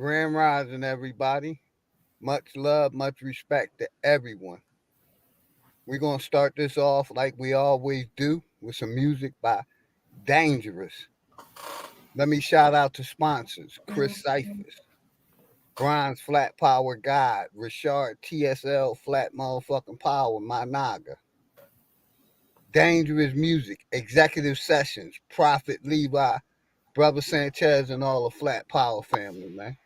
Grand Rising, everybody. Much love, much respect to everyone. We're going to start this off like we always do with some music by Dangerous. Let me shout out to sponsors Chris Cyphers, Brian's Flat Power Guide, Richard TSL Flat Motherfucking Power, My Naga. Dangerous Music, Executive Sessions, Prophet Levi, Brother Sanchez, and all the Flat Power family, man.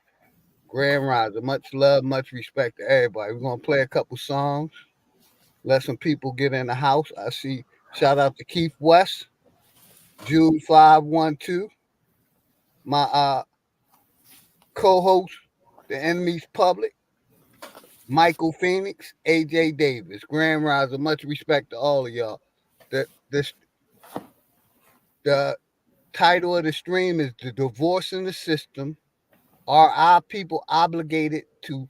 Grand Rising, much love, much respect to everybody. We're gonna play a couple songs, let some people get in the house. I see. Shout out to Keith West, Jude 512, my co-host, The Enemy's Public, Michael Phoenix, AJ Davis. Grand Rising, much respect to all of y'all. The title of the stream is "The Divorce in the System. Are our people obligated to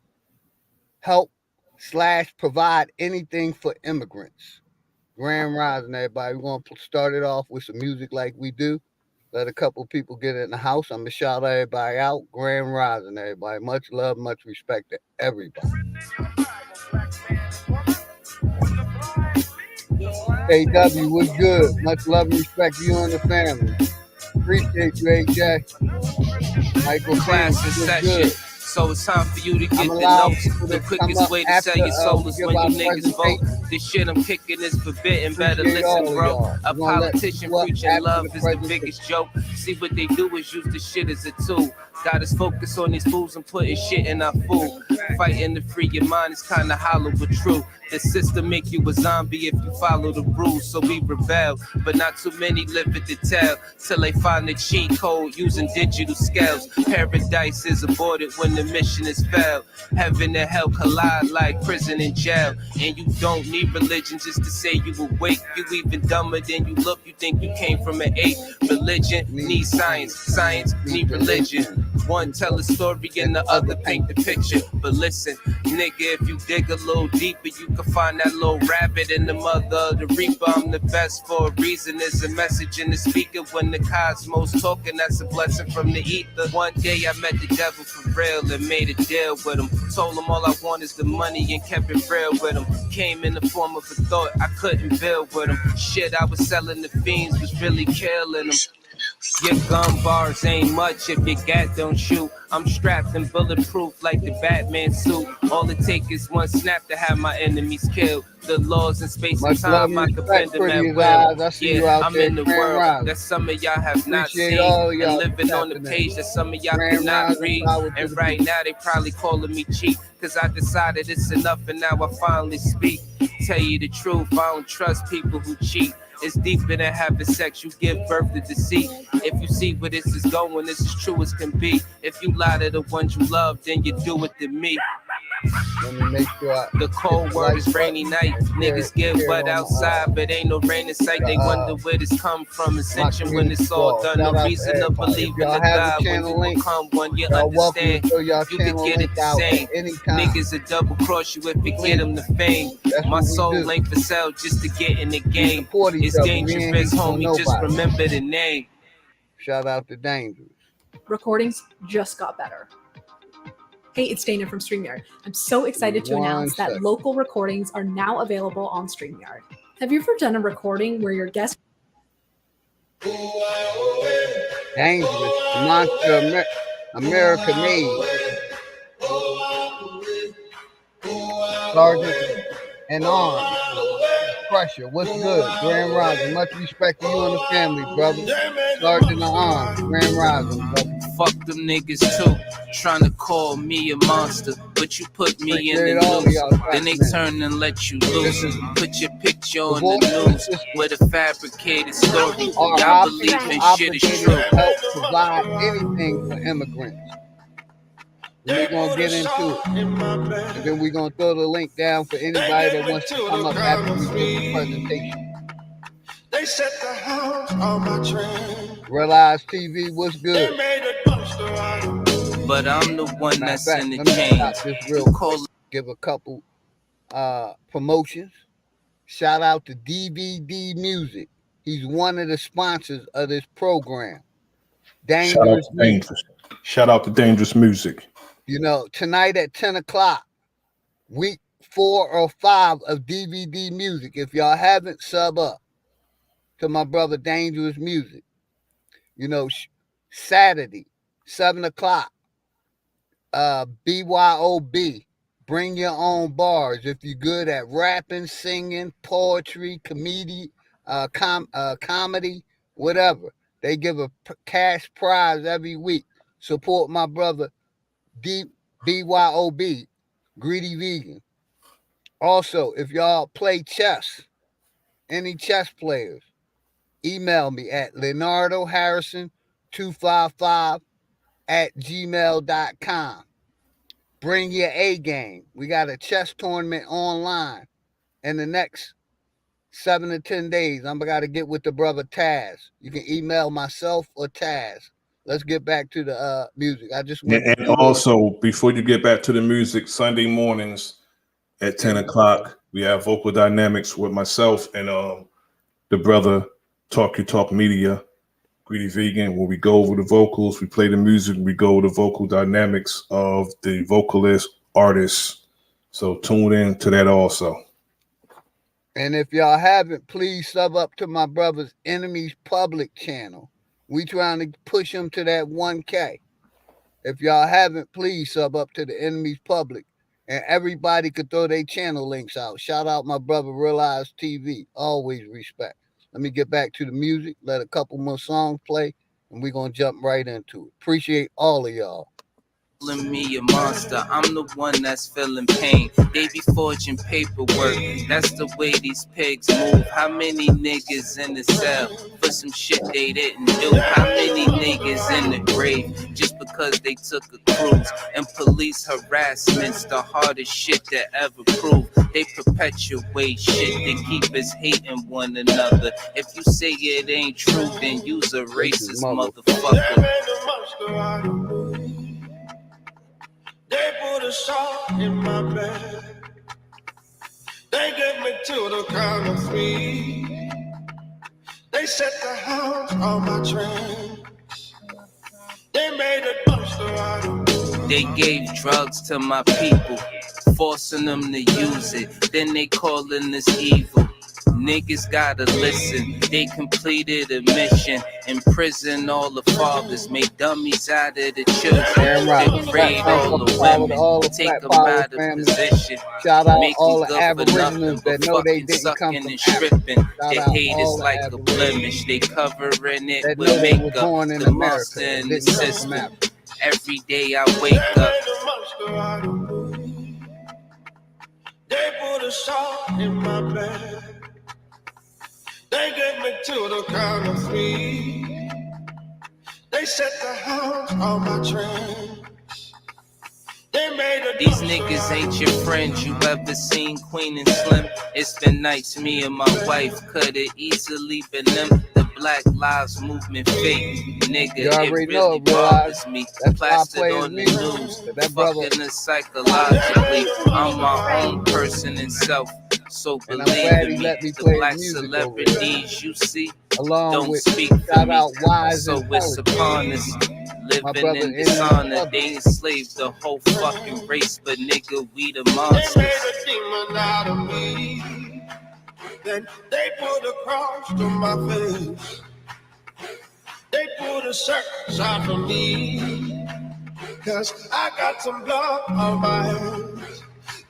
help / provide anything for immigrants?" Grand Rising, everybody. We're going to start it off with some music like we do. Let a couple people get in the house. I'm going to shout everybody out. Grand Rising, everybody. Much love, much respect to everybody. KW, what's good? Much love and respect to you and the family. Appreciate you, AJ. Michael Class Phoenix, in what's session. good? So it's time for you to get I'm the allowing notes. people The to come quickest up way to after sell your soul we is give when our you niggas vote. presentation. This shit I'm kicking is forbidden. Better Appreciate all listen, of bro. y'all. A We're gonna let politician people up preaching after love the is the presentation. biggest joke. See what they do is use the shit as a tool. Got us focused on these fools and putting shit in our food. Fighting to free your mind is kinda hollow but true. The system make you a zombie if you follow the rules. So we rebel, but not too many live it to tell. Till they find the cheat code using digital scales. Paradise is aborted when the mission is failed. Heaven and hell collide like prison and jail. And you don't need religion just to say you awake. You even dumber than you look. You think you came from an ape. Religion needs science. Science need religion. One tell a story and the other paint the picture. But listen, nigga, if you dig a little deeper, you can find that little rabbit in the mother of the reaper. I'm the best for a reason. There's a message in the speaker when the cosmos talking. That's a blessing from the ether. One day I met the devil for real and made a deal with him. Told him all I want is the money and kept it real with him. Came in the form of a thought I couldn't build with him. Shit I was selling the fiends was really killing them. Your gun bars ain't much if your gat don't shoot. I'm strapped and bulletproof like the Batman suit. All it takes is one snap to have my enemies killed. The laws in space and time, I can bend them at will. Yeah, I'm in the world that some of y'all have not seen. And living on the page that some of y'all cannot read. And right now they probably calling me cheap. Cause I decided it's enough and now I finally speak. Tell you the truth, I don't trust people who cheat. It's deeper than having sex, you give birth to deceit. If you see where this is going, this is true as can be. If you lie to the ones you love, then you do it to me. Let me make sure the cold word is rainy night. Niggas get wet outside, but ain't no rain in sight. They wonder where this come from. Ascension when it's all done. No reason to believe in the God when you become one. You understand, you can get it the same. Niggas will double cross you if you get them the fame. My soul ain't for sale just to get in the game. It's dangerous, homie, just remember the name. Shout out to Dangerous. Recordings just got better. Hey, it's Dana from StreamYard. I'm so excited to announce that local recordings are now available on StreamYard. Have you ever done a recording where your guest... Dangerous, Monster America made. Sergeant and Arms. Pressure, what's good? Grand Rising, much respect to you and the family, brother. Sergeant of Arms, Grand Rising, brother. Fuck them niggas too, trying to call me a monster, but you put me in the news, then they turn and let you loose. Put your picture on the news with a fabricated story. Y'all believe in shit is true. Help provide anything for immigrants. We're gonna get into it, and then we're gonna throw the link down for anybody that wants to come up after we do the presentation. They set the house on my train. Realize TV, what's good? But I'm the one that's in the chain. This real quick. Give a couple promotions. Shout out to DVD Music. He's one of the sponsors of this program. Shout out to Dangerous Music. You know, tonight at 10 o'clock, week 4 or 5 of DVD music. If y'all haven't, sub up to my brother Dangerous Music. You know, Saturday, 7 o'clock, BYOB. Bring your own bars. If you're good at rapping, singing, poetry, comedy, whatever. They give a cash prize every week. Support my brother BYOB, Greedy Vegan. Also, if y'all play chess, any chess players, email me at leonardoharrison255@gmail.com. Bring your A game. We got a chess tournament online in the next 7 to 10 days. I'm got to get with the brother Taz. You can email myself or Taz. Let's get back to the music. I just went. And also, before you get back to the music, Sunday mornings at 10 o'clock, we have Vocal Dynamics with myself and the brother Talk You Talk Media, Greedy Vegan, where we go over the vocals, we play the music, we go over the vocal dynamics of the vocalist, artists. So tune in to that also. And if y'all haven't, please sub up to my brother's Enemies Public channel. We trying to push him to that 1K. If y'all haven't, please sub up to the Enemies Public. And everybody could throw their channel links out. Shout out my brother Realize TV. Always respect. Let me get back to the music. Let a couple more songs play. And we're going to jump right into it. Appreciate all of y'all. Me a monster, I'm the one that's feeling pain. They be forging paperwork, that's the way these pigs move. How many niggas in the cell for some shit they didn't do? How many niggas in the grave just because they took a cruise? And police harassment's the hardest shit to ever prove. They perpetuate shit, they keep us hating one another. If you say it ain't true, then you's a racist motherfucker. They put a shot in my bed. They get me to the count of 3. They set the house on my tracks. They made a dumpster out of me. They gave drugs to my people, forcing them to use it. Then they calling us evil. Niggas gotta listen, they completed a mission. Imprison all the fathers, make dummies out of the children. They raid all the women, take them out of position. Make them good for nothing but fucking sucking and stripping. They hate is like a blemish, they covering it with makeup. The monster in the system. Every day I wake up. They put a shot in my bed. They get me to the count of 3. They set the house on my tracks. They made a These niggas ain't your friends. You ever seen Queen and Slim? It's been nights me and my wife could've easily been them. The Black Lives Movement fake, nigga. It really bothers me. Plastered on the news, fucking us psychologically. I'm my own person and self. So believe in me, the black celebrities you see don't speak for me. So it's upon us, living in dishonor. They enslaved the whole fucking race, but nigga, we the monsters. They made a demon out of me. Then they put a cross to my face. They put a circus out for me. Cause I got some blood on my hands.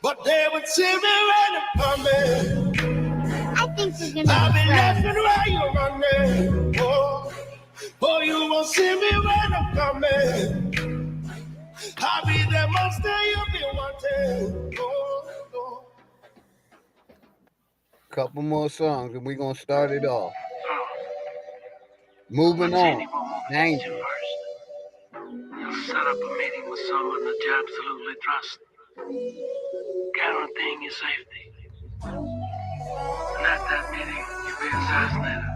But they would see me running from me. I think we're gonna I'll be laughing while you're running. Oh, you won't see me when I'm coming. I'll be the monster you'll be wanting. Oh. Couple more songs and we're going to start it off. Moving on. Danger. Set up a meeting with someone that you absolutely trust. Guaranteeing your safety. And at that meeting, you'll be assassinated.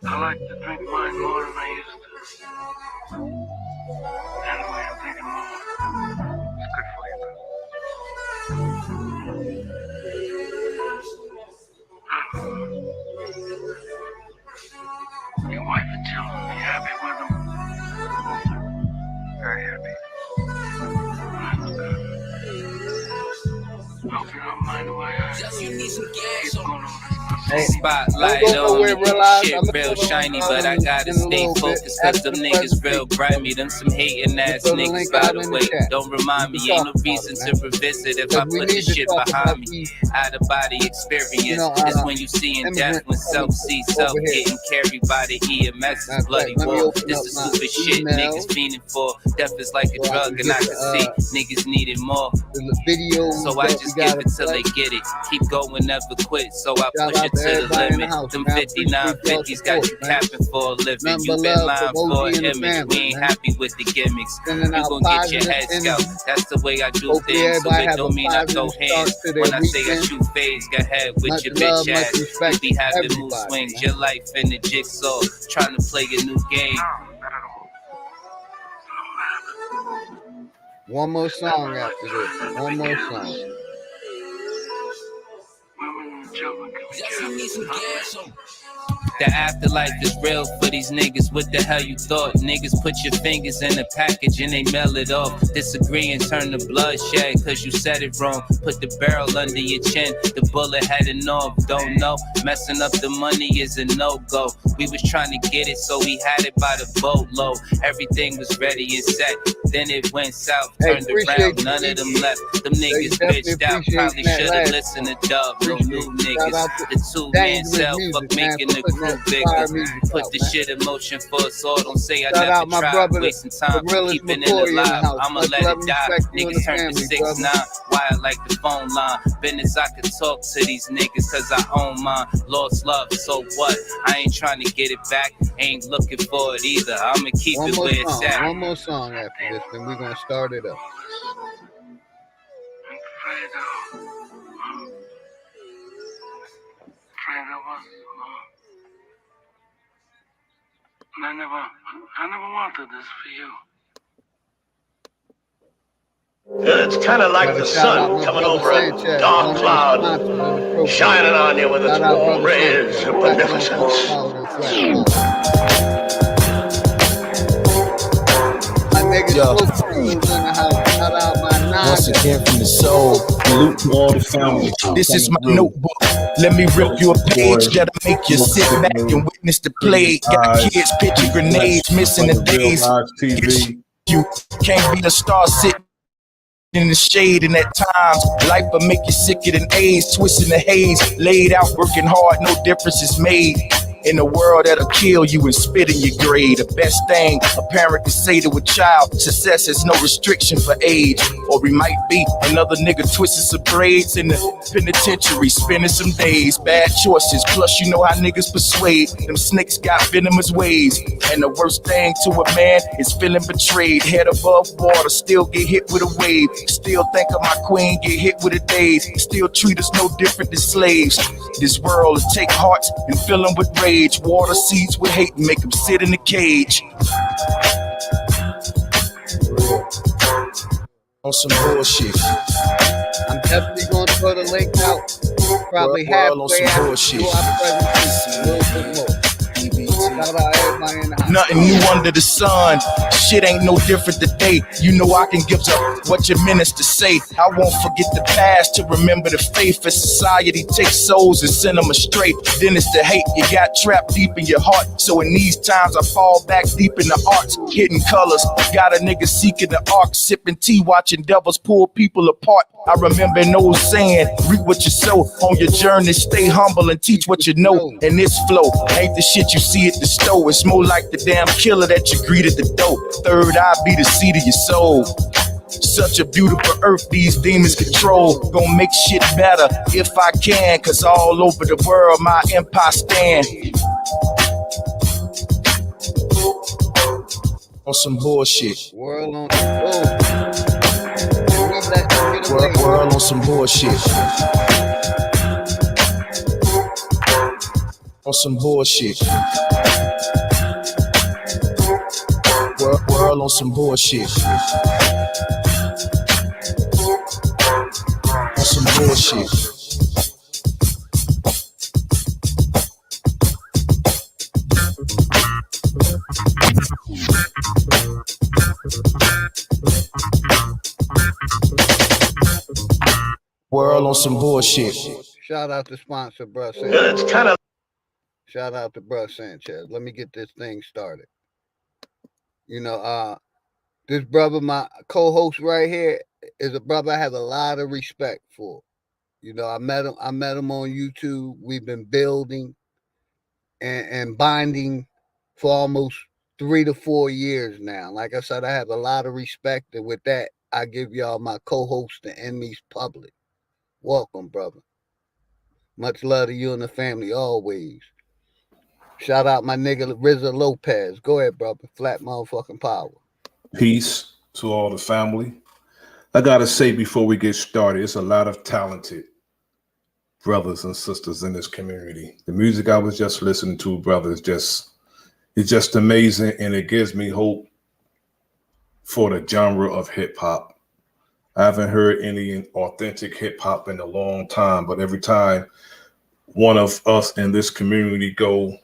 I like to drink wine more than I used to. Anyway, I'm drinking more. It's good for you. Your wife and children Spotlight on me. Shit real shiny, but I gotta stay focused cause them niggas real grimy. Them some hating ass niggas, by the way. Don't remind me, ain't no reason to revisit if I put this shit behind me. Out of body experience is when you seeing death, when self sees self getting carried by the EMS. Bloody war. This is stupid shit niggas fiending for. Death is like a drug, and I can see niggas needed more. So I just give it till they get it. Keep going, never quit. So I push it to the limit. Them 5950s got you capping for a living. You been lying for an image. We ain't happy with the gimmicks. You gon' get your head scalped. That's the way I do things. So it don't mean I throw hands. When I say I shoot fades, go ahead with your bitch ass. You be having mood swings. Your life in the jigsaw. Trying to play a new game. One more song after this. One more song. The afterlife is real for these niggas. What the hell you thought? Niggas put your fingers in a package and they mail it off. Disagree and turn to bloodshed cause you said it wrong. Put the barrel under your chin, the bullet heading off. Don't know, messing up the money is a no-go. We was trying to get it so we had it by the boatload. Everything was ready and set. Then it went south, turned around, none of them left. Them niggas bitched out, probably should've listened to Dub. No new niggas, the two-man cell, fuck making the crew bigger. Put the shit in motion for us all. Don't say I never tried. Wasting time, keeping it alive. I'ma let it die. Niggas turn to 6'9". Wired like the phone line. Business I could talk to these niggas cause I own mine. Lost love, so what? I ain't trying to get it back. Ain't looking for it either. I'ma keep it where it's at. One more song after this, then we're gonna start it up. I never wanted this for you. It's kind of like the sun coming over a dark cloud, shining on you with its warm rays of beneficence. Yo. Once again from the soul, salute to all the family. This is my notebook. Let me rip you a page that'll make you sit back and witness the plague. Got kids pitching grenades, missing the days. You can't be a star sitting in the shade, and at times life will make you sicker than AIDS. Twisting the haze, laid out, working hard, no difference is made. In a world that'll kill you and spit in your grave. The best thing a parent can say to a child, success is no restriction for age. Or we might be another nigga twisting some braids in the penitentiary, spending some days. Bad choices, plus you know how niggas persuade. Them snakes got venomous ways. And the worst thing to a man is feeling betrayed. Head above water, still get hit with a wave. Still think of my queen, get hit with a daze. Still treat us no different than slaves. This world will take hearts and fill them with rage. Water seeds with hate and make them sit in the cage. On some bullshit. I'm definitely going to put a link out. Probably halfway after our presentation. A little bit more. Shout out everybody in the house. Nothing new under the sun. Shit ain't no different today. You know I can give up what your ministers say. I won't forget the past to remember the faith. As society takes souls and send them astray, then it's the hate you got trapped deep in your heart. So in these times I fall back deep in the arts, hidden colors. Got a nigga seeking the ark, sipping tea, watching devils pull people apart. I remember an old saying, reap what you sow. On your journey, stay humble and teach what you know. And this flow ain't the shit you see at the store. It's more like the damn killer that you greet at the door. Third eye be the seed of your soul. Such a beautiful earth these demons control. Gonna make shit better if I can, cause all over the world my empire stand. On some bullshit. World on World on some bullshit. On some bullshit. World on some bullshit. On some bullshit. World on some bullshit. Shout out to sponsor, bro. It's kind of. Shout out to bro Sanchez. Let me get this thing started. This brother, my co-host right here, is a brother I have a lot of respect for. I met him on YouTube. We've been building and binding for almost 3 to 4 years now. Like I said, I have a lot of respect, and with that, I give y'all my co-host, the Enemies Public. Welcome, brother. Much love to you and the family always. Shout out my nigga Rizza Lopez. Go ahead, brother. Flat motherfucking power. Peace to all the family. I gotta say before we get started, it's a lot of talented brothers and sisters in this community. The music I was just listening to, brother, it's just amazing, and it gives me hope for the genre of hip hop. I haven't heard any authentic hip hop in a long time, but every time one of us in this community go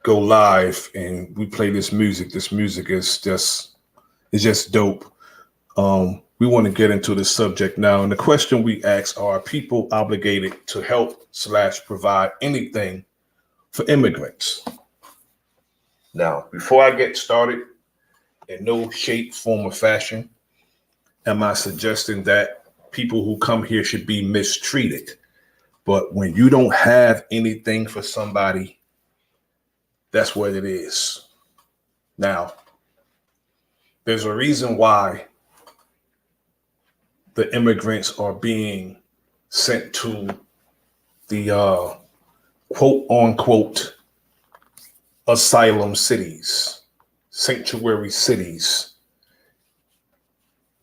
live and we play this music is just dope. We want to get into the subject now. And the question we ask are people obligated to help / provide anything for immigrants? Now, before I get started, in no shape, form, or fashion am I suggesting that people who come here should be mistreated. But when you don't have anything for somebody, that's what it is. Now, there's a reason why the immigrants are being sent to the quote unquote asylum cities, sanctuary cities.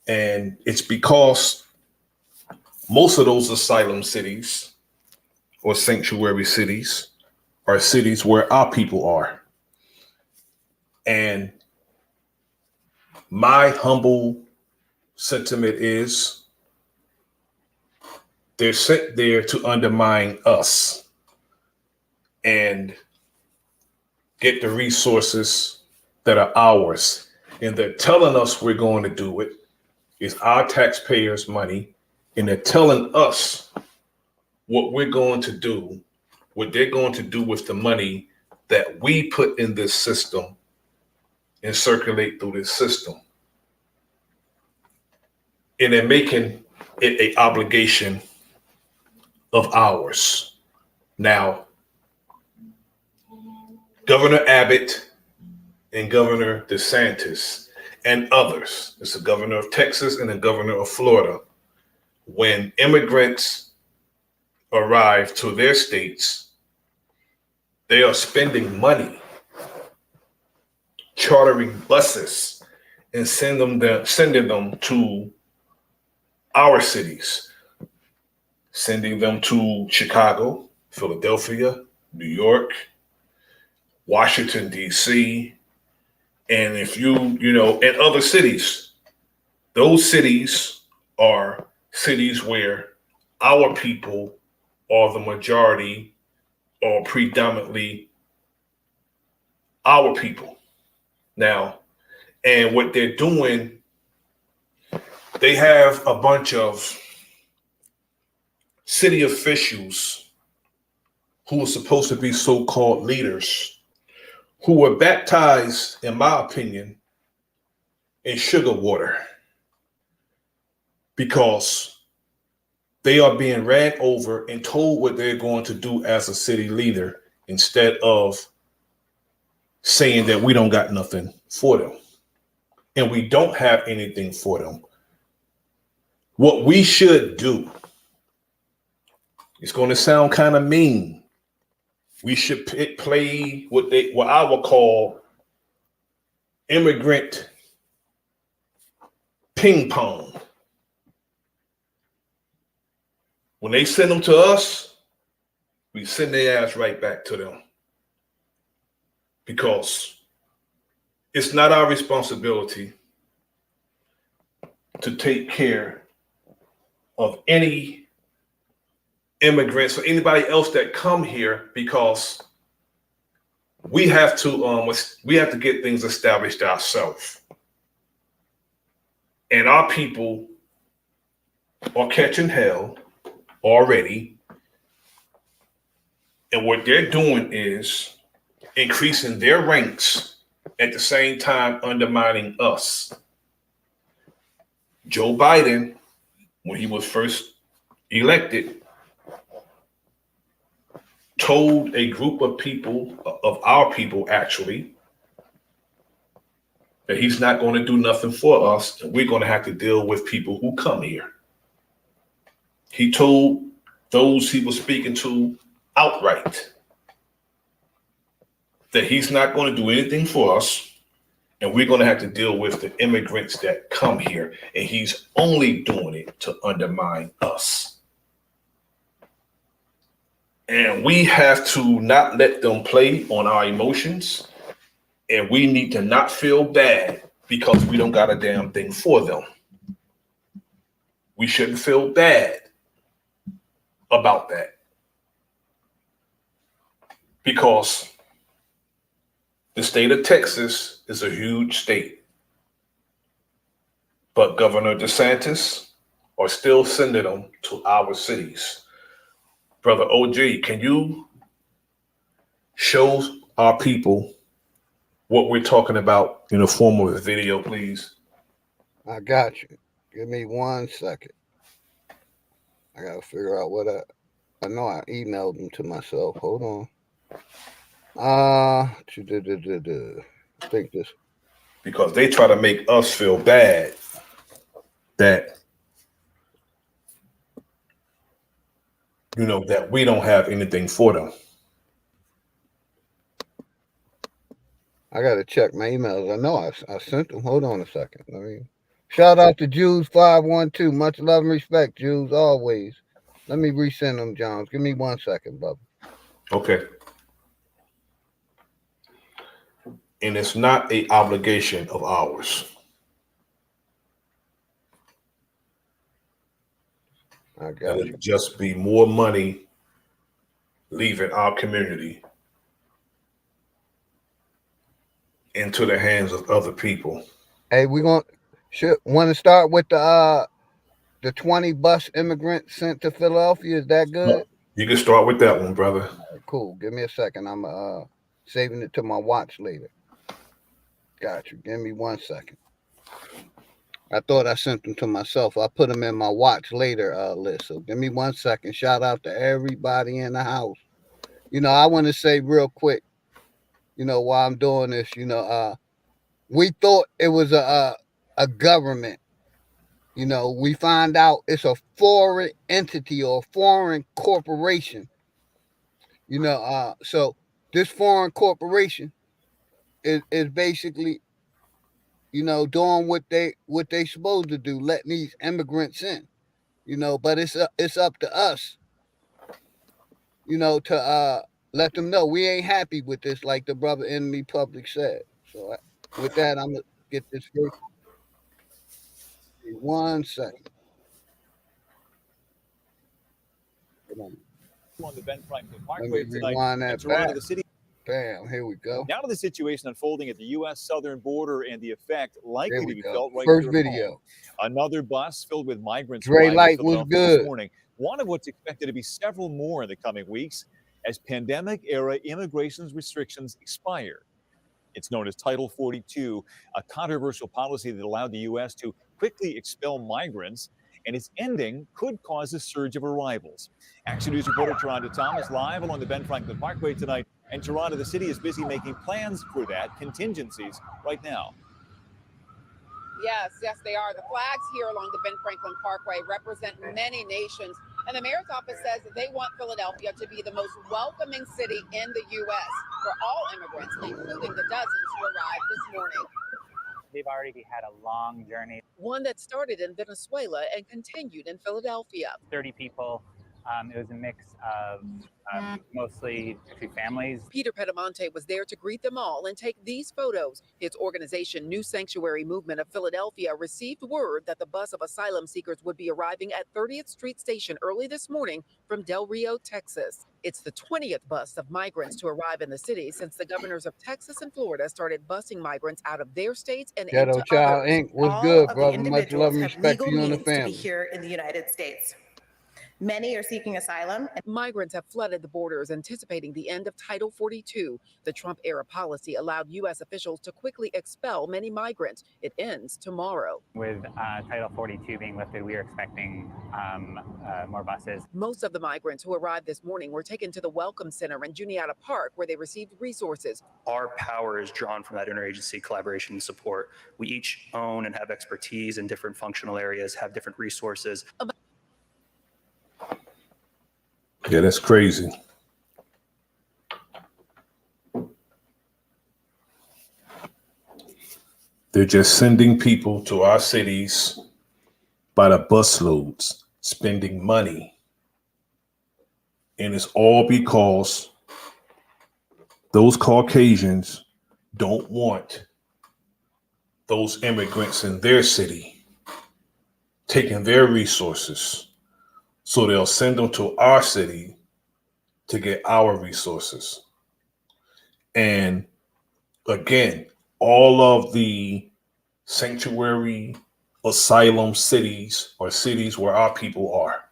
And it's because most of those asylum cities or sanctuary cities are cities where our people are. And my humble sentiment is they're sent there to undermine us and get the resources that are ours. And they're telling us we're going to do it. It's our taxpayers' money. And they're telling us what we're going to do, what they're going to do with the money that we put in this system and circulate through this system. And they're making it an obligation of ours. Now, Governor Abbott and Governor DeSantis and others, it's the governor of Texas and the governor of Florida, when immigrants arrive to their states, they are spending money chartering buses and sending them to our cities, sending them to Chicago, Philadelphia, New York, Washington, D.C., and and other cities. Those cities are cities where our people are the majority or predominantly our people. Now, and what they're doing, they have a bunch of city officials who are supposed to be so-called leaders who were baptized, in my opinion, in sugar water because they are being ran over and told what they're going to do as a city leader instead of saying that we don't got nothing for them. And we don't have anything for them. What we should do, it's going to sound kind of mean. We should play what I would call immigrant ping pong. When they send them to us, we send their ass right back to them. Because it's not our responsibility to take care of any immigrants or anybody else that come here, because we have to get things established ourselves. And our people are catching hell already. And what they're doing is increasing their ranks at the same time undermining us. Joe Biden, when he was first elected, told a group of people, of our people actually, that he's not going to do nothing for us, and we're going to have to deal with people who come here. He told those he was speaking to outright that he's not going to do anything for us, and we're going to have to deal with the immigrants that come here, and he's only doing it to undermine us. And we have to not let them play on our emotions, and we need to not feel bad because we don't got a damn thing for them. We shouldn't feel bad about that, because the state of Texas is a huge state, but Governor DeSantis are still sending them to our cities. Brother OG, can you show our people what we're talking about in the form of a video, please? I got you. Give me 1 second. I gotta figure out what I know. I emailed them to myself. Hold on. I think this, because they try to make us feel bad that, you know, that we don't have anything for them. I gotta check my emails. I know I sent them. Hold on a second. Let me shout out to Jews 512. Much love and respect, Jews, always. Let me resend them, Johns. Give me 1 second, bub. Okay. And it's not an obligation of ours. I got It'll just be more money leaving our community into the hands of other people. Hey, we want to start with the 20 bus immigrants sent to Philadelphia. Is that good? You can start with that one, brother. Right, cool. Give me a second. I'm saving it to my watch later. Got you. Give me 1 second. I thought I sent them to myself. I put them in my watch later list. So give me 1 second. Shout out to everybody in the house. You know, I want to say real quick, you know, while I'm doing this, you know, we thought it was a government. You know, we find out it's a foreign entity or foreign corporation. You know, so this foreign corporation is basically, you know, doing what they supposed to do, letting these immigrants in. You know, but it's up to us, you know, to let them know we ain't happy with this, like the brother in me public said. So with that, I'm gonna get this first. 1 second. On the Ben Franklin Parkway Let me rewind that back. The city. Bam, here we go. Now to the situation unfolding at the U.S. southern border and the effect likely to be felt right First here video. Home. Another bus filled with migrants Dre Light was good. This morning. One of what's expected to be several more in the coming weeks as pandemic-era immigration restrictions expire. It's known as Title 42, a controversial policy that allowed the U.S. to quickly expel migrants, and its ending could cause a surge of arrivals. Action News reporter Toronto Thomas live along the Ben Franklin Parkway tonight, and Toronto, the city is busy making plans for that, contingencies right now. Yes, they are. The flags here along the Ben Franklin Parkway represent many nations, and the mayor's office says that they want Philadelphia to be the most welcoming city in the U.S. for all immigrants, including the dozens who arrived this morning. They've already had a long journey. One that started in Venezuela and continued in Philadelphia. 30 people. It was a mix of mostly families. Peter Pedamonte was there to greet them all and take these photos. His organization, New Sanctuary Movement of Philadelphia, received word that the bus of asylum seekers would be arriving at 30th Street Station early this morning from Del Rio, Texas. It's the 20th bus of migrants to arrive in the city since the governors of Texas and Florida started busing migrants out of their states and Ghetto into Child others. Inc. was good, brother. Much love and respect to you and the family. Here in the United States. Many are seeking asylum. Migrants have flooded the borders, anticipating the end of Title 42. The Trump-era policy allowed U.S. officials to quickly expel many migrants. It ends tomorrow. With Title 42 being lifted, we are expecting more buses. Most of the migrants who arrived this morning were taken to the Welcome Center in Juniata Park, where they received resources. Our power is drawn from that interagency collaboration and support. We each own and have expertise in different functional areas, have different resources. Yeah, that's crazy. They're just sending people to our cities by the busloads, spending money. And it's all because those Caucasians don't want those immigrants in their city taking their resources. So they'll send them to our city to get our resources. And again, all of the sanctuary asylum cities or cities where our people are.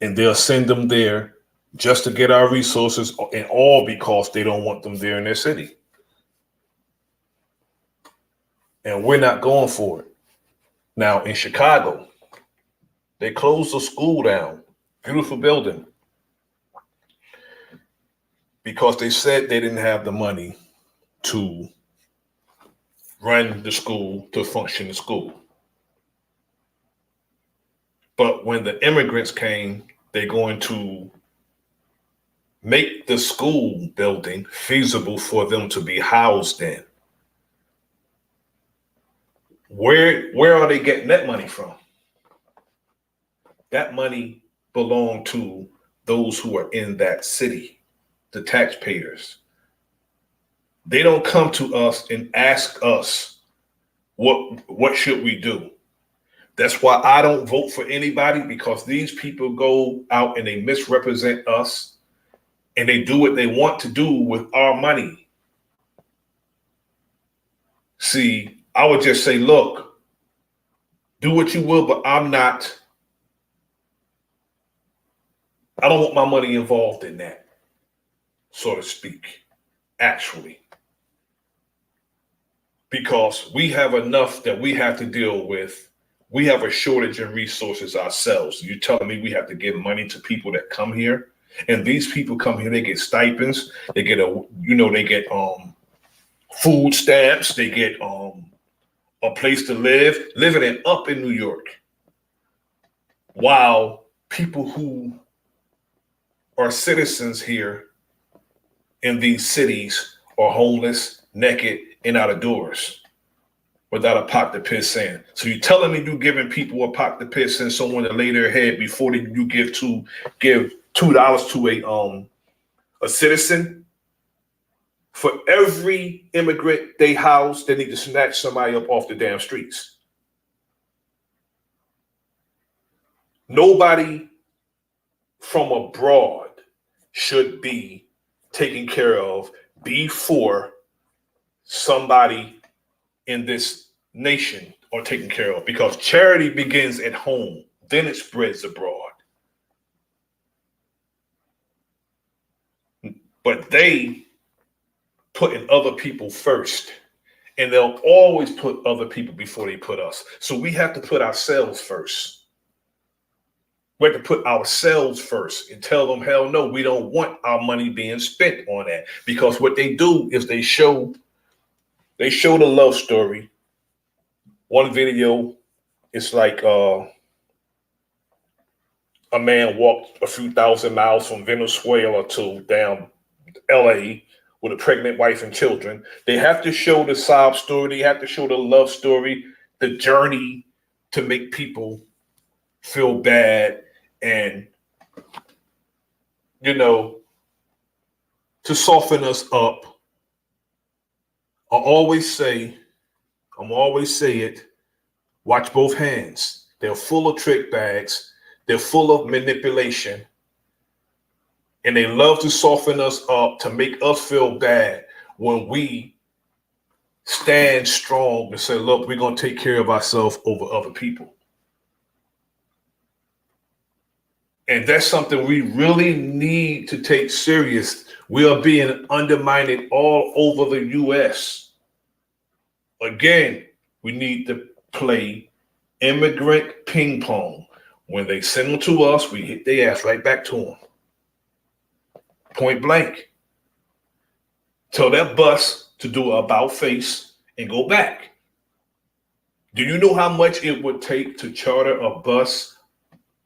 And they'll send them there just to get our resources, and all because they don't want them there in their city. And we're not going for it. Now in Chicago, they closed the school down, beautiful building, because they said they didn't have the money to run the school, to function the school. But when the immigrants came, they're going to make the school building feasible for them to be housed in. Where are they getting that money from? That money belonged to those who are in that city, the taxpayers. They don't come to us and ask us, what should we do? That's why I don't vote for anybody, because these people go out and they misrepresent us and they do what they want to do with our money. See, I would just say, look, do what you will, but I don't want my money involved in that, so to speak, actually. Because we have enough that we have to deal with. We have a shortage in resources ourselves. You're telling me we have to give money to people that come here? And these people come here, they get stipends, they get food stamps, they get a place to live, living up in New York. While people who are citizens here in these cities are homeless, naked, and out of doors without a pot to piss in. So you're telling me you're giving people a pot to piss in, someone to lay their head before you give $2 to a citizen? For every immigrant they house, they need to snatch somebody up off the damn streets. Nobody from abroad should be taken care of before somebody in this nation are taken care of, because charity begins at home, then it spreads abroad. But they putting other people first, and they'll always put other people before they put us. So we have to put ourselves first. We have to put ourselves first and tell them, hell no, we don't want our money being spent on that. Because what they do is they show the love story. One video, it's like a man walked a few thousand miles from Venezuela to down LA with a pregnant wife and children. They have to show the sob story. They have to show the love story, the journey, to make people feel bad and, to soften us up. I'm always say it, watch both hands. They're full of trick bags. They're full of manipulation. And they love to soften us up to make us feel bad when we stand strong and say, look, we're going to take care of ourselves over other people. And that's something we really need to take serious. We are being undermined all over the U.S. Again, we need to play immigrant ping pong. When they send them to us, we hit their ass right back to them. Point blank. Tell that bus to do an about face and go back. Do you know how much it would take to charter a bus,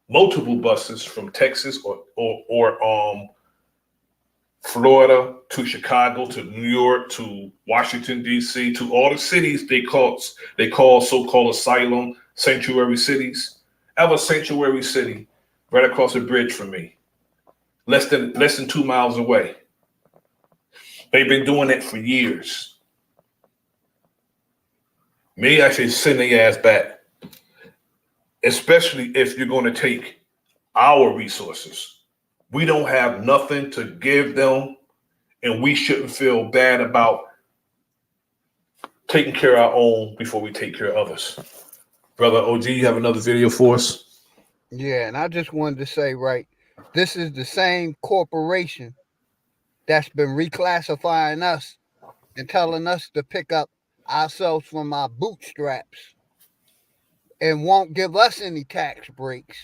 multiple buses from Texas or Florida to Chicago to New York to Washington, D.C., to all the cities they call so-called asylum sanctuary cities? I have a sanctuary city right across the bridge from me, less than 2 miles away. They've been doing that for years. Maybe I should send their ass back, especially if you're going to take our resources. We don't have nothing to give them, and we shouldn't feel bad about taking care of our own before we take care of others. Brother OG, you have another video for us? Yeah, and I just wanted to say, right, this is the same corporation that's been reclassifying us and telling us to pick up ourselves from our bootstraps and won't give us any tax breaks.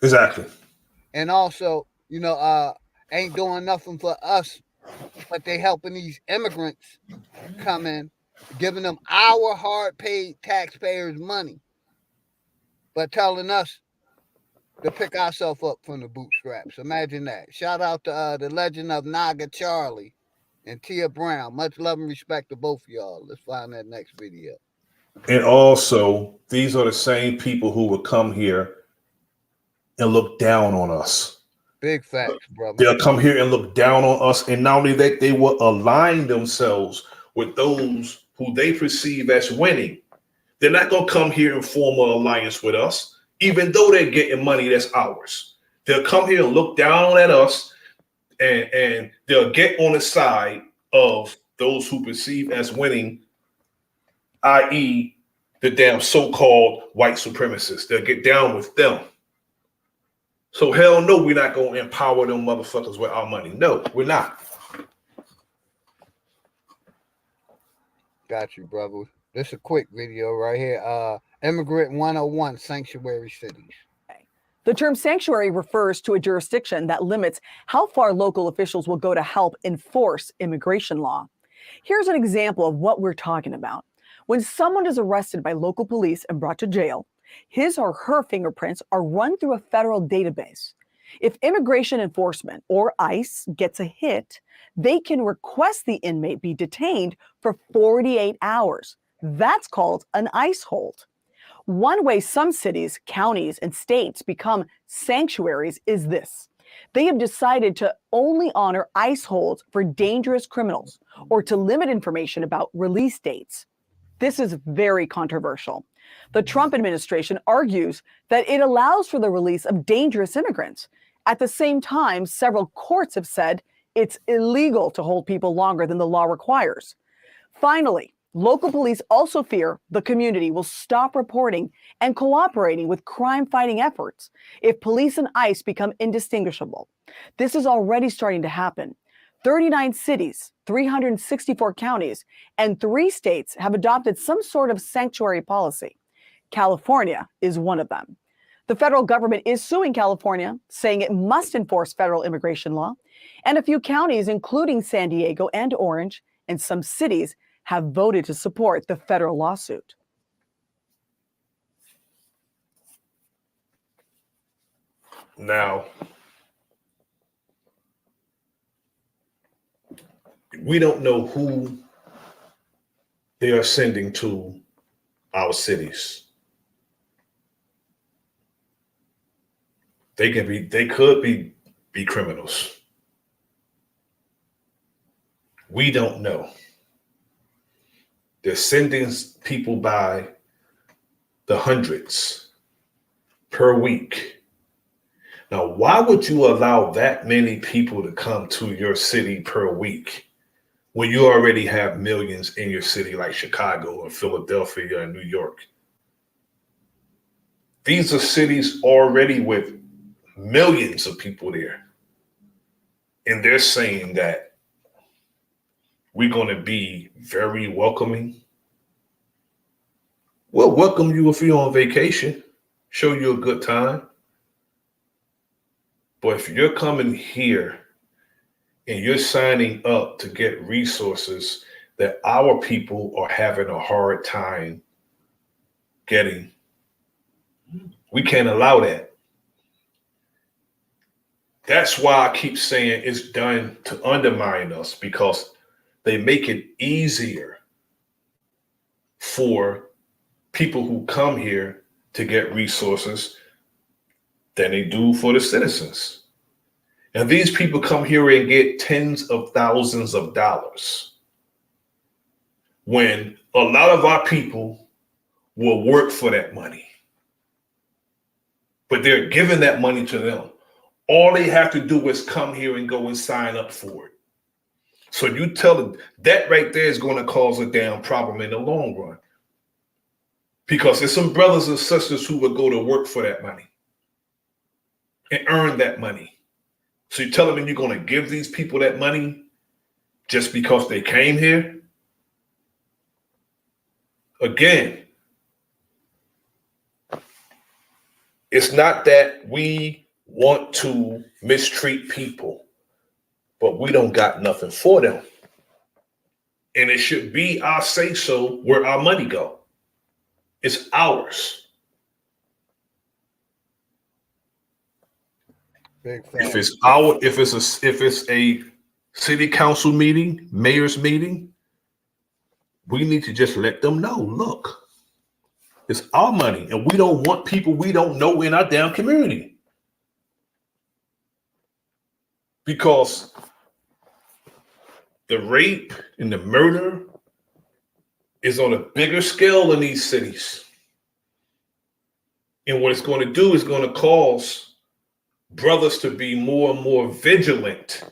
Exactly. And also, ain't doing nothing for us, but they helping these immigrants come in, giving them our hard-paid taxpayers' money, but telling us to pick ourselves up from the bootstraps. Imagine that. Shout out to the legend of Naga Charlie and Tia Brown. Much love and respect to both of y'all. Let's find that next video. And also, these are the same people who will come here and look down on us. Big facts, brother. They'll come here and look down on us. And not only that, they will align themselves with those who they perceive as winning. They're not going to come here and form an alliance with us, even though they're getting money that's ours. They'll come here and look down at us, and they'll get on the side of those who perceive as winning, i.e., the damn so-called white supremacists. They'll get down with them. So hell no, we're not going to empower them motherfuckers with our money. No, we're not. Got you, brother. This is a quick video right here. Immigrant 101, Sanctuary Cities. The term sanctuary refers to a jurisdiction that limits how far local officials will go to help enforce immigration law. Here's an example of what we're talking about. When someone is arrested by local police and brought to jail, his or her fingerprints are run through a federal database. If immigration enforcement, or ICE, gets a hit, they can request the inmate be detained for 48 hours. That's called an ICE hold. One way some cities, counties, and states become sanctuaries is this. They have decided to only honor ICE holds for dangerous criminals or to limit information about release dates. This is very controversial. The Trump administration argues that it allows for the release of dangerous immigrants. At the same time, several courts have said it's illegal to hold people longer than the law requires. Finally, local police also fear the community will stop reporting and cooperating with crime-fighting efforts if police and ICE become indistinguishable. This is already starting to happen. 39 cities, 364 counties, and 3 states have adopted some sort of sanctuary policy. California is one of them. The federal government is suing California, saying it must enforce federal immigration law, and a few counties, including San Diego and Orange, and some cities have voted to support the federal lawsuit. Now, we don't know who they are sending to our cities. They could be criminals. We don't know. They're sending people by the hundreds per week. Now, why would you allow that many people to come to your city per week when you already have millions in your city like Chicago or Philadelphia and New York? These are cities already with millions of people there. And they're saying that we're going to be very welcoming. We'll welcome you if you're on vacation, show you a good time. But if you're coming here and you're signing up to get resources that our people are having a hard time getting, we can't allow that. That's why I keep saying it's done to undermine us, because they make it easier for people who come here to get resources than they do for the citizens. And these people come here and get tens of thousands of dollars, when a lot of our people will work for that money. But they're giving that money to them. All they have to do is come here and go and sign up for it. So you tell them that right there is going to cause a damn problem in the long run. Because there's some brothers and sisters who will go to work for that money and earn that money. So you tell them you're going to give these people that money just because they came here? Again, it's not that we want to mistreat people, but we don't got nothing for them. And it should be our say so where our money go. It's ours. If it's a city council meeting, mayor's meeting, we need to just let them know, look, it's our money, and we don't want people we don't know in our damn community. Because the rape and the murder is on a bigger scale in these cities. And what it's going to do is going to cause brothers to be more and more vigilant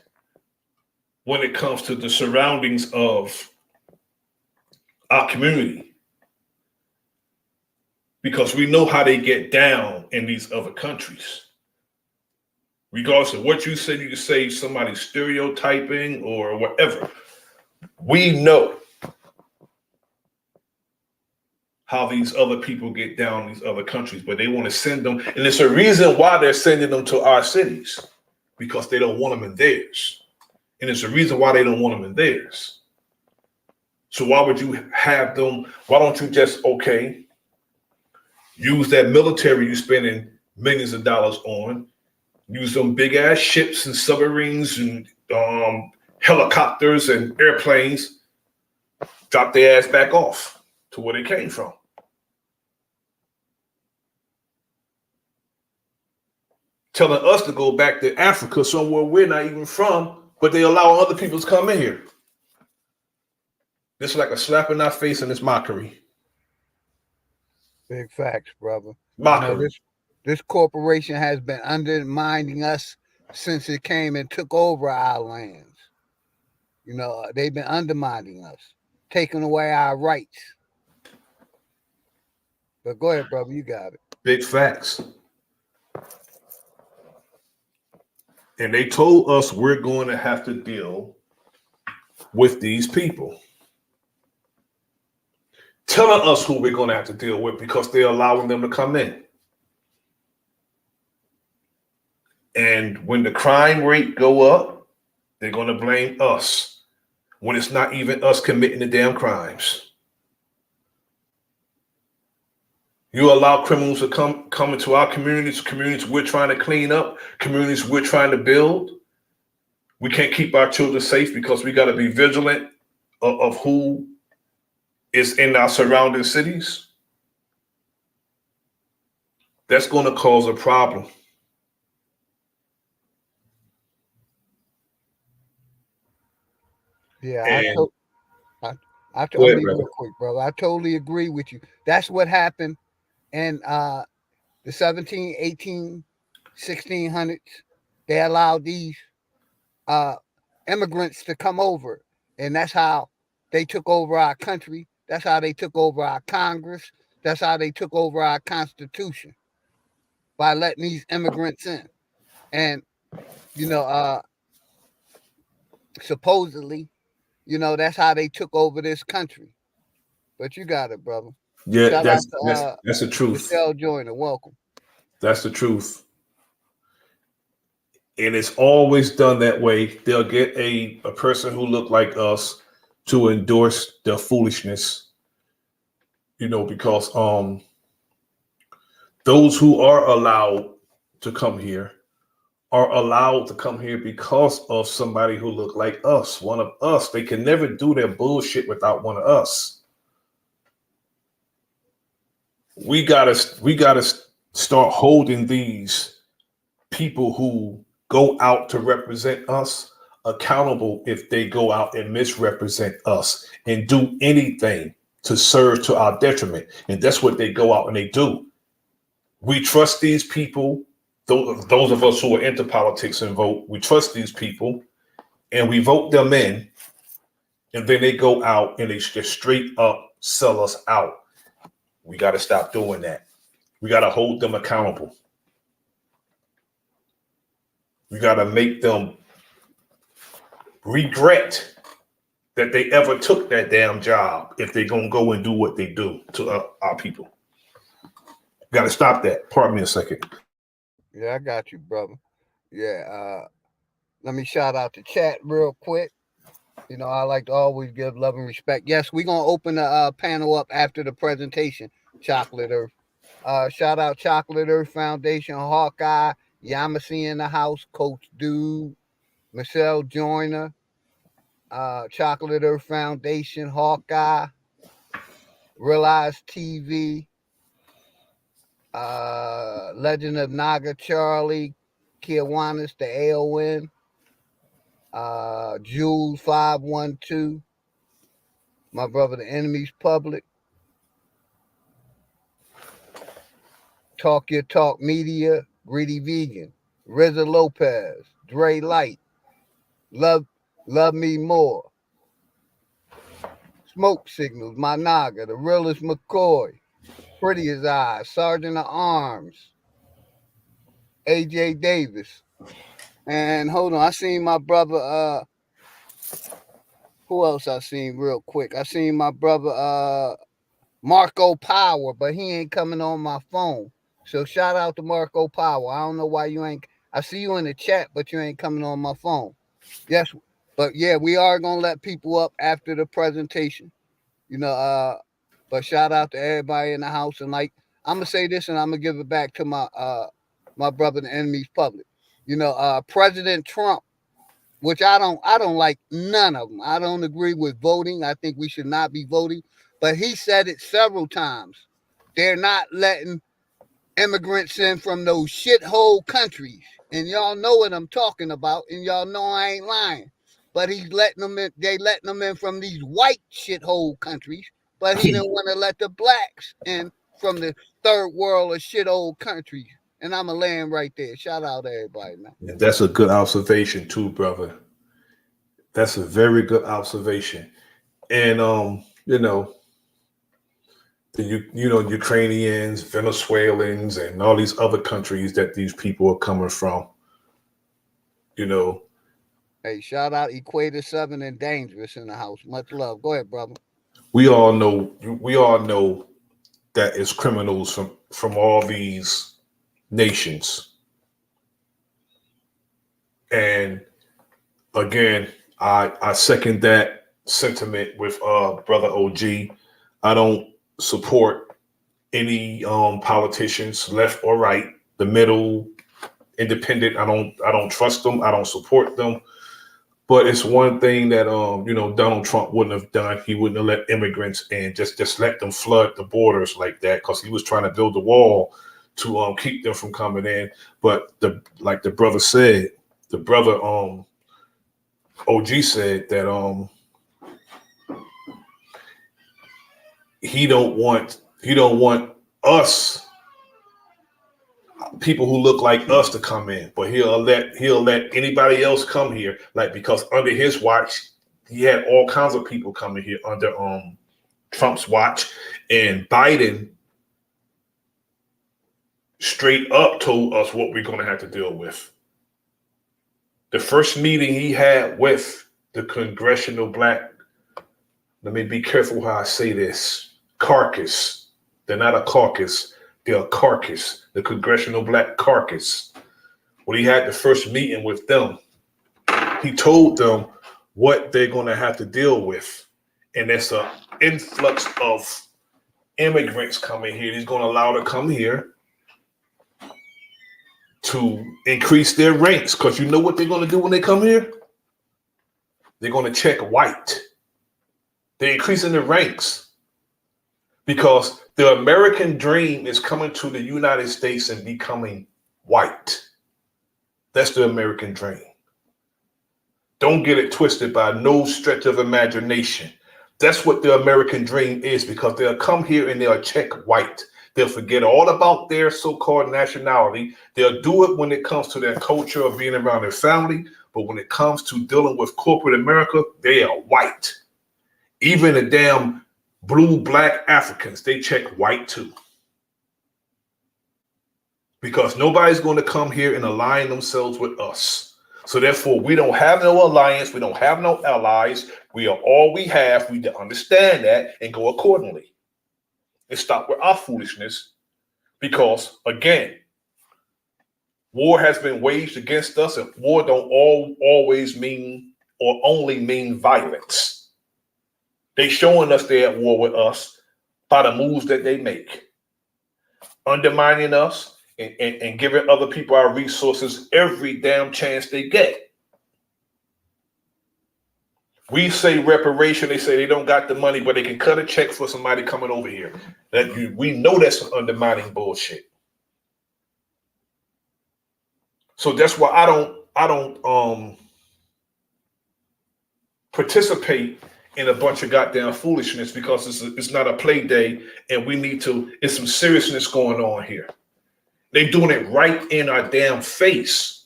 when it comes to the surroundings of our community. Because we know how they get down in these other countries. Regardless of what you said, you can say somebody's stereotyping or whatever. We know how these other people get down in these other countries, but they want to send them. And it's a reason why they're sending them to our cities, because they don't want them in theirs. And it's a reason why they don't want them in theirs. So why would you have them? Why don't you just, okay, use that military you're spending millions of dollars on, use them big ass ships and submarines and helicopters and airplanes, drop their ass back off to where they came from. Telling us to go back to Africa, somewhere we're not even from, but they allow other people to come in here. This is like a slap in our face, and it's mockery. Big facts, brother. Mockery. You know, this corporation has been undermining us since it came and took over our lands. You know, they've been undermining us, taking away our rights. But go ahead, brother, you got it. Big facts. And they told us we're going to have to deal with these people. Telling us who we're going to have to deal with because they're allowing them to come in. And when the crime rate go up, they're going to blame us when it's not even us committing the damn crimes. You allow criminals to come into our communities we're trying to clean up, communities we're trying to build. We can't keep our children safe because we got to be vigilant of who is in our surrounding cities. That's going to cause a problem. Yeah, I'll be real quick, brother. I totally agree with you. That's what happened in the 17, 18, 1600s. They allowed these immigrants to come over, and that's how they took over our country. That's how they took over our Congress. That's how they took over our Constitution, by letting these immigrants in. And supposedly, that's how they took over this country. But you got it, brother. Yeah, Shout out to that's the truth. Michelle Joyner. Welcome. That's the truth. And it's always done that way. They'll get a person who look like us to endorse their foolishness, because those who are allowed to come here are allowed to come here because of somebody who look like us, one of us. They can never do their bullshit without one of us. We gotta start holding these people who go out to represent us accountable if they go out and misrepresent us and do anything to serve to our detriment. And that's what they go out and they do. We trust these people, those of us who are into politics and vote, we trust these people and we vote them in, and then they go out and they just straight up sell us out. We got to stop doing that. We got to hold them accountable. We got to make them regret that they ever took that damn job if they're going to go and do what they do to our people. Got to stop that. Pardon me a second. Yeah, I got you, brother. Yeah, let me shout out the chat real quick. I like to always give love and respect. Yes, we're going to open the panel up after the presentation, Chocolate Earth. Shout out Chocolate Earth Foundation, Hawkeye, Yamasi in the house, Coach Dude, Michelle Joyner, Chocolate Earth Foundation, Hawkeye, Realize TV, Legend of Naga Charlie, Kiwanis, the AON, Jules 512, my brother the Enemy's Public, Talk Your Talk Media, Greedy Vegan, Reza Lopez, Dre Light, Love Me More, Smoke Signals, My Naga, The Realest McCoy, Pretty as I, Sergeant of Arms, AJ Davis. And hold on, I seen my brother, who else I seen real quick? I seen my brother Marco Power, but he ain't coming on my phone. So shout out to Marco Power. I don't know why you ain't, I see you in the chat, but you ain't coming on my phone. Yes, but yeah, we are gonna let people up after the presentation. But shout out to everybody in the house. And like, I'm gonna say this and I'm gonna give it back to my brother the Enemy's Public. President Trump, which I don't like none of them. I don't agree with voting. I think we should not be voting. But he said it several times. They're not letting immigrants in from those shithole countries. And y'all know what I'm talking about. And y'all know I ain't lying. But he's letting them in. They letting them in from these white shithole countries. But he didn't want to let the blacks in from the third world or shithole countries. And I'm a land right there. Shout out to everybody, man. That's a good observation too, brother. That's a very good observation. And the Ukrainians, Venezuelans, and all these other countries that these people are coming from. Hey, shout out Equator 7 and Dangerous in the house. Much love. Go ahead, brother. We all know that it's criminals from all these nations. And again, I second that sentiment with brother OG. I don't support any politicians, left or right, the middle, independent. I don't trust them. I don't support them. But it's one thing that Donald Trump wouldn't have done. He wouldn't have let immigrants in, just let them flood the borders like that, because he was trying to build a wall to keep them from coming in. But like the brother said, the brother OG said that he don't want us, people who look like us, to come in, but he'll let anybody else come here, like, because under his watch he had all kinds of people coming here under Trump's watch, and Biden straight up told us what we're going to have to deal with. The first meeting he had with the Congressional Black, let me be careful how I say this, caucus. They're not a caucus, they're a carcass, the Congressional Black Caucus. When he had the first meeting with them, he told them what they're going to have to deal with. And there's an influx of immigrants coming here. He's going to allow them to come here to increase their ranks. Because you know what they're going to do when they come here? They're going to check white. They're increasing their ranks. Because the American dream is coming to the United States and becoming white. That's the American dream. Don't get it twisted by no stretch of imagination. That's what the American dream is, because they'll come here and they'll check white. They'll forget all about their so-called nationality. They'll do it when it comes to their culture of being around their family. But when it comes to dealing with corporate America, they are white. Even the damn blue, black Africans, they check white too. Because nobody's going to come here and align themselves with us. So therefore, we don't have no alliance. We don't have no allies. We are all we have. We need to understand that and go accordingly. And stop with our foolishness. Because, again, war has been waged against us, and war don't always mean or only mean violence. They showing us they're at war with us by the moves that they make. Undermining us. And giving other people our resources every damn chance they get. We say reparation, they say they don't got the money, but they can cut a check for somebody coming over here. We know that's some undermining bullshit. So that's why I don't participate in a bunch of goddamn foolishness, because it's not a play day, and it's some seriousness going on here. They're doing it right in our damn face.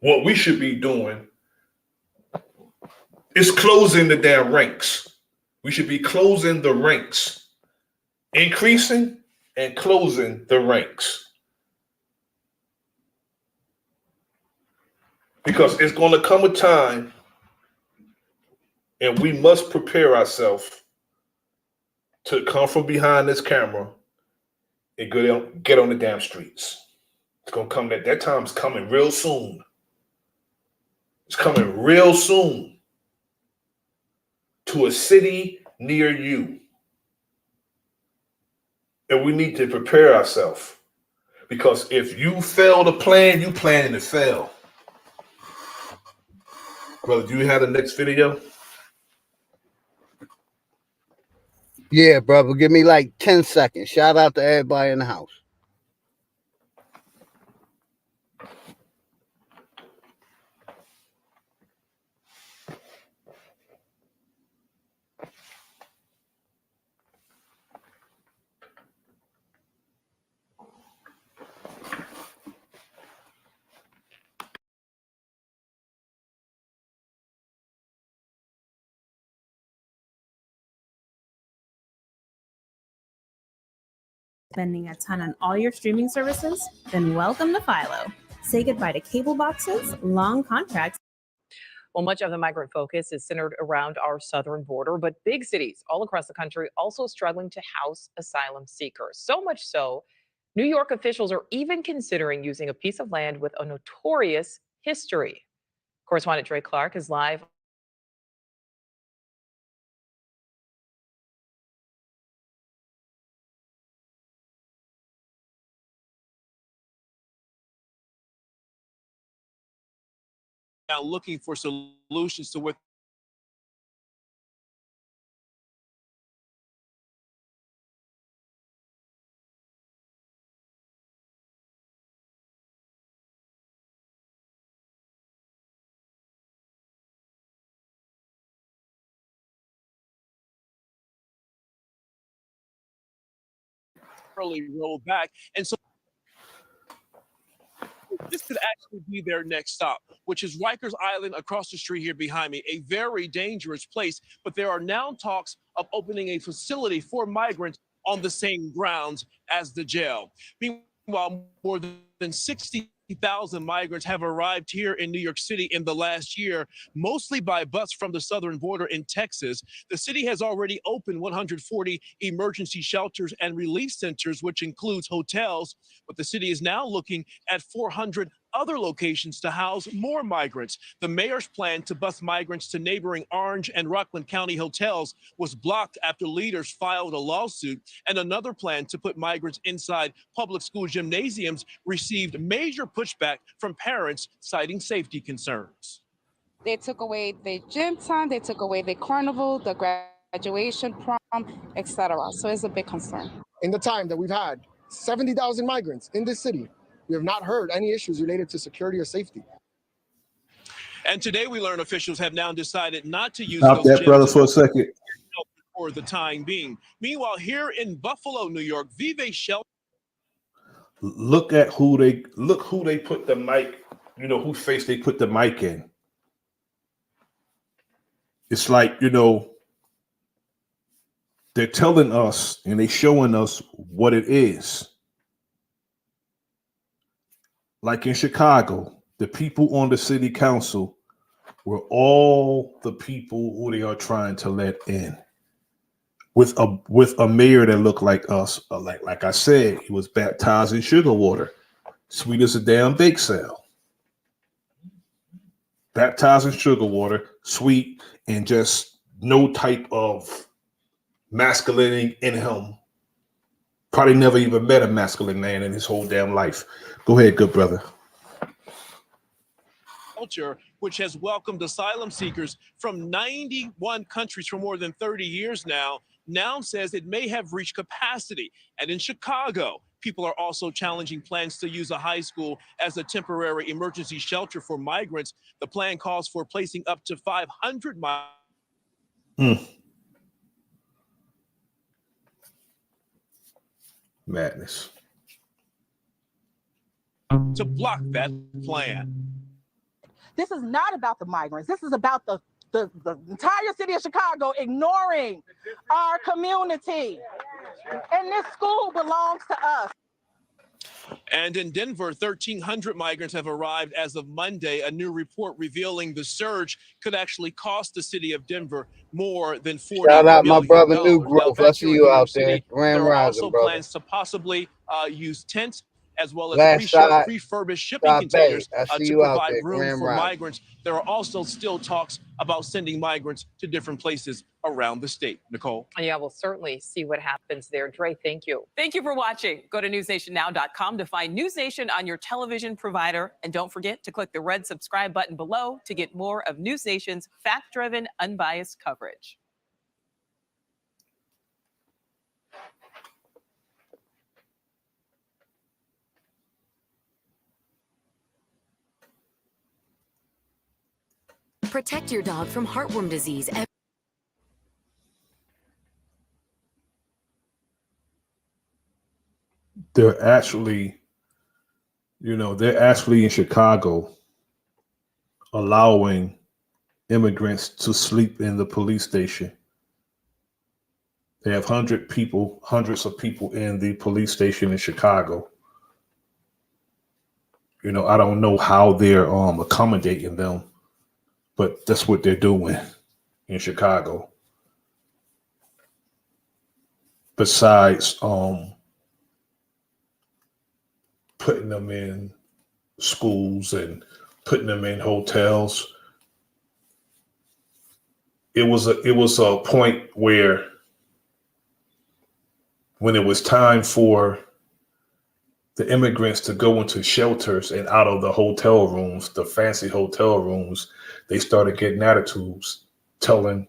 What we should be doing is closing the damn ranks. We should be closing the ranks, increasing and closing the ranks. Because it's going to come a time, and we must prepare ourselves to come from behind this camera and get on the damn streets. It's going to come, that time's coming real soon. It's coming real soon to a city near you. And we need to prepare ourselves, because if you fail to plan, you planning to fail. Brother, do you have the next video? Yeah, brother. Give me like 10 seconds. Shout out to everybody in the house. Spending a ton on all your streaming services? Then welcome to Philo. Say goodbye to cable boxes, long contracts. Well, much of the migrant focus is centered around our southern border, but big cities all across the country also struggling to house asylum seekers. So much so, New York officials are even considering using a piece of land with a notorious history. Correspondent Dre Clark is live. Now looking for solutions to what really roll back. And so this could actually be their next stop, which is Rikers Island across the street here behind me, a very dangerous place. But there are now talks of opening a facility for migrants on the same grounds as the jail. Meanwhile, more than than 60,000 migrants have arrived here in New York City in the last year, mostly by bus from the southern border in Texas. The city has already opened 140 emergency shelters and relief centers, which includes hotels, but the city is now looking at 400 other locations to house more migrants. The mayor's plan to bus migrants to neighboring Orange and Rockland County hotels was blocked after leaders filed a lawsuit, and another plan to put migrants inside public school gymnasiums received major pushback from parents, citing safety concerns. They took away the gym time, they took away the carnival, the graduation, prom, etc. So it's a big concern. In the time that we've had 70,000 migrants in this city, we have not heard any issues related to security or safety. And today we learn officials have now decided not to use Stop those that, brother, gyms for a second. for the time being. Meanwhile, here in Buffalo, New York, Vive Shelter. Look who they put the mic, whose face they put the mic in. It's like, they're telling us and they showing us what it is. Like in Chicago, the people on the city council were all the people who they are trying to let in. With a mayor that looked like us, like I said, he was baptized in sugar water, sweet as a damn bake sale. Baptized in sugar water, sweet, and just no type of masculinity in him. Probably never even met a masculine man in his whole damn life. Go ahead, good brother. Culture, which has welcomed asylum seekers from 91 countries for more than 30 years now says it may have reached capacity. And in Chicago, people are also challenging plans to use a high school as a temporary emergency shelter for migrants. The plan calls for placing up to 500 Madness. To block that plan. This is not about the migrants. This is about the entire city of Chicago ignoring our community. And this school belongs to us. And in Denver, 1,300 migrants have arrived as of Monday. A new report revealing the surge could actually cost the city of Denver more than $40 million. Shout out my brother New Growth. I see you out there. Grand There are Rising, also brother. plans to possibly use tents as well as Last shot, refurbished shipping Bay. containers I see to you out provide there. room Grand for Rising. migrants. There are also still talks about sending migrants to different places around the state. Nicole? Yeah, we'll certainly see what happens there. Dre, thank you. Thank you for watching. Go to newsnationnow.com to find News Nation on your television provider. And don't forget to click the red subscribe button below to get more of News Nation's fact-driven, unbiased coverage. Protect your dog from heartworm disease. They're actually in Chicago allowing immigrants to sleep in the police station. They have hundreds of people in the police station in Chicago. I don't know how they're accommodating them, but that's what they're doing in Chicago. Besides putting them in schools and putting them in hotels, it was a point where when it was time for the immigrants to go into shelters and out of the hotel rooms, the fancy hotel rooms, they started getting attitudes telling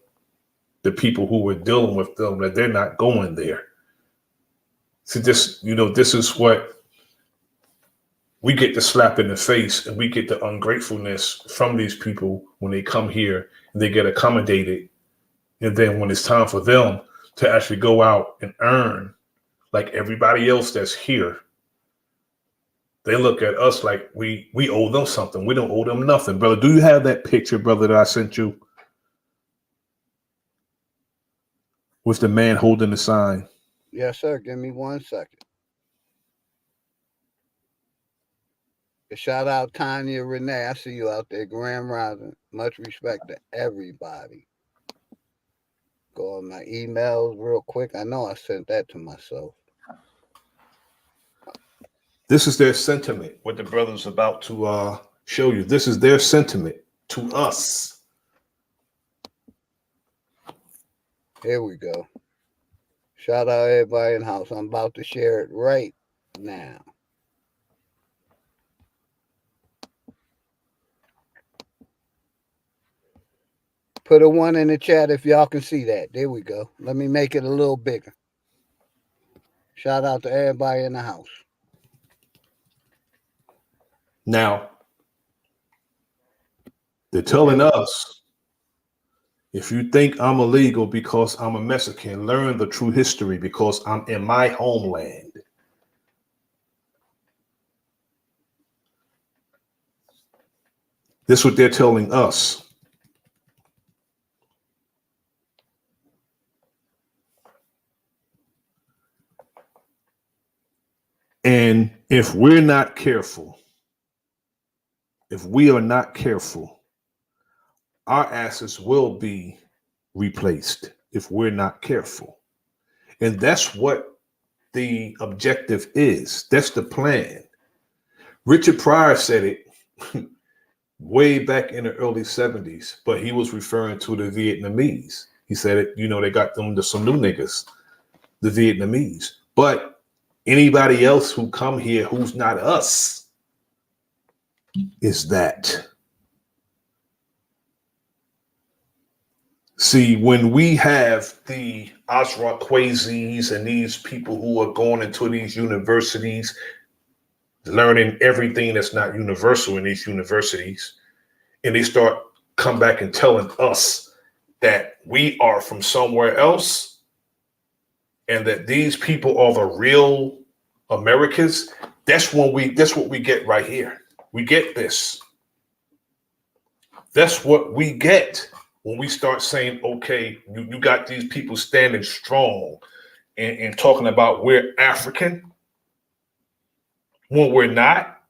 the people who were dealing with them that they're not going there. See, this is what we get the slap in the face, and we get the ungratefulness from these people when they come here and they get accommodated. And then when it's time for them to actually go out and earn like everybody else that's here, they look at us like we owe them something. We don't owe them nothing. Brother, do you have that picture, brother, that I sent you? With the man holding the sign. Yes, sir. Give me 1 second. Shout out Tanya Renee. I see you out there. Grand Rising. Much respect to everybody. Go on my emails real quick. I know I sent that to myself. This is their sentiment, what the brother's about to show you. This is their sentiment to us. Here we go. Shout out everybody in the house. I'm about to share it right now. Put a 1 in the chat if y'all can see that. There we go. Let me make it a little bigger. Shout out to everybody in the house. Now, they're telling us, if you think I'm illegal because I'm a Mexican, learn the true history because I'm in my homeland. This is what they're telling us. And if we're not careful, if we are not careful, our asses will be replaced if we're not careful. And that's what the objective is. That's the plan. Richard Pryor said it way back in the early 70s, but he was referring to the Vietnamese. He said it, they got them some new niggas, the Vietnamese. But anybody else who come here who's not us is that. See, when we have the Osra Kwazis and these people who are going into these universities, learning everything that's not universal in these universities, and they start come back and telling us that we are from somewhere else and that these people are the real Americans, that's what we get right here. We get this. That's what we get when we start saying, okay, you got these people standing strong and talking about we're African when we're not.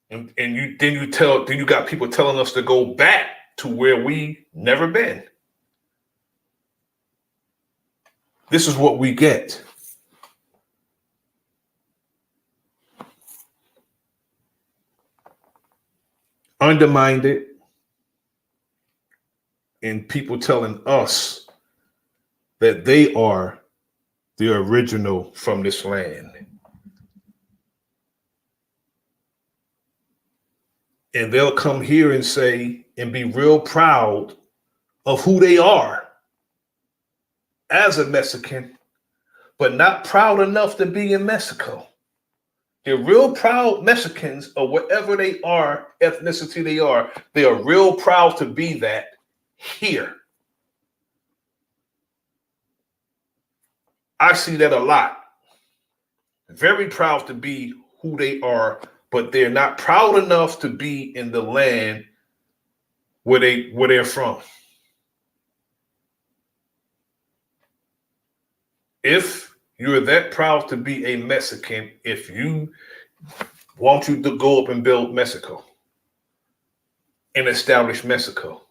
And you got people telling us to go back to where we never been. This is what we get. Undermined it, and people telling us that they are the original from this land. And they'll come here and say and be real proud of who they are as a Mexican, but not proud enough to be in Mexico. They're real proud Mexicans or whatever they are, ethnicity they are. They are real proud to be that here. I see that a lot. Very proud to be who they are, but they're not proud enough to be in the land where they're from. If you're that proud to be a Mexican, if you want you to go up and build Mexico and establish Mexico,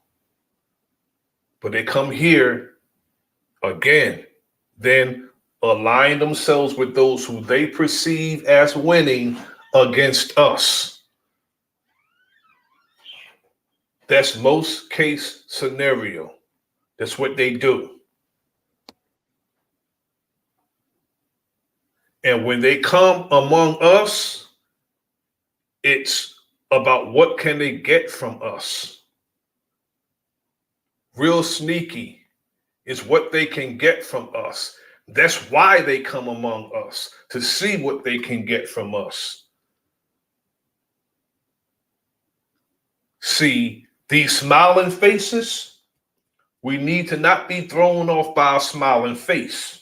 but they come here again, then align themselves with those who they perceive as winning against us. That's most case scenario. That's what they do. And when they come among us, it's about what can they get from us. Real sneaky is what they can get from us. That's why they come among us, to see what they can get from us. See, these smiling faces, we need to not be thrown off by a smiling face.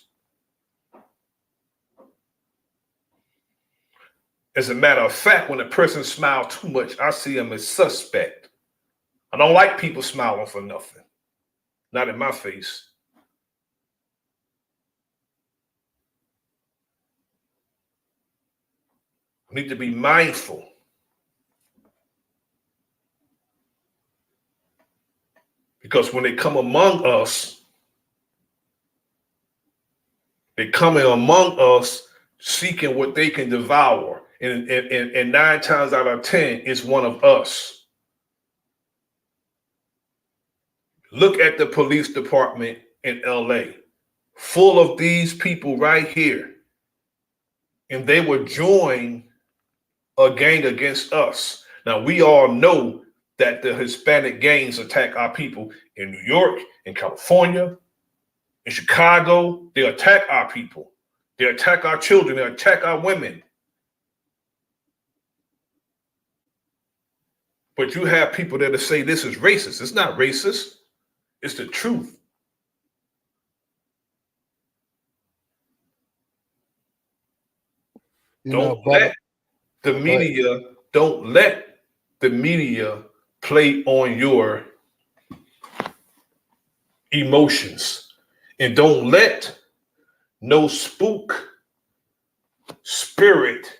As a matter of fact, when a person smiles too much, I see them as suspect. I don't like people smiling for nothing. Not in my face. We need to be mindful. Because when they come among us, they come in among us seeking what they can devour. And 9 times out of 10, it's one of us. Look at the police department in LA, full of these people right here. And they would join a gang against us. Now, we all know that the Hispanic gangs attack our people in New York, in California, in Chicago. They attack our people. They attack our children. They attack our women. But you have people that say this is racist. It's not racist. It's the truth. Don't let the media play on your emotions, and don't let no spook spirit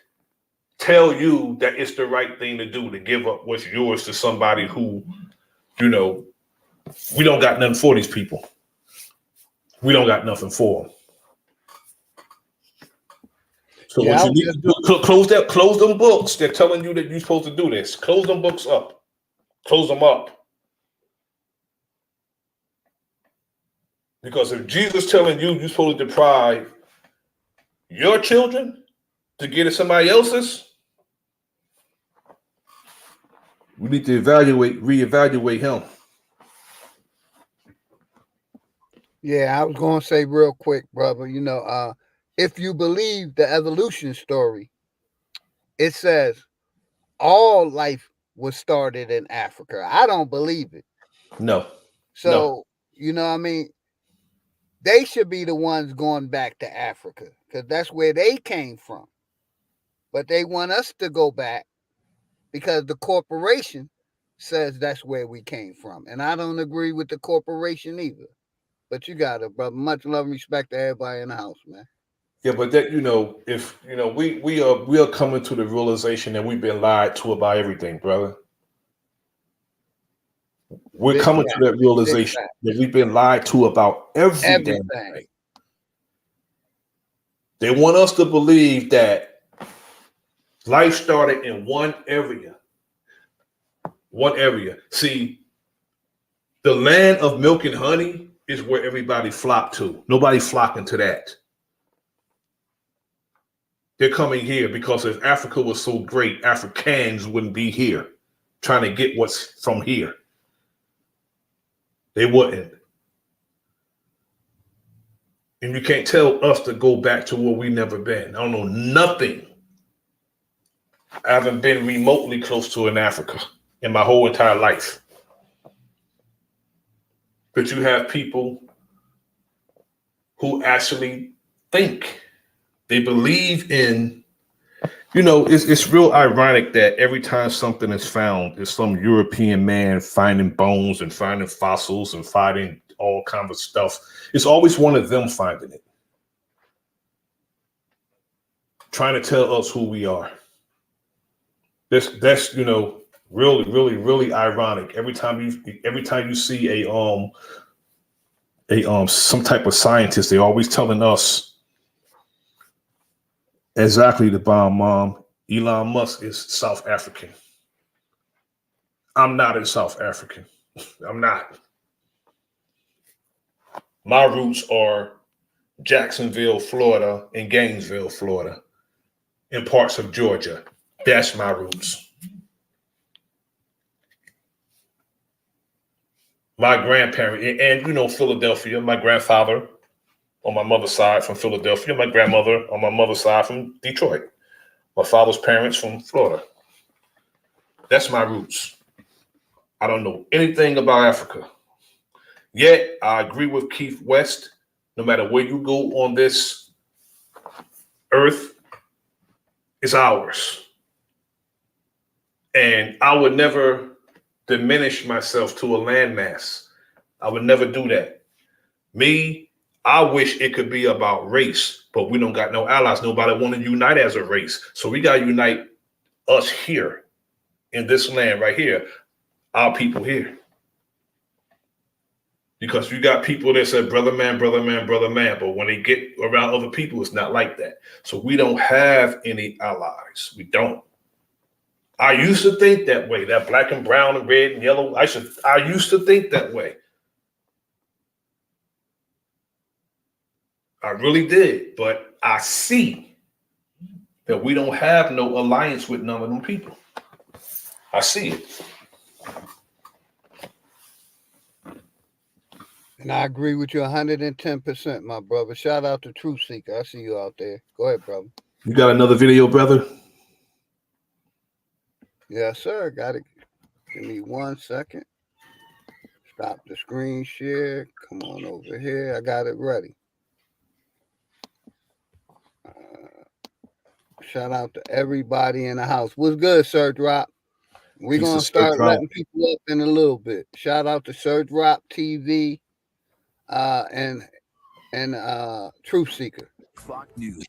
tell you that it's the right thing to do, to give up what's yours to somebody who, we don't got nothing for these people. We don't got nothing for them. So what you need to do, close them books. They're telling you that you're supposed to do this. Close them books up. Close them up. Because if Jesus telling you you're supposed to deprive your children to get at somebody else's, we need to reevaluate him. Yeah, I was going to say real quick, brother, if you believe the evolution story, it says all life was started in Africa. I don't believe it. No. So, they should be the ones going back to Africa because that's where they came from. But they want us to go back because the corporation says that's where we came from. And I don't agree with the corporation either. But you got it, brother. Much love and respect to everybody in the house, man. Yeah, but that if we are coming to the realization that we've been lied to about everything, brother. We're coming to that realization that we've been lied to about everything. They want us to believe that life started in one area. One area. See, the land of milk and honey is where everybody flocked to. Nobody's flocking to that. They're coming here because if Africa was so great, Africans wouldn't be here trying to get what's from here. They wouldn't. And you can't tell us to go back to where we never been. I don't know nothing. I haven't been remotely close to in Africa in my whole entire life. But you have people who actually think. They believe in, it's real ironic that every time something is found, it's some European man finding bones and finding fossils and finding all kinds of stuff. It's always one of them finding it. Trying to tell us who we are. That's really, really, really ironic. Every time you see some type of scientist, they're always telling us exactly the bomb, Mom. Elon Musk is South African. I'm not a South African. I'm not. My roots are Jacksonville, Florida, and Gainesville, Florida, and parts of Georgia. That's my roots. My grandparent, and Philadelphia, my grandfather on my mother's side from Philadelphia, my grandmother on my mother's side from Detroit, my father's parents from Florida. That's my roots. I don't know anything about Africa. Yet I agree with Keith West. No matter where you go on this earth, it's ours. And I would never diminish myself to a landmass. I would never do that. Me, I wish it could be about race, but we don't got no allies. Nobody want to unite as a race. So we got to unite us here in this land right here, our people here. Because you got people that say brother man, brother man, brother man, but when they get around other people, it's not like that. So we don't have any allies. We don't. I used to think that way, that black and brown and red and yellow. I used to think that way. I really did, but I see that we don't have no alliance with none of them people. I see it. And I agree with you 110%, my brother. Shout out to Truth Seeker. I see you out there. Go ahead, brother. You got another video, brother? Yes, sir. Got it. Give me 1 second. Stop the screen share. Come on over here. I got it ready. Shout out to everybody in the house. What's good, Sir Drop? We're going to start letting people up in a little bit. Shout out to Sir Drop TV and Truth Seeker. Fox News.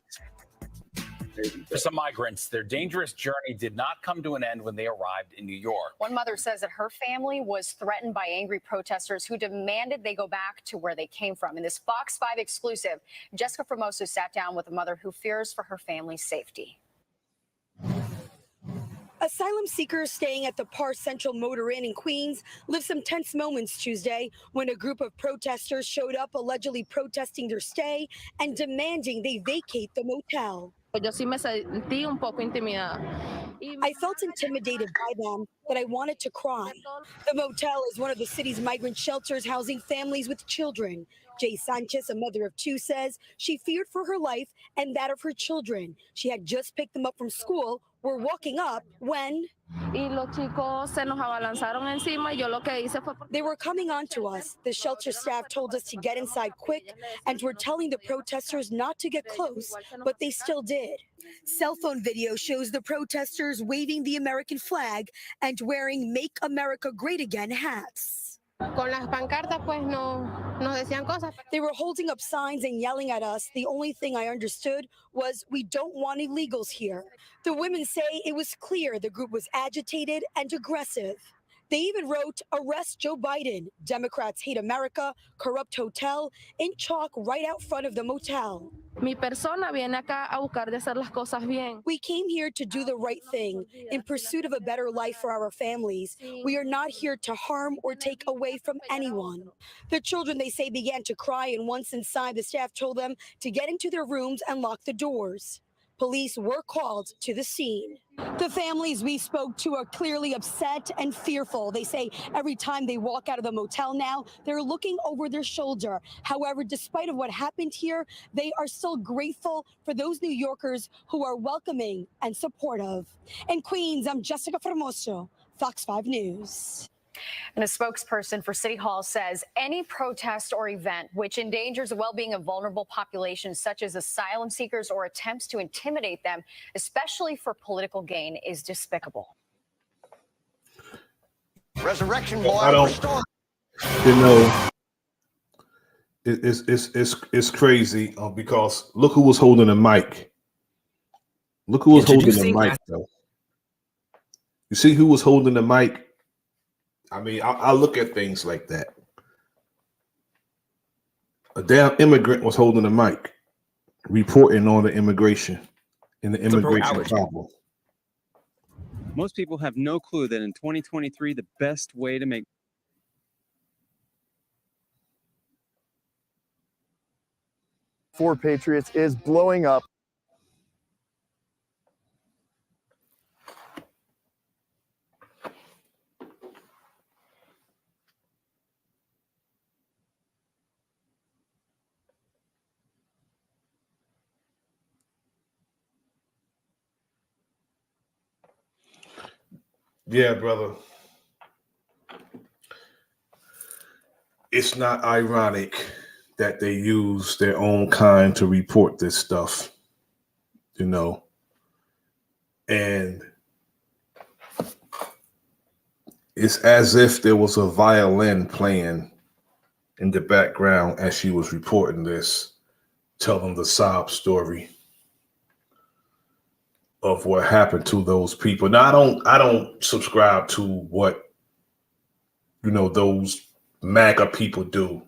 For some migrants, their dangerous journey did not come to an end when they arrived in New York. One mother says that her family was threatened by angry protesters who demanded they go back to where they came from. In this Fox 5 exclusive, Jessica Formoso sat down with a mother who fears for her family's safety. Asylum seekers staying at the Parr Central Motor Inn in Queens lived some tense moments Tuesday when a group of protesters showed up allegedly protesting their stay and demanding they vacate the motel. I felt intimidated by them, that I wanted to cry. The motel is one of the city's migrant shelters housing families with children. Jay Sanchez, a mother of two, says she feared for her life and that of her children. She had just picked them up from school, were walking up when they were coming on to us. The shelter staff told us to get inside quick and were telling the protesters not to get close, but they still did. Cell phone video shows the protesters waving the American flag and wearing Make America Great Again hats. They were holding up signs and yelling at us. The only thing I understood was we don't want illegals here. The women say it was clear the group was agitated and aggressive. They even wrote, "Arrest Joe Biden, Democrats hate America, corrupt hotel," in chalk right out front of the motel. We came here to do the right thing in pursuit of a better life for our families. We are not here to harm or take away from anyone. The children, they say, began to cry, and once inside, the staff told them to get into their rooms and lock the doors. Police were called to the scene. The families we spoke to are clearly upset and fearful. They say every time they walk out of the motel now, they're looking over their shoulder. However, despite of what happened here, they are still grateful for those New Yorkers who are welcoming and supportive. In Queens, I'm Jessica Formoso, Fox 5 News. And a spokesperson for City Hall says any protest or event which endangers the well-being of vulnerable populations such as asylum seekers or attempts to intimidate them, especially for political gain, is despicable. Resurrection boy. I don't, it's crazy because look who was holding the mic. Look who was holding the mic, though. You see who was holding the mic? I mean, I look at things like that. A damn immigrant was holding the mic, reporting on the immigration and the immigration problem. Most people have no clue that in 2023, the best way to make for Patriots is blowing up. Yeah, brother. It's not ironic that they use their own kind to report this stuff, you know. And it's as if there was a violin playing in the background as she was reporting this, telling the sob story of what happened to those people. Now, I don't subscribe to what, those MAGA people do.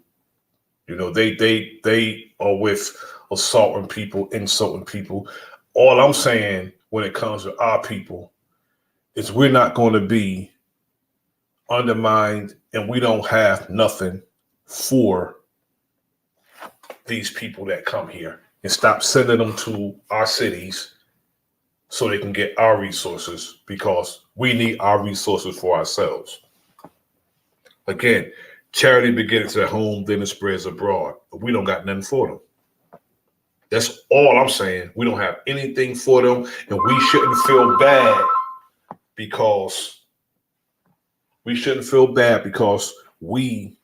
They are with assaulting people, insulting people. All I'm saying when it comes to our people is we're not going to be undermined, and we don't have nothing for these people that come here, and stop sending them to our cities so they can get our resources, because we need our resources for ourselves. Again, charity begins at home, then it spreads abroad. But we don't got nothing for them. That's all I'm saying. We don't have anything for them, and we shouldn't feel bad because we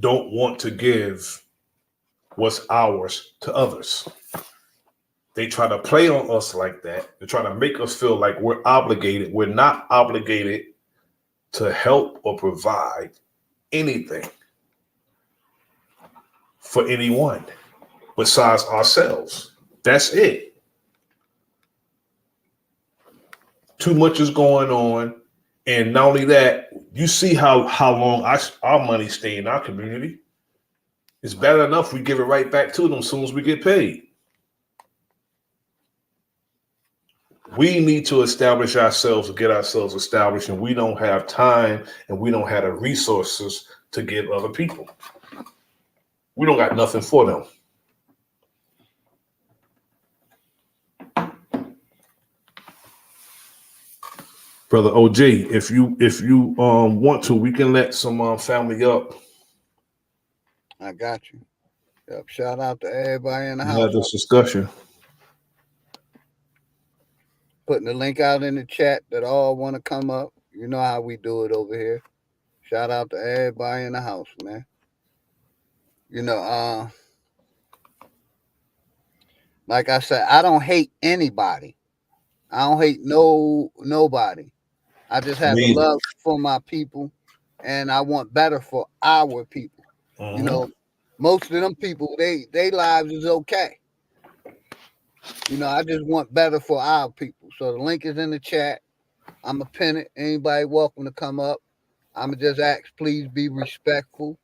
don't want to give what's ours to others. They try to play on us like that. They try to make us feel like we're obligated. We're not obligated to help or provide anything for anyone besides ourselves. That's it. Too much is going on. And not only that, you see how long our money stay in our community. It's bad enough we give it right back to them as soon as we get paid. We need to establish ourselves and get ourselves established, and we don't have time and we don't have the resources to give other people. We don't got nothing for them. Brother OG, if you want to, we can let some family up. I got you. Yep. Shout out to everybody in the house. Have this discussion. Putting the link out in the chat that all want to come up. You know how we do it over here. Shout out to everybody in the house, man. Like I said, I don't hate anybody. I don't hate nobody. I just have a love for my people, and I want better for our people. Most of them people, they lives is okay. I just want better for our people. So the link is in the chat. I'ma pin it. Anybody welcome to come up. I'ma just ask, please be respectful.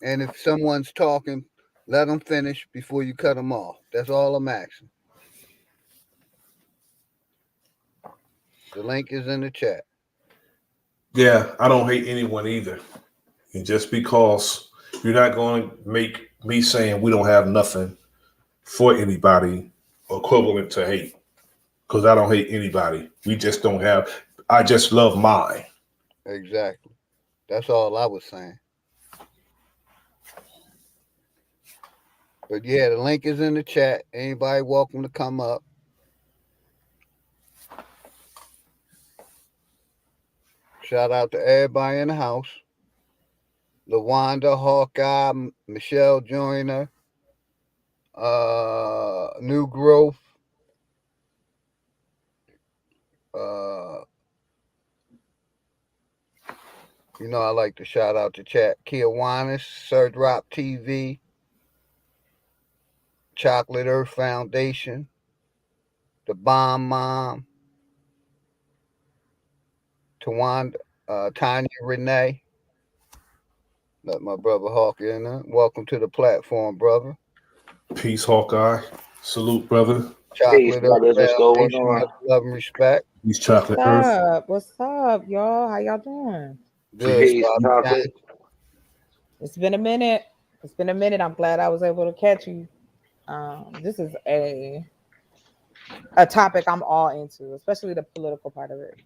And if someone's talking, let them finish before you cut them off. That's all I'm asking. The link is in the chat. Yeah, I don't hate anyone either. And just because you're not going to make me saying we don't have nothing for anybody equivalent to hate, because I don't hate anybody. We just don't have. I just love mine. Exactly. That's all I was saying. But yeah, the link is in the chat. Anybody welcome to come up. Shout out to everybody in the house. LaWanda, Hawkeye, Michelle Joyner, New Growth, I like to shout out to chat. Kiwanis, Sir Drop TV, Chocolate Earth Foundation, The Bomb Mom, Tawanda, Tanya Renee. Let my brother Hawk in there. Welcome to the platform, brother. Peace, Hawkeye. Salute, brother. Chocolate Earth Foundation. Much love and respect. Peace, Chocolate Earth. What's up, y'all? How y'all doing? Good. It's been a minute. I'm glad I was able to catch you. This is a topic I'm all into, especially the political part of it.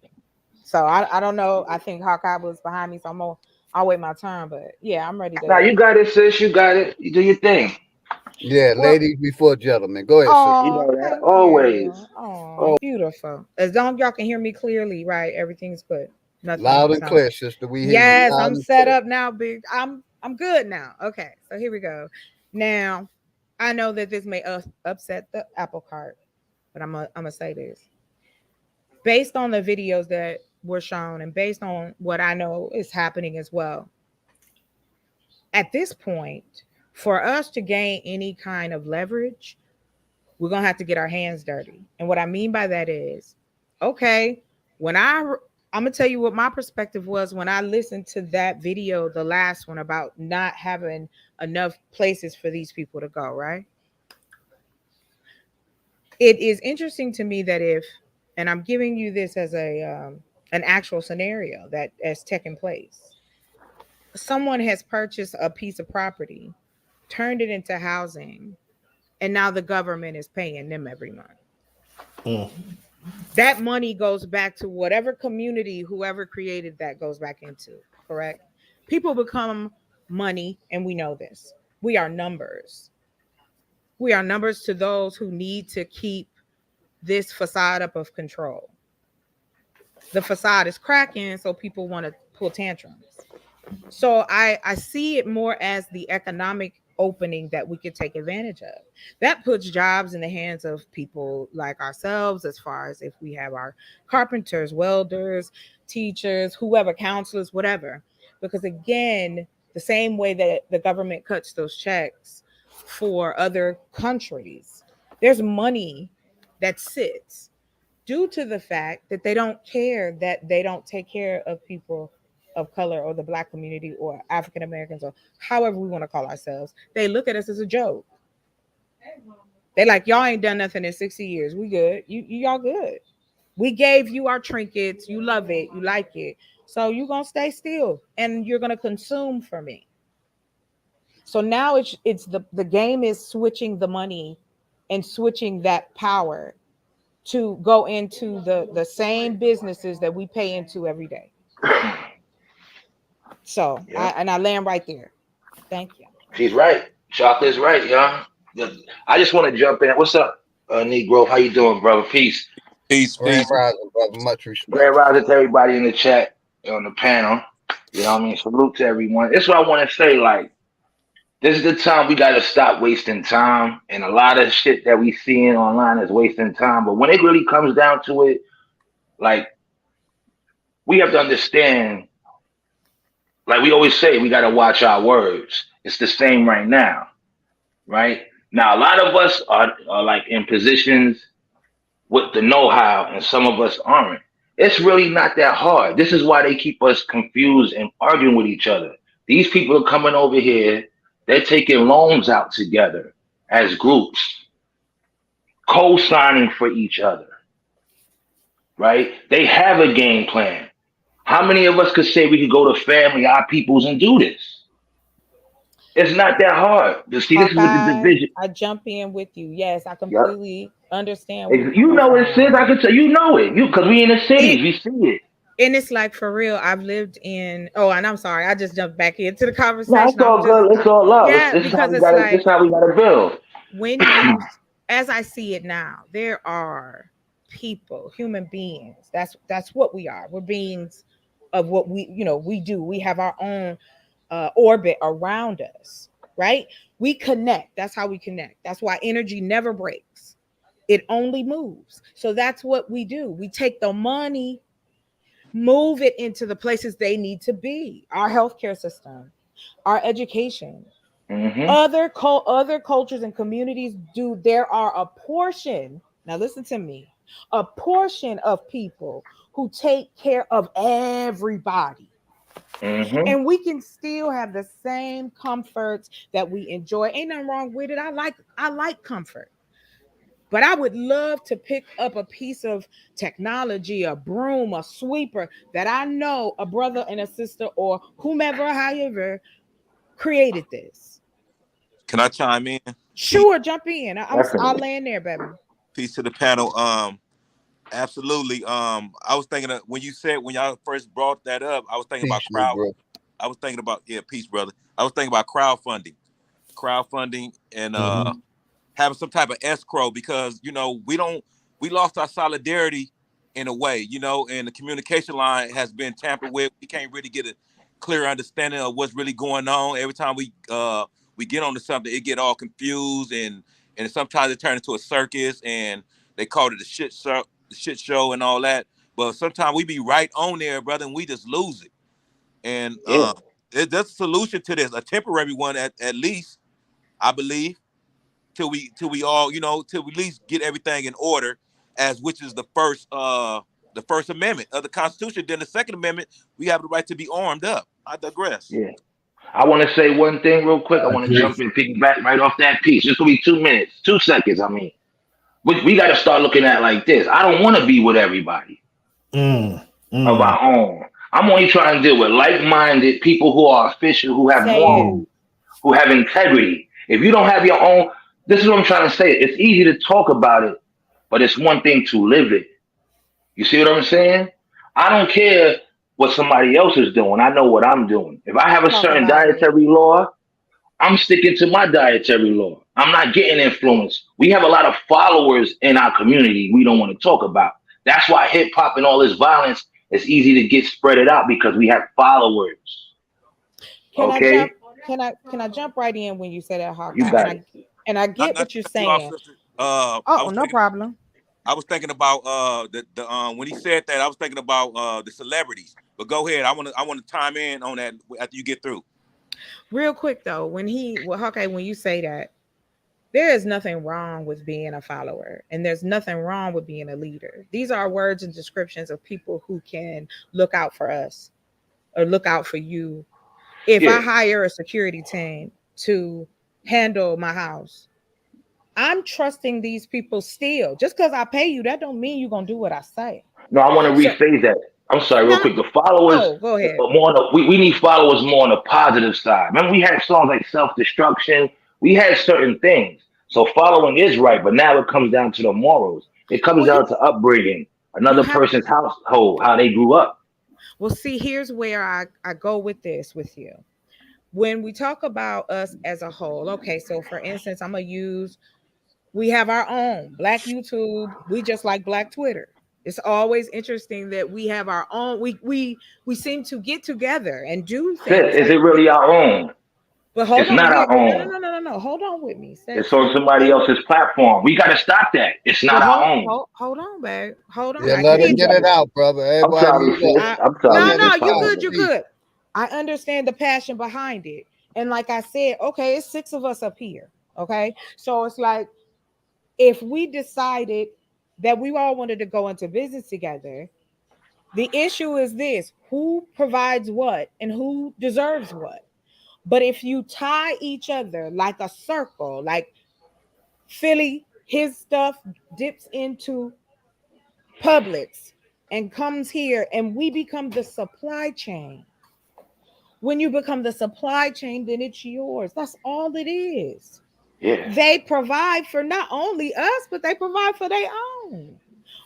So I don't know. I think Hawkeye was behind me, so I'll wait my turn. But yeah, I'm ready to. Now you got it, sis. You got it. You do your thing. Yeah, ladies before gentlemen. Go ahead, sis. You know that always. Oh, beautiful. As long as y'all can hear me clearly, right? Everything's good. Nothing loud and clear, sister. We hear you. Yes, I'm set up now, big. I'm good now. Okay, so here we go. Now, I know that this may upset the apple cart, but I'm gonna say this. Based on the videos that were shown and based on what I know is happening as well, at this point, for us to gain any kind of leverage, we're gonna have to get our hands dirty. And what I mean by that is, okay, I'm gonna tell you what my perspective was when I listened to that video, the last one about not having enough places for these people to go, right? It is interesting to me that and I'm giving you this as an actual scenario that has taken place. Someone has purchased a piece of property, turned it into housing, and now the government is paying them every month. That money goes back to whatever community whoever created that goes back into, correct? People become money, and we know this. We are numbers. We are numbers to those who need to keep this facade up of control. The facade is cracking, so people want to pull tantrums. So I see it more as the economic opening that we could take advantage of. That puts jobs in the hands of people like ourselves, as far as if we have our carpenters, welders, teachers, whoever, counselors, whatever. Because again, the same way that the government cuts those checks for other countries, there's money that sits due to the fact that they don't care that they don't take care of people of color or the Black community or African Americans or however we want to call ourselves. They look at us as a joke. They like, y'all ain't done nothing in 60 years. We good. Y'all good. We gave you our trinkets. You love it. You like it. So you're going to stay still and you're going to consume for me. So now it's the game is switching the money and switching that power to go into the same businesses that we pay into every day. So I land right there. Thank you. She's right. Chocolate's right, y'all. I just want to jump in. What's up, Negro? How you doing, brother? Peace. Grand rising, brother. Much respect. Grand rising to everybody in the chat, on the panel. You know what I mean? Salute to everyone. That's what I want to say. Like, this is the time we got to stop wasting time. And a lot of shit that we seeing online is wasting time. But when it really comes down to it, like, we have to understand, like we always say, we got to watch our words. It's the same right now, right? Now, a lot of us are like in positions with the know-how, and some of us aren't. It's really not that hard. This is why they keep us confused and arguing with each other. These people are coming over here. They're taking loans out together as groups, co-signing for each other, right? They have a game plan. How many of us could say we could go to family, our peoples, and do this? It's not that hard. See, this is what the division. I jump in with you. Yes, I completely understand. You know what it is. I can tell you know it. Because we in the cities, we see it. And it's like, for real, I've lived in. Oh, and I'm sorry, I just jumped back into the conversation. No, it's all good. It's all love. Yeah, This because is how we gotta build. When you, as I see it now, there are people, human beings. That's what we are. We're beings of what we do. We have our own orbit around us, right? We connect. That's how we connect. That's why energy never breaks. It only moves. So that's what we do. We take the money, move it into the places they need to be. Our healthcare system, our education. Other cultures and communities do. There are a portion. Now listen to me. A portion of people who take care of everybody. And we can still have the same comforts that we enjoy. Ain't nothing wrong with it. I like comfort. But I would love to pick up a piece of technology, a broom, a sweeper that I know a brother and a sister or whomever, however, created this. Can I chime in? Sure, jump in. I'll land there, baby. Peace to the panel. Absolutely. I was thinking of, when y'all first brought that up, I was thinking about I was thinking about peace, brother. I was thinking about crowdfunding and having some type of escrow, because we lost our solidarity in a way, and the communication line has been tampered with. We can't really get a clear understanding of what's really going on. Every time we get onto something, it get all confused, and sometimes it turns into a circus, and they call it a shit show and all that. But sometimes we be right on there, brother, and we just lose it. And There's a solution to this, a temporary one at least, I believe, till we all, till we at least get everything in order, which is the first amendment of the Constitution. Then the Second Amendment, we have the right to be armed up. I digress. Yeah. I want to say one thing real quick. I want to jump in, piggyback right off that piece. This will be 2 minutes, 2 seconds. I mean, we got to start looking at it like this. I don't want to be with everybody of our own. I'm only trying to deal with like-minded people who are official, who have morals, who have integrity. If you don't have your own, this is what I'm trying to say. It's easy to talk about it, but it's one thing to live it. You see what I'm saying? I don't care what somebody else is doing. I know what I'm doing. If I have a certain dietary law, I'm sticking to my dietary law. I'm not getting influenced. We have a lot of followers in our community we don't want to talk about. That's why hip hop and all this violence is easy to get spreaded out, because we have followers. Can I jump right in when you say that, Hawkeye? You got it. And I get what you're saying. No problem. I was thinking about when he said that, I was thinking about the celebrities. But go ahead. I want to chime in on that after you get through. Real quick though, Hawkeye, when you say that, there is nothing wrong with being a follower, and there's nothing wrong with being a leader. These are words and descriptions of people who can look out for us or look out for you. If I hire a security team to handle my house, I'm trusting these people still. Just because I pay you, that don't mean you're gonna do what I say. No, I want to rephrase that. I'm sorry, real quick. The followers, go ahead. We need followers more on the positive side. Remember, we had songs like Self-Destruction. We had certain things. So following is right, but now it comes down to the morals. It comes down to upbringing, another person's household, how they grew up. Well, see, here's where I go with this with you. When we talk about us as a whole, okay, so for instance, we have our own Black YouTube. We just like Black Twitter. It's always interesting that we have our own. We seem to get together and do things. Is it really our own? But hold it's on. not our own. No. Hold on with me. It's on somebody else's platform. We got to stop that. It's not our own. Hold on, babe. Hold on. Yeah, let it get it out, brother. Everybody, I'm sorry. No, you're good. I understand the passion behind it. And like I said, okay, it's 6 of us up here. Okay. So it's like, if we decided that we all wanted to go into business together, the issue is this: who provides what and who deserves what? But if you tie each other like a circle, like Philly, his stuff dips into Publix and comes here, and we become the supply chain. When you become the supply chain, then it's yours. That's all it is. Yeah. They provide for not only us, but they provide for their own.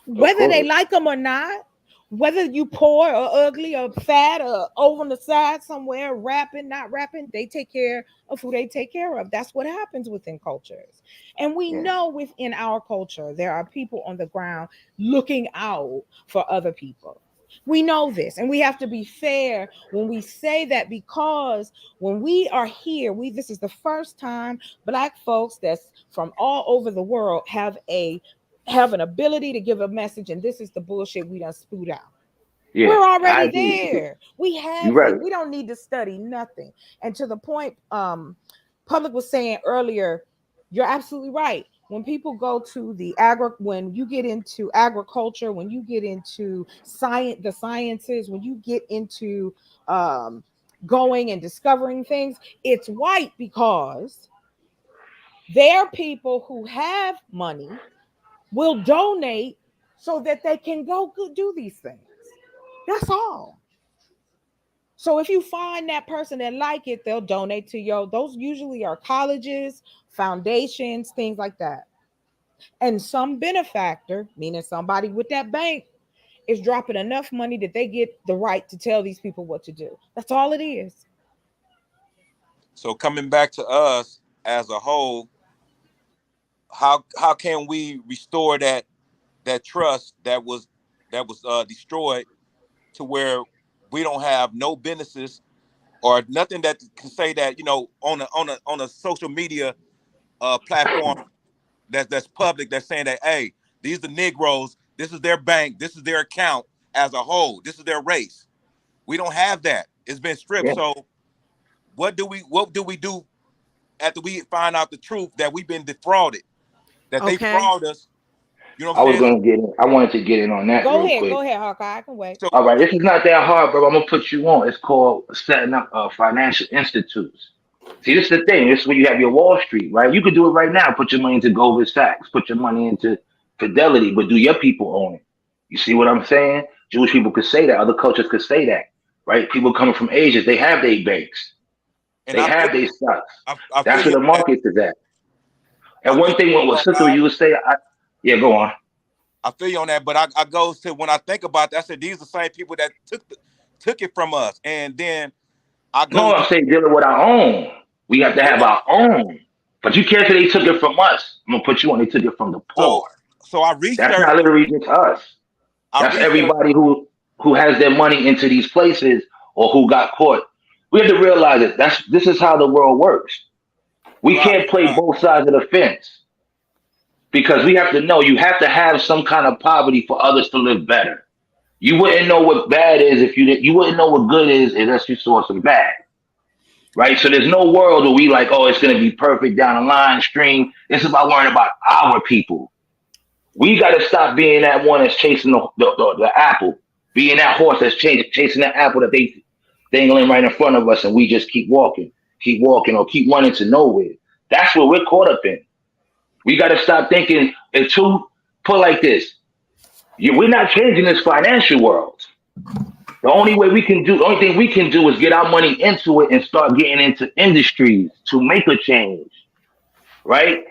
Whether they like them or not, whether you poor or ugly or fat or over on the side somewhere, rapping, not rapping, they take care of who they take care of. That's what happens within cultures. And we know within our culture, there are people on the ground looking out for other people. We know this, and we have to be fair when we say that, because when we are here, this is the first time Black folks that's from all over the world have an ability to give a message, and this is the bullshit we done spewed out. Yeah, we're already there. We have it. We don't need to study nothing. And to the point Public was saying earlier, you're absolutely right. When people go to when you get into agriculture, when you get into the sciences, when you get into going and discovering things, it's white, because they're people who have money will donate so that they can go do these things. That's all. So if you find that person that like it, they'll donate to those usually are colleges, foundations, things like that. And some benefactor, meaning somebody with that bank, is dropping enough money that they get the right to tell these people what to do. That's all it is. So coming back to us as a whole, how can we restore that trust that was destroyed, to where we don't have no businesses or nothing that can say that, on a social media platform that's public, that's saying that, hey, these are Negroes, this is their bank, this is their account as a whole, this is their race. We don't have that. It's been stripped. So what do we do after we find out the truth that we've been defrauded, that they fraud us? You know what I'm saying? I wanted to get in on that Go real ahead, quick. Hawkeye. I can wait. All right, this is not that hard, bro. I'm gonna put you on. It's called setting up financial institutes. See, this is the thing. This is where you have your Wall Street, right? You could do it right now. Put your money into Goldman Sachs. Put your money into Fidelity, but do your people own it? You see what I'm saying? Jewish people could say that. Other cultures could say that, right? People coming from Asia, they have their banks. They have their stocks. That's where the market is at. And one thing, what sister you would say, yeah, go on. I feel you on that, but I goes to when I think about that, I said these are the same people that took it from us, and then I go. No, I'm saying dealing with our own. We have to have our own. But you can't say they took it from us. I'm gonna put you on. They took it from the poor. So I researched. That's not literally just us. That's everybody who has their money into these places or who got caught. We have to realize that this is how the world works. We can't play both sides of the fence because we have to know you have to have some kind of poverty for others to live better. You wouldn't know what bad is if you wouldn't know what good is unless you saw some bad. Right? So there's no world where we like, oh, it's gonna be perfect down the line, stream. It's about worrying about our people. We gotta stop being that one that's chasing the apple, being that horse that's chasing that apple that they dangling right in front of us, and we just keep walking, or keep running to nowhere. That's what we're caught up in. We gotta stop thinking it's too put like this. We're not changing this financial world. The only thing we can do is get our money into it and start getting into industries to make a change. Right?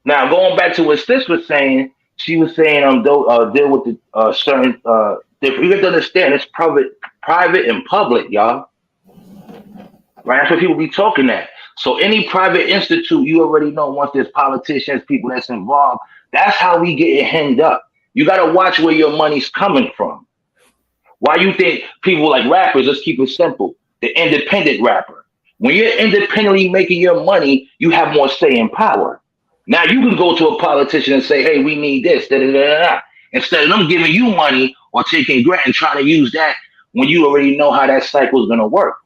Now, going back to what Sis was saying, she was saying deal with the certain you have to understand it's private and public, y'all. Right? That's what people be talking at. So any private institute, you already know once there's politicians, people that's involved, that's how we get hemmed up. You gotta watch where your money's coming from. Why you think people like rappers, let's keep it simple, the independent rapper. When you're independently making your money, you have more say and power. Now you can go to a politician and say, hey, we need this, da, da, da, da. Instead of them giving you money or taking grant and trying to use that when you already know how that cycle is going to work.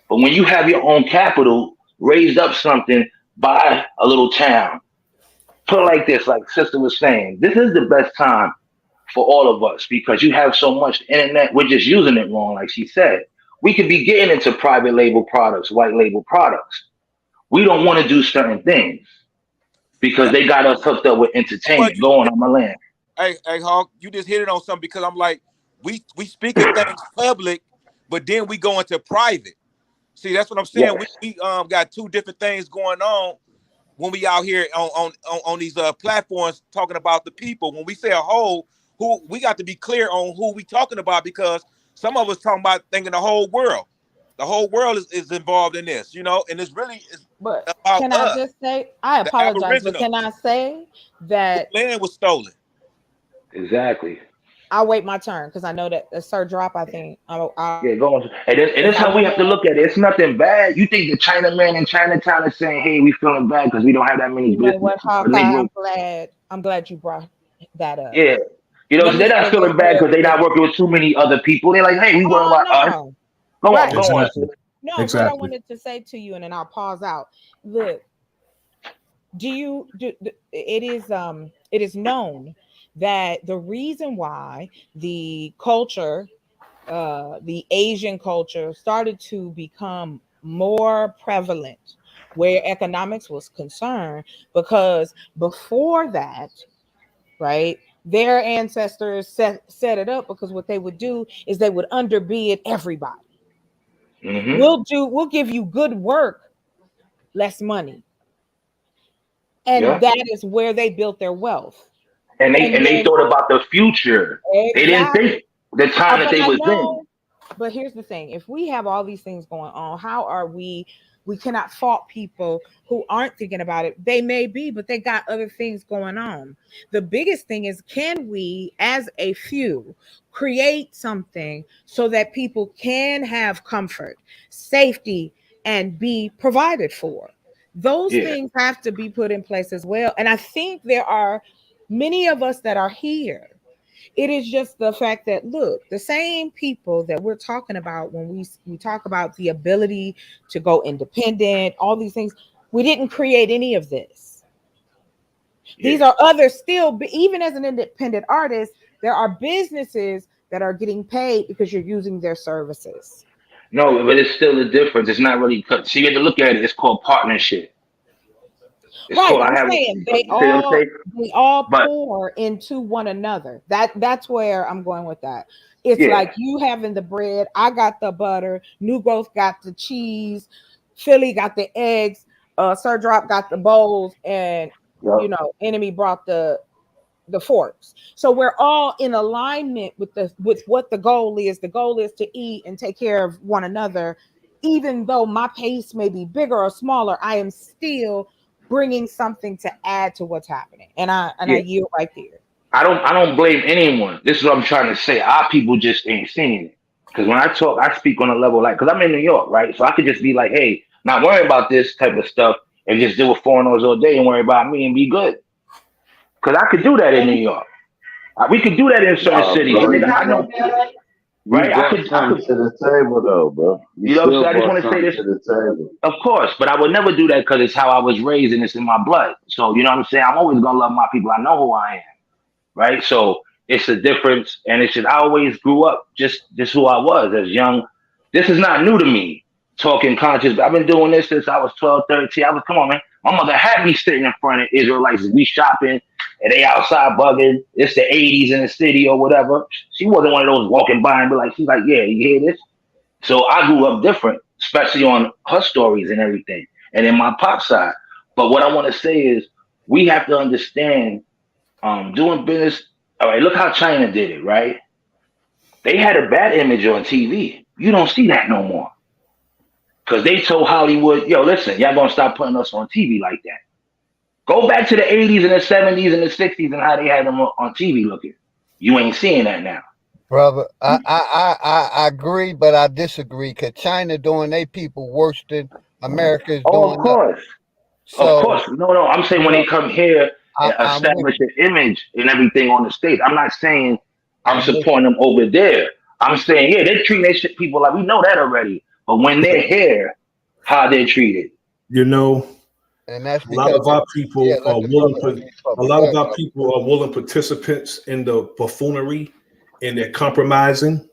But when you have your own capital, raised up something, buy a little town. Put it like this, like Sister was saying, this is the best time for all of us because you have so much internet. We're just using it wrong, like she said. We could be getting into private label products, white label products. We don't want to do certain things because they got us hooked up with entertainment. Go on my land. Hey, Hawk, you just hit it on something because I'm like, we speaking things public, but then we go into private. See, that's what I'm saying. Yes. We got two different things going on when we out here on these platforms talking about the people. When we say a whole, who we got to be clear on who we talking about because some of us talking about thinking the whole world. The whole world is involved in this, and it's really but about can us. I just say I apologize, but can I say that the land was stolen? Exactly. I'll wait my turn because I know that Sir Drop, I think. Yeah, go on. And that's how we have to look at it. It's nothing bad. You think the Chinaman in Chinatown is saying, hey, we feeling bad because we don't have that many you know what, Hawkeye, I'm glad you brought that up. Yeah. They're not feeling bad because they're not working with too many other people. They're like, hey, we worrying about us. Go on. No, what I wanted to say to you, and then I'll pause out. Look, it is known that the reason why the culture, the Asian culture, started to become more prevalent where economics was concerned, because before that, right, their ancestors set it up because what they would do is they would underbid everybody. Mm-hmm. We'll give you good work, less money. And that is where they built their wealth. And they thought about the future. Exactly. They didn't think the time that they was in. But here's the thing. If we have all these things going on, how are we cannot fault people who aren't thinking about it. They may be, but they got other things going on. The biggest thing is, can we, as a few, create something so that people can have comfort, safety, and be provided for? Those things have to be put in place as well. And I think there are many of us that are here It is just the fact that, look, the same people that we're talking about when we talk about the ability to go independent, all these things, we didn't create any of this. These are others still, even as an independent artist, there are businesses that are getting paid because you're using their services. No, but it's still a difference. It's not really cut. So you have to look at it. It's called partnership. It's Right, called. I I'm have. saying You see what I'm saying? they all But pour into one another. That's where I'm going with that. It's yeah, like you having the bread, I got the butter, New Growth got the cheese, Philly got the eggs, Sir Drop got the bowls, and Enemy brought the forks. So we're all in alignment with what the goal is. The goal is to eat and take care of one another. Even though my pace may be bigger or smaller, I am still bringing something to add to what's happening. And I yeah. yield right there. I don't blame anyone. This is what I'm trying to say. Our people just ain't seeing it. Because when I talk, I speak on a level like, because I'm in New York, right? So I could just be like, hey, not worry about this type of stuff and just deal with foreigners all day and worry about me and be good. Because I could do that in New York. We could do that in certain cities. Bro, Nigga, I know, you right? brought I something could. to the table, though, bro. You You know what I'm still saying? I just brought want to say something this. to the table. Of course, but I would never do that because it's how I was raised and it's in my blood. So, you know what I'm saying? I'm always going to love my people. I know who I am, right? So it's a difference. And it's just, I always grew up just who I was as young. This is not new to me, talking conscious. I've been doing this since I was 12, 13. Come on, man. My mother had me sitting in front of Israelites. We shopping and they outside bugging. It's the 80s in the city or whatever. She wasn't one of those walking by and be like, she's like, yeah, you hear this? So I grew up different, especially on her stories and everything, and in my pop side. But what I want to say is we have to understand doing business. All right, look how China did it, right? They had a bad image on TV. You don't see that no more. Because they told Hollywood, yo, listen, y'all gonna stop putting us on TV like that. Go back to the 80s and the 70s and the 60s and how they had them on TV looking. You ain't seeing that now. Brother, I agree, but I disagree because China doing their people worse than America is Oh, doing of us. course. Of So, course. No. I'm saying when they come here and I'm with establish you. an image and everything on the stage. I'm not saying I'm I'm with supporting them over there. I'm saying, yeah, they're treating their shit people like we know that already. But when they're here, how they're treated. You know, And that's a lot because of our people let are the willing. brother speak for A me. lot Go of ahead, our brother. people are willing participants in the buffoonery and they're compromising.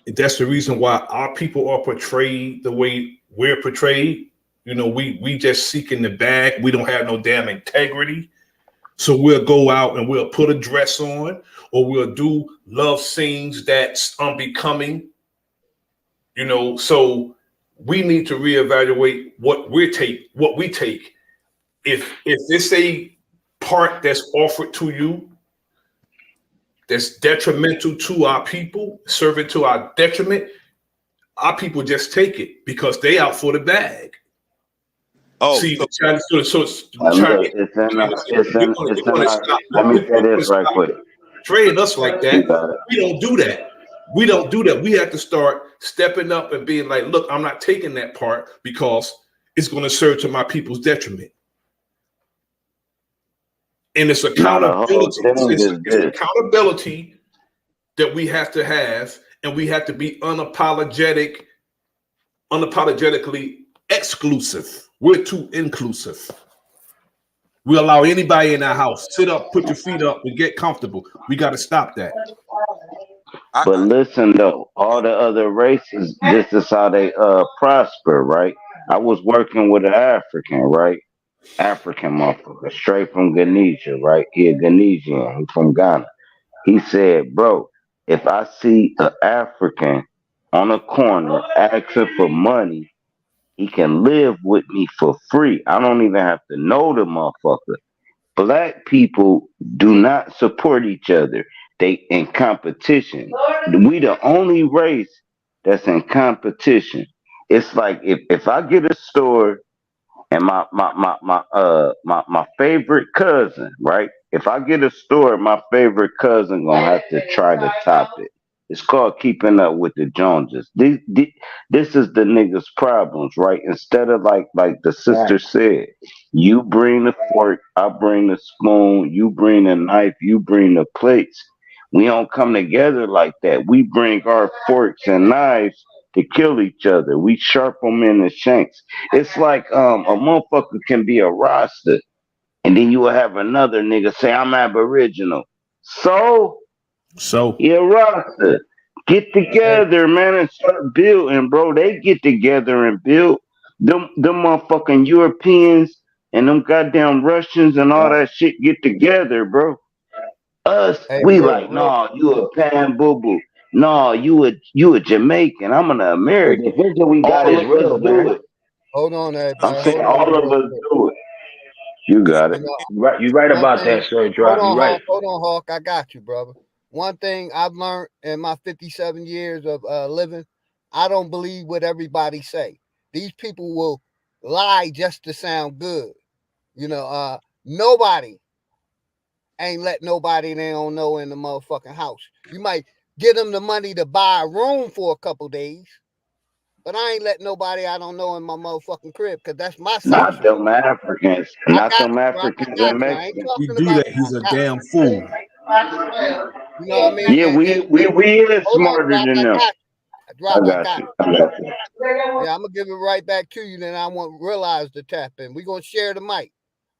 That's the reason why our people are portrayed the way we're portrayed. You know, we just seeking the bag. We don't have no damn integrity. So we'll go out and we'll put a dress on, or we'll do love scenes that's unbecoming. You know, so we need to reevaluate what we take. If it's a part that's offered to you that's detrimental to our people, serving to our detriment, our people just take it because they out for the bag. Oh, See, so the Chinese, so it's Look, Chinese. They want to stop. let me say They want this to right stop quick. portraying us like You that. got it. We don't do that. We don't do that. We have to start stepping up and being like, look, I'm not taking that part because it's going to serve to my people's detriment. And it's Now the whole accountability. thing is It's this. accountability that we have to have, and we have to be unapologetically exclusive. We're too inclusive. We allow anybody in our house, sit up, put your feet up, and get comfortable. We got to stop that. But listen though, all the other races, this is how they prosper, right? I was working with an African, right? African motherfucker, straight from Ganesha, right? He a Ghanesian, he from Ghana. He said, bro, if I see an African on a corner asking for money, he can live with me for free. I don't even have to know the motherfucker. Black people do not support each other. They in competition. We the only race that's in competition. It's like if I get a store and my favorite cousin, right? If I get a store, my favorite cousin gonna have to try to top it. It's called keeping up with the Joneses. This is the niggas' problems, right? Instead of like the sister said, you bring the fork, I bring the spoon, you bring the knife, you bring the plates. We don't come together like that. We bring our forks and knives to kill each other. We sharp them in the shanks. It's like a motherfucker can be a Rasta, and then you will have another nigga say, I'm Aboriginal. So you're Rasta. Get together, man, and start building, bro. They get together and build. Them motherfucking Europeans and them goddamn Russians and all that shit get together, bro. Us, we like, nah, you a pan boo boo. Nah, you a Jamaican. I'm an American. The vision we got All is of us real, do man. it. Hold on, I'm everybody. saying Hold on all of real us quick. do it. You got it. You right One about thing, that, sir. hold Drop. You on, right. Hawk. Hold on, Hawk. I got you, brother. One thing I've learned in my 57 years of living, I don't believe what everybody say. These people will lie just to sound good. You know, nobody ain't let nobody they don't know in the motherfucking house. You might give them the money to buy a room for a couple days, but I ain't let nobody I don't know in my motherfucking crib because that's my Not sanctuary. them Africans. I Not got them you, bro. I Africans got and you. I ain't Mexicans. talking about. He's a I got damn fool. you know what I mean? Yeah, we is hold on, smarter Drop. than I them. got you. Drop. I I got got you. I got you. Yeah, I'm gonna give it right back to you. Then I won't realize the tap in. We're gonna share the mic.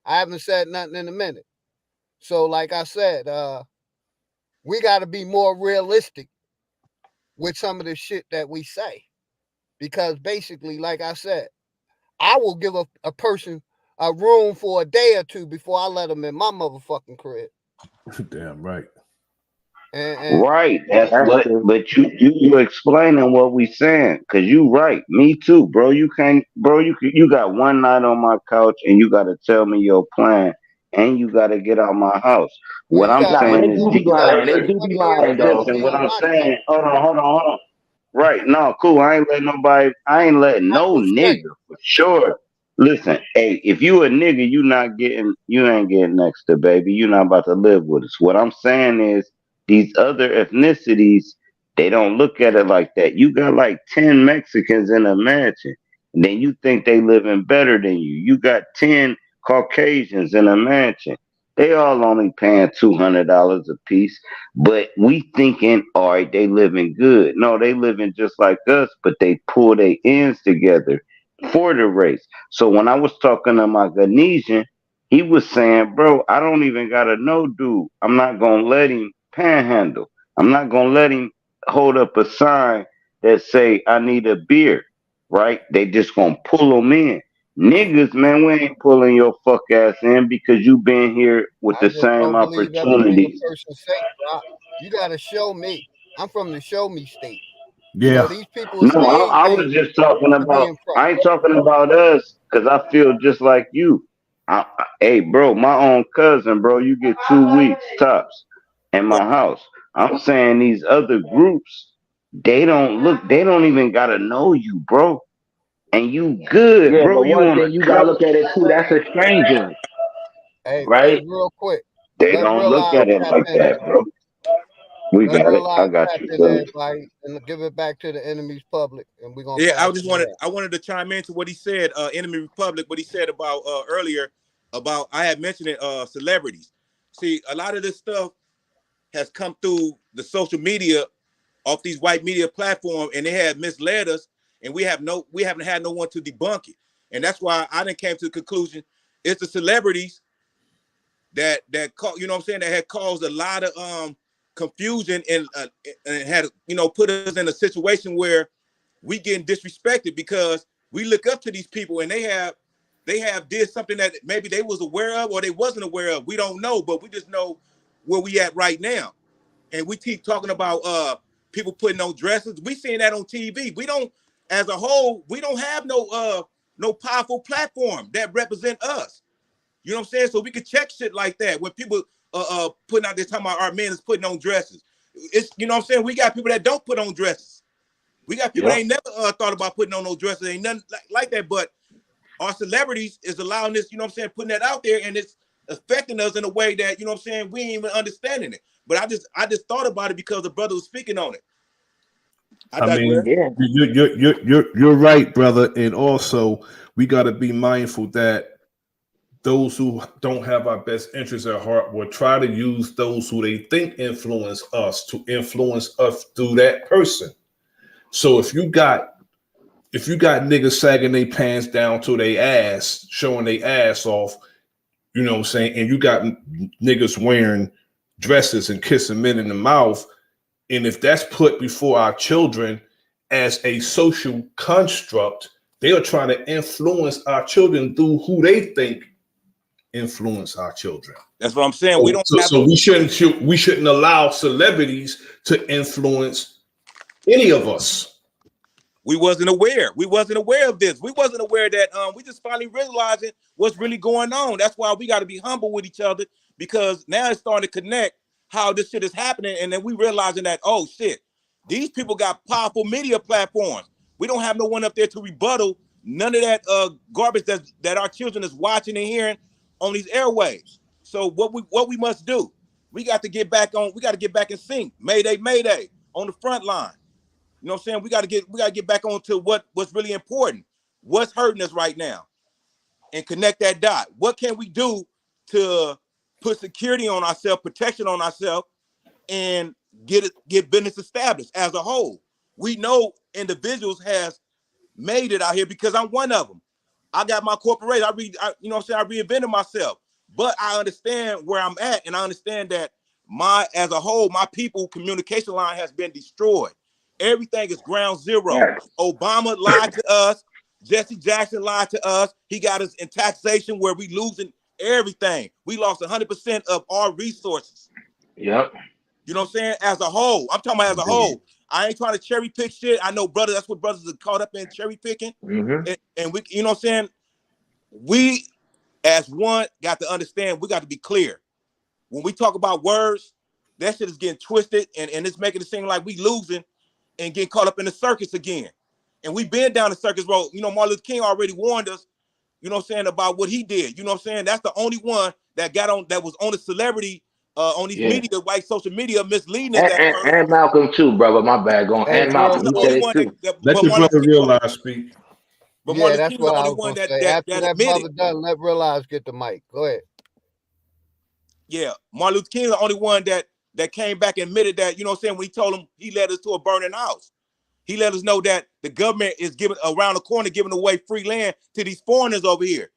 I haven't said nothing in a minute. So, like I said, we got to be more realistic with some of the shit that we say, because basically, like I said, I will give a person a room for a day or two before I let them in my motherfucking crib. Damn right. Right. That's what. But you explaining what we saying, cause you right. Me too, bro. You can't, bro. You got one night on my couch, and you got to tell me your plan, and you got to get out my house. What I'm Nah, but they saying is do be these lying. They other. do be lying, though. Listen, what I'm saying. Hold on. Right. No, cool. I ain't letting nobody. I ain't letting no nigga for sure. Listen, hey, if you a nigga, you ain't getting next to baby. You not about to live with us. What I'm saying is these other ethnicities, they don't look at it like that. You got like 10 Mexicans in a mansion, and then you think they living better than you. You got 10 Caucasians in a mansion. They all only paying $200 a piece, but we thinking, all right, they living good. No, they living just like us, but they pull their ends together for the race. So when I was talking to my Ghanesian, he was saying, bro, I don't even gotta know dude. I'm not gonna let him panhandle. I'm not gonna let him hold up a sign that say I need a beer. Right? They just gonna pull them in. Niggas, man, we ain't pulling your fuck ass in because you been here with I the just same don't believe everything a opportunities. person say, Drop. You got to show me. I'm from the show me state. You Yeah. know, these people are No, saying I was things just talking to be about. impressed. I ain't talking about us because I feel just like you. Hey, bro, my own cousin, bro, you get 2 weeks tops in my house. I'm saying these other groups, they don't look. They don't even gotta know you, bro. And you good, Yeah, bro. but You one on a thing you gotta couch. look at it too. That's a stranger, Hey, right? real quick. They Let's don't look realize at it tap like in, that, bro. everybody. We Let's got it. I realize got tap you, in, brother. everybody, and give it back to the enemy's public, and we're gonna Yeah, pass it around. I wanted to chime into what he said, Enemy Republic, what he said about earlier about I had mentioned it, celebrities. See, a lot of this stuff has come through the social media off these white media platforms, and they have misled us, and we haven't had no one to debunk it. And that's why I then came to the conclusion it's the celebrities that you know what I'm saying, that had caused a lot of confusion and had put us in a situation where we getting disrespected because we look up to these people and they have did something that maybe they was aware of or they wasn't aware of. We don't know, but we just know where we at right now. And we keep talking about people putting on dresses. We seeing that on TV. We don't, as a whole, we don't have no powerful platform that represent us. You know what I'm saying? So we could check shit like that when people putting out there talking about our men is putting on dresses. It's, you know what I'm saying? We got people that don't put on dresses. We got people that ain't never thought about putting on no dresses. Ain't nothing like that. But our celebrities is allowing this, you know what I'm saying, putting that out there, and it's affecting us in a way that, you know what I'm saying, we ain't even understanding it. But I just thought about it because the brother was speaking on it. I mean, you're right, brother. And also, we got to be mindful that those who don't have our best interests at heart will try to use those who they think influence us to influence us through that person. So if you got niggas sagging their pants down to their ass, showing their ass off, you know what I'm saying, and you got niggas wearing dresses and kissing men in the mouth, and if that's put before our children as a social construct, they are trying to influence our children through who they think influence our children. That's what I'm saying. We don't have so we shouldn't allow celebrities to influence any of us. We wasn't aware. We wasn't aware of this. We wasn't aware that we just finally realizing what's really going on. That's why we got to be humble with each other, because now it's starting to connect how this shit is happening, and then we realizing that, oh shit, these people got powerful media platforms. We don't have no one up there to rebuttal none of that garbage that our children is watching and hearing on these airwaves. So what we must do, we got to get back on. We got to get back in sync. Mayday, mayday, on the front line. You know what I'm saying? We got to get back on to what's really important. What's hurting us right now, and connect that dot. What can we do to put security on ourselves, protection on ourselves, and get business established as a whole? We know individuals has made it out here, because I'm one of them. I got my corporation. You know what I'm saying? I reinvented myself, but I understand where I'm at, and I understand that as a whole, my people communication line has been destroyed. Everything is ground zero. Yes. Obama lied to us. Jesse Jackson lied to us. He got us in taxation where we losing everything. We lost 100% of our resources. Yep. You know what I'm saying? As a whole, I'm talking about as a whole. I ain't trying to cherry pick shit. I know, brother, that's what brothers are caught up in, cherry picking. Mm-hmm. And we, you know what I'm saying? We, as one, got to understand, we got to be clear. When we talk about words, that shit is getting twisted, and it's making it seem like we losing and getting caught up in the circus again. And we've been down the circus road. You know, Martin Luther King already warned us, you know what I'm saying, about what he did. You know what I'm saying? That's the only one that was on the celebrity, on these media, white social media, misleading us at first. And Malcolm too, brother. My bad. And Malcolm, he said it too. Let your brother Realize speak. But Yeah, Martin that's King is what the I only was one gonna that say. After that admitted. brother done, let Realize get the mic. Go ahead. Yeah, Martin Luther King is the only one that came back and admitted that, you know what I'm saying, when he told him he led us to a burning house. He let us know that the government is giving around the corner, giving away free land to these foreigners over here.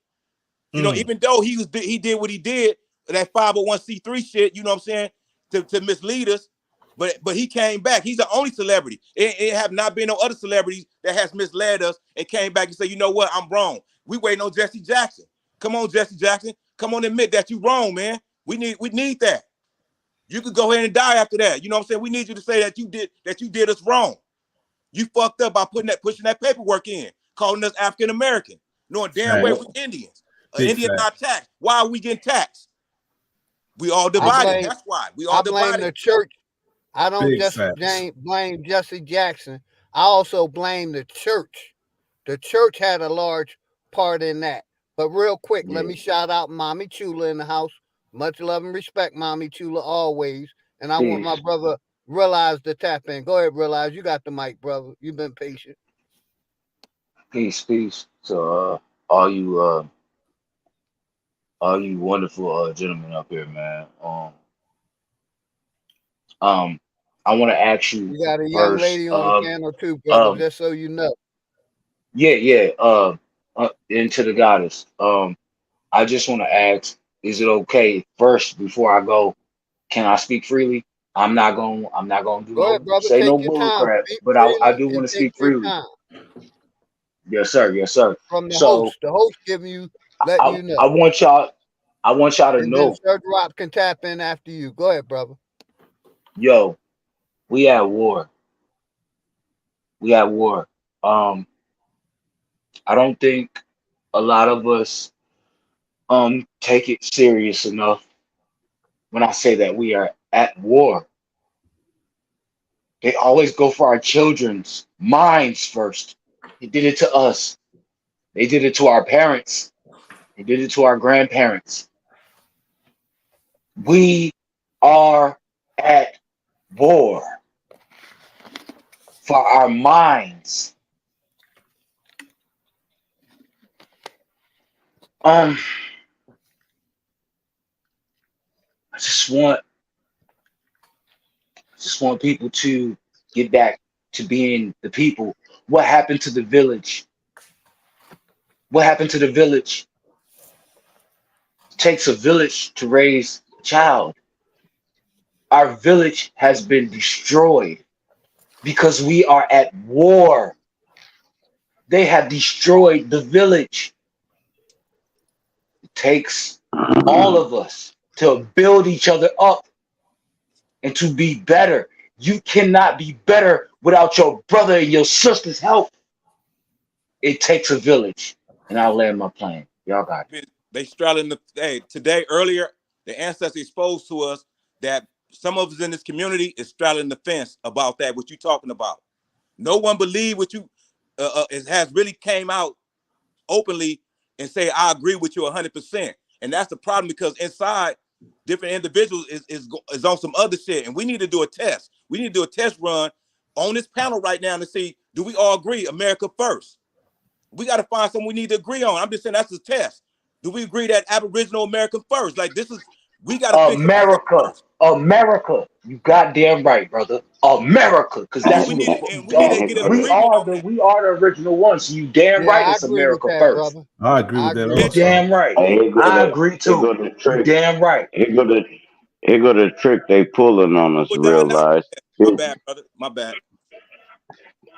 You know, even though he did what he did, that 501c3 shit, you know what I'm saying, to mislead us, but he came back. He's the only celebrity. It have not been no other celebrities that has misled us and came back and said, you know what, I'm wrong. We waiting on Jesse Jackson. Come on, Jesse Jackson. Come on, admit that you wrong, man. We need that. You could go ahead and die after that. You know what I'm saying? We need you to say that you did us wrong. You fucked up by pushing that paperwork in, calling us African American, knowing damn well we're Indians. Indians not taxed. Why are we getting taxed? We all divided. That's why. We all divided. I blame the church. I don't just blame Jesse Jackson. I also blame the church. The church had a large part in that. But real quick, let me shout out Mommy Chula in the house. Much love and respect, Mommy Chula, always. And I want my brother Realize to tap in. Go ahead, Realize. You got the mic, brother. You've been patient. Peace to all you wonderful gentlemen up here, man. I want to ask you You got a young first. lady on the panel too, brother. Just so you know. Yeah. Into the goddess. I just want to ask: is it okay first before I go? Can I speak freely? I'm not gonna do Go ahead, brother. say no Take your bull time. crap, Speak but I freely do and want to take speak your freely. time. Yes, sir. From the So host. The host giving you, letting you know. I want y'all to and know. then Sir Drop can tap in after you. Go ahead, brother. Yo, we at war. I don't think a lot of us take it serious enough when I say that we are at war. They always go for our children's minds first. They did it to us. They did it to our parents. They did it to our grandparents. We are at war for our minds. just want people to get back to being the people. What happened to the village? What happened to the village? It takes a village to raise a child. Our village has been destroyed because we are at war. They have destroyed the village. It takes all of us to build each other up and to be better. You cannot be better without your brother and your sister's help. It takes a village. And I'll land my plane. Y'all got it. They straddling today earlier, the ancestors exposed to us that some of us in this community is straddling the fence about that, what you talking about. No one believe what you it has really came out openly and say, I agree with you 100%. And that's the problem, because inside different individuals is on some other shit. And we need to do a test. We need to do a test run on this panel right now to see, do we all agree America first? We got to find something we need to agree on. I'm just saying that's a test. Do we agree that Aboriginal American first? Like, this is, we got to fix America. America. You goddamn right, brother. America. Because that's we what need to get an agreement on that. we are the original ones. So you damn right I it's agree America with that, first. brother. I agree with that You also. damn right. I agree too. You damn right. Here go the trick they pulling on us, realize. My bad, brother. My bad.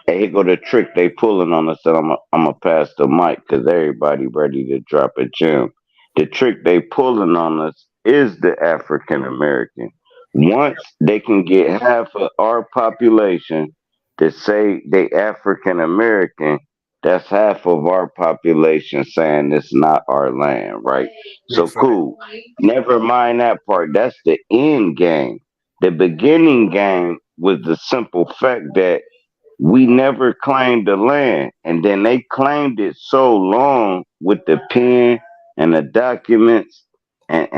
Hey, here go the trick they pulling on us, and I'm gonna pass the mic because everybody ready to drop a gem. The trick they pulling on us is the African American. Once they can get half of our population to say they African American, that's half of our population saying it's not our land, right? So cool. Never mind that part. That's the end game. The beginning game was the simple fact that we never claimed the land, and then they claimed it so long with the pen and the documents, and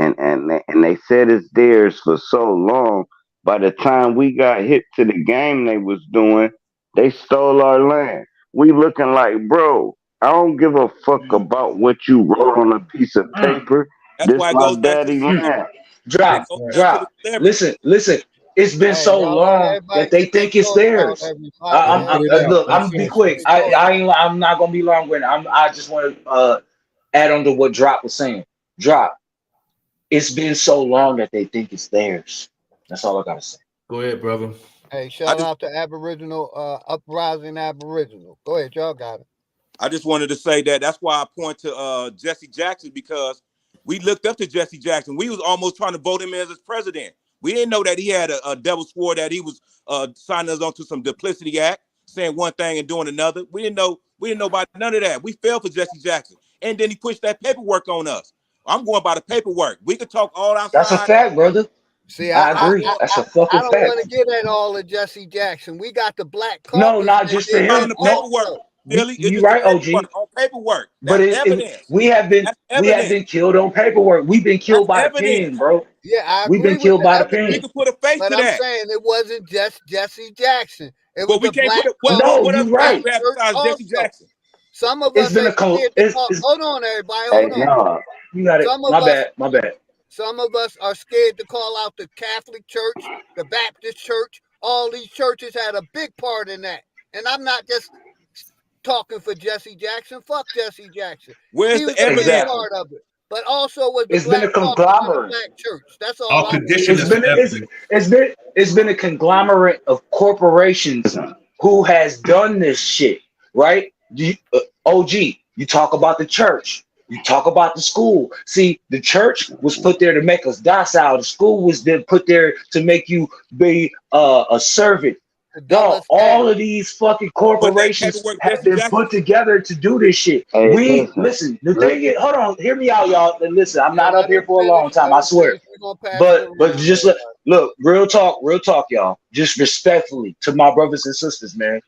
they said it's theirs for so long. By the time we got hit to the game they was doing, they stole our land. We looking like, bro, I don't give a fuck about what you wrote on a piece of paper. That's This why it my goes back to daddy the land. Drop. Listen. It's been so y'all let long everybody that they get their think it's thoughts out, theirs. everybody. Look, I'm gonna be quick. I'm not gonna be long winded. I just want to add on to what Drop was saying. Drop. It's been so long that they think it's theirs. That's all I gotta say. Go ahead, brother. Hey, shout out to Aboriginal, Uprising Aboriginal. Go ahead, y'all got it. I just wanted to say that's why I point to Jesse Jackson, because we looked up to Jesse Jackson. We was almost trying to vote him as president. We didn't know that he had a devil swore that he was signing us onto some duplicity act, saying one thing and doing another. We didn't know about none of that. We fell for Jesse Jackson, and then he pushed that paperwork on us. I'm going by the paperwork. We could talk all outside. That's a fact, brother. See, I agree. That's a fucking I don't fact. want to get at all of Jesse Jackson. We got the black carpet. No, not just for him. No, Billy, you right, OG. On paperwork. But we have been killed on paperwork. We've been killed by the pen, bro. Yeah, I We've been agree killed with by that. the pen. We can put a face but to I'm that. saying it wasn't just Jesse Jackson. It was we the can't black put it. No, what you're else right. we have besides Jesse Jackson? Some of It's us been ain't scared to talk. Hold on, everybody. Hold on. You got it. My bad. Some of us are scared to call out the Catholic Church, the Baptist Church. All these churches had a big part in that. And I'm not just talking for Jesse Jackson. Fuck Jesse Jackson. Where's he was the a evidence? big part of it. But also was the black church. That's all. It's been a conglomerate of corporations who has done this shit, right? OG, you talk about the church. You talk about the school. See, the church was put there to make us docile. The school was then put there to make you be a servant. Dog, all of these fucking corporations have been put together to do this shit. Listen. The thing is, hold on, hear me out, y'all. And listen, I'm not up here for a long time, I swear. But just look, real talk, y'all. Just respectfully to my brothers and sisters, man.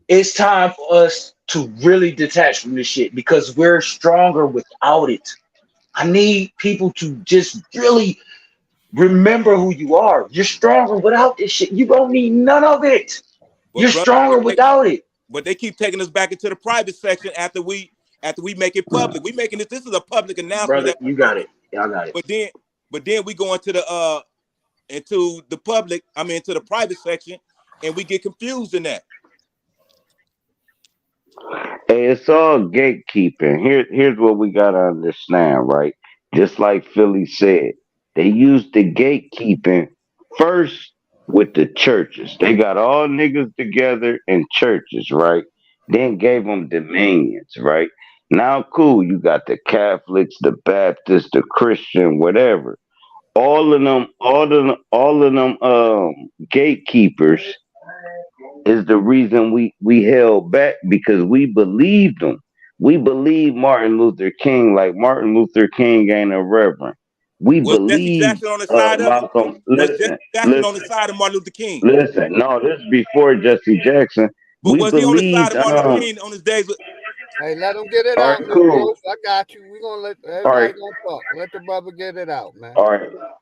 It's time for us to really detach from this shit because we're stronger without it. I need people to just really remember who you are. You're stronger without this shit. You don't need none of it. You're stronger without it. But they keep taking us back into the private section after we make it public. We making this. This is a public announcement. Brother, you got it. Y'all got it. But then but then we go into the public, I mean into the private section, and we get confused in that. Hey, it's all gatekeeping. Here's what we gotta understand, right? Just like Philly said, they used the gatekeeping first with the churches. They got all niggas together in churches, right? Then gave them dominions, right? Now, cool, you got the Catholics, the Baptists, the Christian, whatever. All of them gatekeepers is the reason we held back because we believed them. We believe Martin Luther King like Martin Luther King ain't a reverend. We Was Jesse believe Jackson on the side of it? Malcolm. Was Jesse Listen, Jackson on the listen, side of Martin Luther King? listen. No, this is before Jesse Jackson. But We was he on the side believed. of Martin Luther King on his days? Hey, let him get it All out, right, Miss cool. Rose. I got you. We gonna let All right, everybody gonna talk. Let the brother get it out, man.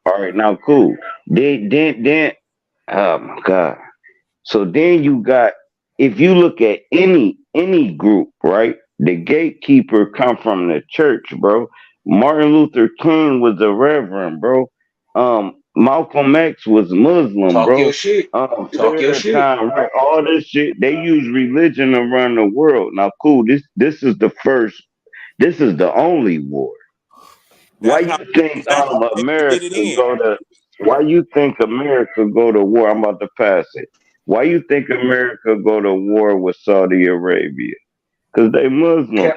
all right. Now, cool. Then. Oh my God. So then you got, if you look at any group, right? The gatekeeper come from the church, bro. Martin Luther King was a reverend, bro. Malcolm X was Muslim, Talk your bro. shit. Talk your shit. Farrakhan, right? All this shit. They use religion to run the world. Now, cool. This is the first. This is the only war. Why That's how you think actually America get it in. go to? Why you think America go to war? I'm about to pass it. Why you think America go to war with Saudi Arabia? Because they Muslims.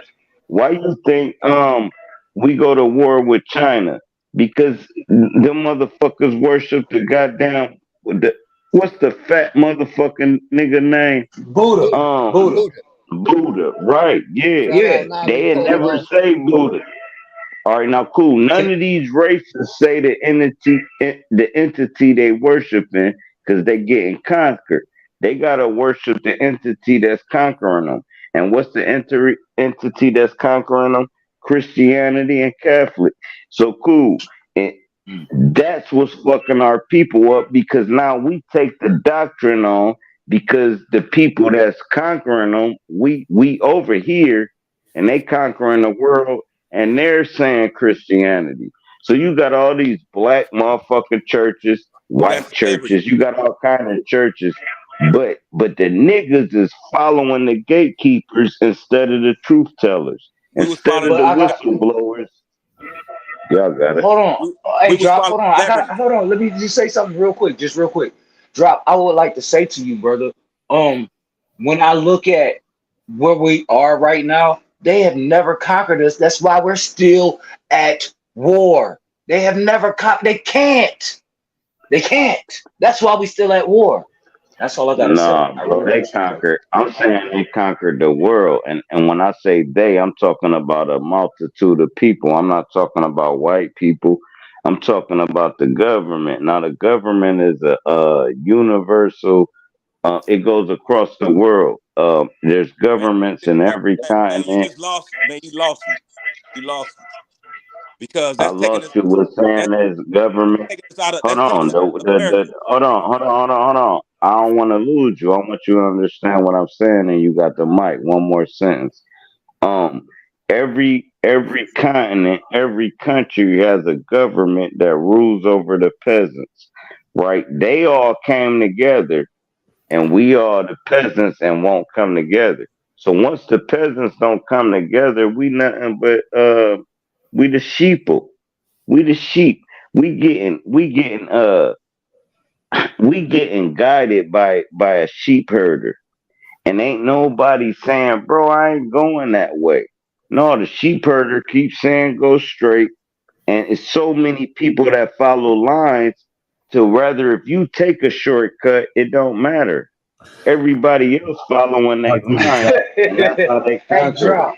Why you think we go to war with China? Because them motherfuckers worship the goddamn what's the fat motherfucking nigga name? Buddha. Buddha. Buddha. Right? Yeah. Shout out Yeah. Nali They never Coleman. say Buddha. All right, now cool. None of these races say the entity they worshiping because they getting conquered. They gotta worship the entity that's conquering them. And what's the entity that's conquering them? Christianity and Catholic. So cool. And that's what's fucking our people up because now we take the doctrine on because the people that's conquering them, we over here and they conquering the world and they're saying Christianity. So you got all these black motherfucking churches, white That's slavery. churches, you got all kind of churches, but the niggas is following the gatekeepers instead of the truth tellers, We was instead following. of the whistleblowers. Y'all got it. Hold on. Hey, We was Drop, following hold on. celebrities. Hold on. Let me just say something real quick. Just real quick. Drop, I would like to say to you, brother. When I look at where we are right now, they have never conquered us. That's why we're still at war. They have never they can't. They can't. That's why we still at war. That's all I gotta say. Nah, bro, they conquered. I'm saying they conquered the world, and when I say they, I'm talking about a multitude of people. I'm not talking about white people. I'm talking about the government. Now, the government is a universal. It goes across the world. There's Man, governments in every you continent. just lost. Man, you lost me. You lost me because I that's taking lost us. you with saying That's there's government. taking us out of. Hold That's taking on, us out of America. hold on. I don't want to lose you. I want you to understand what I'm saying, and you got the mic. One more sentence. Um, every continent, every country has a government that rules over the peasants, right? They all came together, and we are the peasants and won't come together. So once the peasants don't come together, we nothing but we the sheeple. We the sheep. We getting guided by a sheep herder. And ain't nobody saying, bro, I ain't going that way. No, the sheep herder keeps saying go straight. And it's so many people that follow lines to rather if you take a shortcut, it don't matter. Everybody else following Like that line, and that's how they Hey, conquer. Drop.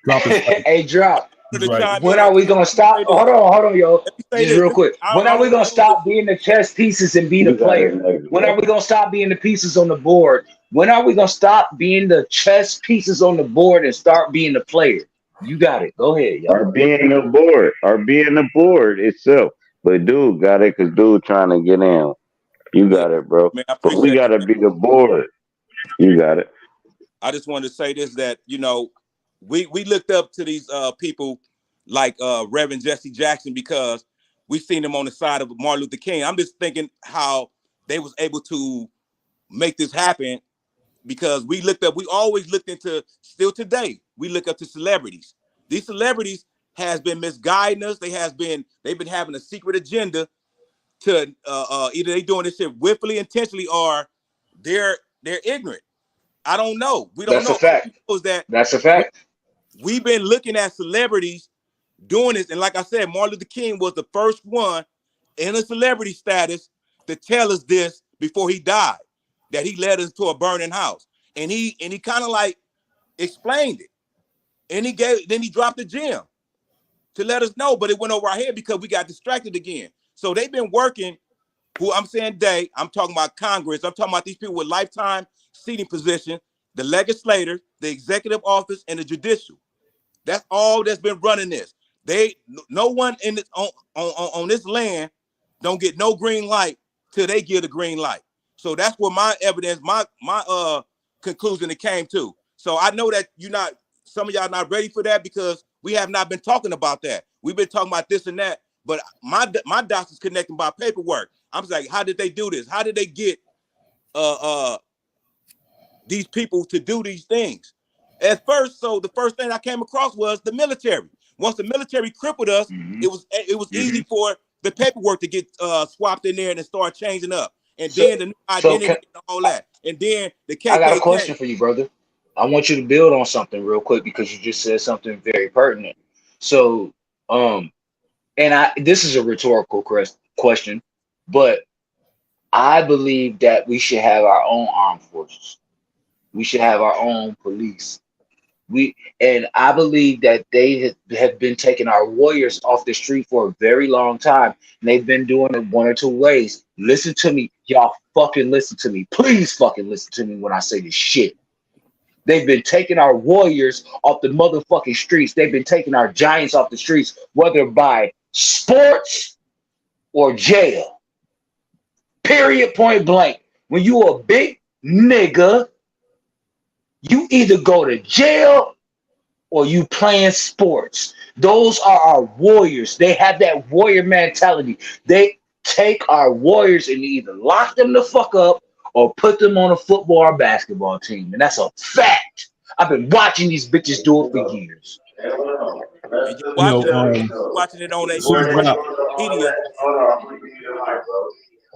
Drop his Hey, Drop. To right. chime When in, are I we gonna just stop? say this. Hold on, yo. Let me say Just this. real quick. When I are we don't gonna want to lose it. stop being the chess pieces and be the You got it, player? nigga. When are we gonna stop being the pieces on the board? When are we gonna stop being the chess pieces on the board and start being the player? You got it. Go ahead, yo. Or being the board itself. But dude got it because dude trying to get in. You Yeah, got it, bro. man, I But we appreciate gotta that. be the board. You got it. I just wanted to say this that we looked up to these people like Reverend Jesse Jackson because we seen them on the side of Martin Luther King. I'm just thinking how they was able to make this happen, because we always looked into, still today, we look up to celebrities. These celebrities has been misguiding us. They've been having a secret agenda to either they doing this shit willfully, intentionally, or they're ignorant. I don't know. We don't That's know. a fact. That's a fact. We've been looking at celebrities doing this, and like I said, Martin Luther King was the first one in a celebrity status to tell us this before he died, that he led us to a burning house, and he kind of like explained it, and then he dropped the gem to let us know, but it went over our head because we got distracted again. So they've been working. Who I'm saying I'm talking about Congress. I'm talking about these people with lifetime seating position, the legislators, the executive office, and the judicial. That's all that's been running this. No one in this on this land don't get no green light till they give the green light. So that's what my evidence, my conclusion it came to. So I know that some of y'all not ready for that, because we have not been talking about that. We've been talking about this and that, but my dots is connecting by paperwork. I'm like, how did they do this? How did they get these people to do these things? At first, so the first thing I came across was the military. Once the military crippled us, it was easy for the paperwork to get swapped in there and start changing up. And then the new identity and all that. And then the KKK. I got a question for you, brother. I want you to build on something real quick, because you just said something very pertinent. So, this is a rhetorical question, but I believe that we should have our own armed forces. We should have our own police. And I believe that they have been taking our warriors off the street for a very long time. And they've been doing it one or two ways. Listen to me. Y'all fucking listen to me. Please fucking listen to me when I say this shit. They've been taking our warriors off the motherfucking streets. They've been taking our giants off the streets, whether by sports or jail. Period, point blank. When you a big nigga, you either go to jail or you playing sports. Those are our warriors. They have that warrior mentality. They take our warriors and either lock them the fuck up or put them on a football or basketball team. And that's a fact. I've been watching these bitches do it for years. Watching it on that media.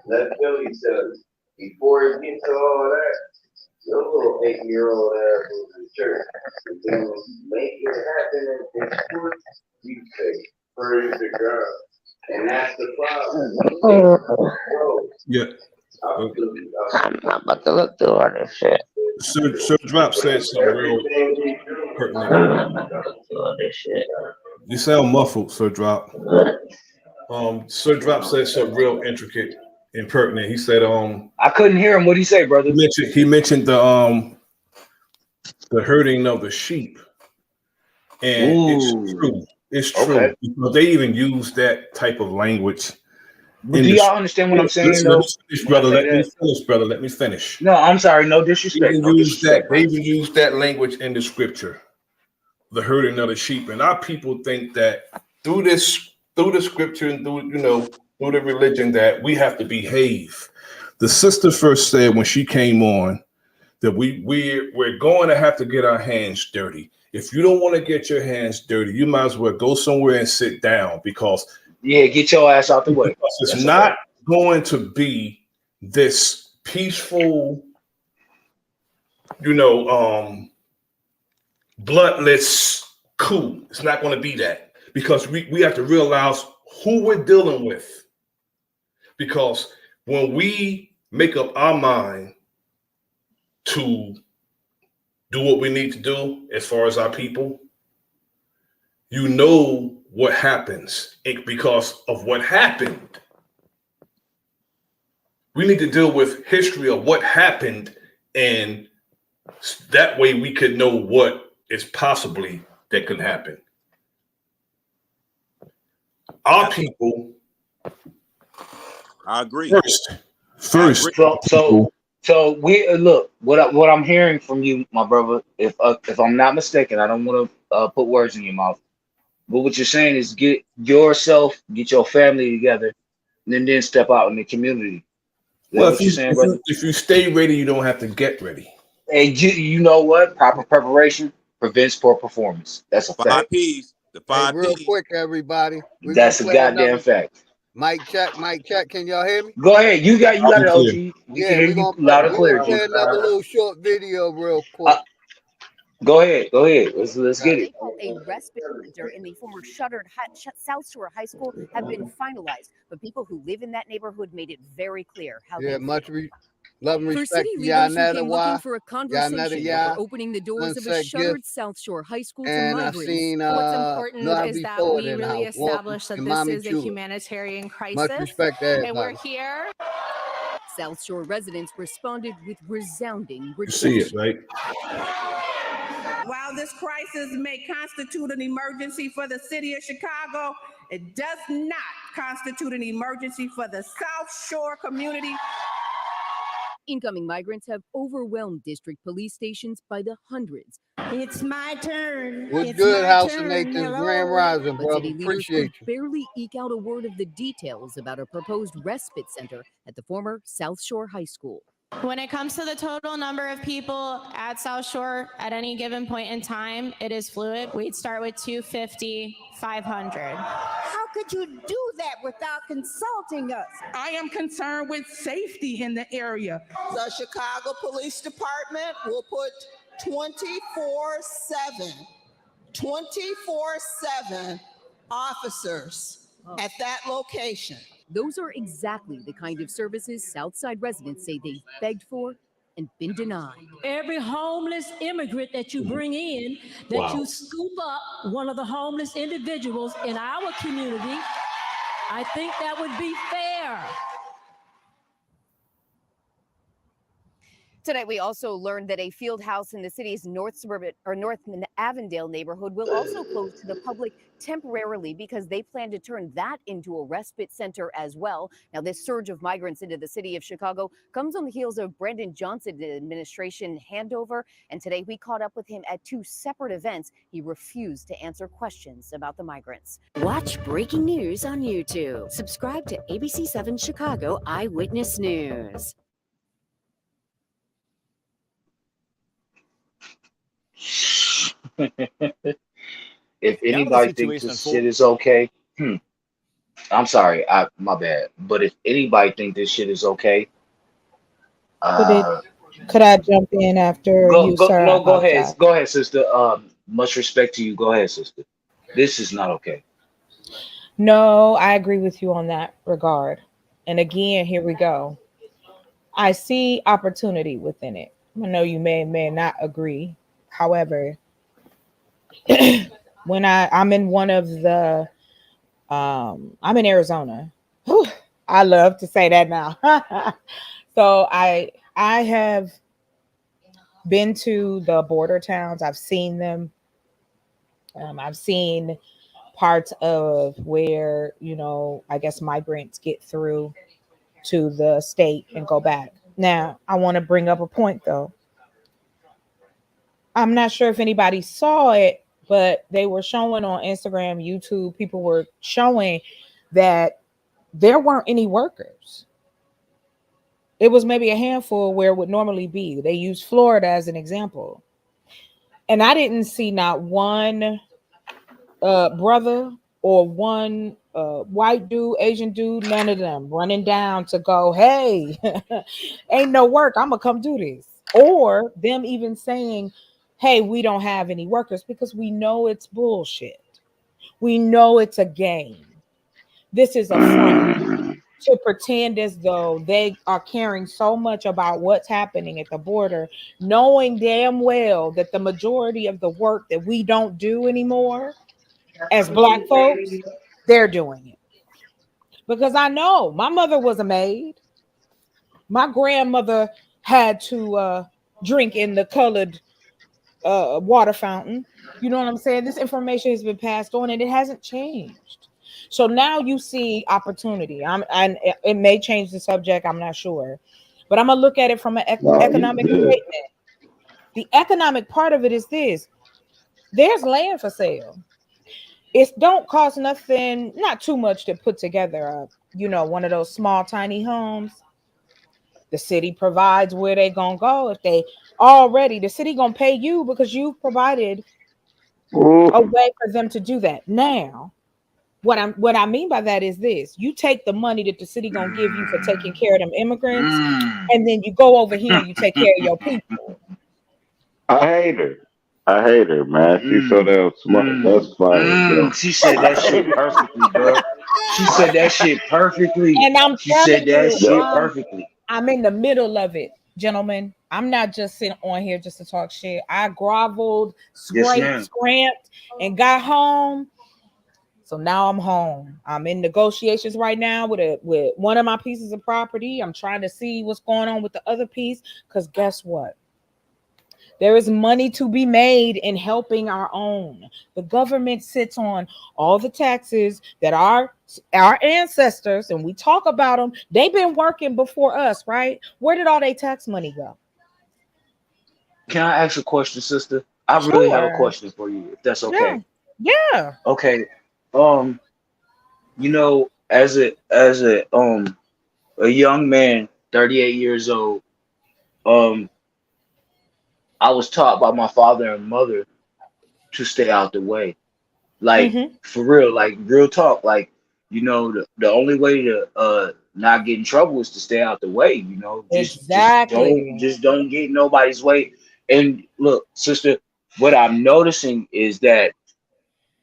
Let Philly tell you, before it gets to all that, your little 8-year-old ass was in church. Then make it happen in sports, you say, praise to God. And that's the problem. Yeah. I'm not about to look through all this shit. Sir Drop said something real pertinent. You sound muffled, Sir Drop. Sir Drop said something real intricate and pertinent. He said, I couldn't hear him. What did he say, brother? He mentioned the herding of the sheep. And it's true. It's true. Okay. Because they even use that type of language. But do y'all understand what I'm saying? Let me finish, brother. Let me finish. No, I'm sorry. No disrespect. They even use that language in the scripture, the herding of the sheep. And our people think that through the scripture and through the religion that we have to behave. The sister first said when she came on that we're going to have to get our hands dirty. If you don't want to get your hands dirty, you might as well go somewhere and sit down, because get your ass out the way. It's not going to be this peaceful, bloodless coup. It's not going to be that, because we have to realize who we're dealing with. Because when we make up our mind to do what we need to do as far as our people, what happens because of what happened. We need to deal with history of what happened, and that way we could know what is possibly that could happen. Our people. I agree. First. So we look what I'm hearing from you, my brother. If I'm not mistaken, I don't want to put words in your mouth. But what you're saying is get yourself, get your family together, and then step out in the community. Is that Well, what you're saying, brother? if you stay ready, you don't have to get ready. And you know what? Proper preparation prevents poor performance. That's a fact. 5 P's. The Hey, 5 real P's. quick, everybody. We're gonna That's a play goddamn another fact. mic check. Mic check. Can y'all hear me? Go ahead. You got it, OG. We can Yeah, hear we're you gonna loud and clear, G. play another little short video real quick. Go ahead. Go ahead. Let's get it. A respite center in the former shuttered South Shore High School have been finalized, but people who live in that neighborhood made it very clear how Yeah, they much feel. love and For respect city to leaders who Yanetta came Why. looking for a conversation over opening the doors of a Sunset shuttered Gift. South Shore High School to And I migrants. seen What's important Not is that before we then really I establish that this is a humanitarian crisis. Much respect to and we're everybody. here. South Shore residents responded with resounding You see it, rejection. right? While this crisis may constitute an emergency for the city of Chicago, it does not constitute an emergency for the South Shore community. Incoming migrants have overwhelmed district police stations by the hundreds. It's my turn. What's It's good, my House turn. of Nathan's Hello. Grand Rising, But brother? city leaders Appreciate could you. barely eke out a word of the details about a proposed respite center at the former South Shore High School. When it comes to the total number of people at South Shore at any given point in time, it is fluid. We'd start with 250, 500. How could you do that without consulting us? I am concerned with safety in the area. The Chicago Police Department will put 24/7 officers at that location. Those are exactly the kind of services Southside residents say they've begged for and been denied. Every homeless immigrant that you bring in, that you scoop up one of the homeless individuals in our community, I think that would be fair. Tonight, we also learned that a field house in the city's North Avondale neighborhood will also close to the public temporarily because they plan to turn that into a respite center as well. Now, this surge of migrants into the city of Chicago comes on the heels of Brandon Johnson's administration handover. And today we caught up with him at two separate events. He refused to answer questions about the migrants. Watch breaking news on YouTube. Subscribe to ABC7 Chicago Eyewitness News. If anybody thinks this shit is okay, I'm sorry, my bad. But if anybody think this shit is okay, Could I jump in after you, sir? no, go ahead. Go ahead, sister. Much respect to you. Go ahead, sister. This is not okay. No, I agree with you on that regard. And again, here we go. I see opportunity within it. I know you may not agree. However, when I'm in one of the I'm in Arizona. Whew, I love to say that now. So I have been to the border towns. I've seen them. I've seen parts of where, I guess migrants get through to the state and go back. Now, I want to bring up a point though. I'm not sure if anybody saw it, but they were showing on Instagram, YouTube, people were showing that there weren't any workers. It was maybe a handful where it would normally be. They used Florida as an example. And I didn't see not one brother or one white dude, Asian dude, none of them running down to go, hey, ain't no work, I'm gonna come do this. Or them even saying, hey, we don't have any workers, because we know it's bullshit. We know it's a game. This is a front to pretend as though they are caring so much about what's happening at the border, knowing damn well that the majority of the work that we don't do anymore as Black folks, they're doing it. Because I know my mother was a maid. My grandmother had to drink in the colored water fountain. You know what I'm saying? This information has been passed on and it hasn't changed. So now you see opportunity. And it may change the subject, I'm not sure. But I'm going to look at it from an economic statement. The economic part of it is this. There's land for sale. It don't cost nothing, not too much to put together one of those small tiny homes. The city provides where they gonna go. If they already, the city gonna pay you because you provided a way for them to do that. Now, what I mean by that is this: you take the money that the city gonna give you for taking care of them immigrants, and then you go over here and you take care of your people. I hate her, man. She's so damn smart. That's fire, bro. She said that shit perfectly, bro. She said that shit perfectly. And I'm She said telling that you, shit perfectly. I'm in the middle of it, gentlemen. I'm not just sitting on here just to talk shit. I groveled, scraped, and got home. So now I'm home. I'm in negotiations right now with one of my pieces of property. I'm trying to see what's going on with the other piece. Because guess what? There is money to be made in helping our own. The government sits on all the taxes that our ancestors, and we talk about them, they've been working before us, right? Where did all their tax money go? Can I ask a question, sister? I really have a question for you, if that's okay. Yeah. Okay. As a young man, 38 years old, I was taught by my father and mother to stay out the way. Like for real, like real talk. Like, the only way to not get in trouble is to stay out the way, Just don't get in nobody's way. And look, sister, what I'm noticing is that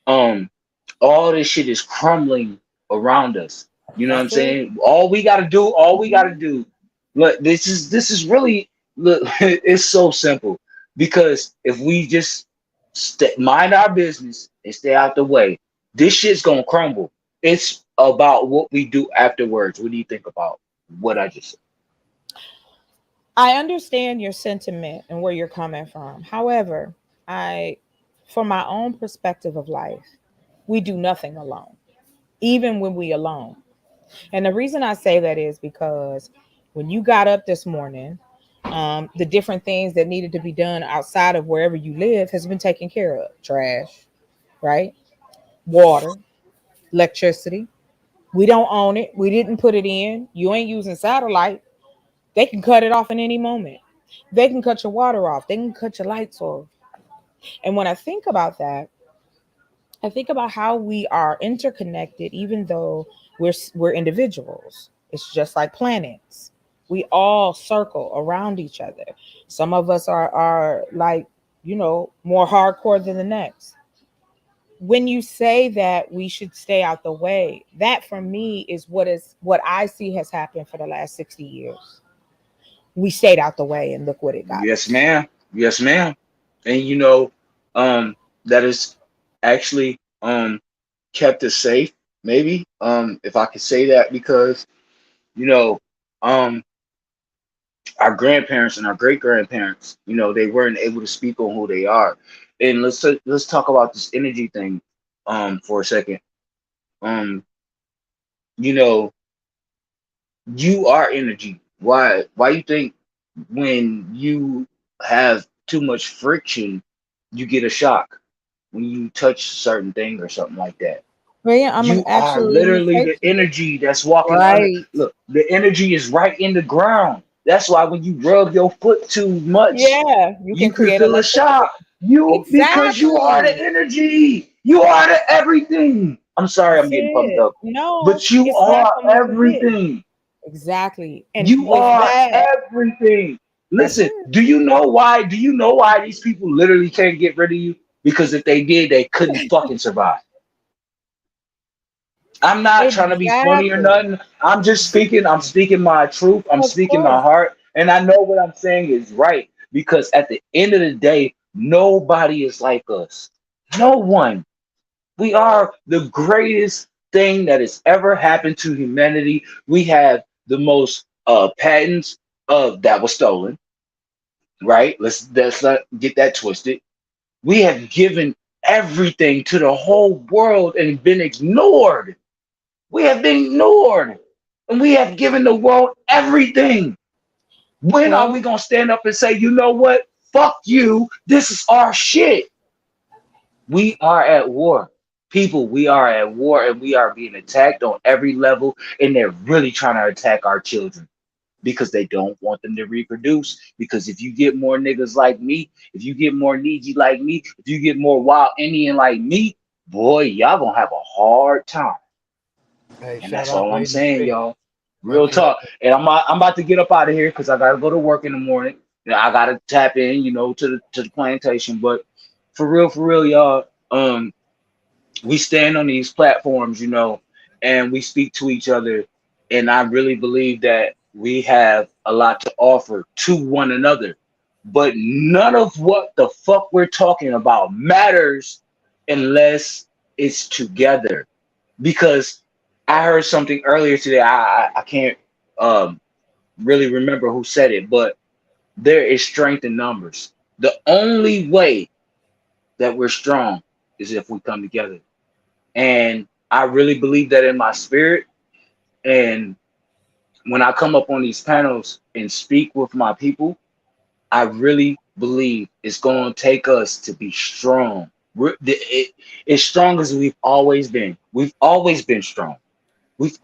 all this shit is crumbling around us. You know what I'm saying? All we gotta do. Look, this is really, look, it's so simple. Because if we just mind our business and stay out the way, this shit's gonna crumble. It's about what we do afterwards. What do you think about what I just said? I understand your sentiment and where you're coming from. However, from my own perspective of life, we do nothing alone, even when we alone. And the reason I say that is because when you got up this morning, the different things that needed to be done outside of wherever you live has been taken care of. Trash, right? Water, electricity. We don't own it. We didn't put it in. You ain't using satellite. They can cut it off in any moment. They can cut your water off. They can cut your lights off. And when I think about that, I think about how we are interconnected, even though we're individuals. It's just like planets. We all circle around each other. Some of us are like, more hardcore than the next. When you say that we should stay out the way, that for me is what I see has happened for the last 60 years. We stayed out the way and look what it got. Yes, ma'am. Yes, ma'am. And that is actually kept us safe, maybe. If I could say that, because our grandparents and our great grandparents, they weren't able to speak on who they are. And let's talk about this energy thing for a second. You are energy. Why you think when you have too much friction, you get a shock when you touch a certain thing or something like that? Well, yeah, You are literally the energy that's walking under. Look, the energy is right in the ground. That's why when you rub your foot too much, you can feel a shock. Because you are the energy. You are the everything. I'm sorry, I'm getting pumped up. No, but you are everything. Exactly. And you are everything. Listen, do you know why? Do you know why these people literally can't get rid of you? Because if they did, they couldn't fucking survive. I'm not trying to be funny or nothing. I'm just speaking. I'm speaking my truth. I'm speaking my heart. And I know what I'm saying is right. Because at the end of the day, nobody is like us. No one. We are the greatest thing that has ever happened to humanity. We have the most patents that was stolen. Right? Let's not get that twisted. We have given everything to the whole world and been ignored. We have been ignored, and we have given the world everything. When are we gonna stand up and say, you know what? Fuck you. This is our shit. We are at war. People, we are at war and we are being attacked on every level, and they're really trying to attack our children because they don't want them to reproduce. Because if you get more niggas like me, if you get more Niji like me, if you get more wild Indian like me, boy, y'all gonna have a hard time. Hey, And shout that's out all I'm Lady saying, Spade. y'all. Real Much love. talk. And I'm about to get up out of here because I gotta go to work in the morning. I gotta tap in, to the plantation. But for real, y'all. We stand on these platforms, and we speak to each other. And I really believe that we have a lot to offer to one another. But none of what the fuck we're talking about matters unless it's together. Because I heard something earlier today. I can't really remember who said it, but there is strength in numbers. The only way that we're strong is if we come together. And I really believe that in my spirit. And when I come up on these panels and speak with my people, I really believe it's going to take us to be strong. As strong as we've always been. We've always been strong. We've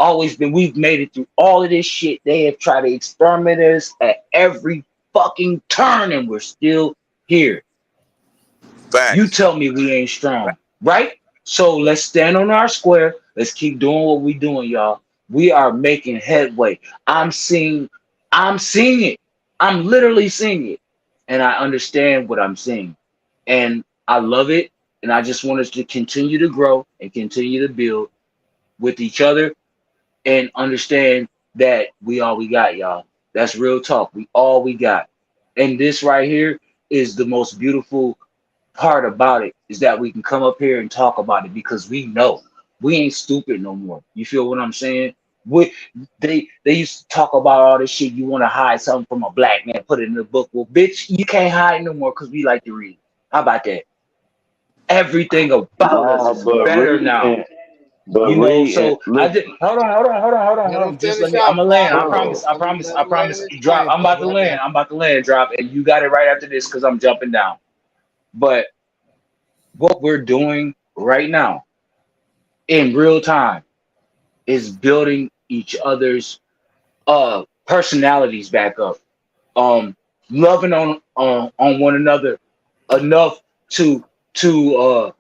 made it through all of this shit. They have tried to experiment us at every fucking turn, and we're still here. You Facts. tell me we ain't strong, right? So let's stand on our square. Let's keep doing what we doing, y'all. We are making headway. I'm seeing it. I'm literally seeing it. And I understand what I'm seeing. And I love it. And I just want us to continue to grow and continue to build with each other and understand that we all we got, y'all. That's real talk. We all we got. And this right here is the most beautiful part about it, is that we can come up here and talk about it because we know we ain't stupid no more. You feel what I'm saying? They used to talk about all this shit. You want to hide something from a black man, put it in the book. Well, bitch, you can't hide no more because we like to read. How about that? Everything about us Nah, is better now. So I listen, just hold Let them on. Just let finish me. I'm out, gonna land. I Pop. bro. promise. I promise. Let I him land promise. his Drop. plane, I'm about to brother. I land. got I'm about to land. Drop, and you got it right after this because I'm jumping down. But what we're doing right now in real time is building each other's personalities back up, um loving on one another enough to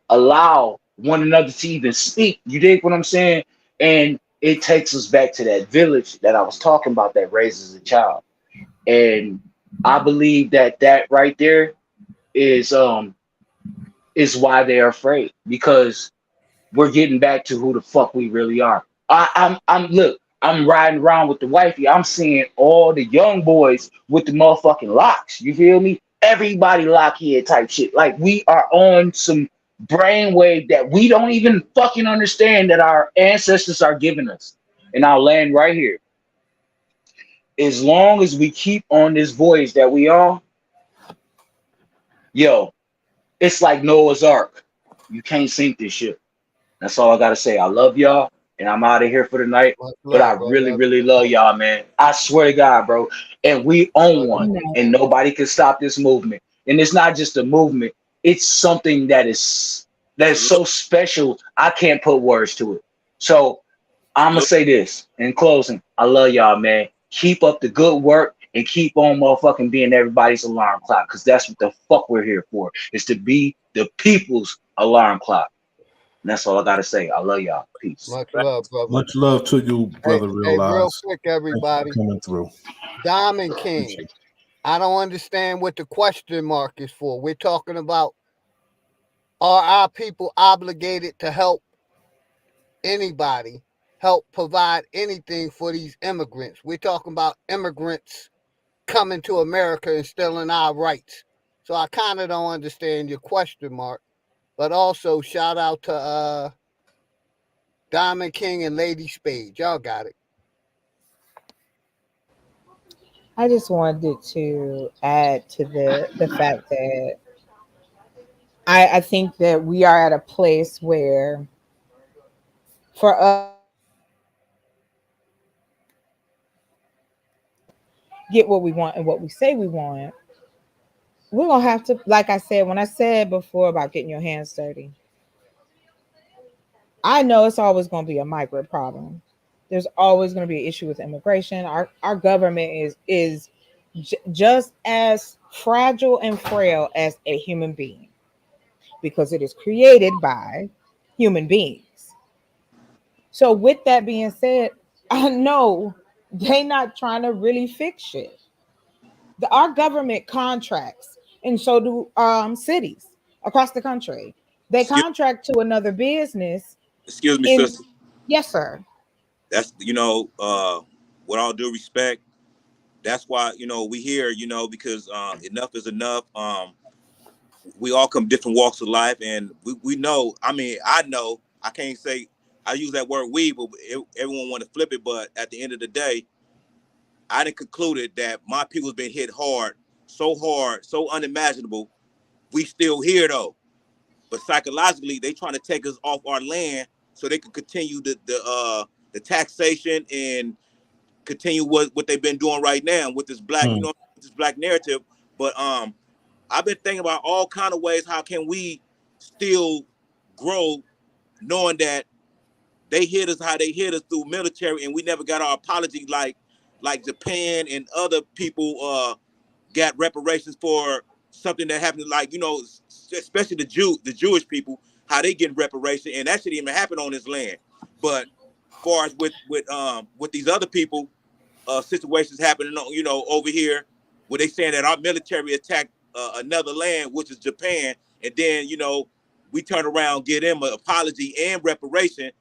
allow one another to even speak. You dig what I'm saying? And it takes us back to that village that I was talking about that raises a child. And I believe that that right there is why they're afraid, because we're getting back to who the fuck we really are. I'm look, I'm riding around with the wifey. I'm seeing all the young boys with the motherfucking locks. You feel me? Everybody lockhead type shit. Like we are on some brainwave that we don't even fucking understand that our ancestors are giving us. And I'll land right here. As long as we keep on this voyage that we on, yo, it's like Noah's Ark. You can't sink this ship. That's all I gotta say. I love y'all, and I'm out of here for the night. much But I love, brother. really, really love y'all, man. I swear to God, bro. And we own one, and nobody can stop this movement. And it's not just a movement; it's something that's so special. I can't put words to it. So I'm gonna say this in closing. I love y'all, man. Keep up the good work and keep on motherfucking being everybody's alarm clock, because that's what the fuck we're here for. Is to be the people's alarm clock. And that's all I gotta say. I love y'all. Peace. Much love, brother. Much love to you, Hey, brother. hey, real Realize. quick, Thank you everybody. for coming through. Diamond King. I don't understand what the question mark is for. We're talking about, are our people obligated to help anybody, help provide anything for these immigrants? We're talking about immigrants coming to America and stealing our rights. So I kind of don't understand your question mark. But also shout out to Diamond King and Lady Spade. Y'all got it. I just wanted to add to the fact that I think that we are at a place where for us get what we want and what we say we want, we're gonna have to, like I said, when I said before about getting your hands dirty, I know it's always going to be a migrant problem. There's always going to be an issue with immigration. Our government is just as fragile and frail as a human being because it is created by human beings. So with that being said, I know they not trying to really fix shit. Our government contracts, and so do cities across the country. They Excuse, contract to another business. excuse me, In sister. yes, sir. That's with all due respect, that's why we here, because enough is enough. We all come different walks of life, and we know. I mean, I know. I can't say I use that word we, but everyone want to flip it. But at the end of the day, I done concluded that my people's been hit hard, so unimaginable. We still here though, but psychologically, they trying to take us off our land so they can continue the taxation and continue what they've been doing right now with this black, this black narrative. But I've been thinking about all kind of ways. How can we still grow, knowing that they hit us how they hit us through military, and we never got our apology like Japan and other people got reparations for something that happened, like especially the Jewish people, how they get reparation, and that shouldn't even happen on this land. But far as with these other people, situations happening, over here, where they saying that our military attacked another land, which is Japan, and then we turn around, get them an apology and reparation,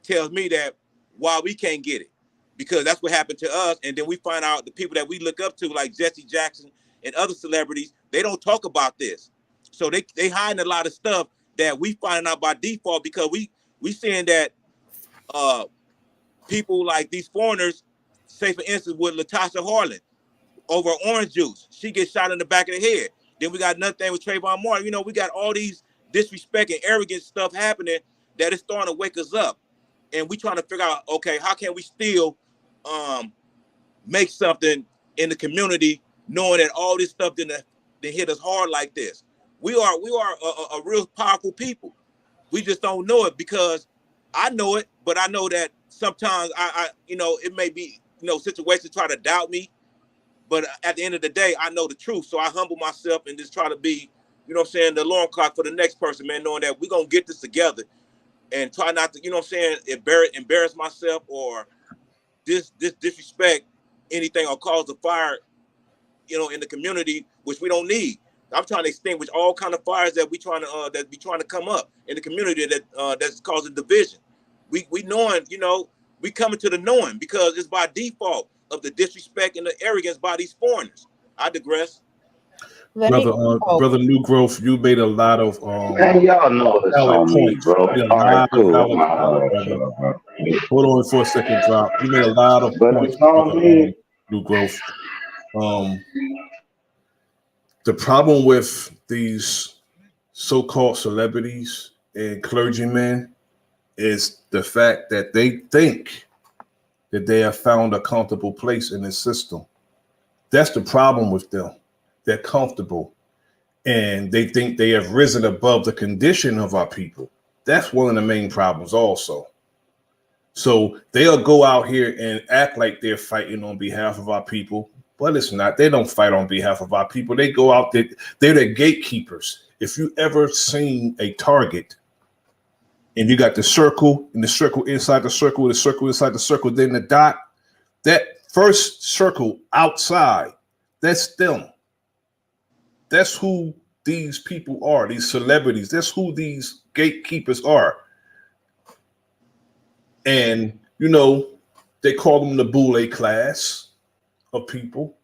tells me that why we can't get it, because that's what happened to us. And then we find out the people that we look up to, like Jesse Jackson and other celebrities, they don't talk about this, so they hiding a lot of stuff that we find out by default, because we seeing that people like these foreigners, say for instance with Latasha Harlan over orange juice, she gets shot in the back of the head. Then we got another thing with Trayvon Martin. We got all these disrespect and arrogant stuff happening that is starting to wake us up, and we trying to figure out, okay, how can we still make something in the community, knowing that all this stuff didn't hit us hard like this. We are a real powerful people. We just don't know it, because I know it, but I know that sometimes I it may be situations try to doubt me, but at the end of the day, I know the truth. So I humble myself and just try to be, the alarm clock for the next person, man, knowing that we're gonna get this together, and try not to, embarrass myself or disrespect anything or cause a fire, in the community, which we don't need. I'm trying to extinguish all kind of fires that we trying to come up in the community that's causing division. We knowing, we coming to the knowing, because it's by default of the disrespect and the arrogance by these foreigners. I digress. Brother New Growth, you made a lot of Man, y'all know it's valid on me, points. bro. You made a All right, lot of cool. valid points, brother. Hold on for a second, drop. You made a lot of But points, it's on brother. me. New Growth. The problem with these so-called celebrities and clergymen is the fact that they think that they have found a comfortable place in the system. That's the problem with them. They're comfortable, and they think they have risen above the condition of our people. That's one of the main problems also. So they'll go out here and act like they're fighting on behalf of our people, but it's not. They don't fight on behalf of our people. They go out there, they're the gatekeepers. If you ever seen a target and you got the circle and the circle inside the circle, the circle inside the circle, then the dot, that first circle outside, that's them. That's who these people are, these celebrities. That's who these gatekeepers are. And, they call them the boule class of people.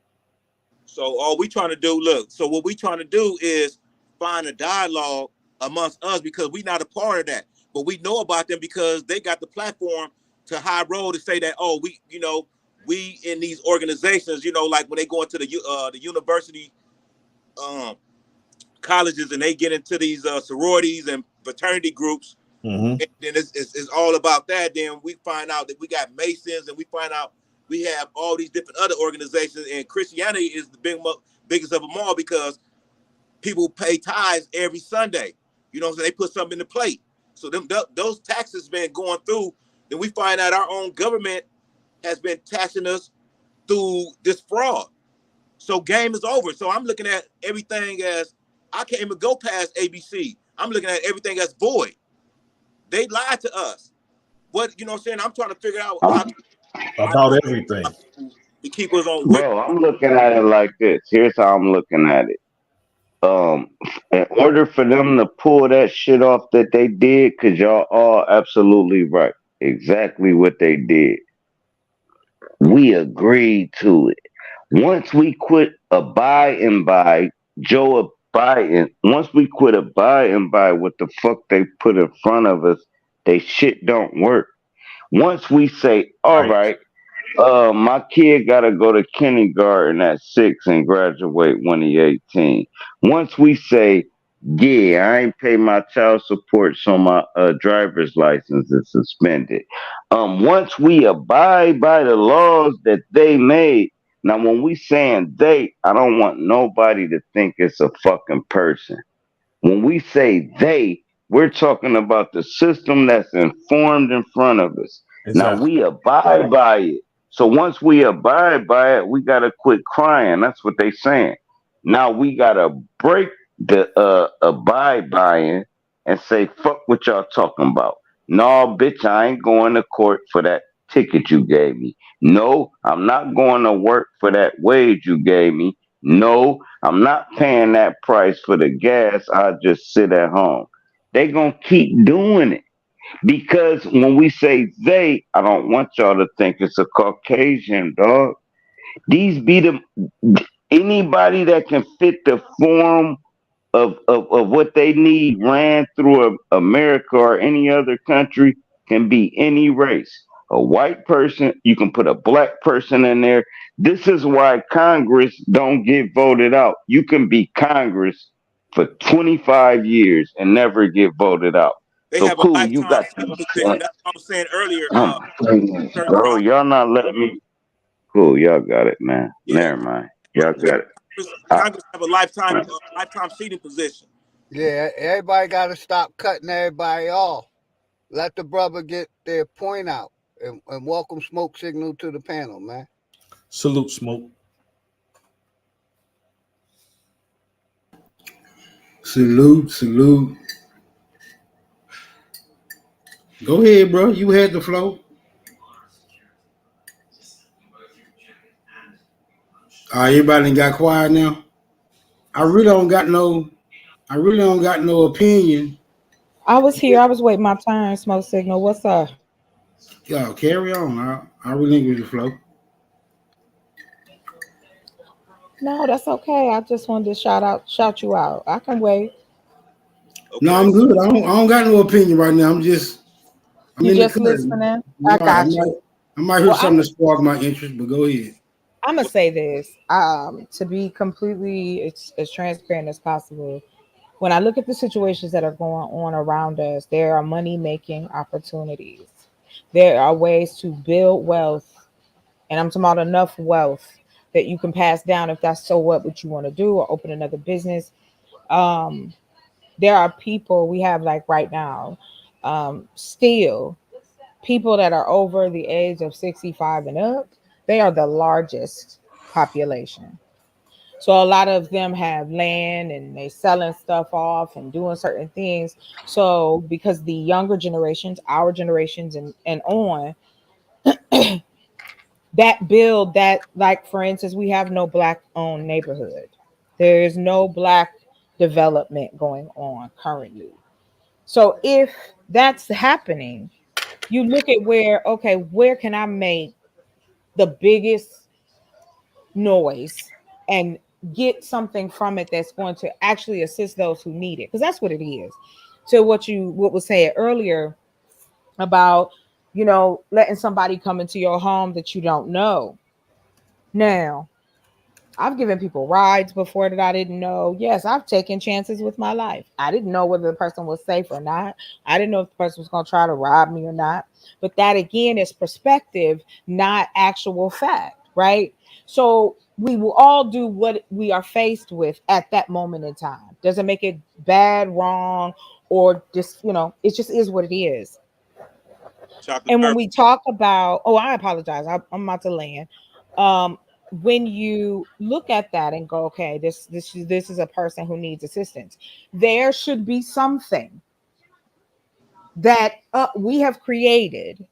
So all we trying to do, so what we trying to do is find a dialogue amongst us, because we not a part of that. But we know about them because they got the platform to high road to say that, oh, we in these organizations, like when they go into the university colleges, and they get into these sororities and fraternity groups, and then it's all about that. Then we find out that we got Masons, and we find out we have all these different other organizations, and Christianity is the biggest of them all, because people pay tithes every Sunday. So they put something in the plate. So those taxes been going through. Then we find out our own government has been taxing us through this fraud. So game is over. So I'm looking at everything as I can't even go past ABC. I'm looking at everything as void. They lied to us. What you know what I'm saying? I'm trying to figure out how about everything to keep us on. Bro, I'm looking at it like this. Here's how I'm looking at it. In order for them to pull that shit off that they did, because y'all are absolutely right. Exactly what they did. We agreed to it. Once we quit abiding by Joe Biden, once we quit abiding by what the fuck they put in front of us, they shit don't work. Once we say, all right, my kid gotta go to kindergarten at 6 and graduate when he 18. Once we say, yeah, I ain't pay my child support, so my driver's license is suspended. Once we abide by the laws that they made, now when we saying they, I don't want nobody to think it's a fucking person. When we say they, we're talking about the system that's informed in front of us. Now Exactly. we abide by it. So once we abide by it, we gotta quit crying. That's what they saying. Now we gotta break the abide by and say, fuck what y'all talking about. No, bitch, I ain't going to court for that ticket you gave me. No, I'm not going to work for that wage you gave me. No, I'm not paying that price for the gas. I'll just sit at home. They gonna keep doing it. Because when we say they, I don't want y'all to think it's a Caucasian, dog. These be the anybody that can fit the form of what they need ran through America or any other country can be any race. A white person, you can put a black person in there. This is why Congress don't get voted out. You can be Congress for 25 years and never get voted out. They So have a cool, you lifetime got seating this. position. That's what I was saying earlier. Oh my goodness, Certain bro, Congress, y'all not letting me. Cool, y'all got it, man. yeah, Never mind. Y'all got it. Congress have a lifetime seating position. Yeah, everybody got to stop cutting everybody off. Let the brother get their point out. And welcome Smoke Signal to the panel, man. Salute, Smoke. Salute. Go ahead, bro. You had the flow. Everybody got quiet now. I really don't got no opinion. I was here. I was waiting my turn. Smoke signal. What's up? Yo, carry on. I relinquish the flow. No, that's okay. I just wanted to shout you out. I can wait. Okay. No, I'm good. I don't got no opinion right now. I'm You in the just cut. listening. I got you. I might hear something to spark my interest, but go ahead. I'm gonna say this to be completely as transparent as possible. When I look at the situations that are going on around us, there are money making opportunities. There are ways to build wealth, and I'm talking about enough wealth that you can pass down if that's what you want to do, or open another business. There are people we have like right now, still people that are over the age of 65 and up. They are the largest population. So a lot of them have land and they selling stuff off and doing certain things. So because the younger generations, our generations and on, that build that, like for instance, we have no black owned neighborhood. There is no black development going on currently. So if that's happening, you look at where can I make the biggest noise and get something from it that's going to actually assist those who need it, because that's what it is. So what was said earlier about letting somebody come into your home that you don't know. Now, I've given people rides before that I didn't know. Yes, I've taken chances with my life. I didn't know whether the person was safe or not. I didn't know if the person was going to try to rob me or not. But that again is perspective, not actual fact, right? So we will all do what we are faced with at that moment in time. Doesn't make it bad, wrong, or just, it just is what it is. Chocolate And when syrup. we talk about, oh, I apologize, I'm about to land. Um, when you look at that and go, okay, this is a person who needs assistance, there should be something that we have created,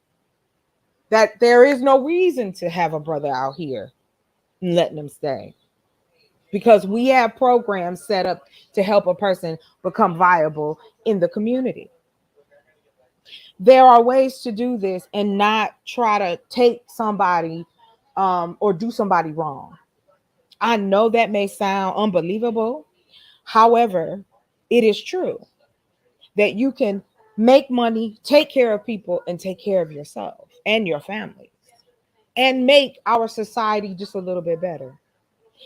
that there is no reason to have a brother out here and letting them stay, because we have programs set up to help a person become viable in the community. There are ways to do this and not try to take somebody or do somebody wrong. I know that may sound unbelievable. However, it is true that you can make money, take care of people, and take care of yourself and your family, and make our society just a little bit better.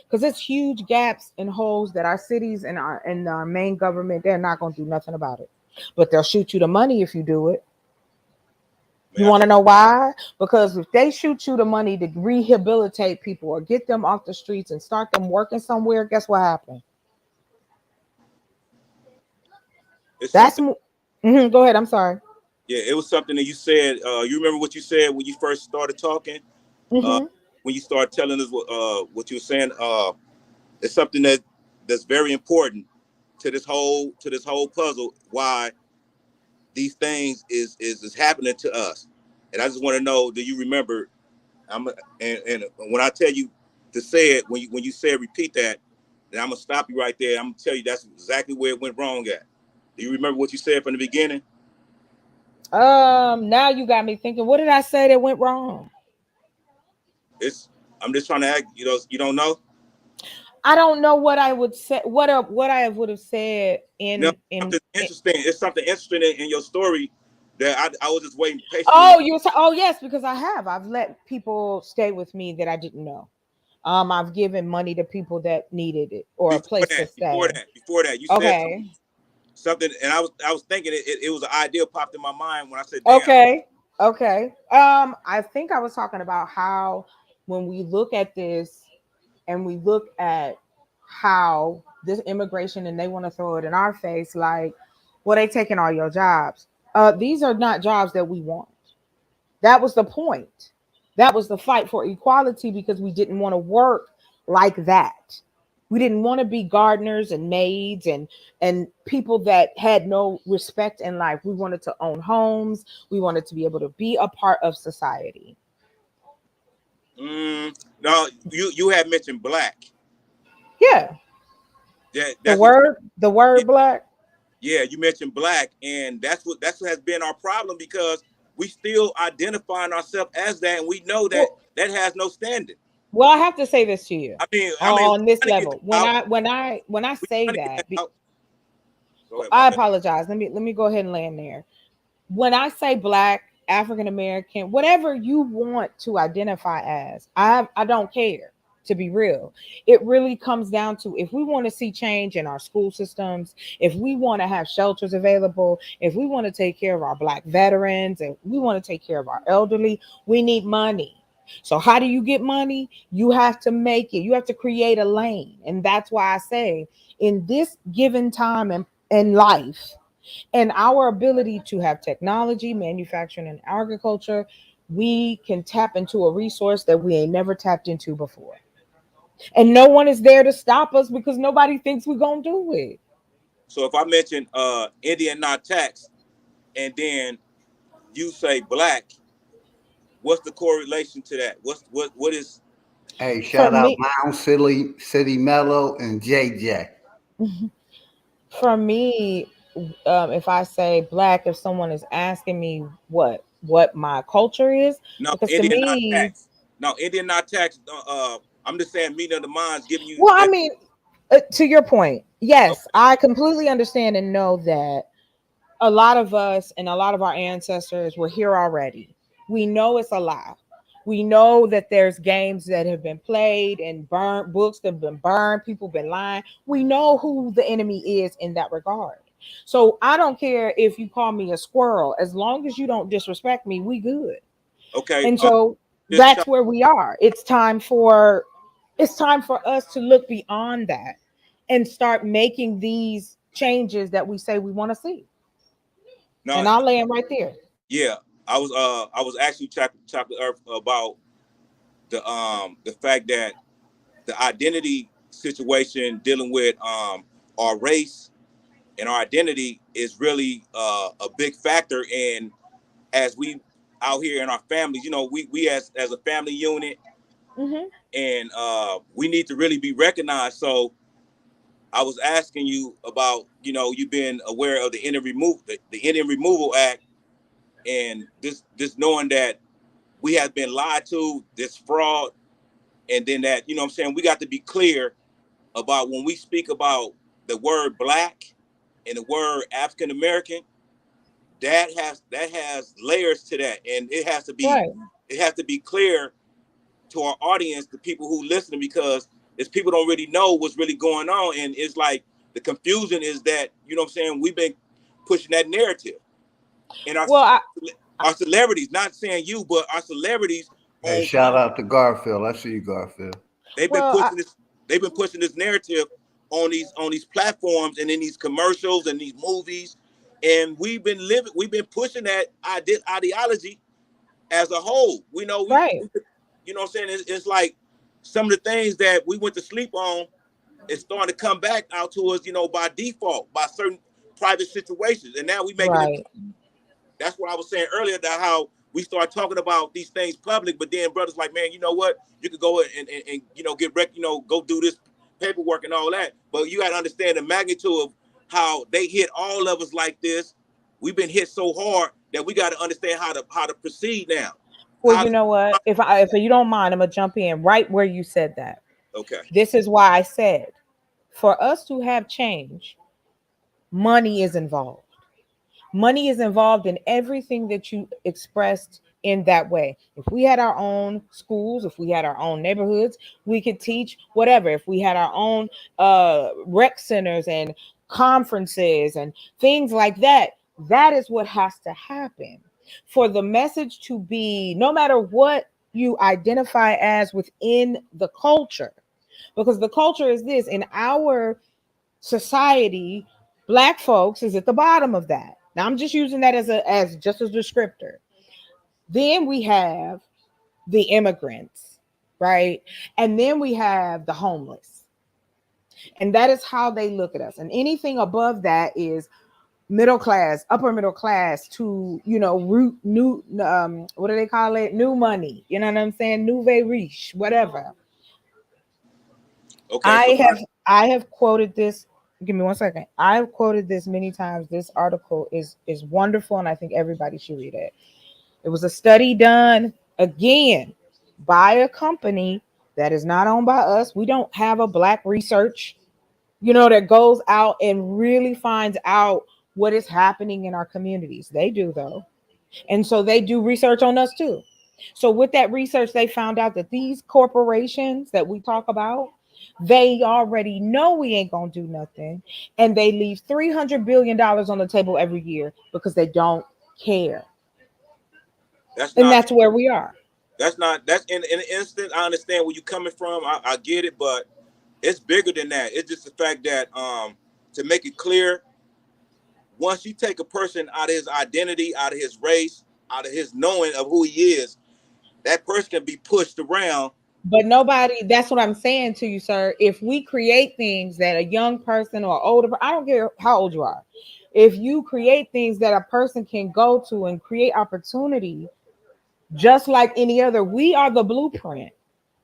Because it's huge gaps and holes that our cities and our main government, they're not going to do nothing about it. But they'll shoot you the money if you do it. You want to know why? Because if they shoot you the money to rehabilitate people or get them off the streets and start them working somewhere, guess what happened? It's That's something. Go ahead. I'm sorry. Yeah, it was something that you said. You remember what you said when you first started talking? Uh, Mm-hmm. when you started telling us what you were saying, it's something that's very important to this whole puzzle. Why these things is happening to us, and I just want to know: do you remember? And when I tell you to say it, when you say it, repeat that, then I'm gonna stop you right there. I'm gonna tell you that's exactly where it went wrong at. Do you remember what you said from the beginning? Now you got me thinking. What did I say that went wrong? It's I'm just trying to act. You don't know. I don't know what I would say. What I would have said No, in. something interesting. It's something interesting in your story that I was just waiting patiently. Oh, oh yes, because I've let people stay with me that I didn't know. I've given money to people that needed it or a place to stay. Before that, you said Okay. something, and I was thinking it was an idea popped in my mind when I said, "Damn." Okay. Okay. I think I was talking about how when we look at this and we look at how this immigration and they want to throw it in our face, like, well, they taking all your jobs. These are not jobs that we want. That was the point. That was the fight for equality, because we didn't want to work like that. We didn't want to be gardeners and maids and people that had no respect in life. We wanted to own homes. We wanted to be able to be a part of society. No, you had mentioned black. Yeah. That's The word black. Yeah, you mentioned black, and that's what has been our problem, because we still identifying ourselves as that, and we know that that has no standing. Well, I have to say this to you. I mean, On this level, when I say that, I apologize. Let me go ahead and land there. When I say black, African American, whatever you want to identify as, I don't care. To be real, it really comes down to, if we want to see change in our school systems, if we want to have shelters available, if we want to take care of our black veterans, and we want to take care of our elderly, we need money. So how do you get money? You have to make it. You have to create a lane. And that's why I say, in this given time in life, and our ability to have technology, manufacturing, and agriculture, we can tap into a resource that we ain't never tapped into before. And no one is there to stop us, because nobody thinks we're going to do it. So if I mention Indian not tax, and then you say black, what's the correlation to that? What is? Hey, shout out Mound City Mellow and JJ. For me, if I say black, if someone is asking me what my culture is, No, because to Indian not me, tax. No, Indian not tax. I'm just saying, meeting of the minds, giving you. well, I mean, to your point, yes, I completely understand and know that a lot of us and a lot of our ancestors were here already. We know it's a lie. We know that there's games that have been played and burned, books that have been burned, people been lying. We know who the enemy is in that regard. So I don't care if you call me a squirrel, as long as you don't disrespect me, we good. Okay. And so that's where we are. It's time for It's time for us to look beyond that and start making these changes that we say we want to see. No, And I'll land right there. yeah, I was actually chocolate earth about the fact that the identity situation dealing with our race and our identity is really a big factor in, as we out here in our families, you know, we as a family unit, and we need to really be recognized. So I was asking you about, you know, you being aware of the Indian Removal Act, and this knowing that we have been lied to, this fraud, and then that, you know what I'm saying, we got to be clear about when we speak about the word black and the word African American, that has layers to that, and it has to be clear to our audience, the people who listen, because it's people don't really know what's really going on, and it's like the confusion is that, you know what I'm saying, we've been pushing that narrative, and our celebrities, not saying you, but our celebrities Hey, on shout out to Garfield. I see you, Garfield. they've been pushing this narrative on these platforms and in these commercials and these movies, and we've been pushing that ideology as a whole. We know you know what I'm saying, it's like some of the things that we went to sleep on is starting to come back out to us, you know, by default, by certain private situations, and now we making it. That's what I was saying earlier, that how we start talking about these things public, but then brothers like, man, you know what? You could go and you know, go do this paperwork and all that. But you got to understand the magnitude of how they hit all of us like this. We've been hit so hard that we got to understand how to proceed now. Well, you know what? If you don't mind, I'm gonna jump in right where you said that. Okay. This is why I said, for us to have change, money is involved. Money is involved in everything that you expressed in that way. If we had our own schools, if we had our own neighborhoods, we could teach whatever. If we had our own rec centers and conferences and things like that, that is what has to happen for the message to be, no matter what you identify as within the culture, because the culture is this in our society. Black folks is at the bottom of that. Now I'm just using that as just a descriptor. Then we have the immigrants, right? And then we have the homeless. And that is how they look at us. And anything above that is middle class, upper middle class, to, you know, new what do they call it? New money. You know what I'm saying? Nouveau riche, whatever. Okay. I have quoted this. Give me 1 second. I've quoted this many times. This article is wonderful, and I think everybody should read it. It was a study done again by a company that is not owned by us. We don't have a black research, you know, that goes out and really finds out what is happening in our communities. They do, though. And so they do research on us too. So with that research, they found out that these corporations that we talk about, they already know we ain't gonna do nothing, and they leave $300 billion on the table every year because they don't care. That's where we are. That's in an instant. I understand where you're coming from. I get it, but it's bigger than that. It's just the fact that to make it clear, once you take a person out of his identity, out of his race, out of his knowing of who he is, that person can be pushed around. But nobody, that's what I'm saying to you, sir. If we create things that a young person or older, I don't care how old you are, if you create things that a person can go to and create opportunity, just like any other, we are the blueprint.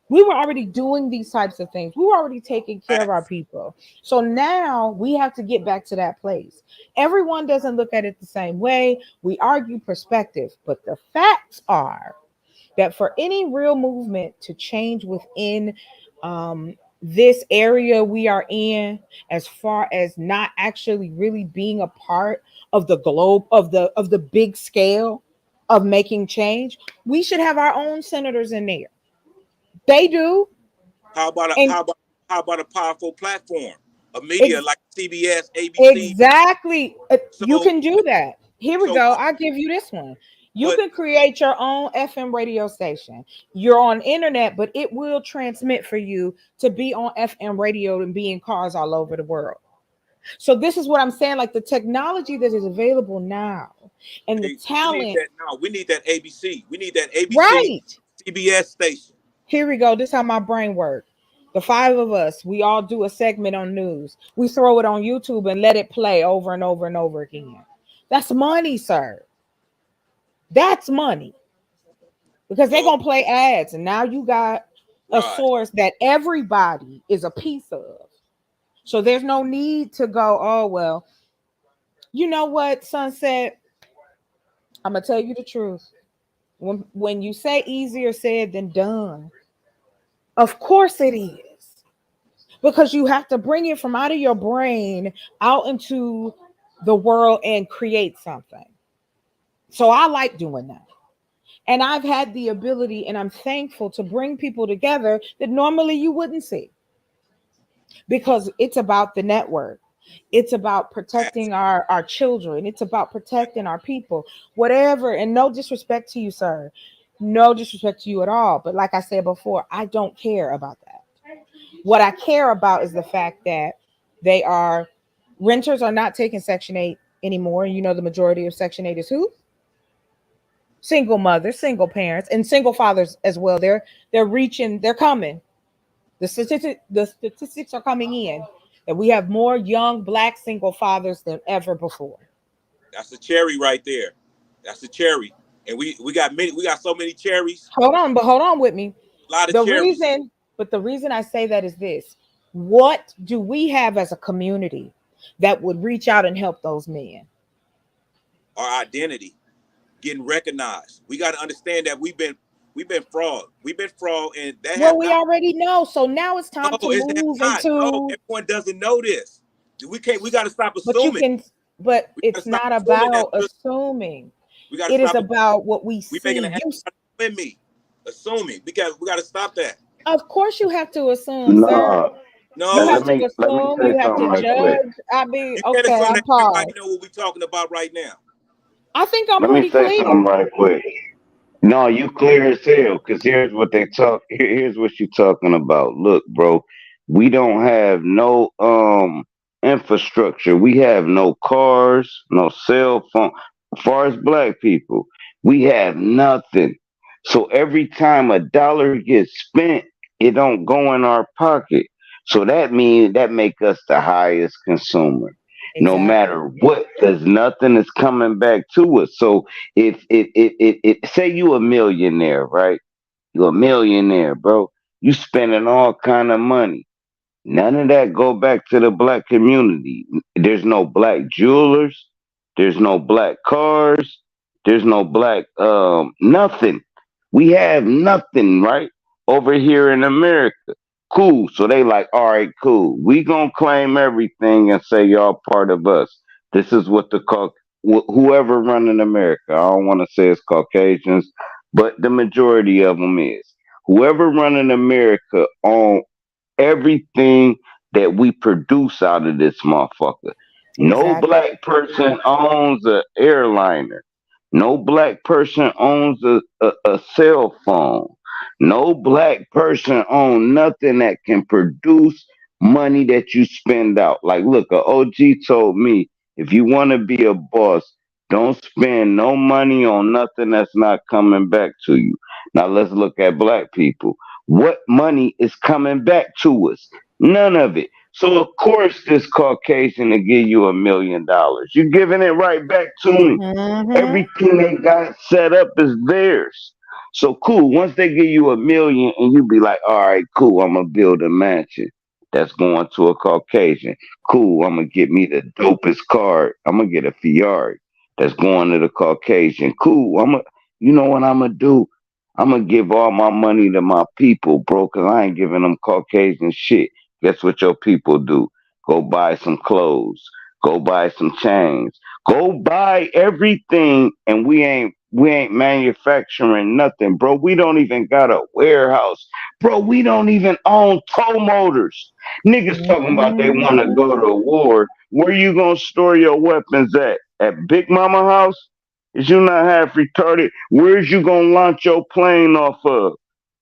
We were already doing these types of things. We were already taking care of our people. So now we have to get back to that place. Everyone doesn't look at it the same way. We argue perspective, but the facts are that for any real movement to change within this area we are in, as far as not actually really being a part of the globe, of the big scale of making change, we should have our own senators in there. They do. How about a powerful platform, a media like CBS, ABC? Exactly. You can do that. Here we go. I'll give you this one. You can create your own FM radio station. You're on internet, but it will transmit for you to be on FM radio and be in cars all over the world. So this is what I'm saying, like the technology that is available now and the We need talent. that now. We need that ABC. We need that ABC Right. CBS station. Here we go. This is how my brain works. The five of us, we all do a segment on news. We throw it on YouTube and let it play over and over and over again. That's money, sir. That's money. Because they're going to play ads. And now you got a source that everybody is a piece of. So there's no need to go, oh, well, you know what, Sunset? I'm going to tell you the truth. When you say easier said than done, of course it is. Because you have to bring it from out of your brain out into the world and create something. So I like doing that. And I've had the ability, and I'm thankful to bring people together that normally you wouldn't see. Because it's about the network. It's about protecting our children. It's about protecting our people, whatever. And no disrespect to you, sir. No disrespect to you at all. But like I said before, I don't care about that. What I care about is the fact that renters are not taking Section 8 anymore. You know, the majority of Section 8 is who? Single mothers, single parents, and single fathers as well. They're coming. The statistics are coming in that we have more young Black single fathers than ever before. That's the cherry right there. That's the cherry. And we got so many cherries. Hold on with me. A lot of cherries. The reason I say that is this. What do we have as a community that would reach out and help those men? Our identity, getting recognized. We got to understand that we've been fraud. We've been fraud, and that. Well, we already know. So now it's time to move into. No, everyone doesn't know this. We got to stop assuming. But it's not about assuming. It is about what we see. Making an with me, assuming. We got to stop that. Of course, you have to assume, sir. No, you have to assume. You have to judge. I mean, okay, I'm paused. I know what we're talking about right now. I think I'm pretty clear. Let me say something right quick. No, you clear as hell. Because here's what they talk. Here's what you talking about. Look, bro, we don't have no infrastructure. We have no cars, no cell phone. As far as Black people, we have nothing. So every time a dollar gets spent, it don't go in our pocket. So that means that make us the highest consumer. Exactly. No matter what, because nothing is coming back to us. So if say you a millionaire, right? You're a millionaire, bro. You spending all kind of money. None of that go back to the Black community. There's no Black jewelers. There's no Black cars. There's no Black nothing. We have nothing, right? Over here in America. Cool. So they like, all right, cool. We gonna claim everything and say y'all part of us. This is what whoever running America. I don't want to say it's Caucasians, but the majority of them is. Whoever running America on everything that we produce out of this motherfucker. Exactly. No Black person owns an airliner. No Black person owns a cell phone. No Black person owns nothing that can produce money that you spend out. Like, look, a OG told me, if you want to be a boss, don't spend no money on nothing that's not coming back to you. Now let's look at Black people. What money is coming back to us? None of it. So of course this Caucasian to give you $1 million. You're giving it right back to him. Mm-hmm. Everything they got set up is theirs. So cool. Once they give you $1 million and you be like, all right, cool, I'm gonna build a mansion. That's going to a Caucasian. Cool, I'm gonna get me the dopest car. I'm gonna get a Ferrari. That's going to the Caucasian. Cool. You know what I'm gonna do? I'm gonna give all my money to my people, bro, because I ain't giving them Caucasian shit. Guess what your people do? Go buy some clothes. Go buy some chains. Go buy everything, and we ain't manufacturing nothing, bro. We don't even got a warehouse. Bro, we don't even own tow motors. Niggas talking about they want to go to war. Where you gonna store your weapons at? At Big Mama house? Is you not half retarded? Where's you gonna launch your plane off of?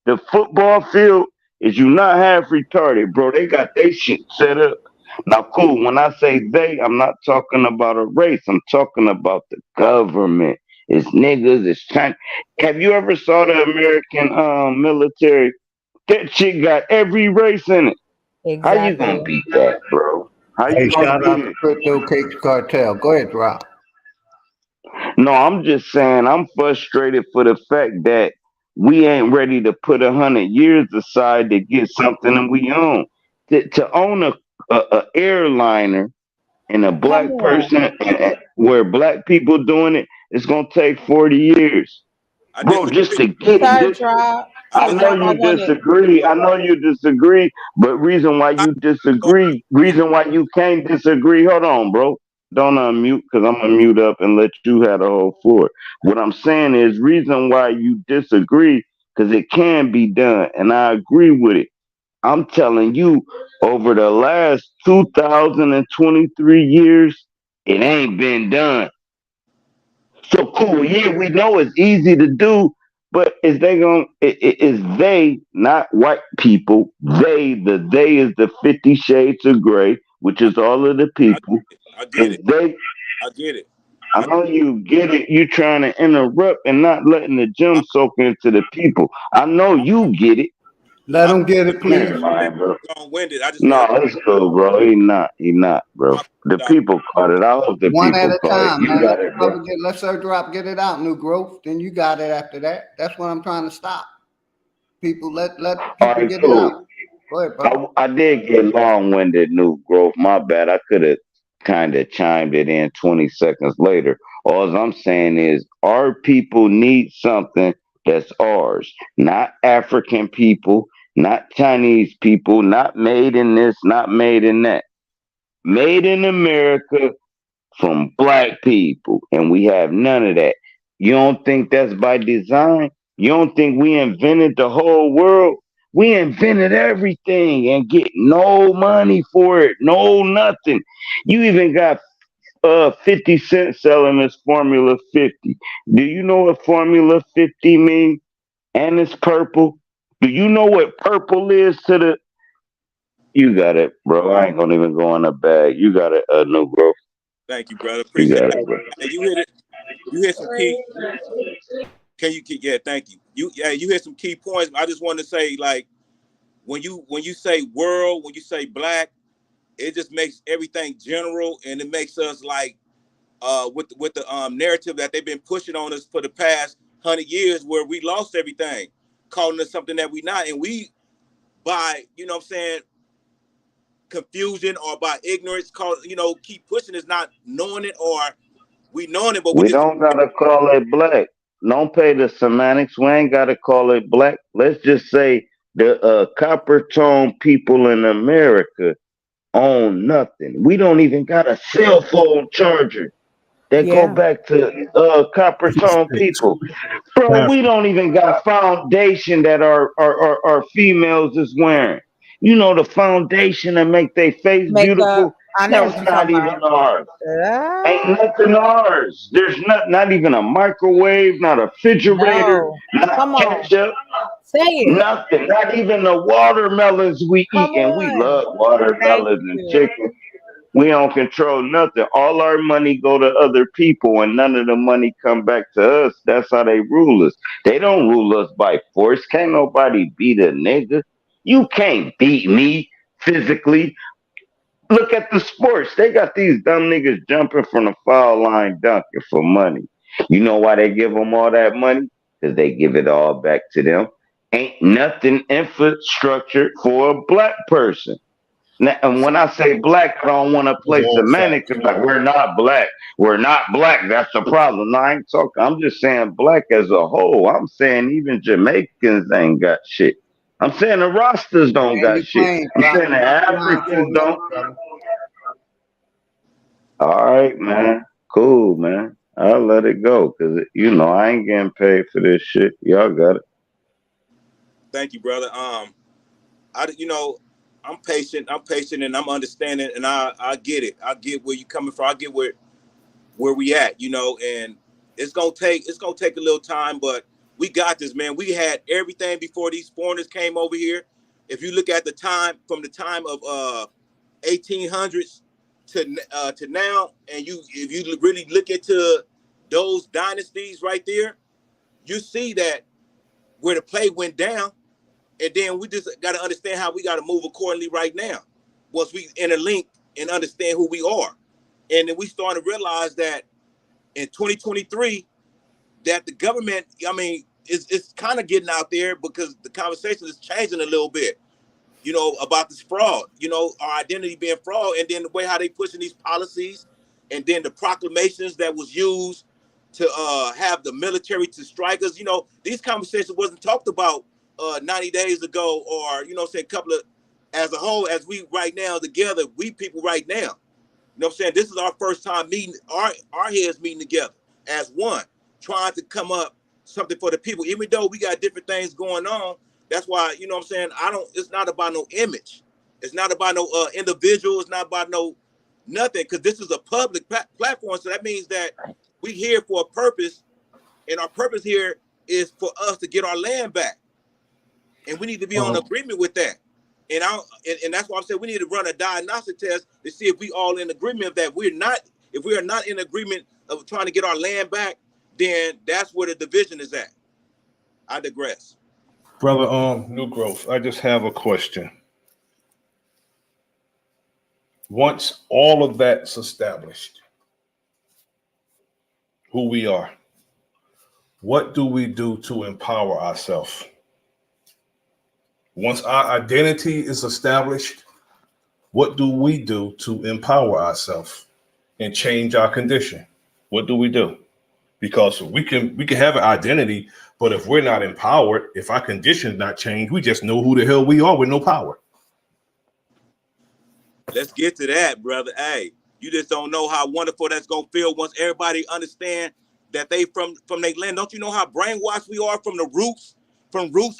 The football field? Is you not half retarded, bro? They got their shit set up. Now, cool. When I say they, I'm not talking about a race. I'm talking about the government. It's niggas. It's China. Have you ever saw the American military? That shit got every race in it. How you gonna Exactly. beat that, bro? How Hey, you gonna shout out beat to it? Crypto Cakes Cartel. Go ahead, Rob. No, I'm just saying I'm frustrated for the fact that we ain't ready to put 100 years aside to get something that we own. To own a airliner and a Come black on. person where black people doing it, it's gonna take 40 years. I Bro, just disagree. to get it. Church Rob. I I know I you disagree. wanted. disagree. I know you disagree, but reason why you disagree, reason why you can't disagree. Hold on, bro. Don't unmute because I'm gonna mute up and let you have the whole floor. What I'm saying is reason why you disagree because it can be done, and I agree with it. I'm telling you, over the last 2023 years, it ain't been done. So cool, yeah, we know it's easy to do, but is they going? Is they not white people? They is the 50 Shades of Gray, which is all of the people. I get Is it. they? I get it. I know you get it. You trying to interrupt and not letting the gem soak into the people. I know you get it. Let them get it, please. Never mind, bro. Long-winded. I just No, want it's cool, bro. He not, bro. The to. people caught it. I hope the One at people a caught it. time, You man. Let got the it, bro. brother let Sir Drop get it out, New Growth. Then you got it after that. That's what I'm trying to stop. People, let All people right, get it out. cool. Go ahead, brother. I did get long-winded, New Growth. My bad. I could have kind of chimed it in 20 seconds later. All I'm saying is our people need something that's ours, not African people, not Chinese people, not made in this, not made in that. Made in America from black people, and we have none of that. You don't think that's by design? You don't think we invented the whole world? We invented everything and get no money for it, no nothing. You even got 50 Cent selling this Formula 50. Do you know what Formula 50 means? And it's purple. Do you know what purple is to the? You got it, bro. I ain't gonna even go in a bag. You got it, no growth. Thank you, brother. You Appreciate got it. it, bro. Hey, you hit it. You hit some key. Can you? Yeah, thank you. You hit some key points. I just want to say, like, when you say world, when you say black, it just makes everything general, and it makes us like with the narrative that they've been pushing on us for the past 100 years, where we lost everything, calling us something that we not, and we by what I'm saying, confusion or by ignorance, keep pushing is not knowing it, or we knowing it, but we We just don't gotta call it black. Don't pay the semantics. We ain't gotta call it black. Let's just say the copper tone people in America own nothing. We don't even got a cell phone charger. That go Yeah. back to copper tone people. Bro, we don't even got foundation that our females is wearing. You know the foundation that make their face Makeup. beautiful? I know what That's you're not talking even about. ours. Ain't nothing ours. There's not even a microwave, not a refrigerator, No. not Come on. ketchup, Say it. nothing. Not even the watermelons we Come eat, and we on. love Thank watermelons and you. chicken. We don't control nothing. All our money go to other people, and none of the money come back to us. That's how they rule us. They don't rule us by force. Can't nobody beat a nigga. You can't beat me physically. Look at the sports. They got these dumb niggas jumping from the foul line dunking for money. You know why they give them all that money? Because they give it all back to them. Ain't nothing infrastructure for a black person. Now, and when I say black, I don't want to Those are play all semantics. facts. Like we're not black. We're not black. That's the problem. No, I ain't talking. I'm just saying black as a whole. I'm saying even Jamaicans ain't got shit. I'm saying the Rastas don't Land got your shit. plane, I'm Drop. saying the Keep your mind Africans pulled up, don't. brother. All right, man. Cool, man. I'll let it go because I ain't getting paid for this shit. Y'all got it. thank you, brother. I'm patient. I'm patient, and I'm understanding, and I get it. I get where you coming from. I get where we at, and It's gonna take a little time, but we got this, man. We had everything before these foreigners came over here. If you look at the time from the time of 1800s to now, and if you really look into those dynasties right there, you see that where the play went down, and then we just got to understand how we got to move accordingly right now. Once we interlink and understand who we are, and then we start to realize that in 2023, that the government, I mean, it's kind of getting out there because the conversation is changing a little bit, you know, about this fraud, you know, our identity being fraud, and then the way how they pushing these policies, and then the proclamations that was used to have the military to strike us. You know, these conversations wasn't talked about 90 days ago, or, you know, say a couple of, as a whole, as we right now together, we people right now. You know what I'm saying? This is our first time meeting, our heads meeting together as one, trying to come up something for the people. Even though we got different things going on, that's why, you know what I'm saying, it's not about no image. It's not about no individual. It's not about no nothing, because this is a public platform. So that means that we here for a purpose, and our purpose here is for us to get our land back. And we need to be on agreement with that. And that's why I'm saying we need to run a diagnostic test to see if we all in agreement of that. If we are not in agreement of trying to get our land back, then that's where the division is at. I digress. Brother New Growth, I just have a question. Once all of that's established, who we are, what do we do to empower ourselves? Once our identity is established, what do we do to empower ourselves and change our condition? What do we do? Because we can have an identity, but if we're not empowered, if our condition not changed, we just know who the hell we are with no power. Let's get to that, brother. Hey, you just don't know how wonderful that's gonna feel once everybody understand that they from their land. Don't you know how brainwashed we are from roots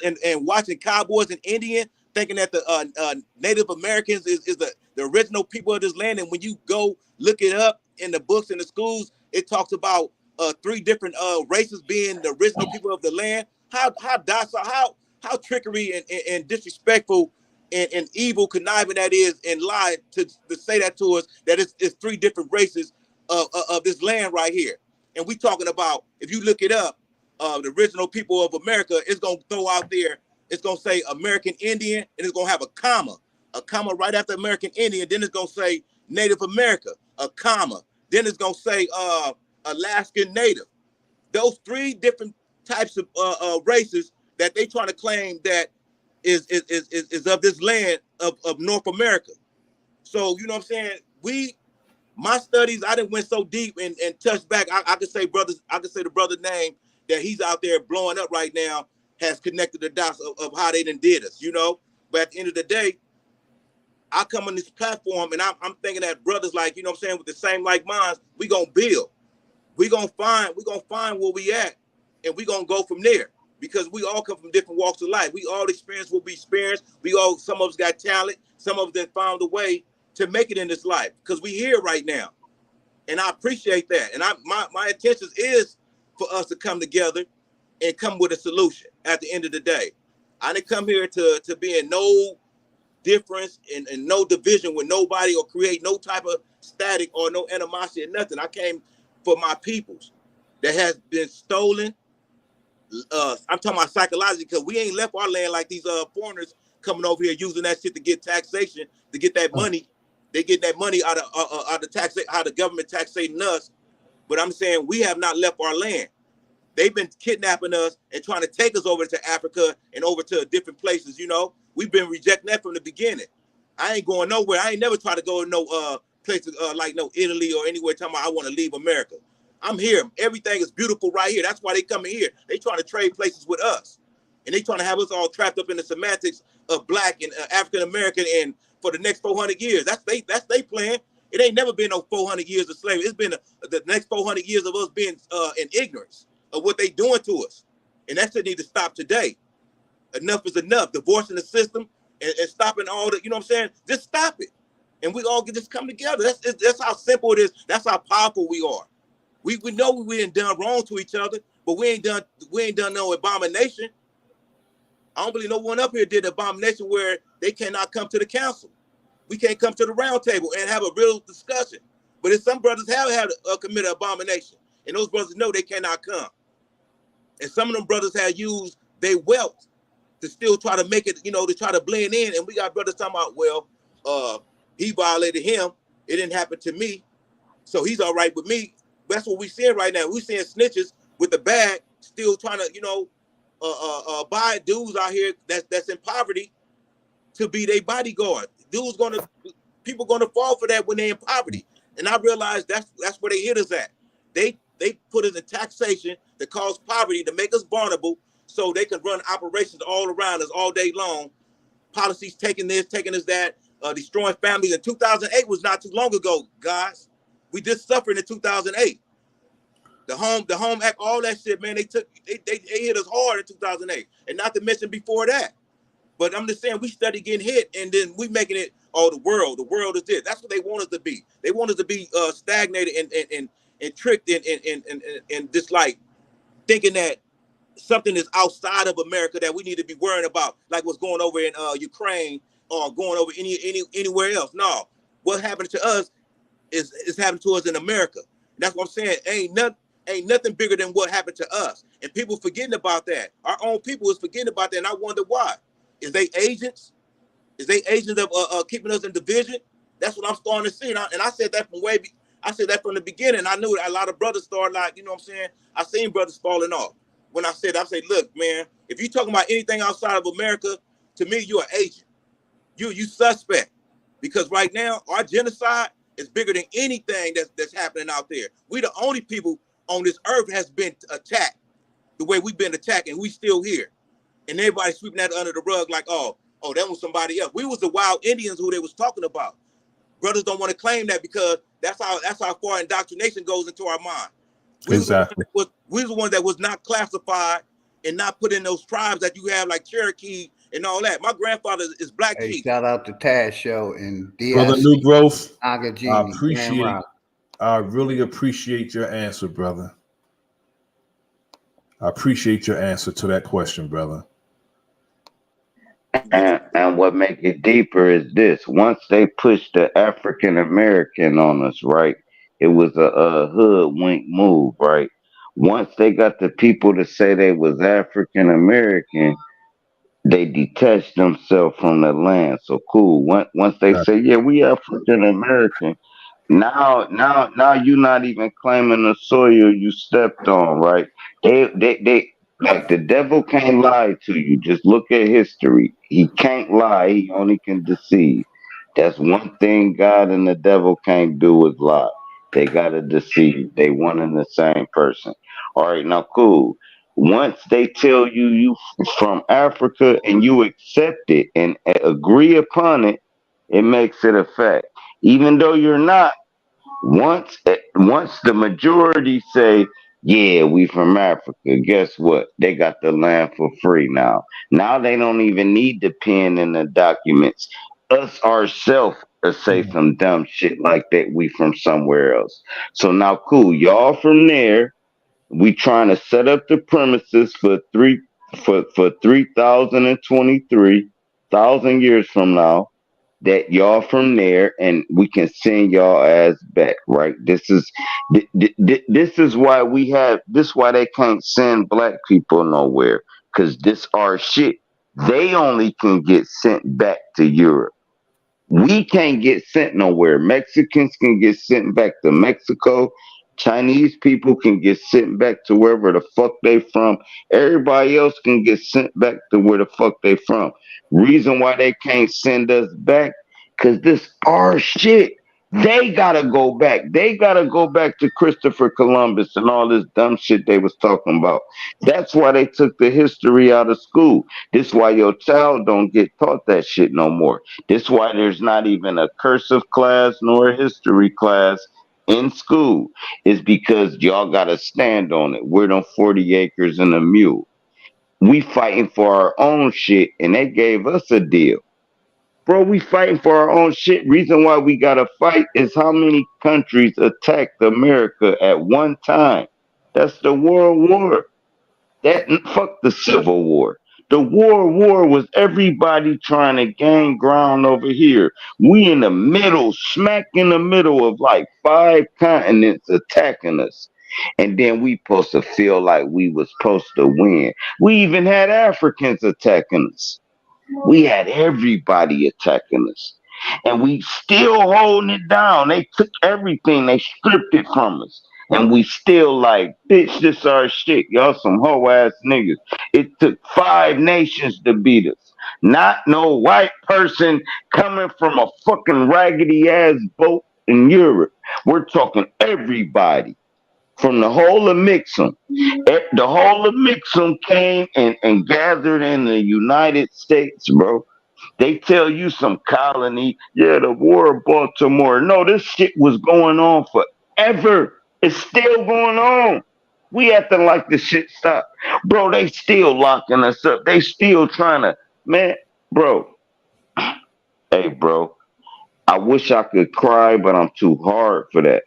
and watching cowboys and Indian, thinking that the Native Americans is the original people of this land. And when you go look it up in the books in the schools, it talks about 3 different races being the original people of the land. How docile, how trickery and disrespectful and evil, conniving that is, and lie to say that to us, that it's 3 different races of this land right here. And we talking about, if you look it up, the original people of America, it's gonna throw out there, it's gonna say American Indian, and it's gonna have a comma right after American Indian. Then it's gonna say Native America, a comma. Then it's gonna say Alaskan Native. Those 3 different types of races that they trying to claim that is of this land of North America. So, you know what I'm saying? My studies, I didn't went so deep and touched back. I could say the brother's name that he's out there blowing up right now has connected the dots of how they done did us, you know? But at the end of the day, I come on this platform and I'm thinking that brothers, like, you know what I'm saying, with the same like minds, we gonna build. We gonna find where we at, and we gonna go from there. Because we all come from different walks of life. We all experience what we experience. Some of us got talent. Some of them found a way to make it in this life, because we here right now. And I appreciate that. And my intention is for us to come together and come with a solution at the end of the day. I didn't come here to be in no difference and no division with nobody, or create no type of static or no animosity or nothing. I came for my peoples that has been stolen. I'm talking about psychologically, because we ain't left our land like these foreigners coming over here using that shit to get taxation, to get that money. They get that money out of the tax, how the government taxating us. But I'm saying we have not left our land. They've been kidnapping us and trying to take us over to Africa and over to different places. You know, we've been rejecting that from the beginning. I ain't going nowhere. I ain't never tried to go to no places like no Italy or anywhere talking about I want to leave America. I'm here. Everything is beautiful right here. That's why they coming here. They trying to trade places with us. And they trying to have us all trapped up in the semantics of black and African American, and for the next 400 years. That's they plan. It ain't never been no 400 years of slavery. It's been the next 400 years of us being in ignorance of what they doing to us. And that shit need to stop today. Enough is enough. Divorcing the system and stopping all the, you know what I'm saying? Just stop it. And we all can just come together. That's how simple it is. That's how powerful we are. We know we ain't done wrong to each other, but we ain't done no abomination. I don't believe no one up here did abomination where they cannot come to the council. We can't come to the round table and have a real discussion. But if some brothers have had committed abomination, and those brothers know they cannot come, and some of them brothers have used their wealth to still try to make it, to try to blend in. And we got brothers talking about, well, he violated him. It didn't happen to me, so he's all right with me. That's what we're seeing right now. We're seeing snitches with the bag still trying to, buy dudes out here that's in poverty to be their bodyguard. People gonna fall for that when they're in poverty. And I realize that's where they hit us at. They put us in taxation to cause poverty, to make us vulnerable, so they can run operations all around us all day long. Policies taking this, taking us that, destroying families. And 2008 was not too long ago, guys. We just suffered in 2008. The Home Act, all that shit, man. They hit us hard in 2008, and not to mention before that. But I'm just saying, we study getting hit, and then we making it, the world is this. That's what they want us to be. They want us to be stagnated and tricked and just like thinking that something is outside of America that we need to be worrying about, like what's going over in Ukraine or going over anywhere else. No, what happened to us is happening to us in America. That's what I'm saying. Ain't nothing bigger than what happened to us, and people forgetting about that. Our own people is forgetting about that, and I wonder why. Is they agents? Is they agents of keeping us in division? That's what I'm starting to see. And I said that I said that from the beginning. I knew that a lot of brothers started, like, you know what I'm saying? I seen brothers falling off. When I said, look, man, if you talking about anything outside of America, to me, you're an agent. You suspect. Because right now, our genocide is bigger than anything that's happening out there. We the only people on this earth has been attacked the way we've been attacked, and we still here. And everybody sweeping that under the rug like, oh, that was somebody else. We was the wild Indians who they was talking about. Brothers don't want to claim that because that's how far indoctrination goes into our mind. Exactly. We was the ones that was not classified and not put in those tribes that you have, like Cherokee and all that. My grandfather is Black Chief. Shout out to Taz Show and Brother New Growth. Agajini, I really appreciate your answer, brother. I appreciate your answer to that question, brother. And what make it deeper is this: once they pushed the African American on us, right? It was a hoodwink move, right? Once they got the people to say they was African American, they detached themselves from the land. So cool. Once they say, yeah, we African American, now you're not even claiming the soil you stepped on, right? They like the devil can't lie to you. Just look at history. He can't lie. He only can deceive. That's one thing God and the devil can't do is lie. They gotta deceive. They one and the same person. All right, now cool. Once they tell you from Africa and you accept it and agree upon it, it makes it a fact. Even though you're not, once the majority say, yeah, we from Africa, guess what? They got the land for free now. Now they don't even need the pen and the documents. Us ourselves say some dumb shit like that, we from somewhere else. So now cool, y'all from there, we trying to set up the premises for 3023,000 years from now, that y'all from there, and we can send y'all ass back, right? This is why why they can't send black people nowhere, because this our shit. They only can get sent back to Europe. We can't get sent nowhere. Mexicans can get sent back to Mexico. Chinese people can get sent back to wherever the fuck they from. Everybody else can get sent back to where the fuck they from. Reason why they can't send us back, cause this our shit. They gotta go back. They gotta go back to Christopher Columbus and all this dumb shit they was talking about. That's why they took the history out of school. This why your child don't get taught that shit no more. This why there's not even a cursive class nor a history class in school. Is because y'all gotta stand on it. We're them 40 acres and a mule. We fighting for our own shit, and they gave us a deal. Bro, we fighting for our own shit. Reason why we gotta fight is how many countries attacked America at one time. That's the World War. That fuck the Civil War. The war was everybody trying to gain ground over here. We in the middle, smack in the middle of like 5 continents attacking us. And then we supposed to feel like we was supposed to win. We even had Africans attacking us. We had everybody attacking us. And we still holding it down. They took everything, they stripped it from us. And we still like, bitch, this our shit. Y'all some hoe ass niggas. It took 5 nations to beat us. Not no white person coming from a fucking raggedy ass boat in Europe. We're talking everybody from the whole of Mixum. The whole of Mixum came and gathered in the United States, bro. They tell you some colony, yeah, the War of Baltimore. No, this shit was going on forever. It's still going on. We acting like this shit stopped. Bro, they still locking us up. They still trying to, man, bro. Hey, bro, I wish I could cry, but I'm too hard for that.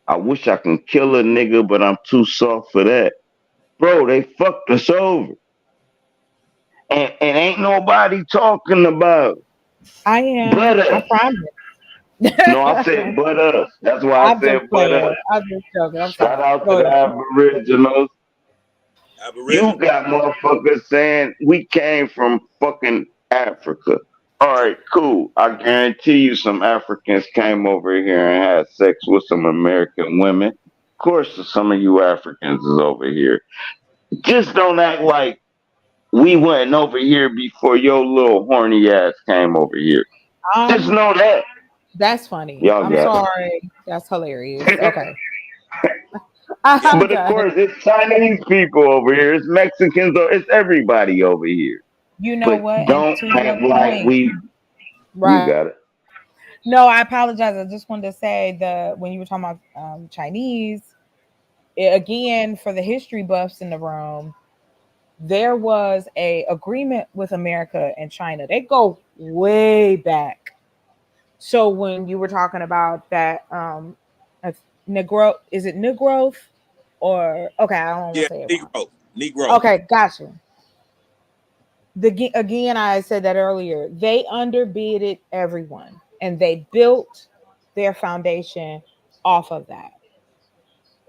I wish I can kill a nigga, but I'm too soft for that. Bro, they fucked us over. And ain't nobody talking about it. I am. But I us. No, I said promise. but us. That's why I I'm just said but playing. us. I'm just joking. I'm Shout sorry. out to Go the ahead. Aboriginals. You Aboriginal. got motherfuckers saying we came from fucking Africa. All right, cool. I guarantee you some Africans came over here and had sex with some American women. Of course, some of you Africans is over here. Just don't act like we went over here before your little horny ass came over here. Just know that. That's funny. Y'all I'm got it. sorry. That's hilarious. Okay. I'm But of done. course, it's Chinese people over here. It's Mexicans. It's everybody over here. You know But what? And don't to your act like point, we. You right? got it. No, I apologize. I just wanted to say the when you were talking about Chinese, again for the history buffs in the room, there was a agreement with America and China. They go way back. So when you were talking about that, uh, Negro, is it Negrowth or okay? I don't want to Yeah, say it wrong. Negro. Negro. Okay, gotcha. Again, I said that earlier. They underbidded everyone, and they built their foundation off of that.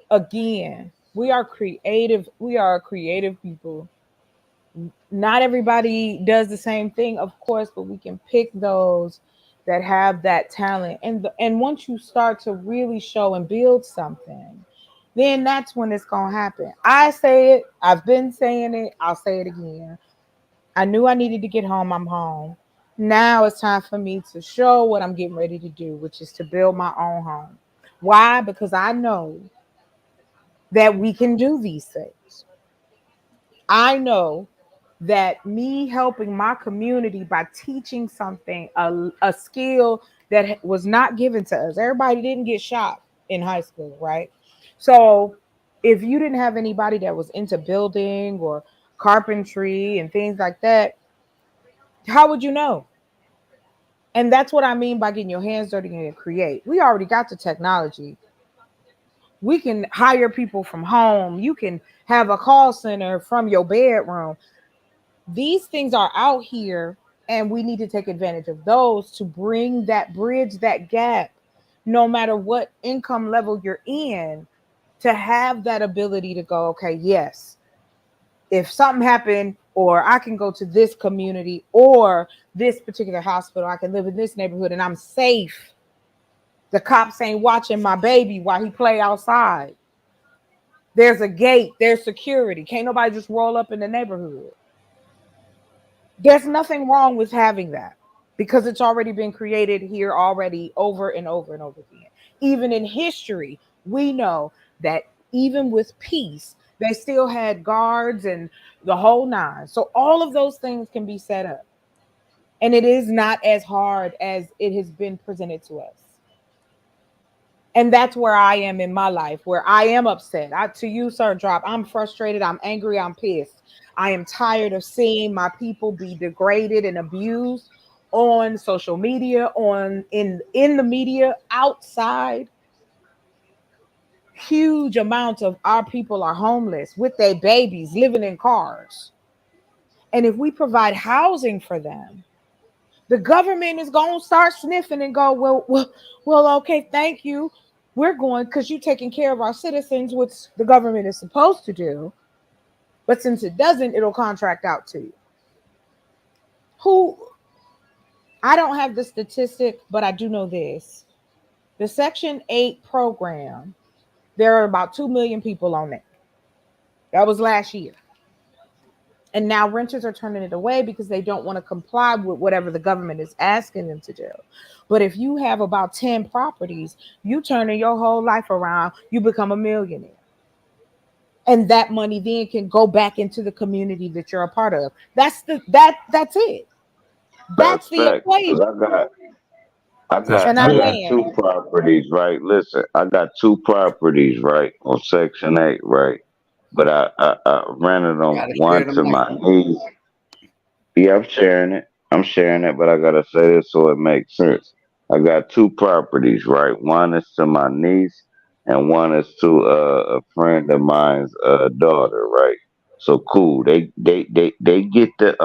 Again, we are creative. We are a creative people. Not everybody does the same thing, of course, but we can pick those that have that talent. And once you start to really show and build something, then that's when it's gonna happen. I say it. I've been saying it. I'll say it again. I knew I needed to get home. I'm home. Now it's time for me to show what I'm getting ready to do, which is to build my own home. Why? Because I know that we can do these things. I know that me helping my community by teaching something, a skill that was not given to us. Everybody didn't get shot in high school, right? So if you didn't have anybody that was into building or carpentry and things like that, how would you know? And that's what I mean by getting your hands dirty and create. We already got the technology. We can hire people from home. You can have a call center from your bedroom. These things are out here, and we need to take advantage of those to bring that bridge, that gap, no matter what income level you're in, to have that ability to go, okay, yes, if something happened, or I can go to this community or this particular hospital, I can live in this neighborhood and I'm safe. The cops ain't watching my baby while he play outside. There's a gate, there's security. Can't nobody just roll up in the neighborhood. There's nothing wrong with having that because it's already been created here already over and over and over again. Even in history, we know that even with peace, they still had guards and the whole nine. So all of those things can be set up. And it is not as hard as it has been presented to us. And that's where I am in my life, where I am upset. To you, sir, drop. I'm frustrated. I'm angry. I'm pissed. I am tired of seeing my people be degraded and abused on social media, in the media, outside, huge amounts of our people are homeless with their babies living in cars. And if we provide housing for them, the government is going to start sniffing and go, well, okay, thank you. We're going, because you're taking care of our citizens, which the government is supposed to do. But since it doesn't, it'll contract out to you. I don't have the statistic, but I do know this. The Section 8 program, there are about 2 million people on it. That was last year. And now renters are turning it away because they don't want to comply with whatever the government is asking them to do. But if you have about 10 properties, you turning your whole life around, you become a millionaire. And that money then can go back into the community that you're a part of. That's it. That's the fact. equation. 'Cause I And got two properties, right? Listen, I got two properties, right, on Section 8, right? But I rented on Gotta share one the to mic. my niece. Yeah, I'm sharing it. I'm sharing it, but I gotta say this so it makes sense. I got two properties, right? One is to my niece, and one is to a friend of mine's daughter, right? So cool. They get the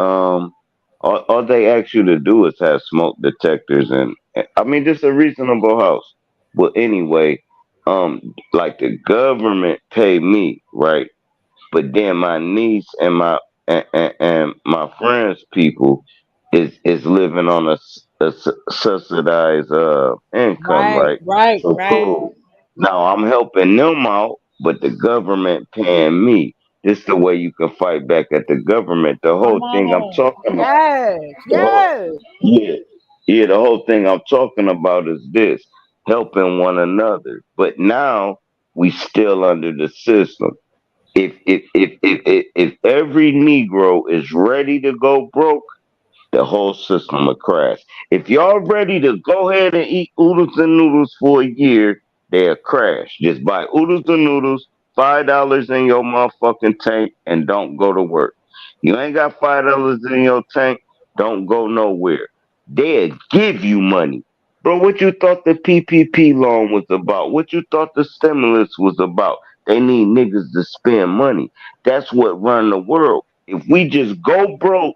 all they ask you to do is have smoke detectors, and I mean, this a reasonable house. But anyway, like the government pay me, right? But then my niece and and my friends' people is living on a subsidized income, right? So Right. cool. Now I'm helping them out, but the government paying me. This the way you can fight back at the government. The Come whole thing I'm on. talking about. Yes. The whole, Yes. yeah, yeah. The whole thing I'm talking about is this: helping one another. But now we still under the system. If every Negro is ready to go broke, the whole system will crash. If y'all ready to go ahead and eat oodles and noodles for a year, they'll crash. Just buy oodles and noodles, $5 in your motherfucking tank, and don't go to work. You ain't got $5 in your tank, don't go nowhere. They'll give you money. Bro, what you thought the PPP loan was about? What you thought the stimulus was about? They need niggas to spend money. That's what run the world. If we just go broke,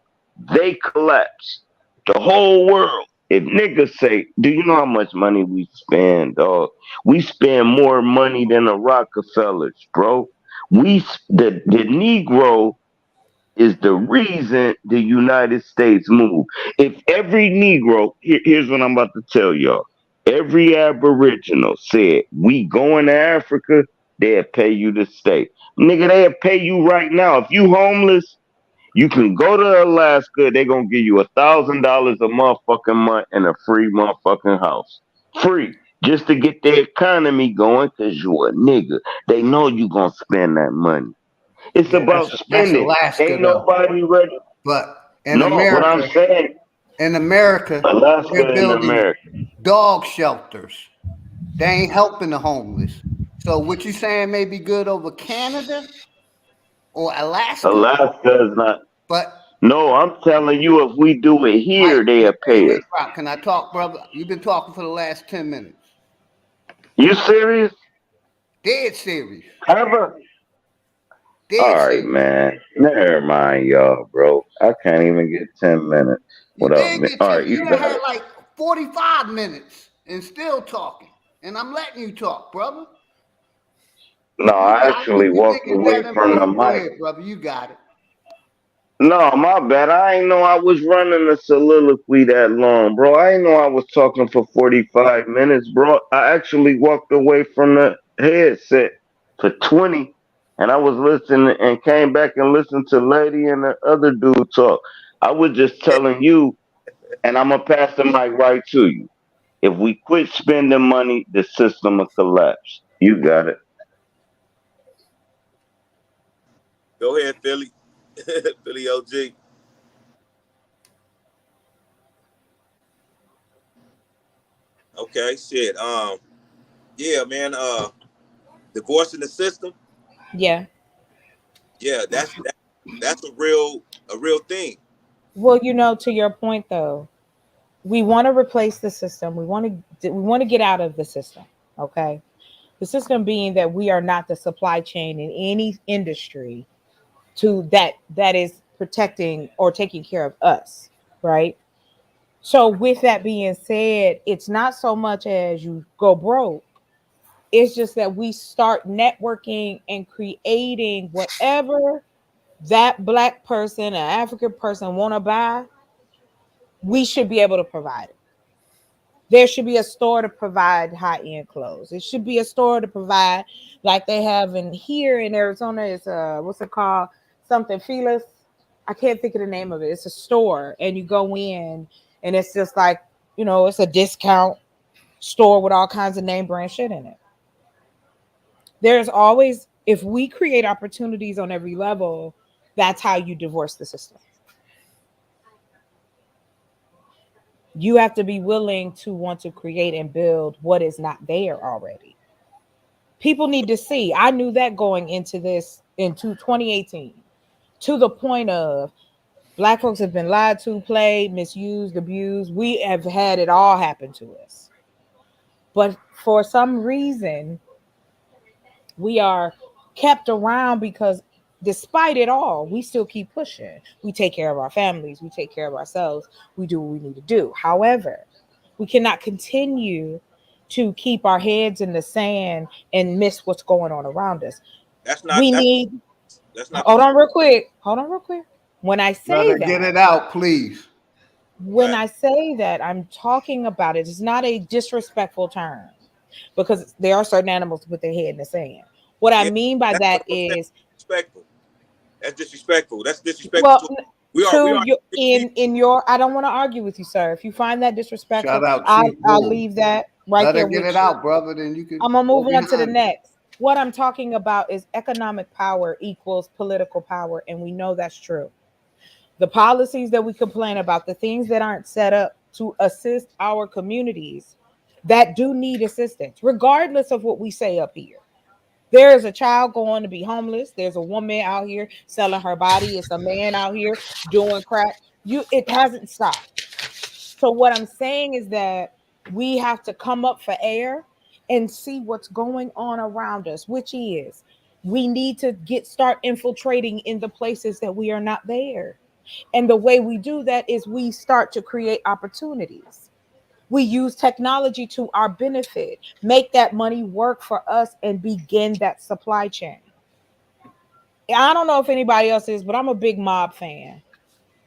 they collapse. The whole world. If niggas say, do you know how much money we spend, dog? We spend more money than the Rockefellers, bro. The Negro is the reason the United States moved. If every Negro, here's what I'm about to tell y'all. Every Aboriginal said, we going to Africa, they'll pay you to stay. Nigga, they'll pay you right now. If you homeless, you can go to Alaska. They're gonna give you $1,000 a motherfucking month and a free motherfucking house, free, just to get the economy going. Cause you a nigga. They know you gonna spend that money. It's Yeah, about that's spending. Alaska Ain't though. nobody ready. But No, but I'm saying in America, Alaska they're in building America. dog shelters. They ain't helping the homeless. So what you saying may be good over Canada or Alaska, Alaska is not. but No, I'm telling you, if we do it Mike, here, they'll pay us. Rock, can I talk, brother? You've been talking for the last 10 minutes. You serious? Dead serious. Ever? All right, man. Never mind, y'all, bro. I can't even get 10 minutes You without did me. get All 10. right, You you done got had it. like 45 minutes and still talking. And I'm letting you talk, brother. No, You I got it. actually You think walked it's away that from the important? Go mic. ahead, brother. You got it. No, my bad. I ain't know I was running a soliloquy that long, bro. I ain't know I was talking for 45 minutes, bro. I actually walked away from the headset for 20, and I was listening and came back and listened to Lady and the other dude talk. I was just telling you, and I'm going to pass the mic right to you. If we quit spending money, the system will collapse. You got it. Go ahead, Philly. Philly OG. Okay, shit. Yeah, man. Divorcing the system. Yeah. Yeah, that's a real thing. Well, to your point though, we want to replace the system. We want to get out of the system. Okay. The system being that we are not the supply chain in any industry to that is protecting or taking care of us, right? So with that being said, it's not so much as you go broke. It's just that we start networking and creating whatever that black person, an African person want to buy, we should be able to provide it. There should be a store to provide high-end clothes. It should be a store to provide like they have in here in Arizona. It's what's it called? Something Felis. I can't think of the name of it. It's a store, and you go in, and it's just like, it's a discount store with all kinds of name brand shit in it. There's always, if we create opportunities on every level, that's how you divorce the system. You have to be willing to want to create and build what is not there already. People need to see. I knew that going into this into 2018, to the point of black folks have been lied to, played, misused, abused. We have had it all happen to us. But for some reason, we are kept around because despite it all, we still keep pushing. We take care of our families, we take care of ourselves, we do what we need to do. However, we cannot continue to keep our heads in the sand and miss what's going on around us. That's not We that's need, that's not the hold on real quick. When I Let say her get that, it out, please. when I say that, I'm talking about it. It's not a disrespectful term because there are certain animals with their head in the sand. What I yeah, mean by that's what that I'm saying. is, Disrespectful. That's disrespectful. That's disrespectful well, to we to are you in your, I don't want to argue with you, sir. If you find that Shout disrespectful, out I'll Chief I'll Bull. leave that right Let her there get with it you. out, brother. Then you can I'm gonna go move on to the behind it. next. What I'm talking about is economic power equals political power, and we know that's true. The policies that we complain about, the things that aren't set up to assist our communities that do need assistance, regardless of what we say up here. There is a child going to be homeless. There's a woman out here selling her body. It's a man out here doing crack. It hasn't stopped. So what I'm saying is that we have to come up for air and see what's going on around us, which is we need to start infiltrating in the places that we are not there. And the way we do that is we start to create opportunities. We use technology to our benefit, make that money work for us, and begin that supply chain. I don't know if anybody else is, but I'm a big mob fan,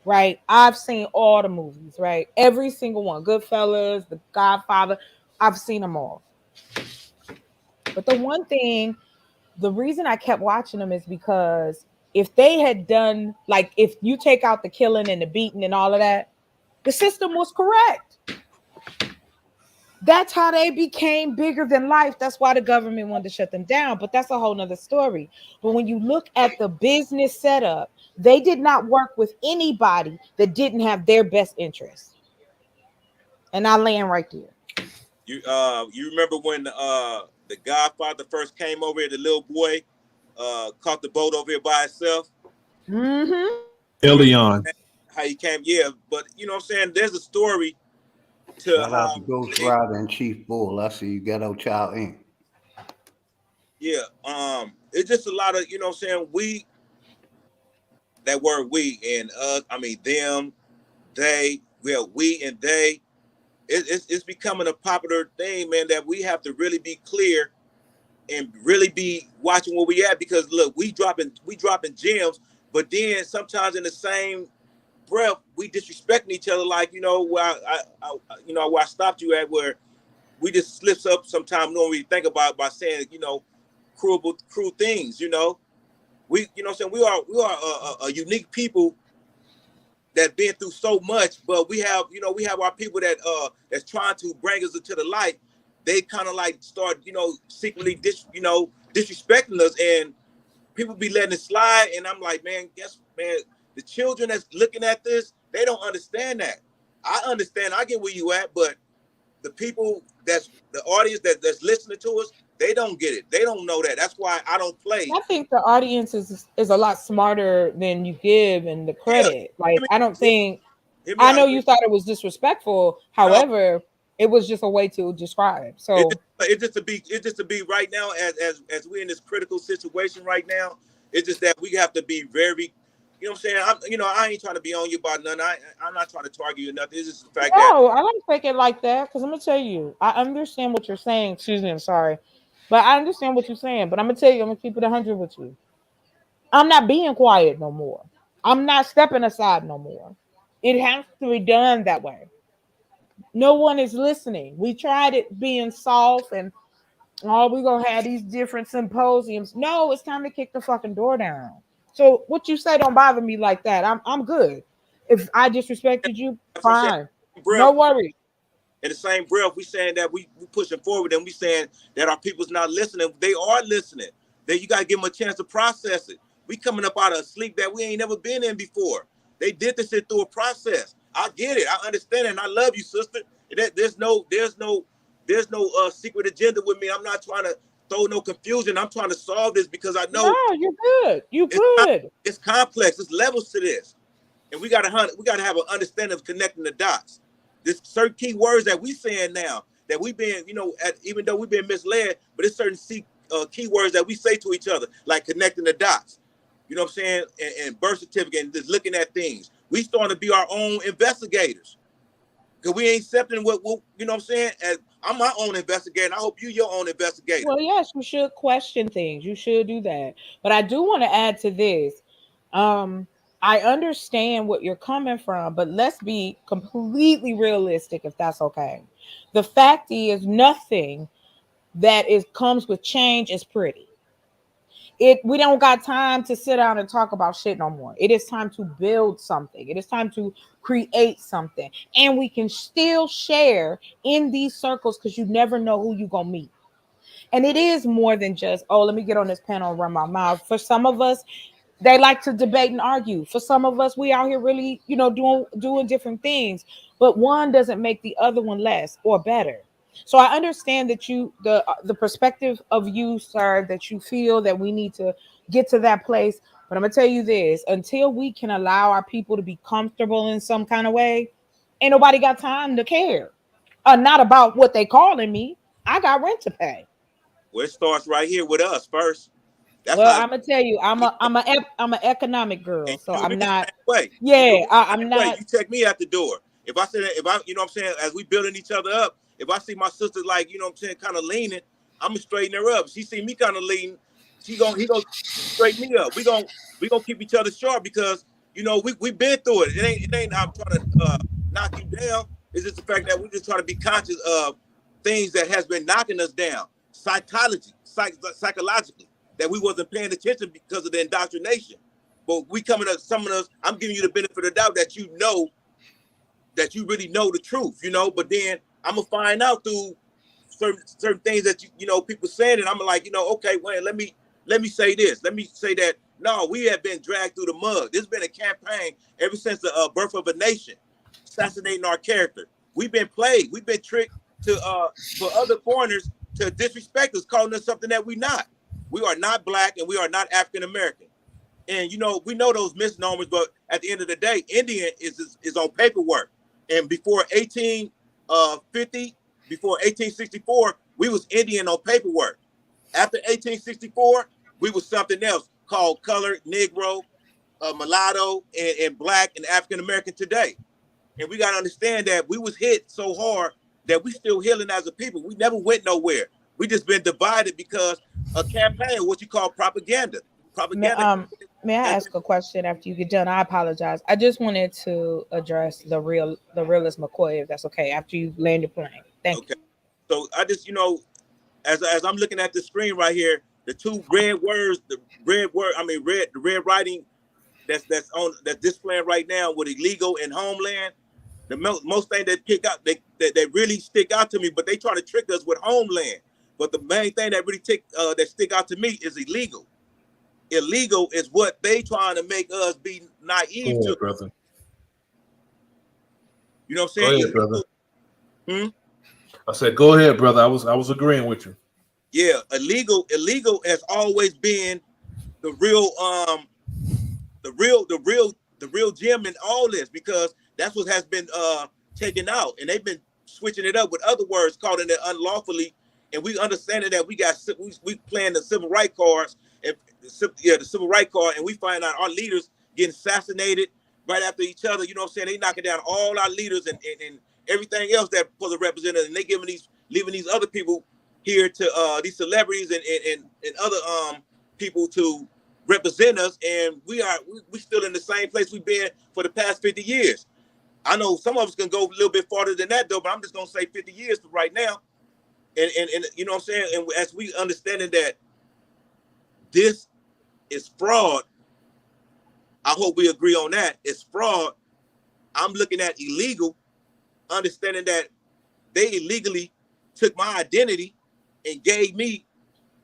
right? I've seen all the movies, right? Every single one. Goodfellas, The Godfather. I've seen them all. But the reason I kept watching them is because if they had done, like, if you take out the killing and the beating and all of that, the system was correct. That's how they became bigger than life. That's why the government wanted to shut them down. But that's a whole nother story. But when you look at the business setup, they did not work with anybody that didn't have their best interest. And I land right there. You remember when the Godfather first came over here, the little boy caught the boat over here by itself? Mm-hmm. You remember Elion. how he came? Yeah, but you know what I'm saying? There's a story to Shout out how to Ghost they, Rider and Chief Bull. I see you Ghetto Child Inc. yeah, it's just a lot of, you know what I'm saying, that word we and us, I mean them, they, well, we and they, it's becoming a popular thing, man, that we have to really be clear and really be watching where we at, because look, we dropping gems, but then sometimes in the same breath we disrespecting each other, like, you know, where where I stopped you at, where we just slips up sometimes, don't really think about by saying, you know, cruel things, you know. We, you know what I'm saying, we are a unique people that been through so much, but we have, you know, we have our people that that's trying to bring us into the light. They kind of like start, you know, secretly disrespecting us, and people be letting it slide. And I'm like, man, the children that's looking at this, they don't understand that. I understand, I get where you at, but the people that's the audience that's listening to us, they don't get it. They don't know that. That's why I don't play. I think the audience is a lot smarter than you give and the Yeah, credit. Like, I don't think I know you thought it was disrespectful. However, it was just a way to describe. So it's just to be right now as we're in this critical situation right now. It's just that we have to be very, you know what I'm saying? I ain't trying to be on you about nothing. I'm not trying to target you or nothing. It's just the fact that no, I don't take it like that because I'm gonna tell you, I understand what you're saying. Excuse me, I'm sorry, but I understand what you're saying. But I'm gonna tell you, I'm gonna keep it 100 with you. I'm not being quiet no more. I'm not stepping aside no more. It has to be done that way. No one is listening. We tried it being soft and we're gonna have these different symposiums. No, it's time to kick the fucking door down. So what you say don't bother me like that. I'm good. If I disrespected you, that's what I'm saying. fine. Breath, No worries. in the same breath, we saying that we pushing forward and we saying that our people's not listening. They are listening. That you gotta give them a chance to process it. We coming up out of sleep that we ain't never been in before. They did this shit through a process. I get it. I understand it. And I love you, sister. There's no secret agenda with me. I'm not trying to throw no confusion. I'm trying to solve this because I know No, you're good. You good. it's complex. There's levels to this, and we gotta have an understanding of connecting the dots. There's certain key words that we saying now that we've been, even though we've been misled, but it's certain key words that we say to each other, like connecting the dots. You know what I'm saying? And birth certificate and just looking at things. We starting to be our own investigators. Because we ain't accepting what you know what I'm saying? As I'm my own investigator, and I hope you your own investigator. Well, yes, you should question things. You should do that. But I do want to add to this. I understand what you're coming from, but let's be completely realistic if that's okay. The fact is nothing that is comes with change is pretty. We don't got time to sit down and talk about shit no more. It is time to build something. It is time to create something. And we can still share in these circles because you never know who you're gonna meet. And it is more than just, oh, let me get on this panel and run my mouth. For some of us, they like to debate and argue. For some of us, we out here really, doing different things. But one doesn't make the other one less or better. So I understand that the perspective of you, sir, that you feel that we need to get to that place. But I'm gonna tell you this: until we can allow our people to be comfortable in some kind of way, ain't nobody got time to care. Not about what they calling me. I got rent to pay. Well, it starts right here with us first. That's Well, how. I'm gonna tell you, I'm an economic girl, And so you do me I'm the not. same way. You do Yeah, me the I'm same way. not. You check me at the door. If I say that, you know what I'm saying, as we building each other up, if I see my sister like, you know what I'm saying, kind of leaning, I'm gonna straighten her up. She see me kind of leaning, he gonna straighten me up. We gonna keep each other sharp because we've been through it. It ain't I'm trying to knock you down. It's just the fact that we just trying to be conscious of things that has been knocking us down, psychologically, that we wasn't paying attention because of the indoctrination. But we coming up, some of us, I'm giving you the benefit of the doubt that that you really know the truth, But then I'm gonna find out through certain things that people saying, and I'm like, okay, well, let me say this. Let me say that no, we have been dragged through the mud. There's been a campaign ever since the birth of a nation, assassinating our character. We've been played. We've been tricked for other foreigners to disrespect us, calling us something that we're not. We are not Black and we are not African American. And we know those misnomers, but at the end of the day, Indian is on paperwork. And before 1850, before 1864, we was Indian on paperwork. After 1864, we was something else called colored, Negro, mulatto, and Black and African American today. And we gotta understand that we was hit so hard that we still healing as a people. We never went nowhere. We just been divided because a campaign, what you call propaganda. Propaganda. May I ask a question after you get done? I apologize. I just wanted to address the realist McCoy, if that's okay, after you land your plane. Thank you. So I just, as I'm looking at the screen right here, the two red words, the red writing that's displaying right now with illegal and homeland. The most thing that that really stick out to me, but they try to trick us with homeland. But the main thing that really that stick out to me is illegal. Illegal is what they trying to make us be naive to. Brother. You know what I'm saying? Go ahead, brother. I said, go ahead, brother. I was agreeing with you. Yeah, illegal has always been the real gem in all this, because That's what has been taken out, and they've been switching it up with other words, calling it unlawfully. And we understanding that we playing the civil rights cards, and the civil rights card, and we find out our leaders getting assassinated right after each other. You know what I'm saying? They knocking down all our leaders and everything else that was a representative, and they leaving these other people here to these celebrities and other people to represent us, and we still in the same place we've been for the past 50 years. I know some of us can go a little bit farther than that though, but I'm just gonna say 50 years for right now. And you know what I'm saying? And as we understanding that this is fraud, I hope we agree on that. It's fraud. I'm looking at illegal, understanding that they illegally took my identity and gave me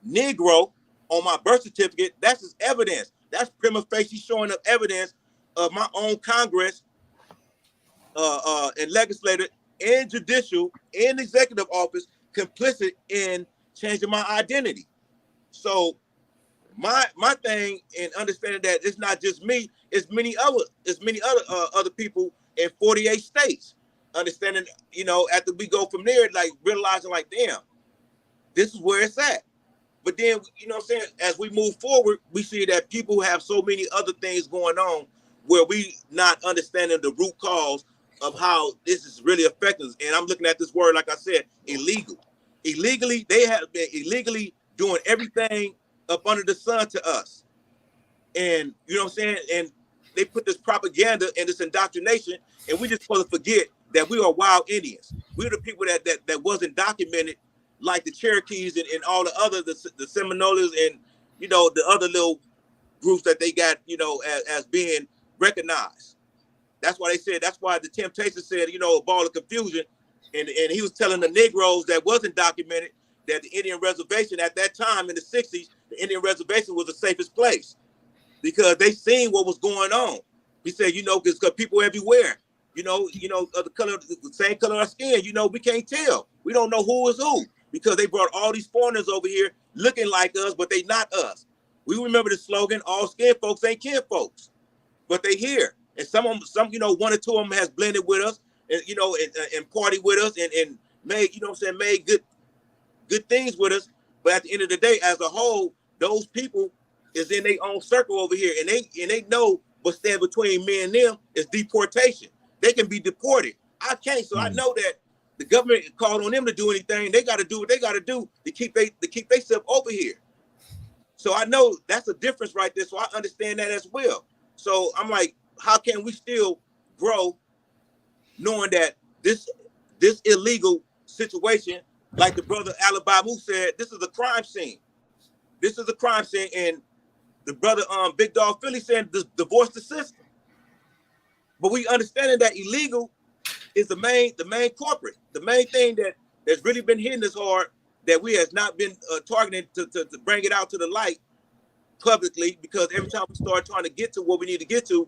Negro on my birth certificate. That's just evidence. That's prima facie showing up evidence of my own Congress and legislator and judicial and executive office complicit in changing my identity. So my thing in understanding that it's not just me, it's many other people in 48 states. Understanding, you know, after we go from there, like realizing like, damn, this is where it's at. But then, you know what I'm saying, as we move forward, we see that people have so many other things going on where we not understanding the root cause of how this is really affecting us. And I'm looking at this word, like I said, illegal. Illegally, they have been illegally doing everything up under the sun to us. And you know what I'm saying? And they put this propaganda and this indoctrination, and we just supposed to forget that we are wild Indians. We're the people that wasn't documented, like the Cherokees and all the other the Seminoles and you know the other little groups that they got, you know, as being recognized. That's why they said. That's why the Temptations said, you know, a ball of confusion, and he was telling the Negroes that wasn't documented that the Indian reservation at that time in the 60s, the Indian reservation was the safest place because they seen what was going on. He said, you know, because people everywhere, you know, the color, the same color of our skin, you know, we can't tell. We don't know who is who because they brought all these foreigners over here looking like us, but they not us. We remember the slogan, all skin folks ain't kin folks, but they here. And some, you know, one or two of them has blended with us and, you know, and party with us and made, you know what I'm saying, made good things with us. But at the end of the day, as a whole, those people is in their own circle over here, and they know what stands between me and them is deportation. They can be deported. I can't, so I know that the government called on them to do anything. They got to do what they got to do to keep themselves over here. So I know that's a difference right there. So I understand that as well. So I'm like, how can we still grow, knowing that this illegal situation, like the brother Alabamu said, this is a crime scene. This is a crime scene, and the brother Big Dog Philly saying divorce the system. But we understanding that illegal is the main corporate, the main thing that's really been hitting us hard, that we has not been targeting to bring it out to the light publicly, because every time we start trying to get to what we need to get to,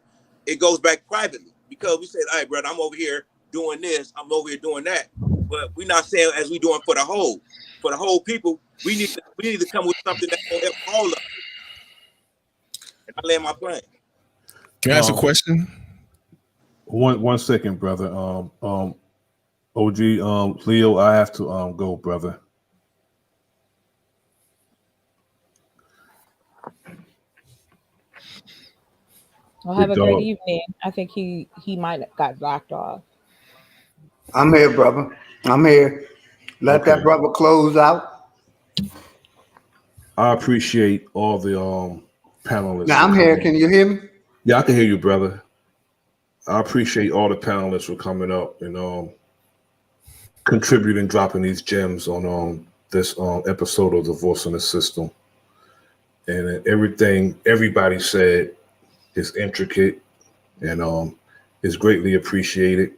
it goes back privately. Because we said, all right, brother, I'm over here doing this, I'm over here doing that. But we're not saying as we doing for the whole people, we need to come with something that's gonna help all of us. And I land my plane. Can I ask a question? One second, brother. OG, Leo, I have to go, brother. Well, have a great evening. I think he might have got blocked off. I'm here, brother. I'm here. Let that brother close out. I appreciate all the panelists. Now I'm here. Can you hear me? Yeah, I can hear you, brother. I appreciate all the panelists for coming up and contributing, dropping these gems on this episode of Divorce in the System. And everything everybody said is intricate and is greatly appreciated.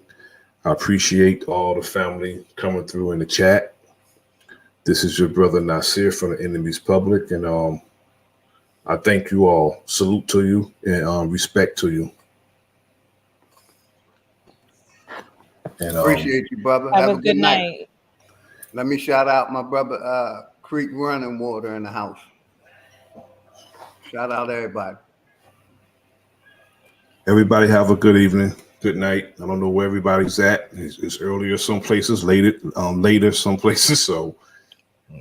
I appreciate all the family coming through in the chat. This is your brother Nasir from the Enemies Public, and I thank you all. Salute to you and respect to you. And appreciate you, brother. Have a good night. Let me shout out my brother Creek Running Water in the house. Shout out everybody. Everybody have a good evening. Good night. I don't know where everybody's at. It's earlier some places, later some places. So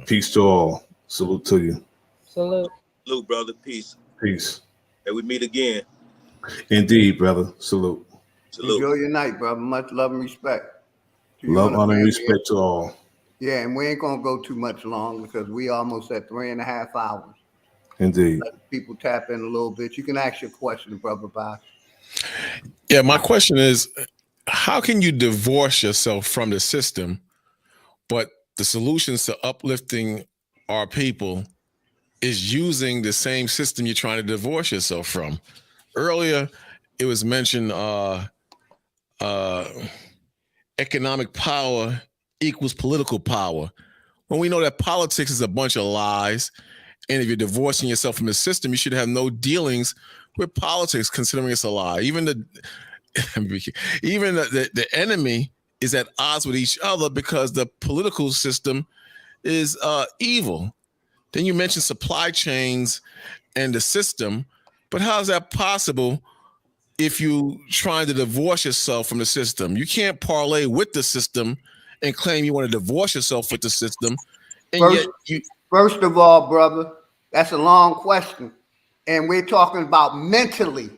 peace to all. Salute to you. Salute. Salute, brother. Peace. Peace. And we meet again. Indeed, brother. Salute. Salute. Enjoy your night, brother. Much love and respect. Love, honor, and respect to all. Yeah, and we ain't gonna go too much long because we almost at 3.5 hours. Indeed. Let people tap in a little bit. You can ask your question, brother. Bye. Yeah, my question is, how can you divorce yourself from the system, but the solutions to uplifting our people is using the same system you're trying to divorce yourself from? Earlier, it was mentioned economic power equals political power. When we know that politics is a bunch of lies, and if you're divorcing yourself from the system, you should have no dealings with politics, considering it's a lie. Even the enemy is at odds with each other because the political system is evil. Then you mentioned supply chains and the system, but how is that possible if you trying to divorce yourself from the system? You can't parlay with the system and claim you want to divorce yourself with the system. And First of all, brother, that's a long question. And we're talking about mentally.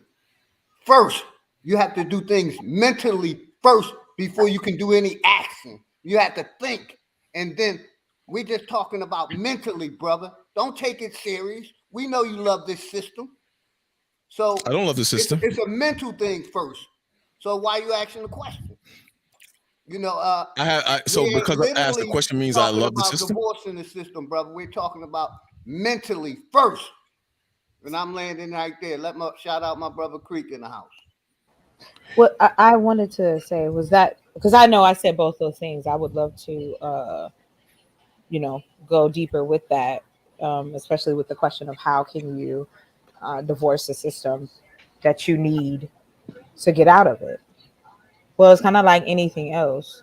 First, you have to do things mentally first before you can do any action. You have to think. And then we're just talking about mentally, brother. Don't take it serious. We know you love this system. So I don't love the system. It's a mental thing first. So why are you asking the question? You know, so because I asked the question means I love the system. Divorcing the system, brother. We're talking about mentally first. And I'm landing right there. Shout out my brother Creek in the house. What I wanted to say was that, because I know I said both those things. I would love to, go deeper with that, especially with the question of how can you divorce the system that you need to get out of it. Well, it's kind of like anything else.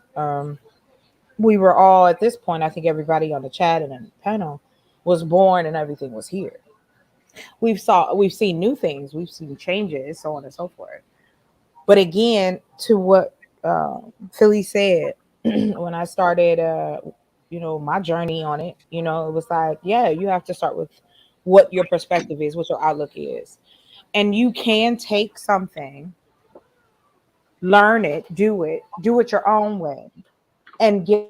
We were all at this point, I think everybody on the chat and in the panel was born and everything was here. We've seen new things, we've seen changes, so on and so forth. But again, to what Philly said, when I started, my journey on it, it was like, yeah, you have to start with what your perspective is, what your outlook is. And you can take something, learn it your own way, and get.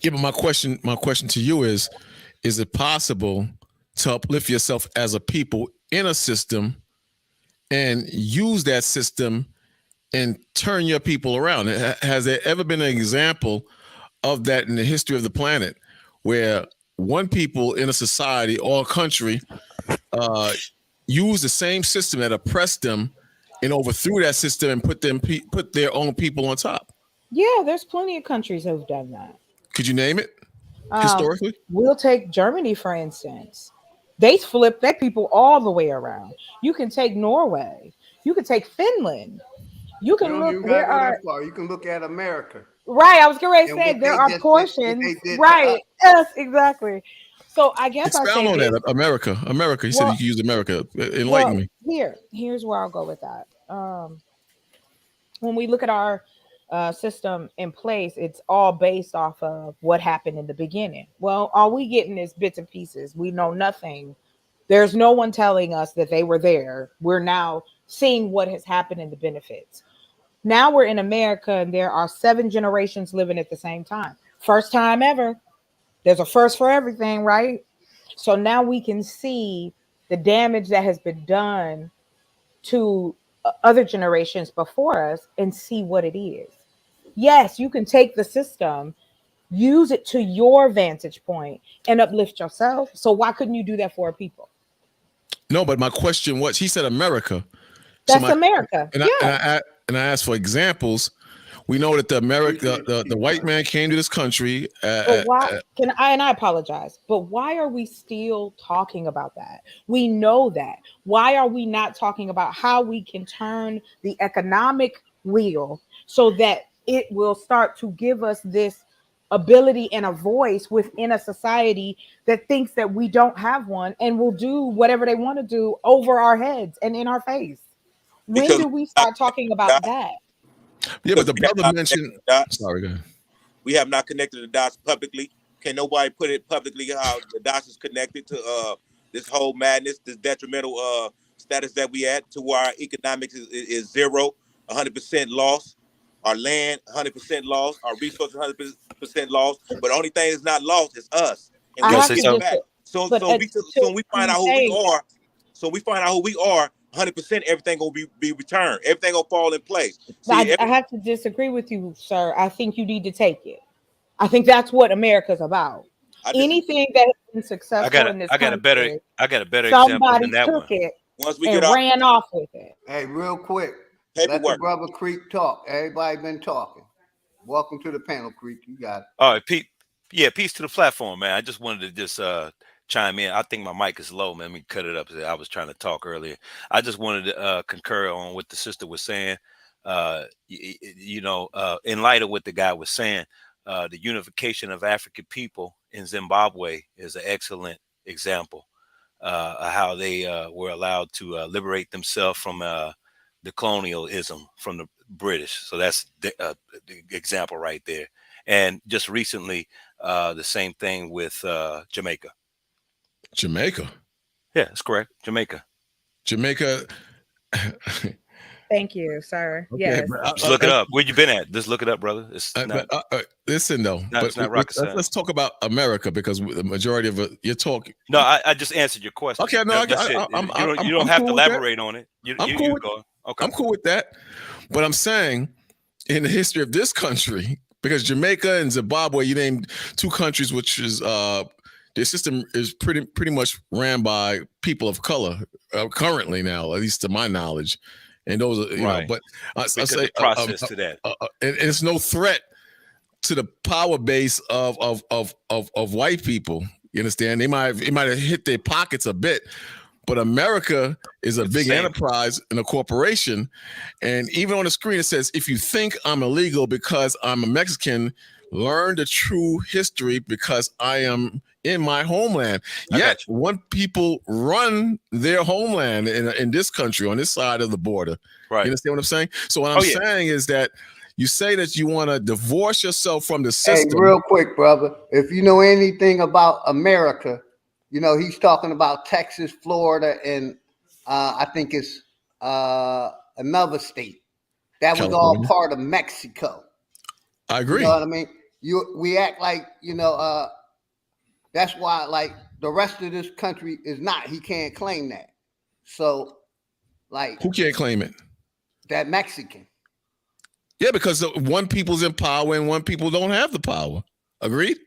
Yeah, but my question to you is it possible to uplift yourself as a people in a system and use that system and turn your people around? Has there ever been an example of that in the history of the planet where one people in a society or a country use the same system that oppressed them and overthrew that system and put their own people on top? Yeah, there's plenty of countries who've done that. Could you name it historically? We'll take Germany, for instance. They flipped their people all the way around. You can take Norway. You can take Finland. You can look. There are. You can look at America. Right. I was going to say there are portions. Right. Yes, exactly. So I guess expound on that. America. You said you could use America. Enlighten me. Here's where I'll go with that. When we look at our system in place, it's all based off of what happened in the beginning. Well, all we getting is bits and pieces. We know nothing. There's no one telling us that they were there. We're now seeing what has happened and the benefits. Now we're in America and there are 7 generations living at the same time. First time ever. There's a first for everything, right? So now we can see the damage that has been done to other generations before us and see what it is. Yes, you can take the system, use it to your vantage point and uplift yourself. So why couldn't you do that for people? No, but my question was, he said America. That's America. And I asked for examples. We know that the white man came to this country. But why and I apologize, but why are we still talking about that? We know that. Why are we not talking about how we can turn the economic wheel so that it will start to give us this ability and a voice within a society that thinks that we don't have one and will do whatever they want to do over our heads and in our face. When Because do we start talking about that? Yeah, but the brother mentioned. Sorry, go ahead. We have not connected the dots publicly. Can nobody put it publicly how the dots is connected to this whole madness, this detrimental status that we at, to where our economics is zero, 100% lost, our land 100% lost, our resources 100% lost. But the only thing that's not lost is us, and we get it back. So we find out who we are. So we find out who we are. 100%, everything gonna be returned. Everything gonna fall in place. I have to disagree with you, sir. I think you need to take it. I think that's what America's about. Anything that has been successful in this I got a better example somebody than that took one. it Once we and get ran off with it. Hey, real quick, let the brother Creek talk. Everybody been talking. Welcome to the panel, Creek. You got it. All right, Pete. Yeah, peace to the platform, man. I just wanted to just chime in. I think my mic is low, man. Let me cut it up. I was trying to talk earlier. I just wanted to concur on what the sister was saying. In light of what the guy was saying, the unification of African people in Zimbabwe is an excellent example of how they were allowed to liberate themselves from the colonialism from the British. So that's the example right there. And just recently, the same thing with Jamaica. Jamaica. Yeah, that's correct. Jamaica. Thank you, sir. Okay, yes. Just look it up. Where you been at? Just look it up, brother. It's not, listen, though. It's not rocket science. Let's talk about America, because the majority of your talk. No, I just answered your question. Okay, no, you don't have to elaborate on it. I'm cool with that. But I'm saying, in the history of this country, because Jamaica and Zimbabwe, you named two countries which is their system is pretty much ran by people of color currently now, at least to my knowledge. And those are, you know, but I say process to that, and it's no threat to the power base of white people. You understand? It might have hit their pockets a bit, but America is a big enterprise and a corporation. And even on the screen, it says, if you think I'm illegal because I'm a Mexican, learn the true history because I am in my homeland. Yet when people run their homeland in this country, on this side of the border, right? You understand what I'm saying? So what I'm saying is that you say that you want to divorce yourself from the system. Hey, real quick, brother, if you know anything about America, you know, he's talking about Texas, Florida, and I think it's another state. That was all part of Mexico. I agree. You know what I mean? We act like, you know, that's why, like, the rest of this country is not. He can't claim that. So, like, who can't claim it? That Mexican. Yeah, because one people's in power and one people don't have the power. Agreed?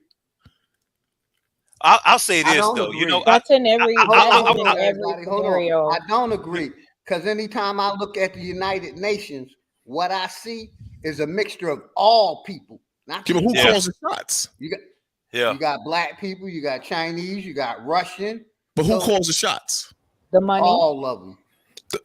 I'll say this though. Agree. You know, that's in every scenario. I don't agree, because anytime I look at the United Nations, what I see is a mixture of all people. Not who calls the shots? You got black people, you got Chinese, you got Russian. But who calls the shots? The money. All of them.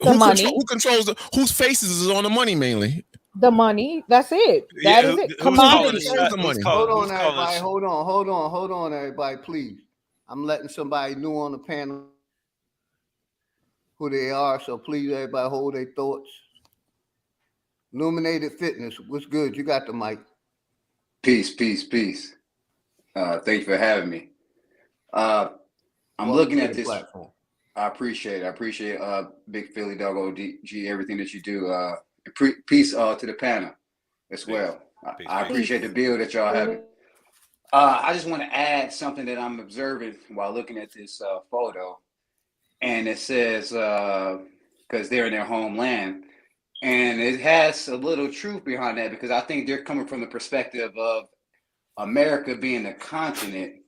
Who controls whose faces is on the money mainly? The money. That's it. That is it. Commodities. The money. Hold on, everybody. Hold on, everybody. Please. I'm letting somebody new on the panel who they are. So please, everybody, hold their thoughts. Illuminated Fitness. What's good? You got the mic. Peace. Thank you for having me. I'm looking at this platform. I appreciate Big Philly Dog OG, everything that you do. Peace to the panel as well. I appreciate the build that y'all having. I just want to add something that I'm observing while looking at this photo, and it says because they're in their homeland, and it has a little truth behind that, because I think they're coming from the perspective of America being a continent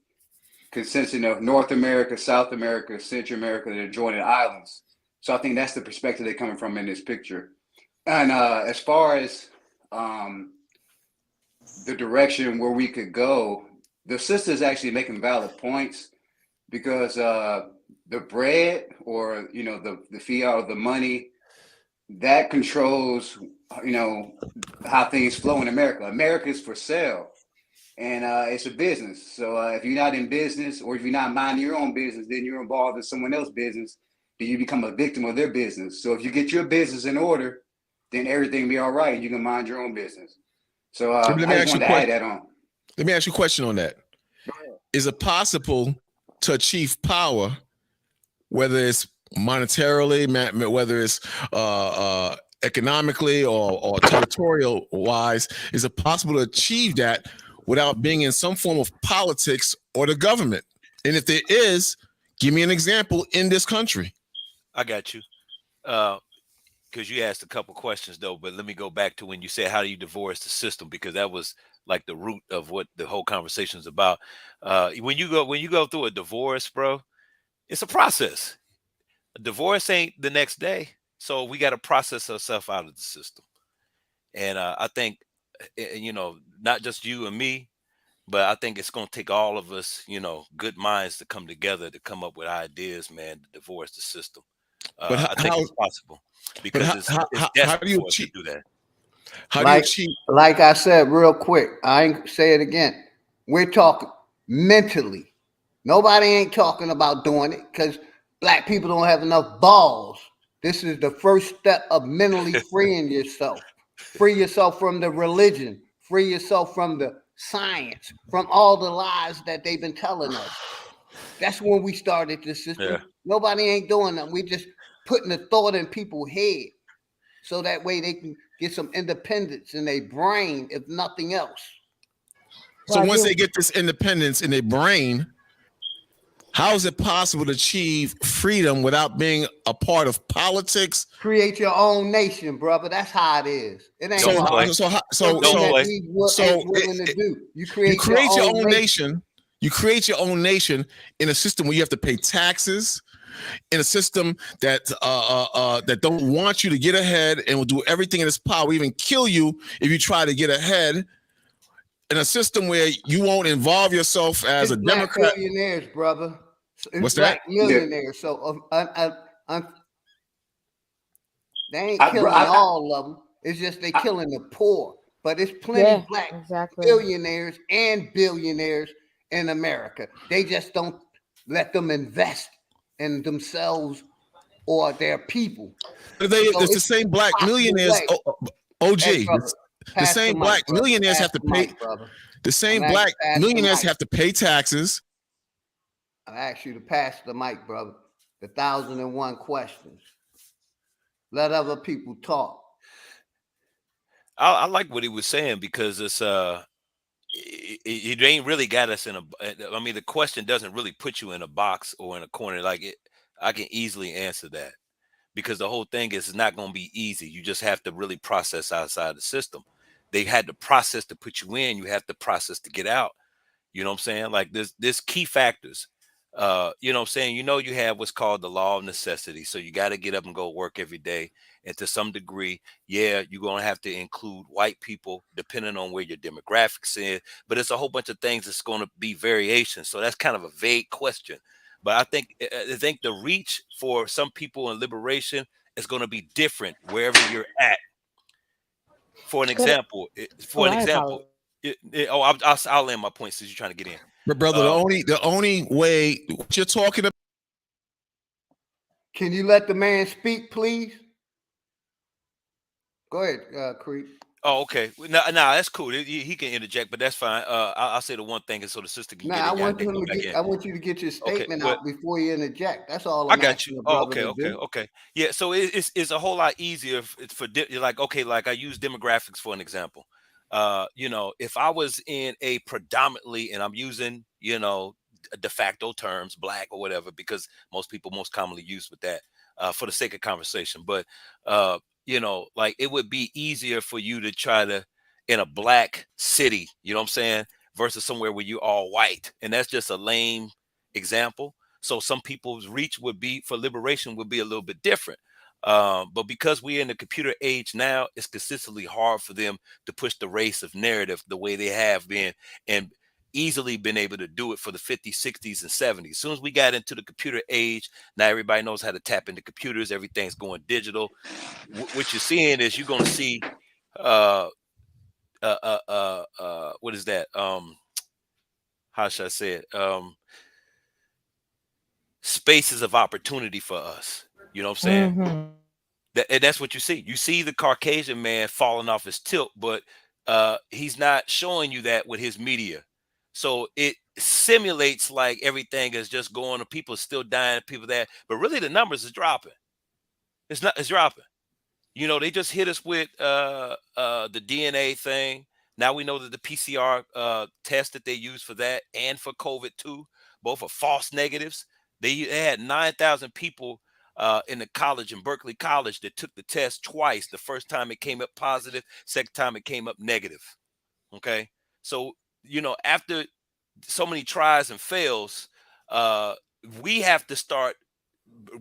consisting of North America, South America, Central America, the adjoining islands. So I think that's the perspective they're coming from in this picture. And as far as the direction where we could go, the sister's actually making valid points, because the bread, or the fiat, or the money, that controls how things flow in America. America is for sale. and it's a business. So if you're not in business, or if you're not minding your own business, then you're involved in someone else's business. Then you become a victim of their business. So if you get your business in order, then everything will be all right. You can mind your own business. So let me I just ask you wanted a to question. add that on. Let me ask you a question on that. Is it possible to achieve power, whether it's monetarily, whether it's economically or territorial wise? Is it possible to achieve that without being in some form of politics or the government? And if there is, give me an example in this country. I got you. Because you asked a couple questions though, but let me go back to when you said how do you divorce the system, because that was like the root of what the whole conversation is about. When you go through a divorce, bro, it's a process. A divorce ain't the next day, so we got to process ourselves out of the system. And I think, not just you and me, but I think it's going to take all of us, good minds to come together to come up with ideas, man, to divorce the system. But I think it's possible because it's how desperate do you for us to achieve? do that. How do you achieve? Like I said, real quick, I ain't say it again. We're talking mentally. Nobody ain't talking about doing it because black people don't have enough balls. This is the first step of mentally freeing yourself. Free yourself from the religion. Free yourself from the science, from all the lies that they've been telling us. That's when we started this system. Yeah. Nobody ain't doing that. We just putting the thought in people's head so that way they can get some independence in their brain, if nothing else. So once they get this independence in their brain, how is it possible to achieve freedom without being a part of politics? Create your own nation, brother. That's how it is. It ain't something that we willing to do. You create your own nation. You create your own nation in a system where you have to pay taxes, in a system that that don't want you to get ahead and will do everything in its power, even kill you if you try to get ahead. In a system where you won't involve yourself as a Democrat. Billionaires, brother. It's What's black that? millionaires. So they ain't killing all of them. It's just they killing the poor. But it's plenty black billionaires and billionaires in America. They just don't let them invest in themselves or their people. It's the same black millionaires. OG. The same black millionaires have to pay. The same black millionaires have to pay taxes. I ask you to pass the mic, brother. The 1,001 questions. Let other people talk. I like what he was saying because it's it ain't really got us in a. I mean, the question doesn't really put you in a box or in a corner. Like I can easily answer that because the whole thing is it's not going to be easy. You just have to really process outside the system. They had the process to put you in. You have the process to get out. You know what I'm saying? Like there's key factors. You know what I'm saying? You have what's called the law of necessity. So you got to get up and go work every day. And to some degree, yeah, you're going to have to include white people depending on where your demographics is. But it's a whole bunch of things that's going to be variations. So that's kind of a vague question. But I think the reach for some people in liberation is going to be different wherever you're at. For an example, I'll land my point since you're trying to get in. But brother, the only way what you're talking about. Can you let the man speak, please? Go ahead, Creek. Oh, okay. No, that's cool. He can interject, but that's fine. I'll say the one thing, and so the sister can get in. I want you to get your statement out before you interject. That's all I'm asking. Okay. Yeah. So it's a whole lot easier like I use demographics for an example. If I was in a predominantly, and I'm using de facto terms, black or whatever, because most people most commonly use with that for the sake of conversation, but like it would be easier for you to try to in a black city, you know what I'm saying, versus somewhere where you're all white. And that's just a lame example. So some people's reach would be for liberation would be a little bit different. But because we're in the computer age now, it's consistently hard for them to push the race of narrative the way they have been and easily been able to do it for the 50s, 60s, and 70s. As soon as we got into the computer age, now everybody knows how to tap into computers. Everything's going digital. What you're seeing is you're going to see, what is that? how should I say it? Spaces of opportunity for us. You know what I'm saying? Mm-hmm. And that's what you see. You see the Caucasian man falling off his tilt, but he's not showing you that with his media. So it simulates like everything is just going, people are still dying, people that, but really the numbers is dropping. It's dropping. You know, they just hit us with the DNA thing. Now we know that the PCR test that they use for that and for COVID too, both are false negatives. They had 9,000 people in the college, in Berkeley College, that took the test twice. The first time it came up positive, second time it came up negative. Okay. So, you know, after so many tries and fails, we have to start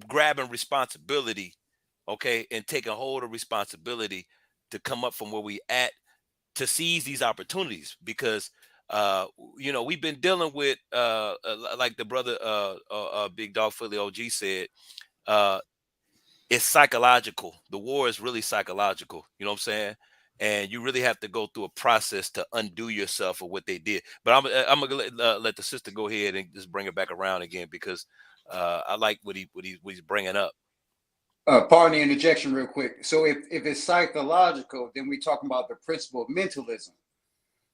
grabbing responsibility, okay, and taking hold of responsibility to come up from where we at to seize these opportunities, because you know, we've been dealing with like the brother Big Dog Philly OG said, uh it's psychological. The war is really psychological, you know what I'm saying? And you really have to go through a process to undo yourself of what they did. But I'm gonna let the sister go ahead and just bring it back around again, because I like what he's bringing up. Pardon the interjection real quick. So if it's psychological, then we're talking about the principle of mentalism.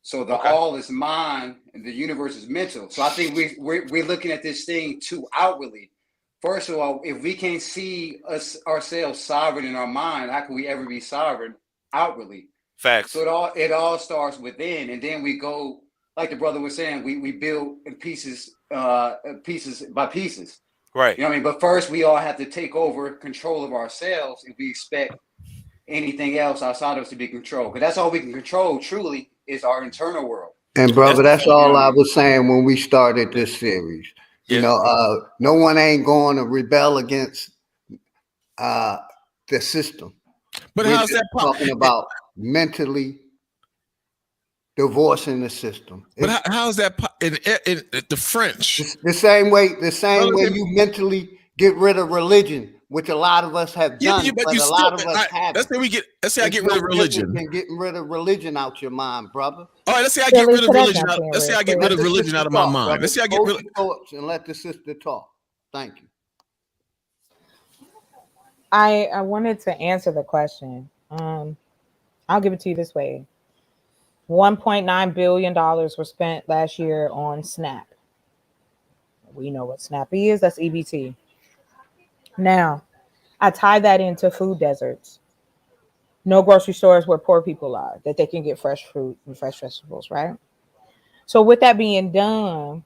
So the all is mind and the universe is mental. So I think we're looking at this thing too outwardly. First of all, if we can't see ourselves sovereign in our mind, how can we ever be sovereign outwardly? Facts. So it all starts within, and then we go, like the brother was saying, we build in pieces by pieces. Right. You know what I mean? But first, we all have to take over control of ourselves if we expect anything else outside of us to be controlled. Because that's all we can control, truly, is our internal world. And brother, that's all I was saying when we started this series. You know, no one ain't going to rebel against the system. But we're how's that talking about mentally divorcing the system? But how's that in the French? The same way you mentally get rid of religion, which a lot of us have done, but a lot of us haven't. Let's say I get rid of religion. And getting rid of religion out your mind, brother. All right, let's say I get rid of religion. Let's say I get rid of religion out of my mind. Let's say I get rid of thoughts and let the sister talk. Thank you. I wanted to answer the question. I'll give it to you this way. $1.9 billion were spent last year on SNAP. We know what SNAP is. That's EBT. Now, I tie that into food deserts. No grocery stores where poor people are, that they can get fresh fruit and fresh vegetables, right? So with that being done,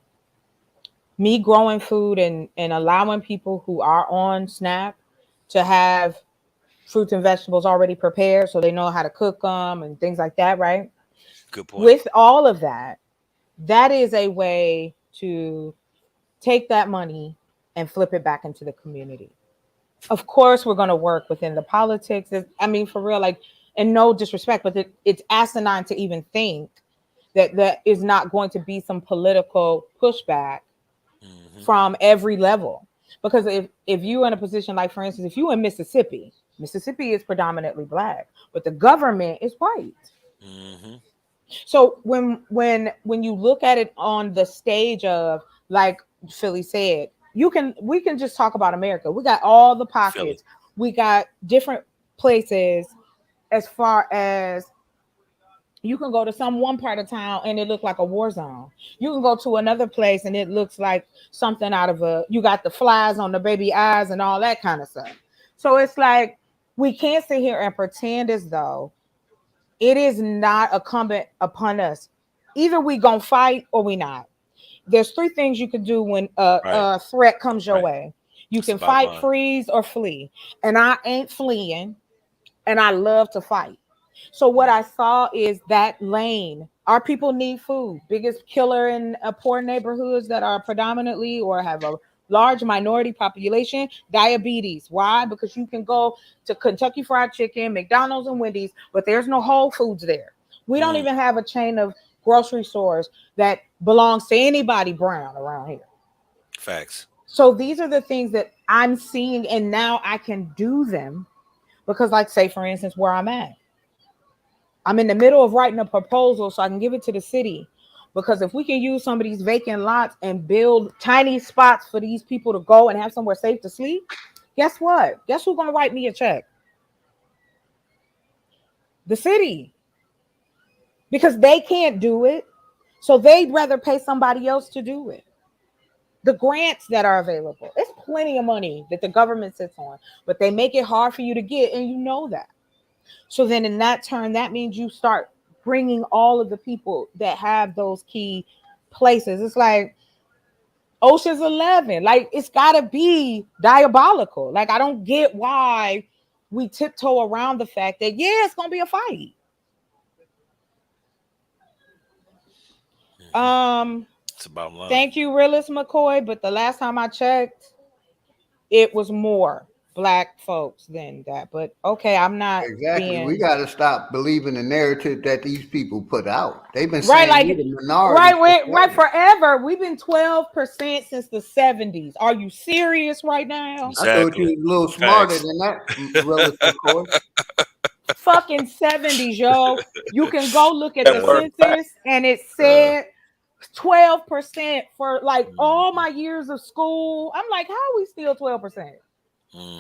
me growing food and allowing people who are on SNAP to have fruits and vegetables already prepared so they know how to cook them and things like that, right? Good point. With all of that, that is a way to take that money and flip it back into the community. Of course, we're going to work within the politics. I mean, for real, like, and no disrespect, but it's asinine to even think that is not going to be some political pushback from every level. Because if you're in a position like, for instance, if you're in Mississippi is predominantly Black, but the government is white. So when you look at it on the stage of, like Philly said, we can just talk about America. We got all the pockets. We got different places, as far as you can go to one part of town and it looks like a war zone. You can go to another place and it looks like something out of you got the flies on the baby eyes and all that kind of stuff. So it's like, we can't sit here and pretend as though it is not incumbent upon us. Either we gonna fight or we not. There's three things you can do when a threat comes your way. You can fight, freeze, or flee. And I ain't fleeing, and I love to fight. So what I saw is that lane. Our people need food. Biggest killer in poor neighborhoods that are predominantly or have a large minority population, diabetes. Why? Because you can go to Kentucky Fried Chicken, McDonald's, and Wendy's, but there's no Whole Foods there. We don't even have a chain of grocery stores that belongs to anybody brown around here. Facts. So these are the things that I'm seeing, and now I can do them because, like, say, for instance, where I'm at, I'm in the middle of writing a proposal so I can give it to the city Because if we can use some of these vacant lots and build tiny spots for these people to go and have somewhere safe to sleep, guess what? Guess who's going to write me a check? The city. Because they can't do it. So they'd rather pay somebody else to do it. The grants that are available, it's plenty of money that the government sits on, but they make it hard for you to get, and you know that. So then in that turn, that means you start bringing all of the people that have those key places. It's like Ocean's 11. Like, it's got to be diabolical. Like, I don't get why we tiptoe around the fact that, yeah, it's going to be a fight. It's the bottom line. Thank you, Realist McCoy. But the last time I checked, it was more Black folks than that. But okay, I'm not exactly. We got to stop believing the narrative that these people put out. They've been right, saying like we're the minority, right forever. We've been 12% since the 70s. Are you serious right now? Exactly. I thought you was a little smarter than that, Realist McCoy. Fucking 70s, yo. You can go look at the census, and it said 12% for like all my years of school. I'm like, how are we still 12%?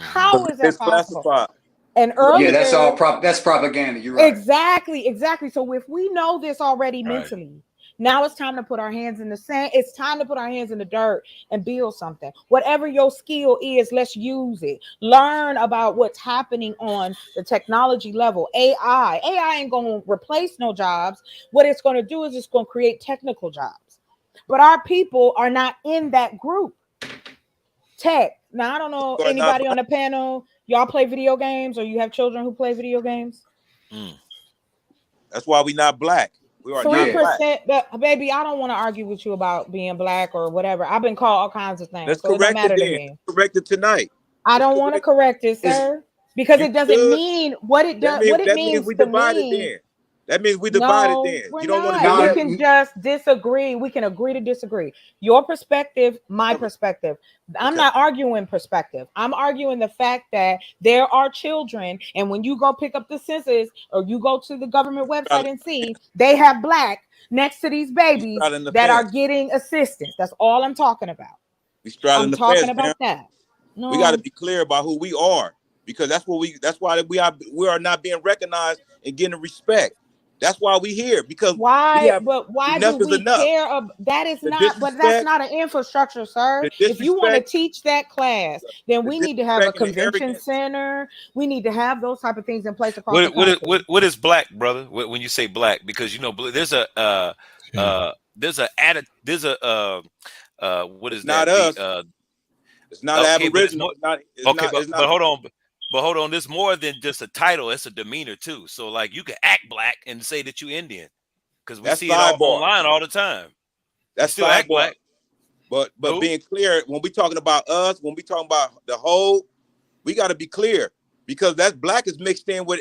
How is that possible? And earlier, that's all that's propaganda. You're right. Exactly. So if we know this already mentally, now it's time to put our hands in the sand. It's time to put our hands in the dirt and build something. Whatever your skill is, let's use it. Learn about what's happening on the technology level. AI ain't going to replace no jobs. What it's going to do is it's going to create technical jobs. But our people are not in that group. Tech. Now, I don't know anybody on the panel. Y'all play video games, or you have children who play video games? That's why we not Black. We are 3%. But baby, I don't want to argue with you about being Black or whatever. I've been called all kinds of things. Let's so correct it don't matter it to then. me. Correct it tonight. I don't want to correct it, sir, because it doesn't mean what it does. What it means we to divided me. Then. That means we divided then. You don't want to. We can just disagree. We can agree to disagree. Your perspective, my perspective. I'm not arguing perspective. I'm arguing the fact that there are children, and when you go pick up the census or you go to the government website and see, they have Black next to these babies that are getting assistance. That's all I'm talking about. I'm talking about that. No. We got to be clear about who we are, because that's why we are not being recognized and getting respect. That's why we here, because why do we care? That is not, but that's not an infrastructure, sir. If you want to teach that class, then we need to have a convention center. We need to have those type of things in place across the country. What is Black, brother? When you say Black, because you know there's a what is not that? Us. It's not Aboriginal. But hold on. But hold on, there's more than just a title. It's a demeanor too. So like you can act Black and say that you Indian, because we see it all online all the time. That's still act Black. But being clear, when we talking about us, when we talking about the whole, we got to be clear, because that Black is mixed in with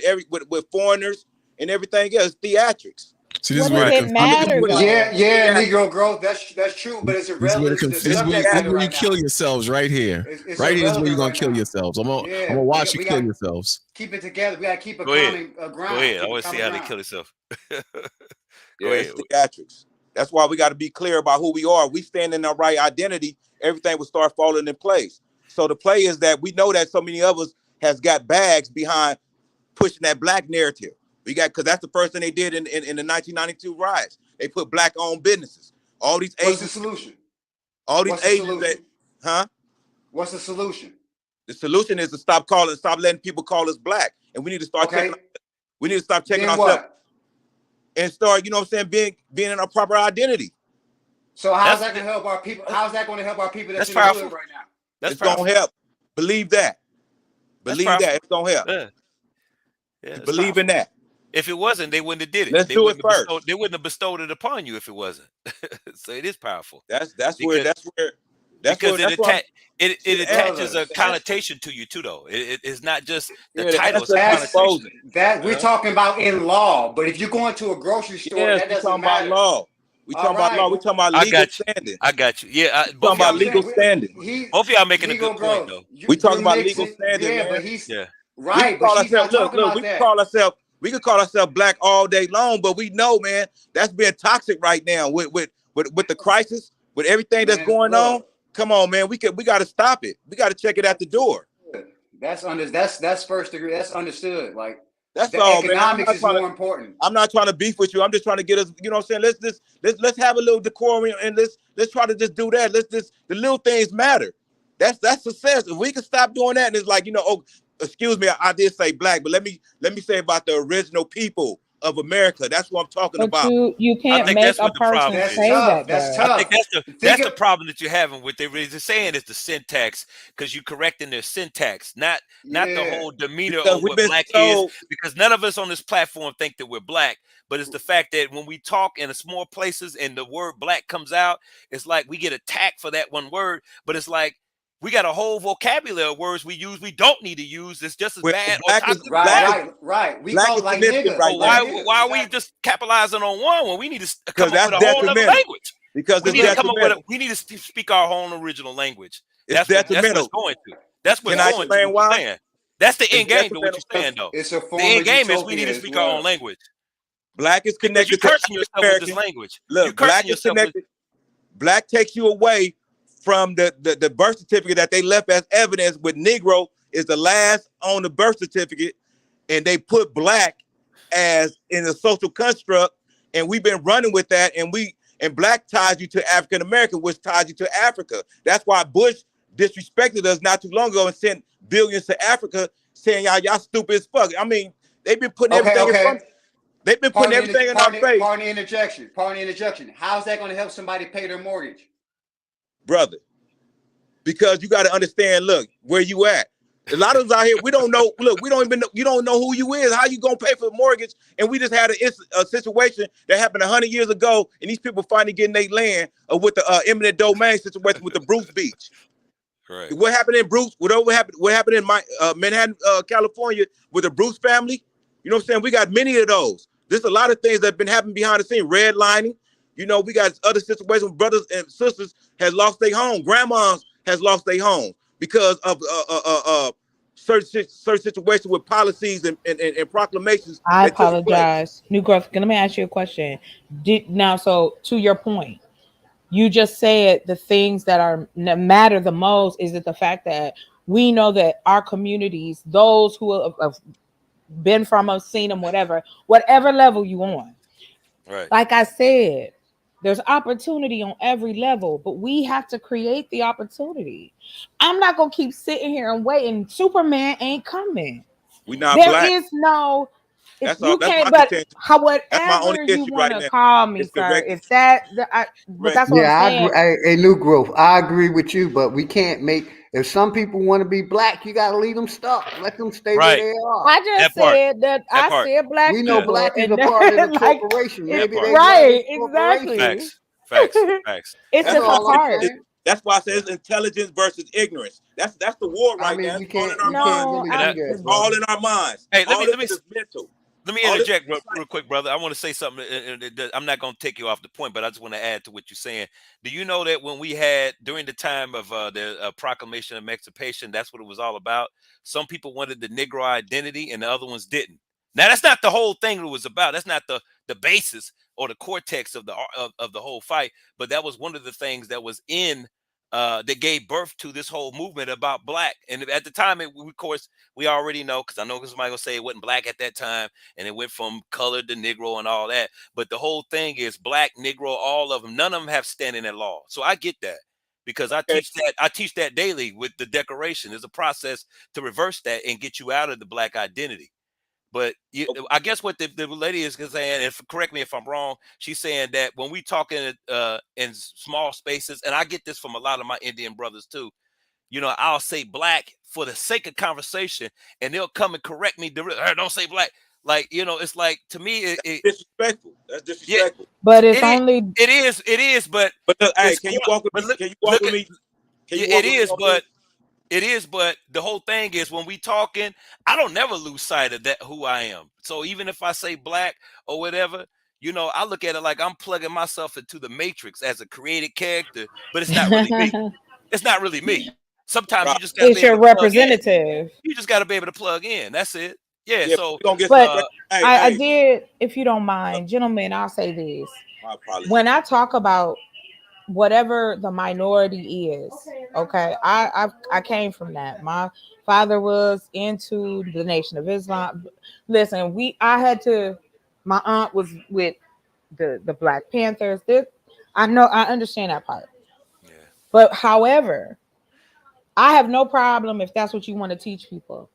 with foreigners and everything else. Theatrics. See, this is where it matter? Negro growth. That's true, but it's irrelevant. This is where you kill yourselves right here. It's right here is where you're gonna right kill now. yourselves. I'm gonna watch you kill yourselves. Keep it together. We gotta keep a Go common ground. Go ahead. I want to see how they kill themselves. Go ahead. It's theatrics. That's why we got to be clear about who we are. We stand in our right identity, everything will start falling in place. So the play is that we know that so many of us has got bags behind pushing that Black narrative. We got, because that's the first thing they did in the 1992 riots. They put Black-owned businesses. All these agents. What's the solution? All these agents What's the solution? The solution is to stop letting people call us Black, and we need to start checking. We need to stop checking ourselves and start, you know what I'm saying, being in our proper identity. So how's that going to help our people? How's that going to help our people that's in the hood right now? It's going to help. Believe that. Believe that. It's going to help. Yeah, believe in that. If it wasn't, they wouldn't have did it. Let's do it first. They wouldn't have bestowed it upon you if it wasn't. So it is powerful. That's where it attaches a connotation to you too, though. It's not just the title. We're talking about in law, but if you go into a grocery store, that doesn't matter. About law. We talking about law. We talking about legal standing. I got you. Yeah, talking about legal standing. Both of y'all making a good point, though. We talking about legal standing, man. But he's right. But he's not talking about that. We could call ourselves black all day long, but we know, man, that's being toxic right now with the crisis, with everything that's going on. Come on, man, we got to stop it. We got to check it at the door. That's first degree. That's understood. Like that's the all, economics man. is more important. I'm not trying to beef with you. I'm just trying to get us, you know what I'm saying? Let's have a little decorum and let's try to just do that. The little things matter. That's success. If we can stop doing that, and it's like, you know, oh, excuse me, I did say black, but let me say about the original people of America. That's what I'm talking about. You can't make that's a what the person problem say that. That's though. tough. I think that's the problem that you're having with it. They're saying is the syntax, because you're correcting their syntax, not the whole demeanor because of what black is. Because none of us on this platform think that we're black, but it's the fact that when we talk in small places and the word black comes out, it's like we get attacked for that one word. But it's like we got a whole vocabulary of words we use we don't need to use. It's just as bad. Right. We black call is it like significant nigga. right now. Why are we just capitalizing on one when we need to Because come up with a whole other language? Because we need to come up with we need to speak our own original language. That's what it's going to. That's what Can I it's going explain to. why? What you're saying. That's the end game to what you're saying, though. It's a form the end of game is we utopia need to speak our own language. Black is connected because you're cursing yourself with this language. Look, black is connected. Black takes you away from the birth certificate that they left as evidence. With Negro is the last on the birth certificate, and they put black as in a social construct, and we've been running with that, and black ties you to African American, which ties you to Africa. That's why Bush disrespected us not too long ago and sent billions to Africa, saying y'all stupid as fuck. I mean, they've been putting everything in front. They've been putting everything in our face. Pardon the interjection. How's that going to help somebody pay their mortgage? Brother, because you got to understand, look, where you at. A lot of us out here, we don't know, look, you don't know who you is. How you going to pay for the mortgage? And we just had a situation that happened 100 years ago, and these people finally getting their land with the eminent domain situation with the Bruce Beach. Right. What happened in Bruce? What happened in Manhattan, California with the Bruce family? You know what I'm saying? We got many of those. There's a lot of things that have been happening behind the scenes. Redlining. You know, we got other situations where brothers and sisters has lost their home. Grandmas has lost their home because of certain situations with policies and proclamations. I apologize. New Growth, let me ask you a question. So to your point, you just said the things that matter the most is that the fact that we know that our communities, those who have been from us, seen them, whatever level you on. Right. Like I said, there's opportunity on every level, but we have to create the opportunity. I'm not gonna keep sitting here and waiting. Superman ain't coming. We not there black. is no. That's you all. That's can't. my But contention. whatever That's my only you issue want right to now. call me, It's sir. correct. If but that's what I'm saying. I agree. New Growth. I agree with you, but we can't make. If some people want to be black, you got to leave them stuck. Let them stay where they are. I just said that I said black We know people, black is and a part of the like, corporation. Maybe they right, exactly. Facts. It's just a part. That's why I say it's intelligence versus ignorance. That's the war right now. You it's all can't. in our minds. It's all in our minds. Hey, all of it is mental. Let me interject real quick, brother. I want to say something. I'm not going to take you off the point, but I just want to add to what you're saying. Do you know that when we had, during the time of the Proclamation of Emancipation, that's what it was all about? Some people wanted the Negro identity and the other ones didn't. Now, that's not the whole thing it was about. That's not the basis or the cortex of the whole fight, but that was one of the things that was in that gave birth to this whole movement about black. And at the time, of course, we already know, because I know somebody gonna say it wasn't black at that time, and it went from colored to Negro and all that. But the whole thing is black, Negro, all of them. None of them have standing at law. So I get that, because I teach that daily with the Declaration. There's a process to reverse that and get you out of the black identity. But I guess what the lady is saying, and correct me if I'm wrong, she's saying that when we talk in small spaces, and I get this from a lot of my Indian brothers too, you know, I'll say black for the sake of conversation, and they'll come and correct me. Don't say black. Like, you know, it's like, to me, it's disrespectful. That's disrespectful. But it's only. It is. But hey, can you walk with me? Can you walk with me? It is, but the whole thing is, when we talking, I don't never lose sight of that, who I am. So even if I say black or whatever, you know, I look at it like I'm plugging myself into the matrix as a created character, but it's not really me. It's not really me. Sometimes you just got to be able to plug in. Representative. You just got to be able to plug in. That's it. Yeah, Yeah, so we gonna get But some. I Hey, did, if you don't mind, gentlemen, I'll say this. my apologies. When I talk about whatever the minority is, okay, I came from that. My father was into the Nation of Islam. Listen, my aunt was with the Black Panthers. I understand that part. Yeah. But however, I have no problem if that's what you want to teach people.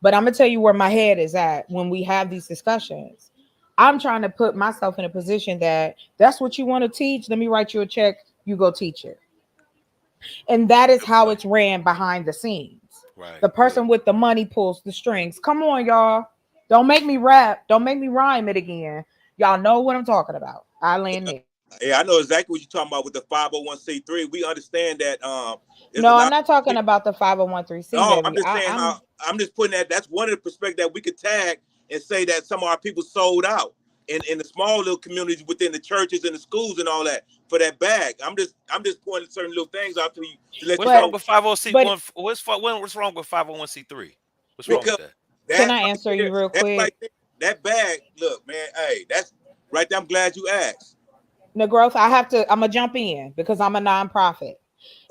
But I'm gonna tell you where my head is at when we have these discussions. I'm trying to put myself in a position that that's what you want to teach. Let me write you a check. You go teach it. And that is how it's ran behind the scenes. Right. The person with the money pulls the strings. Come on, y'all. Don't make me rap. Don't make me rhyme it again. Y'all know what I'm talking about. I land there. Yeah, I know exactly what you're talking about with the 501c3. We understand that there's a No, I'm lot not of talking people. about the 501c, No, I'm baby. just saying how I'm just putting that's one of the perspectives that we could tag and say that some of our people sold out in the small little communities within the churches and the schools and all that for that bag. I'm just pointing certain little things out to you to let What's you wrong know. with 501c1? What's wrong with 501c3? What's wrong with Because that? Can that I right answer there, you real that quick? right there, that bag. Look, man, hey, that's right there. I'm glad you asked. The growth, I'm gonna jump in because I'm a nonprofit.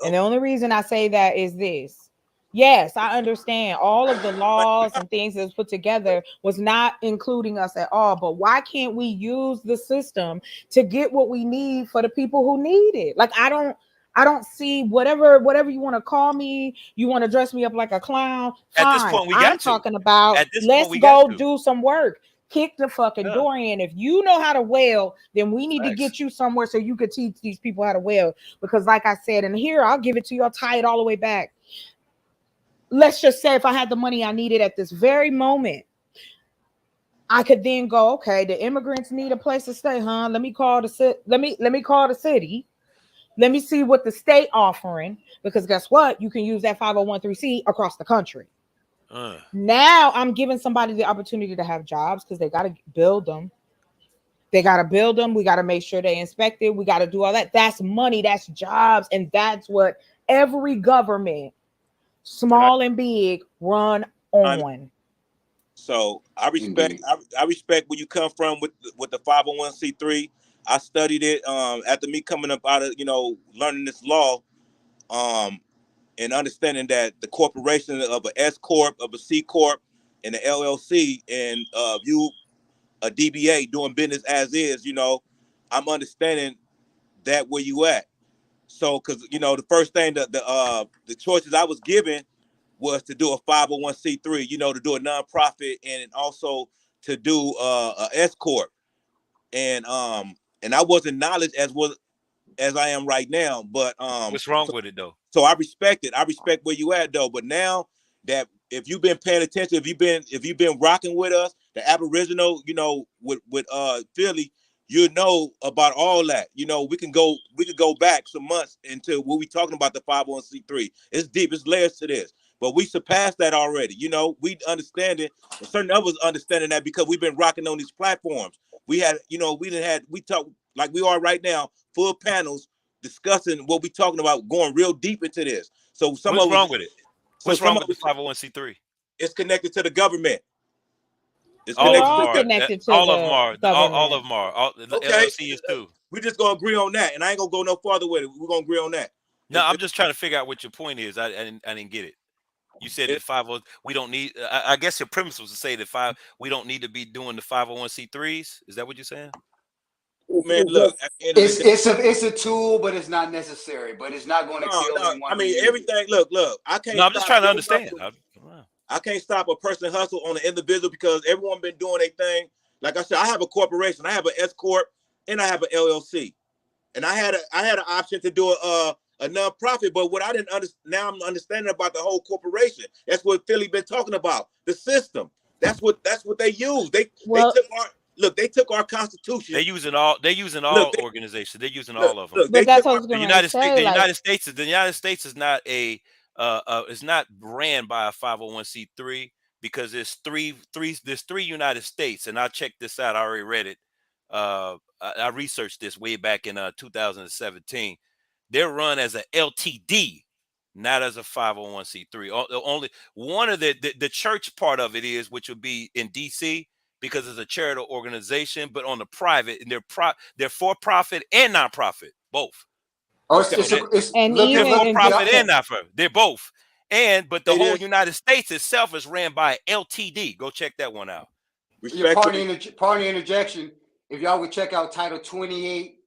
And the only reason I say that is this. Yes, I understand all of the laws and things that was put together was not including us at all. But why can't we use the system to get what we need for the people who need it? Like I don't see whatever you want to call me. You want to dress me up like a clown? At this Fine. point, we I'm got to. talking about At this point, let's we got go to. do some work. Kick the fucking Yeah. door in. If you know how to wail, then we need to Facts. get you somewhere so you could teach these people how to wail. Because, like I said, and here I'll give it to you. I'll tie it all the way back. Let's just say if I had the money I needed at this very moment, I could then go, okay, the immigrants need a place to stay, huh? Let me call the let me call the city. Let me see what the state offering, because guess what? You can use that 501c across the country. Now I'm giving somebody the opportunity to have jobs because they got to build them. They got to build them. We got to make sure they inspect it. We got to do all that. That's money. That's jobs. And that's what every government, small and big, run on. So I respect I respect where you come from with the 501c3. I studied it after me coming up out of learning this law and understanding that the corporation of an S corp, of a C corp, and an LLC, and you a DBA doing business as is. I'm understanding that where you at. So because the first thing the choices I was given was to do a 501c3, to do a nonprofit and also to do a S corp. And I wasn't knowledge as I am right now, but What's wrong with it though? so I respect it. I respect where you at though. But now that if you've been paying attention, if you've been rocking with us, the Aboriginal, with Philly, you know about all that. We can go back some months into what we talking about the 501c3. It's deep, it's layers to this. But we surpassed that already. We understand it, and certain others understanding that because we've been rocking on these platforms. We had, we talk like we are right now, full panels discussing what we're talking about, going real deep into this. So some What's of us, wrong with it? What's wrong with the 501c3? it's connected to the government. It's All We're of connected them to all the are. government. connected to All of them the are. All of government. them are. All, the Okay, LLC is too. we just gonna agree on that, and I ain't gonna go no farther with it. We're gonna agree on that. No, I'm just trying to figure out what your point is. I didn't get it. You said that we don't need. I guess your premise was to say that we don't need to be doing the 501c3s. Is that what you're saying? Man, look, at the end of the day, It's a tool, but it's not necessary. But it's not going to kill no. anyone I who mean, uses it. everything. Look. I No, can't I'm just stop trying to your understand. hustle. I can't stop a person hustle on an individual because everyone been doing their thing. Like I said, I have a corporation. I have an S corp, and I have an LLC. And I had an option to do a nonprofit, but what I didn't understand, now I'm understanding about the whole corporation. That's what Philly been talking about, the system. That's what they use. They took our constitution. They're using all. They're using all organizations. They're using all of them. They That's took what I our was The gonna United States. say. The Like, United States. The United States is not is not ran by a 501c3 because there's three United States, and I checked this out. I already read it. I researched this way back in 2017. They're run as a LTD. not as a 501c3. Only one of the church part of it is, which would be in DC, because it's a charitable organization, but on the private, and they're for profit and nonprofit, both. Oh, it's and look even for in profit and nonprofit. They're both. But the It whole is. United States itself is ran by LTD. Go check that one out. Yeah, pardon the interjection. If y'all would check out Title 28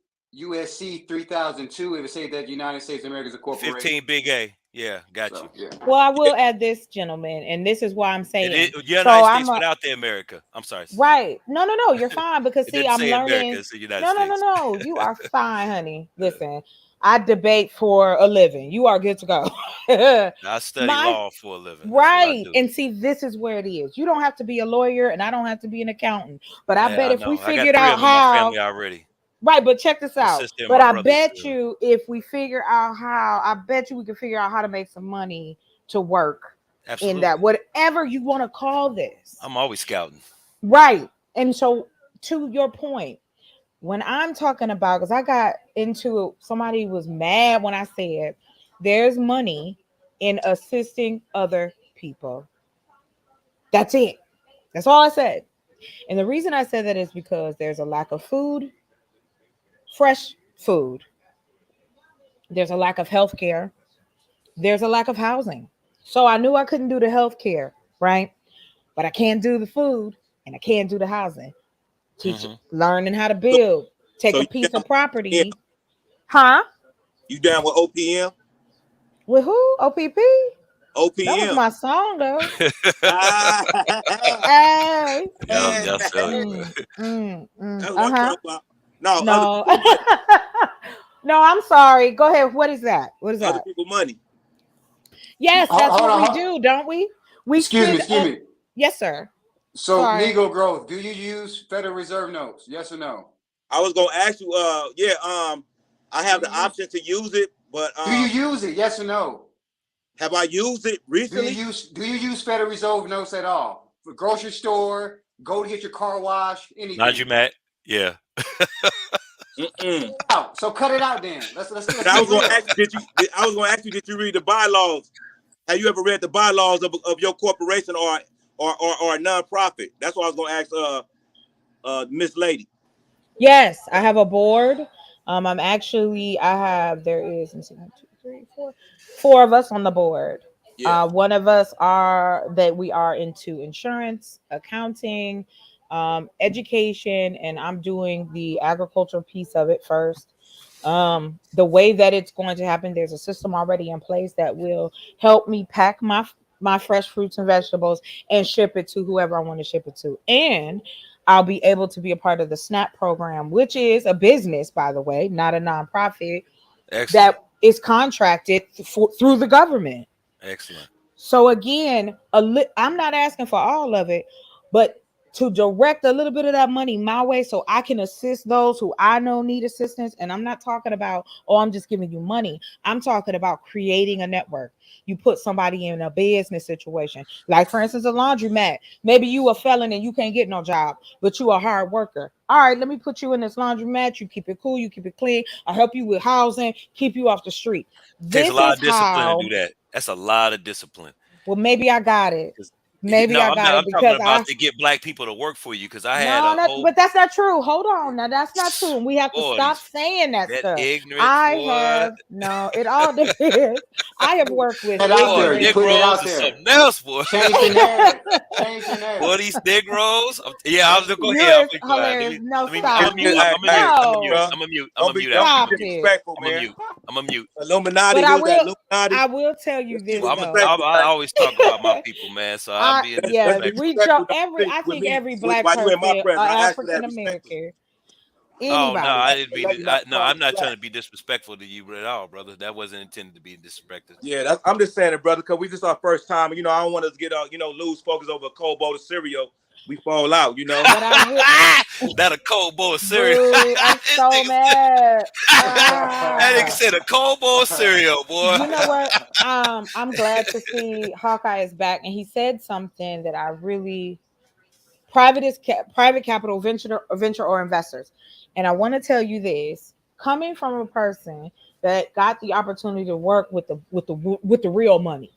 USC 3002, it would say that United States of America is a corporation. 15 big A. Yeah, got you. Yeah. Well, I will add this, gentlemen, and this is why I'm saying. United States without the America. I'm sorry. Right. No, you're fine because see, I'm learning. America, it's the United States. No. You are fine, honey. Listen, I debate for a living. You are good to go. I study law for a living. Right. And see, this is where it is. You don't have to be a lawyer and I don't have to be an accountant. But I bet if we figured out how, my family already. Right, but check this out. But I bet too. you if we figure out how, I bet you we can figure out how to make some money to work in that, whatever you want to call this. I'm always scouting. Right. And so to your point, when I'm talking about, because I got into, somebody was mad when I said there's money in assisting other people. That's it. That's all I said. And the reason I said that is because there's a lack of food, fresh food. There's a lack of health care. There's a lack of housing. So I knew I couldn't do the health care, right? But I can do the food and I can do the housing. Learning how to build, take a piece of property. Huh? You down with OPM? With who? OPP? OPM. That was my song, though. Hey. No. No, I'm sorry. Go ahead. What is that? What is that? Other people money. Yes, that's what we do, don't we? Excuse me. Yes, sir. So, Negro Growth, do you use Federal Reserve notes? Yes or no? I was gonna ask you. I have the option to use it, but do you use it? Yes or no? Have I used it recently? Do you use Federal Reserve notes at all? For grocery store, go to get your car washed, anything? Not you, Matt. Yeah. So cut it out then. Let's I was gonna ask you, did you read the bylaws? Have you ever read the bylaws of your corporation or a nonprofit? That's what I was gonna ask Miss Lady. Yes, I have a board. There is 1, 2, 3, 4. 4 of us on the board. Yeah. One of us we are into insurance, accounting, education, and I'm doing the agriculture piece of it first. The way that it's going to happen, there's a system already in place that will help me pack my fresh fruits and vegetables and ship it to whoever I want to ship it to. And I'll be able to be a part of the SNAP program, which is a business, by the way, not a nonprofit. Excellent. That is contracted through the government. Excellent. So again, I'm not asking for all of it, but to direct a little bit of that money my way so I can assist those who I know need assistance. And I'm not talking about, I'm just giving you money. I'm talking about creating a network. You put somebody in a business situation, like for instance, a laundromat. Maybe you a felon and you can't get no job, but you a hard worker. All right, let me put you in this laundromat. You keep it cool, you keep it clean. I'll help you with housing, keep you off the street. Takes a lot of discipline to do that. That's a lot of discipline. Well, maybe I got it. Maybe I got it because I'm talking about to get black people to work for you because I had but that's not true. Hold on, now that's not true. We have to stop saying that stuff. Ignorant. It all depends. I have worked with Negroes or something else, boy. Change the narrative. Boy, these Negroes. I was going to go ahead. No, stop. I'm a mute. I'm a mute. Illuminati. But I will tell you this. I always talk about my people, man. So I'm being disrespectful. I think every black person African American. Oh no, I didn't mean it. I'm not trying to be disrespectful to you at all, brother. That wasn't intended to be disrespectful. Yeah, I'm just saying it, brother, because we just our first time. I don't want us to get lose focus over a cold bowl of cereal. We fall out, That a cold bowl of cereal. Dude, I'm so mad. That nigga said a cold bowl of cereal, boy. You know what? I'm glad to see Hawkeye is back, and he said something that I really private capital, venture or investors. And I want to tell you this, coming from a person that got the opportunity to work with the real money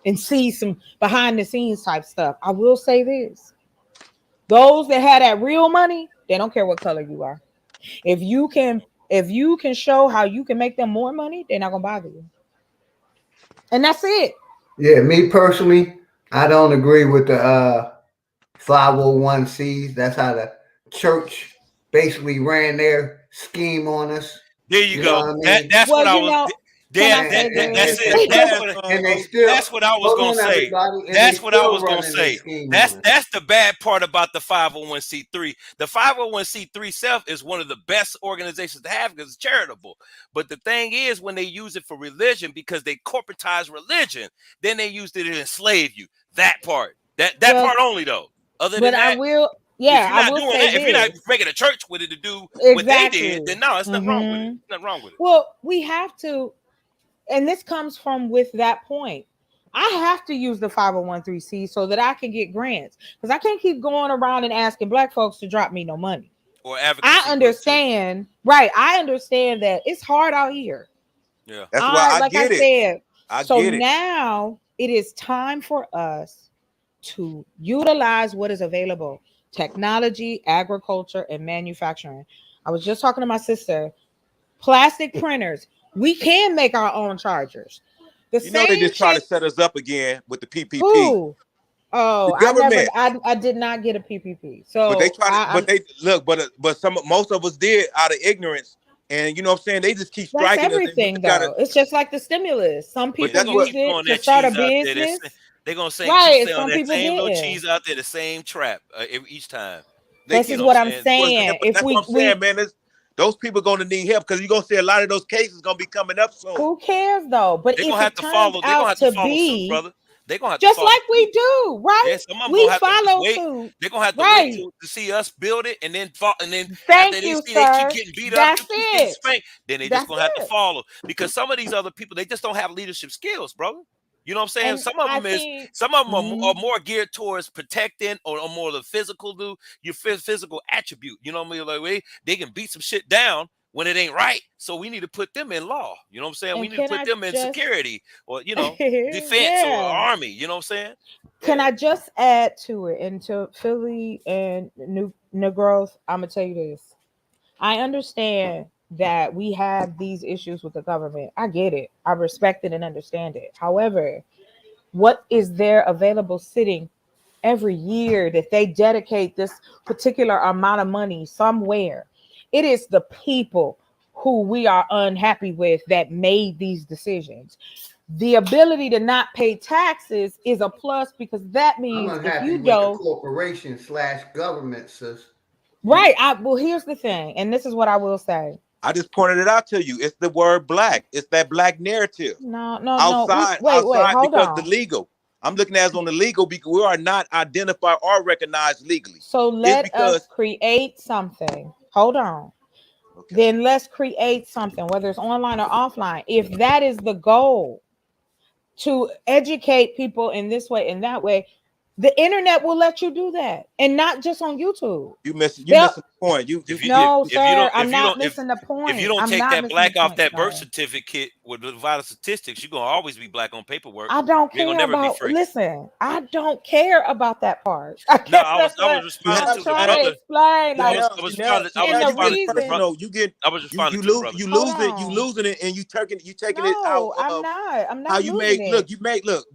and see some behind the scenes type stuff. I will say this: those that had that real money, they don't care what color you are. If you can show how you can make them more money, they're not gonna bother you. And that's it. Yeah, me personally, I don't agree with the 501Cs. That's how the church basically ran their scheme on us. There you know go. what I mean? That's Well, what I you was. know, can I say That's this? it. And they still That's what I was hold gonna on, say. everybody, and they That's what I still was gonna running their say. scheme on us. That's the bad part about the 501c3. The 501c3 self is one of the best organizations to have because it's charitable. But the thing is, when they use it for religion, because they corporatize religion, then they used it to enslave you. That part. That part only though. Other than But I that, will, if you're I not will doing say that, if you're not this. making a church with it to do what they did, Exactly. then no, it's nothing wrong with it. Nothing wrong with it. Well, we have to, and this comes from with that point. I have to use the 501c so that I can get grants because I can't keep going around and asking black folks to drop me no money. Or advocacy. I understand, right? I understand that it's hard out here. Yeah, that's why I like get I it. said. I So get it. now it is time for us to utilize what is available: technology, agriculture, and manufacturing. I was just talking to my sister. Plastic printers. We can make our own chargers. The You know they same just try to shit. set us up again with the PPP. Who? Oh, The government. I did not get a PPP. But they So try to. But they look. But most of us did out of ignorance, and you know what I'm saying. They just keep that's striking us, and we everything just gotta. though. It's just like the stimulus. Some But people they're gonna used keep it throwing to that start a cheese out there. business. They're gonna keep Right. saying Some that people same little didn't. cheese out there, the same trap each time. This You is know what what I'm I'm saying? saying. But If that's what I'm saying, man. Those people gonna need help because you're gonna see a lot of those cases gonna be coming up soon. who cares though? But They're if gonna have it to turns follow. They're gonna out have to to follow suit, be brother. They're gonna have to just follow like we suit. do, right? Yeah, some of them We gonna have to just follow wait. suit. They're gonna have to wait Right. to see us build it, and then after Thank they you, see they keep sir. getting beat up, they That's keep getting it. spanked, then they just That's gonna have to it. follow because some of these other people they just don't have leadership skills, brother. You know what I'm saying? And Some of I them think are more geared towards protecting or more the physical your physical attribute. You know what I mean? Like they can beat some shit down when it ain't right. So we need to put them in law. You know what I'm saying? We and need to can put I them in just security or defense or yeah. army. You know what I'm saying? Can I just add to it and to Philly and New Growth? I'm gonna tell you this. I understand that we have these issues with the government. I get it. I respect it and understand it. However, what is there available sitting every year that they dedicate this particular amount of money somewhere? It is the people who we are unhappy with that made these decisions. The ability to not pay taxes is a plus because that means I'm if unhappy you with the don't, corporation / government, sis. right? Well, here's the thing, and this is what I will say. I just pointed it out to you. It's the word black. It's that black narrative. No. Outside, Wait. Hold because the on. legal. I'm looking at it on the legal because we are not identified or recognized legally. So It's let us because create something. Hold on. okay. Then let's create something, whether it's online or offline. If that is the goal, to educate people in this way and that way, the internet will let you do that, and not just on YouTube. You missing the point. No, sir, I'm not missing the point. If you don't I'm take not that missing black the off point, that birth sir. certificate with the vital statistics, you're gonna always be black on paperwork. I don't You ain't care gonna never be about. free. Listen, I don't care about that part. I No, guess I that's was what responding I'm to the trying to brother. explain. I Like, was now responding. and the you get reason. personal. I was responding You to the lose brother. you Hold losing it, and you taking it out No, I'm of not. I'm how not you losing it.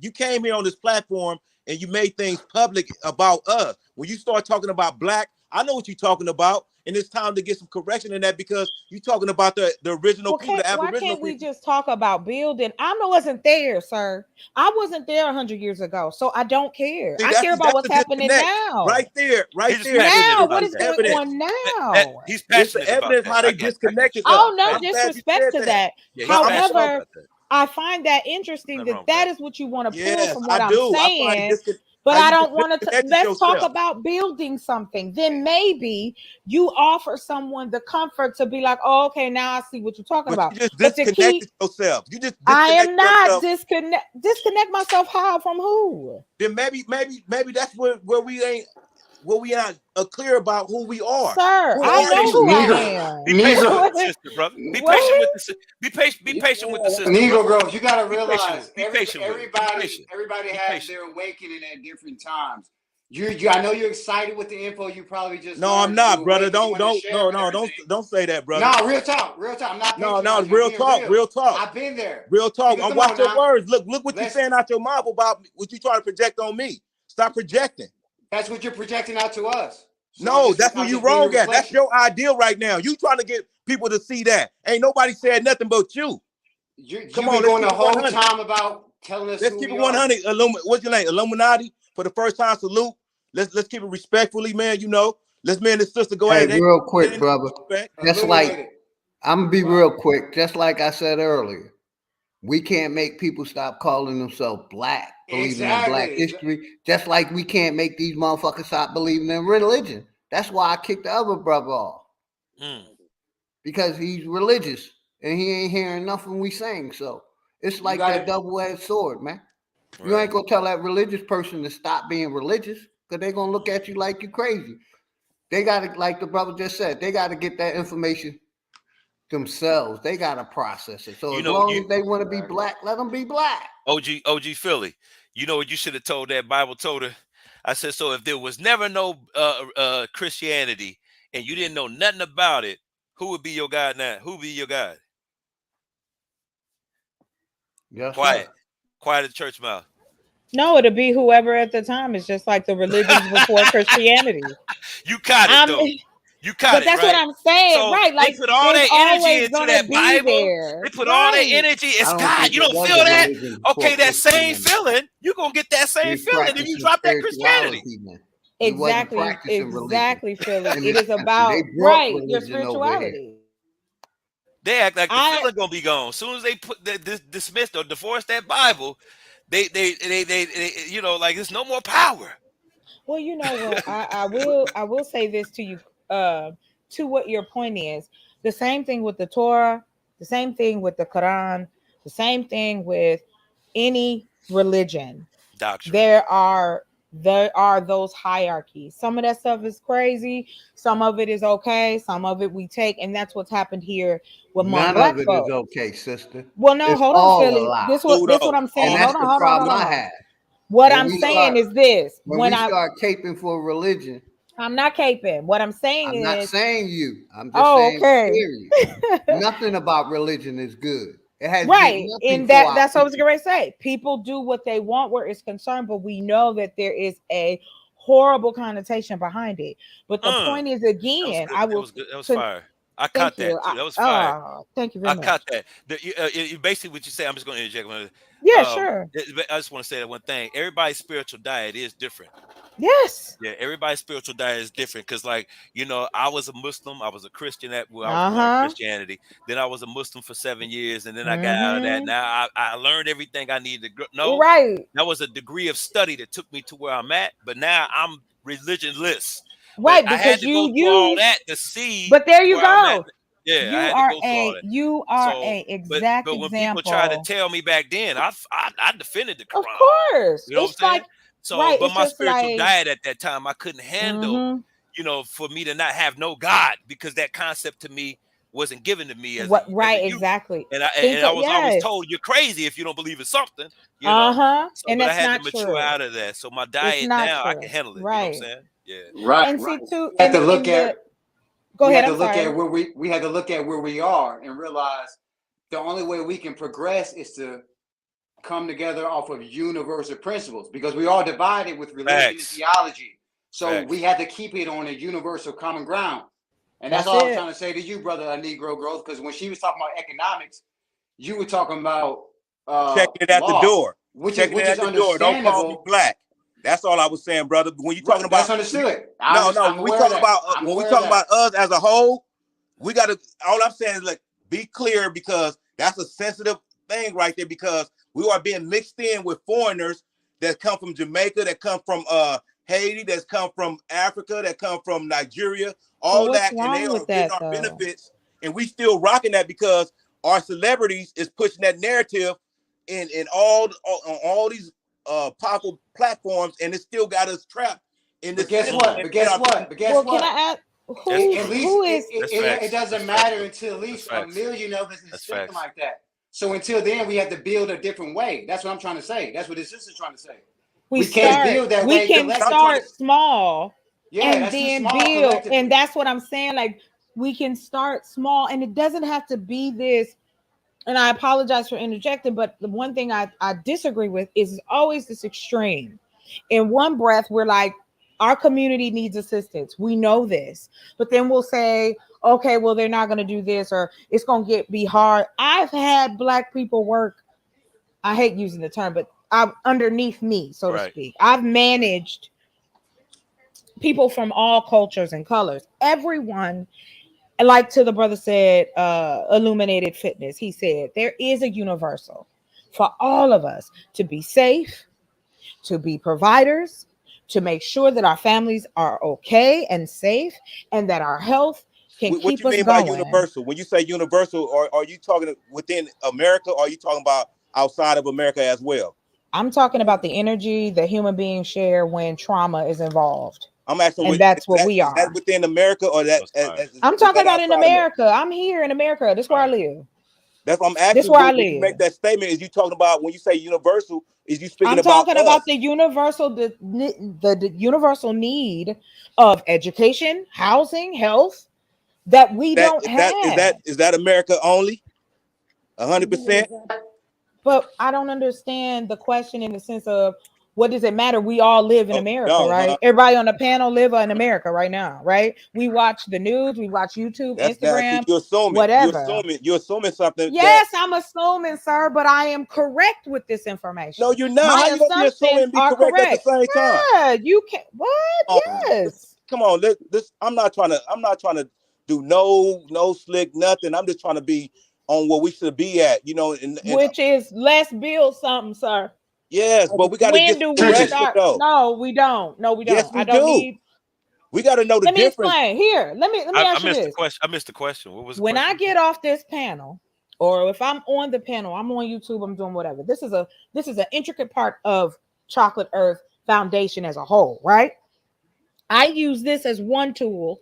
you came here on this platform and you made things public about us. When you start talking about black, I know what you're talking about, and it's time to get some correction in that because you're talking about the original people, the Why Aboriginal can't we people. just talk about building? I wasn't there, sir. I wasn't there 100 years ago, so I don't care. See, I care about that's what's the happening disconnect now. right there, He's right just there. passionate Now, This what about is is that. going evidence. on now? He's It's the passionate about evidence that. how I they got you. disconnected us. Oh, no I'm glad you disrespect said to that. that. Yeah, he's passionate However, about that. I find that interesting Nothing wrong that with that. that is what you want to pull Yes, from I what I'm do. I find it saying. But how I you don't just want to. disconnected Let's talk yourself. about building something. Then maybe you offer someone the comfort to be like, oh, okay, now I see what you're talking But about. you just But to keep, disconnected yourself. You just I disconnect am not yourself. disconnect myself. How from who? Then maybe that's where we ain't where we not clear about who we are. Sir, Who I are know you? who I am. Be patient with the sister, brother. Be patient with the be patient with the sister, Negro brother. girls, you gotta Be patient realize with. Be patient with it. Be patient. everybody Be has patient. their awakening at different times. You I know you're excited with the info you probably just No, I'm learned. You not, brother. awakened, you want to share it and Don't say that, brother. No, real talk, real talk. I'm not No, patronizing. real I'm being talk, real talk. I've been there. Real talk. Nigga, come Watch on your now. words. Look what you're saying out your mouth about what you trying to project on me. Stop projecting. That's what you're projecting out to us. So No, that's where I'm you just being a wrong at. That's reflection. your ideal right now. You trying to get people to see that. Ain't nobody said nothing but you. You've Come been on, let's going keep the it whole 100. time about telling us Let's who keep it we are. 100. What's your name? Illuminati for the first time salute. Let's keep it respectfully, man. You know, let's me and the sister go Hey, ahead. real quick, brother. Just like Illuminated. I'm gonna be real quick. Just like I said earlier, we can't make people stop calling themselves black, believing in black history. Just like we can't make these motherfuckers stop believing in religion. That's why I kicked the other brother off. Because he's religious and he ain't hearing nothing we saying. So it's like that double-edged sword, man. You ain't gonna tell that religious person to stop being religious because they're gonna look at you like you crazy. They gotta, like the brother just said, they gotta get that information themselves. They gotta process it. So as long as they want to be black, let them be black. OG Philly, you know what you should have told that Bible toter? I said, so if there was never no Christianity and you didn't know nothing about it, who would be your God now? Who would be your God? Yes, Quiet. sir. Quiet as church mouth. No, it'll be whoever at the time. It's just like the religions before Christianity. You caught it though. You caught But it, that's right? what I'm saying, So right? they Like put all it's their energy always into gonna that be Bible. there. They put all their energy. I It's don't God. think You it don't was feel a that? religion Okay, before that same Christianity. feeling. You're gonna get that We same was feeling if you practicing drop that Christianity. spirituality, man. We wasn't Exactly, practicing religion. Philly. In It this is country. about They brought your religion over here. spirituality. They act like the feeling gonna be gone. As soon as they dismissed or divorced that Bible, they you know, like there's no more power. Well, you know what? I will say this to you, to what your point is. The same thing with the Torah, the same thing with the Quran, the same thing with any religion. Doctrine. There are those hierarchies. Some of that stuff is crazy, some of it is okay, some of it we take, and that's what's happened here with None black of it folks. is okay, sister. Well, no, It's hold on, all a Philly. lie. This what I'm saying. And that's Hold the on. problem I have. What When I'm we saying start- is this. When we start caping for religion, I'm not caping. What I'm saying I'm is not saying you. I'm just saying period. Nothing about religion is good. It has did Right. nothing And for our that's what I was people. going to say. People do what they want where it's concerned, but we know that there is a horrible connotation behind it. But the point is, again, I will. That was fire. I Thank caught you. that too. That was fire. Thank you very I much. caught that. Basically, what you say, I'm just going to interject. Yeah, sure. I just want to say that one thing. Everybody's spiritual diet is different. Yes. Yeah, everybody's spiritual diet is different because, like, you know, I was a Muslim. I was a Christian I was born in Christianity. Then I was a Muslim for 7 years, and then I got out of that. Now I learned everything I needed to know. Right. That was a degree of study that took me to where I'm at. But now I'm religionless. Right, But I had because to go through all that to see but there you where I'm at. go. Yeah, I You had to are go through all that. you are So, a exact but when people try to example. tell me back then, I defended the Quran. Of course. You know what I'm It's saying? like So, right, but it's my just spiritual like diet at that time, I couldn't handle, you know, for me to not have no God because that concept to me wasn't given to me as what a right, youth. exactly. And I was always told you're crazy if you don't believe in something, you know. So, And but I that's had to not mature true. out of that. So my It's diet not now I can true. handle it. You know what I'm Right. saying? Yeah. Right. And see too We have to look in the at go we ahead, had to I'm look sorry. at where we had to look at where we are and realize the only way we can progress is to come together off of universal principles because we are divided with religion and theology. So we had to keep it on a universal common ground. And that's all I was trying to say to you, brother, a Negro growth, because when she was talking about economics, you were talking about checking it at the law, door. which Checking it is at the door. Don't call me understandable. black. That's all I was saying, brother. When you talking That's about understood. no, I'm when we aware of talking that. about I'm when we aware of talking that. about us as a whole, we got to. All I'm saying is, like, be clear because that's a sensitive thing right there. Because we are being mixed in with foreigners that come from Jamaica, that come from Haiti, that's come from Africa, that come from Nigeria, all what's that, and they wrong are with getting that our though? benefits, and we still rocking that because our celebrities is pushing that narrative in all on all these powerful platforms, and it still got us trapped in But the guess system. what? But guess what? But guess Well, what? can I ask At least who is it doesn't matter until at least a million of us is thinking like that. So until then, we have to build a different way. That's what I'm trying to say. That's what this is trying to say. We can't build that way. We can start small and that's too then small build. collectively. And that's what I'm saying. Like, we can start small, and it doesn't have to be this. And I apologize for interjecting, but the one thing I disagree with is always this extreme. In one breath, we're like, our community needs assistance. We know this. But then we'll say, okay, well, they're not going to do this, or it's going to be hard. I've had Black people work, I hate using the term, but underneath me, so to speak. I've managed people from all cultures and colors. Everyone, like to the brother said, Illuminated Fitness, he said, there is a universal for all of us to be safe, to be providers, to make sure that our families are okay and safe, and that our health can What keep you us mean going. by universal? When you say universal, are you talking within America, or are you talking about outside of America as well? I'm talking about the energy that human beings share when trauma is involved. I'm asking, and that's what we is are. that within America, or that I'm talking about in America. I'm here in America. That's where I live. That's what I'm asking. This where I when you make live. that statement, is you talking about, when you say universal, is you speaking I'm about talking about the universal, the universal need of education, housing, health that we don't have. Is that America only? 100%. But I don't understand the question in the sense of, what does it matter? We all live in America, right? Everybody on the panel live in America right now, right? We watch the news, we watch YouTube, Instagram, you're assuming, whatever. You're assuming something. Yes, I'm assuming, sir, but I am correct with this information. No, you're not. My How you gonna be assuming assumptions and be are correct at the same time? Yeah, you can. What? Yes. Come on, I'm not trying to do no slick nothing. I'm just trying to be on where we should be at, Which is, let's build something, sir. Yes, but we got to get When do some we direction, start? though. No, we don't. No, we don't. Yes, we I don't do. need. We got to know the Let me difference. explain. Here, let me ask you this. I missed the question. What was the when question? I get off this panel, or if I'm on the panel, I'm on YouTube, I'm doing whatever. This is an intricate part of Chocolate Earth Foundation as a whole, right? I use this as one tool,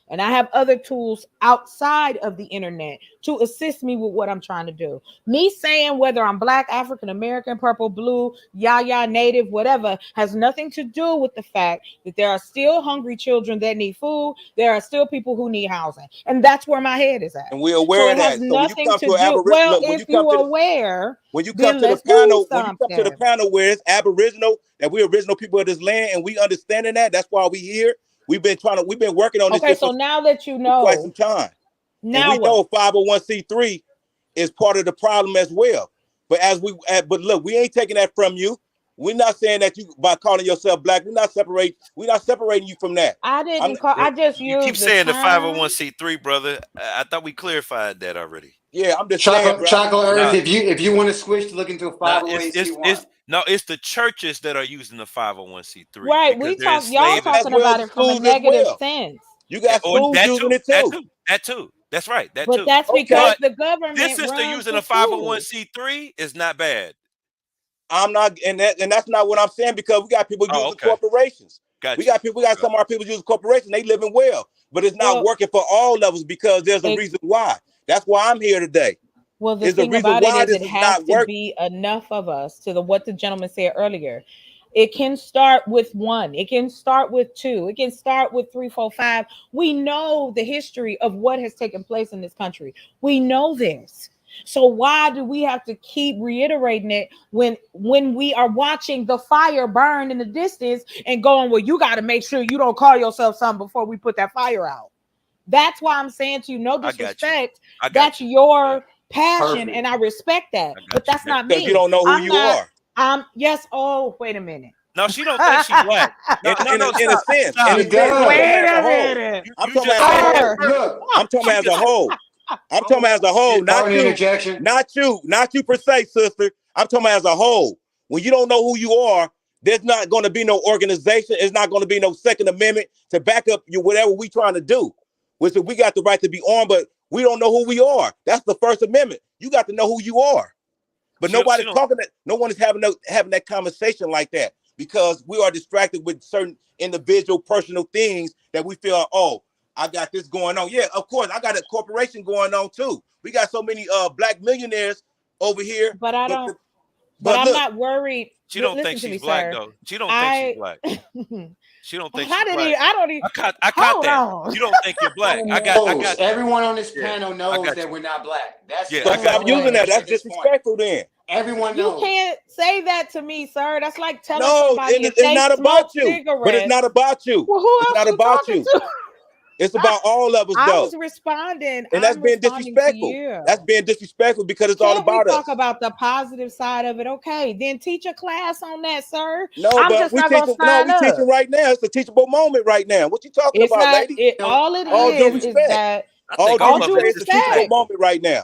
and I have other tools outside of the internet to assist me with what I'm trying to do. Me saying whether I'm Black, African American, purple, blue, Yaya, Native, whatever, has nothing to do with the fact that there are still hungry children that need food. There are still people who need housing. And that's where my head is at. And we're aware of that. So it has So nothing to do. Well, if you're aware, when you then come to the let's panel, do something. Where it's Aboriginal, that we're original people of this land, and we understanding that's why we here. We've been working on this. Okay, so now that you know, for quite some time, now and we know 501c3 is part of the problem as well. But but look, we ain't taking that from you. We're not saying that you, by calling yourself Black, we're not separating you from that. I didn't call. I just you keep saying the 501c3, brother. I thought we clarified that already. Yeah, I'm just saying, Chocolate Earth. If you want to switch to look into a 501c1, it's the churches that are using the 501c3. Right, y'all talking about it from a negative sense. You got schools using it too. That too. That's right. But that's because the government. This sister using a 501c3 is not bad. I'm not, and that's not what I'm saying, because we got people using corporations. We got some of our people using corporations. They living well, but it's not working for all levels, because there's a reason why. That's why I'm here today. Well, the thing about it is, it has to be enough of us, to what the gentleman said earlier. It can start with 1. It can start with 2. It can start with 3, 4, 5. We know the history of what has taken place in this country. We know this. So why do we have to keep reiterating it when we are watching the fire burn in the distance and going, well, you got to make sure you don't call yourself something before we put that fire out? That's why I'm saying to you, no disrespect. That's your passion, and I respect that. But that's not me. Because you don't know who you are. Yes. Oh, wait a minute. No, she don't think she's Black. In a sense. Wait a minute. I'm talking about as a whole. I'm talking about as a whole, not you per se, sister. I'm talking about as a whole. When you don't know who you are, there's not going to be no organization. It's not going to be no Second Amendment to back up whatever we trying to do. Which we got the right to be armed, but we don't know who we are. That's the First Amendment. You got to know who you are. But nobody's talking that. No one is having that conversation like that, because we are distracted with certain individual personal things that we feel, oh, I got this going on. Yeah, of course, I got a corporation going on too. We got so many black millionaires over here. But I don't. But I'm look, not worried. She don't Listen think to she's me, black sir. though. She don't think she's black. She don't think she's black. I don't even. I caught that. You don't think you're black. I got everyone on this yeah, panel knows that we're not black. That's yeah, so stop using that. That's disrespectful then. Everyone You knows. can't say that to me, sir. That's like telling No, somebody if it's they not smoke about you. cigarettes. But it's not about you. Well, who it's else not you about talking you. to? It's about all of us, I though. was responding. And that's I'm being responding disrespectful. to you. That's being disrespectful because it's all Can't we about talk us. about the positive side of it? Okay, then teach a class on that, sir. No, I'm but just we not gonna teaching. No, sign we up. teaching right now. It's a teachable moment right now. What you talking It's about, not. lady? All it All due is respect. that All all due due respect. It's a teachable respect. moment right now.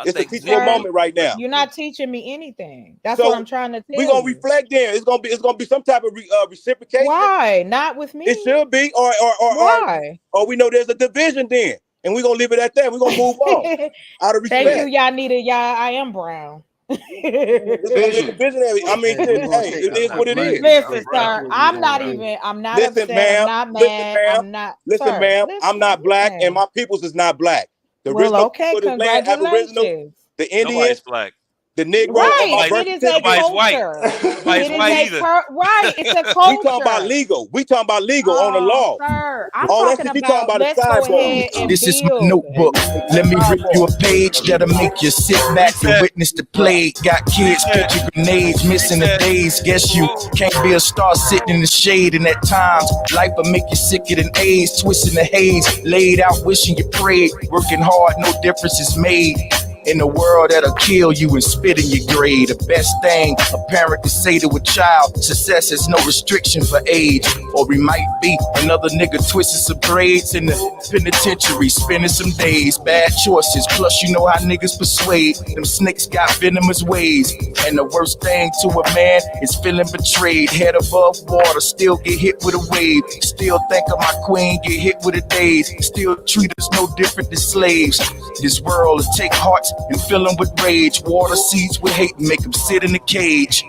It's a teachable Sir, moment right now. You're not teaching me anything. That's So what I'm trying to tell we're gonna you. reflect there. It's gonna be some type of reciprocation. Why? Not with me. It should be, Why? or we know there's a division then, and we're gonna leave it at that. We're gonna move on out of respect. Thank you, y'all needed y'all. I am brown. It's gonna be a division. I mean, it is what it is. Listen, sir, I'm not Listen, upset. ma'am. I'm not Listen, mad. ma'am. I'm not. Listen, Sir, ma'am. listen, I'm not black, and yeah. my peoples is not black. The Well, original okay, people of this land, Aboriginal, congratulations. the Indians, nobody's black. the Negro, Right, on my birth it is a certificate. Nobody's white. culture. Nobody's It is white a either. right. It's a We talking about culture. legal. We talking about legal on the Oh, law. sir, I'm All that talking shit you talking about. about is Let's go sidebar. ahead and This is my build. notebook. Let me rip you a page that'll make you sit back and witness the plague. Got kids pitching grenades, missing the days. Guess you can't be a star sitting in the shade. And at times, life will make you sicker than AIDS. Twisting the haze, laid out wishing you prayed. Working hard, no difference is made. In a world that'll kill you and spit in your grave. The best thing a parent can say to a child, success is no restriction for age. Or we might be another nigga twisting some braids in the penitentiary, spending some days. Bad choices, plus you know how niggas persuade. Them snakes got venomous ways. And the worst thing to a man is feeling betrayed. Head above water, still get hit with a wave. Still think of my queen, get hit with a daze. Still treat us no different than slaves. This world will take hearts and fill them with rage. Water seeds with hate and make them sit in the cage.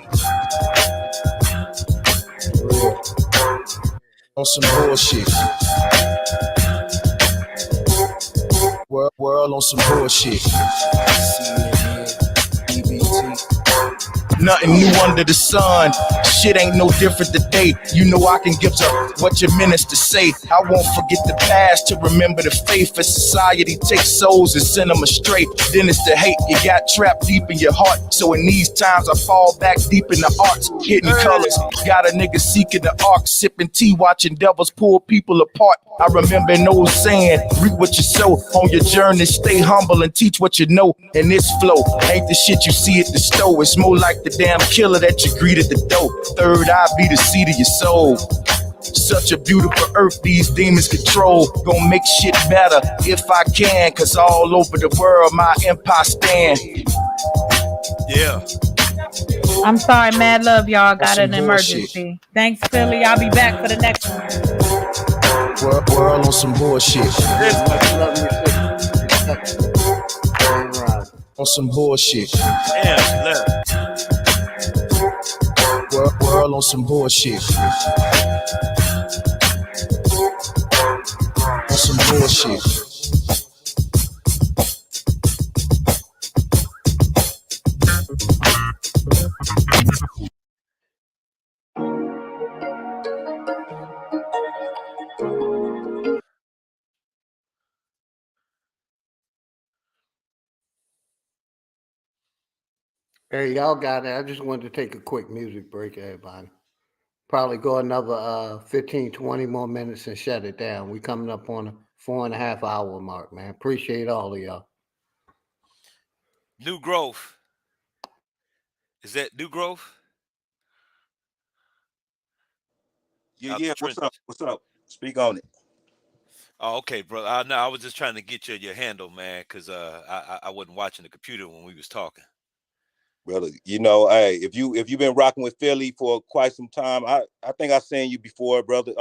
On some bullshit. World on some bullshit. Nothing new under the sun. Shit ain't no different today. You know I can give up what your ministers say. I won't forget the past to remember the faith. As society takes souls and send them astray, then it's the hate you got trapped deep in your heart. So in these times I fall back deep in the arts, hitting colors. Got a nigga seeking the arc, sipping tea, watching devils pull people apart. I remember an old saying, reap what you sow. On your journey, stay humble and teach what you know. And this flow ain't the shit you see at the store. It's more like the damn killer that you greet at the door. Third eye be the seed of your soul. Such a beautiful earth these demons control. Gonna make shit better if I can, cause all over the world my empire stand. Yeah. I'm sorry, mad love, y'all. Got Some an emergency. Thanks, Philly. I'll be back for the next one. World on some bullshit. On some bullshit. Damn, she left. World on some bullshit. On some bullshit. Hey, y'all got it. I just wanted to take a quick music break, everybody. Probably go another 15, 20 more minutes and shut it down. We coming up on a 4.5 hour mark, man. Appreciate all of y'all. New growth. Is that new growth? Yeah. What's up? What's up? Speak on it. Oh, okay, bro. I was just trying to get your handle, man, because I wasn't watching the computer when we was talking. Brother, you know, hey, if you've been rocking with Philly for quite some time, I think I've seen you before, brother.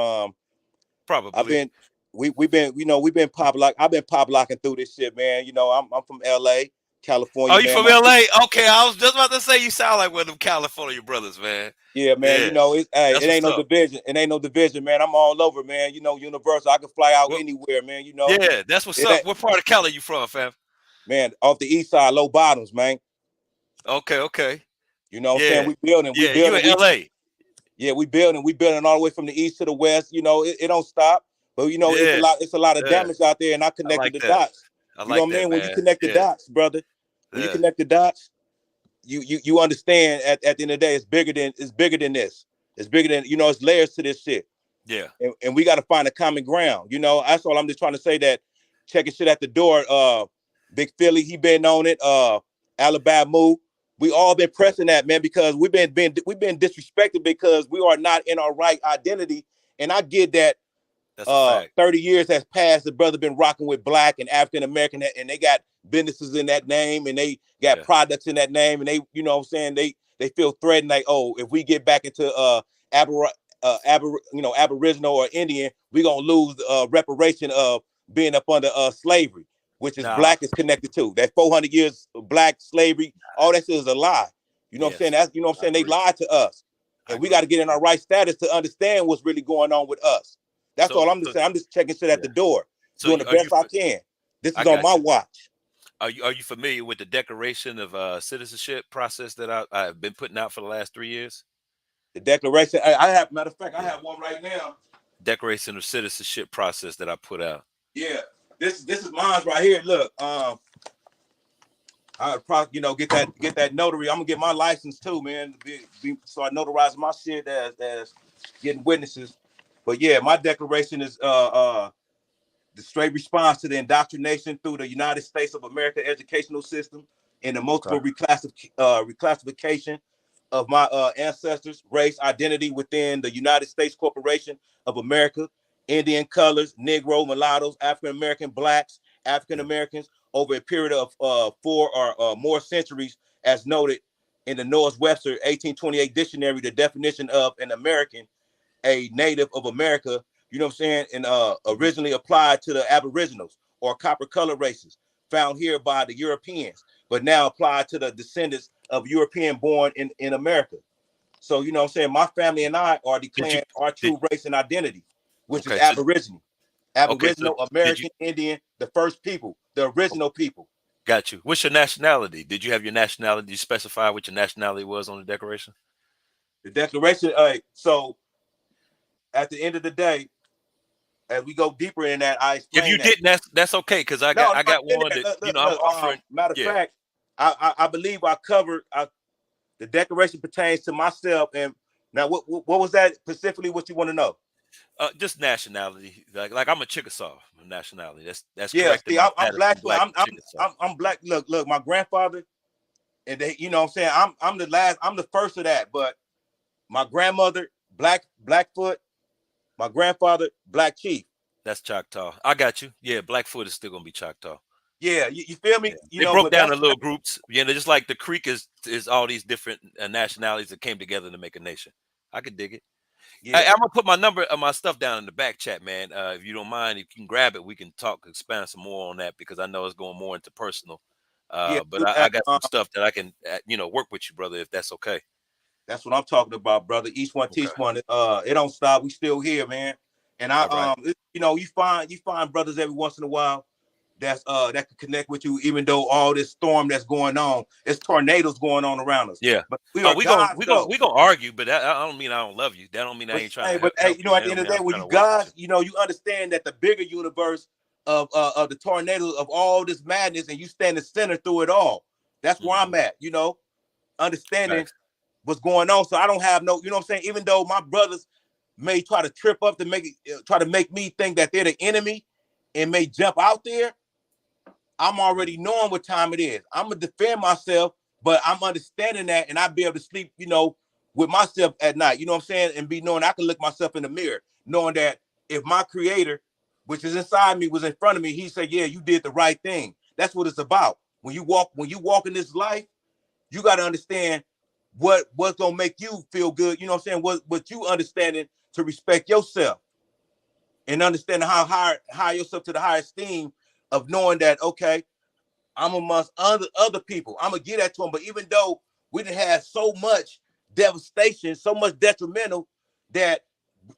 Probably. We've been pop lock. I've been pop locking through this shit, man. You know, I'm from LA, Oh, California, you man. from LA? Okay, I was just about to say you sound like one of them California brothers, man. Yeah, man. Yeah, You know, it that's ain't what's no up. division. It ain't no division, man. I'm all over, man. You know, Universal. I can fly out Well, anywhere, man. You know. yeah, that's what's It up. ain't, What part of Cali you from, fam? man, off the east side, low bottoms, man. Okay. You know what I'm saying? Yeah, We building, yeah. You in LA? we building all the way from the east to the west. You know, it don't stop. But you know, Yeah, it's a lot of yeah. damage out there, and I I connected like the that. dots. I You know like what I that, mean? When you man. connect the Yeah, dots, brother, when you yeah. connect the dots, you understand at the end of the day, it's bigger than this. It's bigger than, you know, it's layers to this shit. Yeah. And we got to find a common ground. You know, that's all I'm just trying to say, that checking shit at the door. Big Philly, he been on it. Alabama, we all been pressing that, man, because we've been disrespected because we are not in our right identity. And I get that. That's a fact. 30 years has passed. The brother been rocking with Black and African American, and they got businesses in that name, and they got products in that name, and they, you know what I'm saying, they feel threatened, like, oh, if we get back into Aboriginal or Indian, we gonna lose reparation of being up under slavery, which is Nah. Black is connected to. That 400 years of Black slavery, all that shit is a lie. You know what I'm saying? That's, you know what I'm saying? They lied to us. And we got to get in our right status to understand what's really going on with us. That's all I'm just saying. I'm just checking shit at the door, doing the best I can. This is on my watch. Are you familiar with the Declaration of Citizenship process that I've been putting out for the last 3 years? The Declaration, I have, matter of fact, I have one right now. Declaration of Citizenship process that I put out. Yeah, this is mine right here. Look, I probably, you know, get that notary. I'm gonna get my license too, man. So I notarize my shit as getting witnesses. But yeah, my declaration is the straight response to the indoctrination through the United States of America educational system and the multiple reclassification of my ancestors, race, identity within the United States Corporation of America, Indian colors, Negro, mulattoes, African American, Blacks, African Americans, over a period of 4 or more centuries, as noted in the Norris Webster 1828 dictionary, the definition of an American, a native of America, you know what I'm saying, and originally applied to the Aboriginals or copper color races found here by the Europeans, but now applied to the descendants of European born in America. So, you know what I'm saying, my family and I are declaring our true race and identity, which is Aboriginal. Aboriginal, American, Indian, the first people, the original people. Got you. What's your nationality? Did you have your nationality? Did you specify what your nationality was on the declaration? The declaration, so at the end of the day, as we go deeper in that, I explain. If you that. didn't, that's okay, because I got one that, you know, I'm offering. Matter of fact, I believe I covered the declaration pertains to myself. And now, what was that specifically? What you want to know? Just nationality. Like I'm a Chickasaw nationality. That's yeah. correct. See, I'm black. I'm black. Look, my grandfather, and they, you know what I'm saying, I'm the first of that. But my grandmother, Blackfoot, my grandfather, Black Chief. That's Choctaw. I got you. Yeah, Blackfoot is still gonna be Choctaw. Yeah, you feel me? Yeah. They broke down in little groups. Yeah, just like the Creek is all these different nationalities that came together to make a nation. I could dig it. Yeah. I'm gonna put my number of my stuff down in the back chat, man. If you don't mind, if you can grab it, we can expand some more on that, because I know it's going more into personal. But I got some stuff that I can, work with you, brother, if that's okay. That's what I'm talking about, brother. Each one teach one. It don't stop. We still here, man. And you find brothers every once in a while that can connect with you, even though all this storm that's going on, it's tornadoes going on around us. Yeah, but we gonna argue, but I don't mean I don't love you. That don't mean I ain't trying to help. But you know, at the end of the day, when you guys, you know, you understand that the bigger universe of the tornadoes of all this madness, and you stand the center through it all. That's where I'm at. You know, understanding what's going on. So I don't have no, you know what I'm saying? Even though my brothers may try to trip up to try to make me think that they're the enemy and may jump out there, I'm already knowing what time it is. I'm gonna defend myself, but I'm understanding that, and I'll be able to sleep, you know, with myself at night. You know what I'm saying? And be knowing I can look myself in the mirror, knowing that if my creator, which is inside me, was in front of me, he said, yeah, you did the right thing. That's what it's about. When you walk in this life, you got to understand what's gonna make you feel good. You know what I'm saying? What you understanding to respect yourself and understanding how high yourself to the higher esteem of knowing that, okay, I'm amongst other people. I'm gonna get that to them. But even though we didn't have so much devastation, so much detrimental, that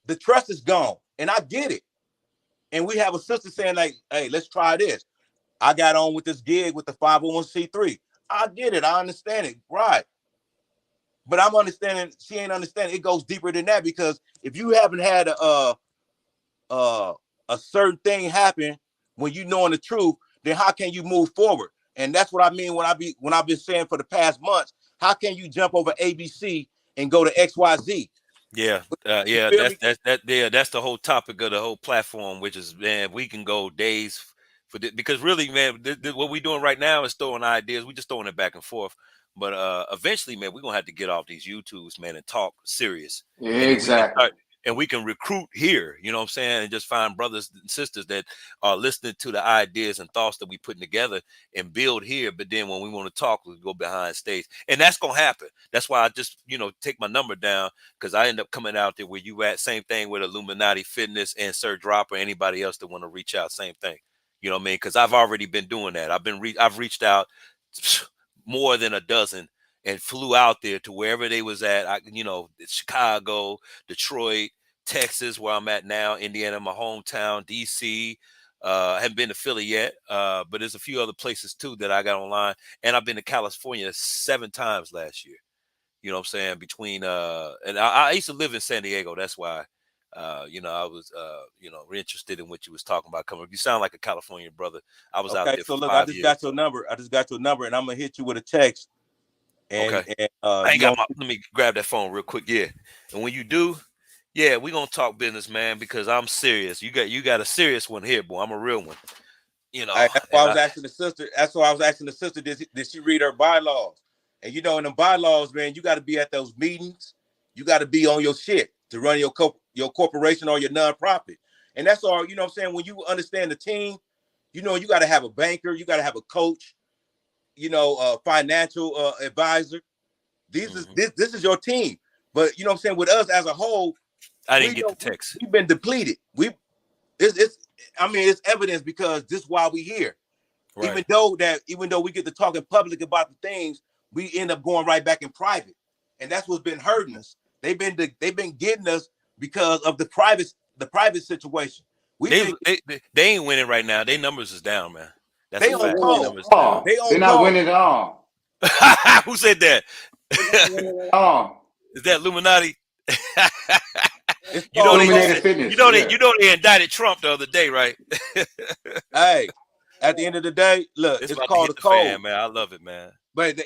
the trust is gone. And I get it. And we have a sister saying, like, hey, let's try this. I got on with this gig with the 501c3. I get it. I understand it. Right. But I'm understanding, she ain't understanding. It goes deeper than that, because if you haven't had a certain thing happen when you knowing the truth, then how can you move forward? And that's what I mean when I've been saying for the past months. How can you jump over ABC and go to XYZ? Yeah, that's the whole topic of the whole platform, which is, man, we can go days for this, because really, man, what we're doing right now is throwing ideas. We're just throwing it back and forth. But eventually, man, we're gonna have to get off these YouTubes, man, and talk serious. Exactly. And we can recruit here, you know what I'm saying, and just find brothers and sisters that are listening to the ideas and thoughts that we putting together and build here. But then when we want to talk, we go behind stage, and that's gonna happen. That's why I just, take my number down, because I end up coming out there where you at. Same thing with Illuminati Fitness and Sir Drop, or anybody else that want to reach out. Same thing, you know what I mean? Because I've already been doing that. I've reached out more than a dozen and flew out there to wherever they was at. Chicago, Detroit, Texas, where I'm at now, Indiana, my hometown, DC. I haven't been to Philly yet, but there's a few other places too that I got online. And I've been to California 7 times last year. You know what I'm saying? Between and I used to live in San Diego. That's why I was interested in what you was talking about. Coming, you sound like a California brother. I was out there So for look, 5 years. got your number. I just got your number, and I'm gonna hit you with a text. And, okay. I ain't got let me grab that phone real quick. Yeah. And when you do, yeah, we're gonna talk business, man, because I'm serious. You got a serious one here, boy. I'm a real one. That's why I was asking the sister. That's why I was asking the sister, did she read her bylaws? And in the bylaws, man, you got to be at those meetings. You got to be on your shit to run your corporation or your nonprofit. And that's all, you know what I'm saying? When you understand the team, you got to have a banker, you got to have a coach, a financial advisor. This is your team. But you know what I'm saying, with us as a whole, I didn't get the text. We've been depleted. It's evidence, because this is why we here. Right. Even though we get to talk in public about the things, we end up going right back in private. And that's what's been hurting us. They've been getting us because of the private situation. They ain't winning right now. Their numbers is down, man. That's they a fact. on They're not winning at all. Who said that? Is that Illuminati? Illuminated Fitness. They indicted Trump the other day, right? Hey, at the end of the day, look, it's called a code, fan, man. I love it, man. But they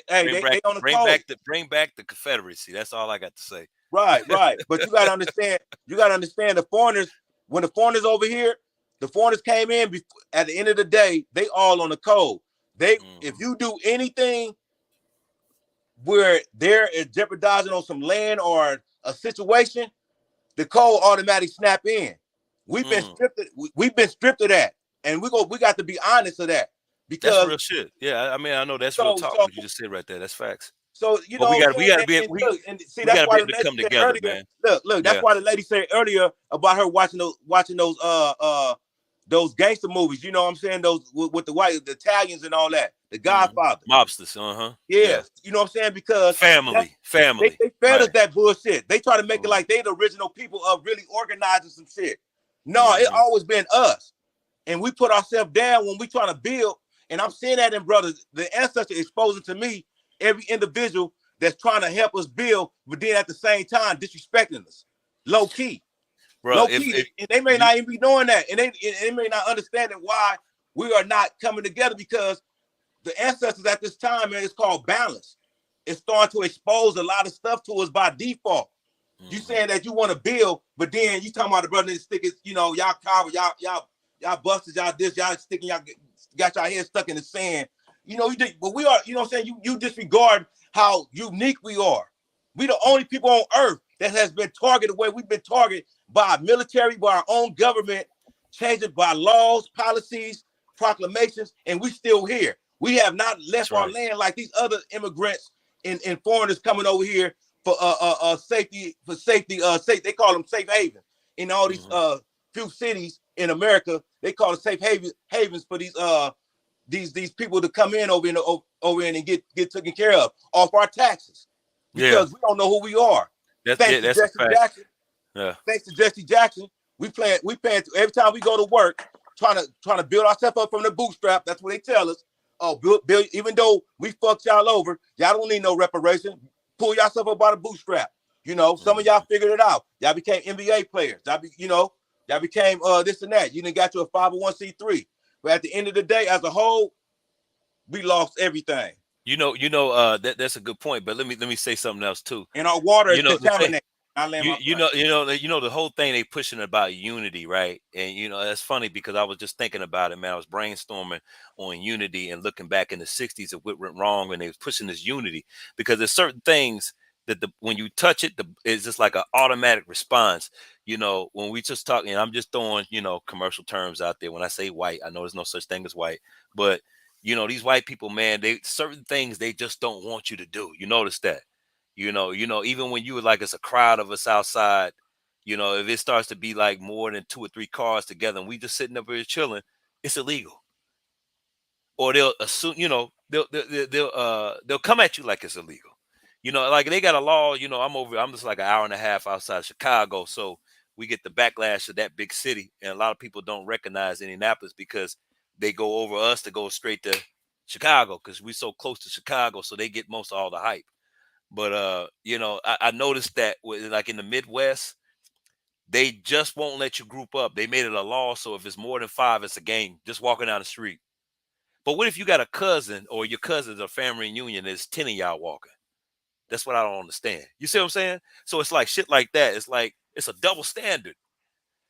on the code. Bring back the Confederacy. That's all I got to say. Right. But you gotta understand. The foreigners. When the foreigners over here, the foreigners came in. At the end of the day, they all on the code. If you do anything where they're jeopardizing on some land or a situation, the code automatically snap in. We've been stripped of that, and we got to be honest of that, because that's real shit. Yeah, I mean, I know that's real talk. What you just said right there, that's facts. So we gotta be able to come together, man. Look, that's why the lady said earlier about her watching those gangster movies. You know what I'm saying? Those with the the Italians and all that. The Godfather. Mobsters, Yeah. You know what I'm saying? Because family. They fed us that bullshit. They try to make it like they the original people of really organizing some shit. No, it always been us. And we put ourselves down when we trying to build. And I'm seeing that in brothers. The ancestor exposing to me every individual that's trying to help us build, but then at the same time disrespecting us. Low key. Bro, low key. And they may not even be doing that. And they may not understand why we are not coming together, because the ancestors at this time, man, it's called balance. It's starting to expose a lot of stuff to us by default. You saying that you want to build, but then you talking about the brother stickers, y'all coward, y'all busted, y'all this, y'all sticking, y'all got your head stuck in the sand. But we are, you know what I'm saying? You disregard how unique we are. We the only people on earth that has been targeted the way we've been targeted by our military, by our own government, changed by laws, policies, proclamations, and we still here. We have not left our land like these other immigrants and foreigners coming over here for safety. They call them safe havens in all these few cities in America. They call it safe havens for these these people to come in over in and get taken care of off our taxes because we don't know who we are. That's Thanks to a Jesse fact. Jackson. Yeah. Thanks to Jesse Jackson, we paying every time we go to work, trying to build ourselves up from the bootstrap. That's what they tell us. Oh, build, even though we fucked y'all over, y'all don't need no reparation. Pull yourself up by the bootstrap. You know, some of y'all figured it out. Y'all became NBA players. Y'all became this and that. You done got to a 501c3. But at the end of the day, as a whole, we lost everything. That's a good point. But let me say something else too. And our water is contaminated. The whole thing they pushing about unity, right? And that's funny because I was just thinking about it, man. I was brainstorming on unity and looking back in the 60s of what went wrong when they was pushing this unity, because there's certain things that when you touch it, it's just like an automatic response. When we just talking, I'm just throwing, commercial terms out there. When I say white, I know there's no such thing as white, but these white people, man, certain things they just don't want you to do. You notice that. Even when you were like, it's a crowd of us outside, if it starts to be like more than 2 or 3 cars together and we just sitting up here chilling, it's illegal. Or they'll assume, they'll come at you like it's illegal. Like they got a law, I'm just like an hour and a half outside Chicago. So we get the backlash of that big city. And a lot of people don't recognize Indianapolis because they go over us to go straight to Chicago because we're so close to Chicago. So they get most of all the hype. But I noticed that like in the Midwest, they just won't let you group up. They made it a law, so if it's more than 5, it's a gang. Just walking down the street. But what if you got a cousin or your cousin's a family reunion? There's 10 of y'all walking. That's what I don't understand. You see what I'm saying? So it's like shit like that. It's like it's a double standard.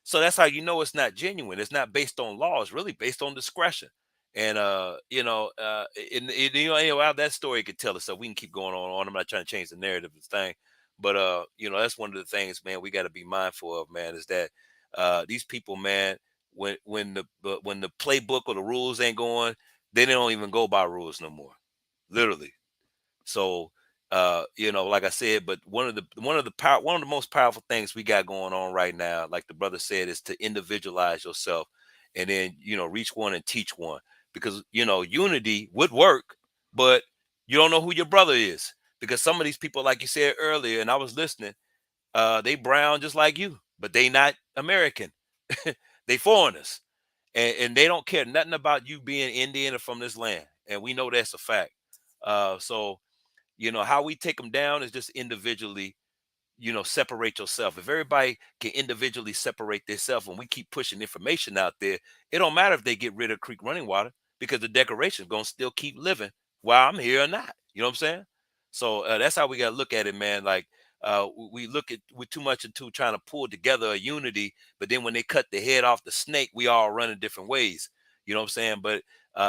So that's how it's not genuine. It's not based on law. It's really based on discretion. And how that story could tell us, so we can keep going on. I'm not trying to change the narrative of this thing, but that's one of the things, man, we got to be mindful of, man, is that these people, man, when the playbook or the rules ain't going, they don't even go by rules no more, literally. So like I said, but one of the most powerful things we got going on right now, like the brother said, is to individualize yourself and then reach one and teach one. Because unity would work, but you don't know who your brother is. Because some of these people, like you said earlier, and I was listening, they brown just like you, but they not American. They foreigners. And they don't care nothing about you being Indian or from this land. And we know that's a fact. So how we take them down is just individually, separate yourself. If everybody can individually separate themselves and we keep pushing information out there, it don't matter if they get rid of creek running water because the decoration is going to still keep living while I'm here or not. You know what I'm saying? So that's how we got to look at it, man. Like we're too much into trying to pull together a unity, but then when they cut the head off the snake, we all run in different ways. You know what I'm saying? But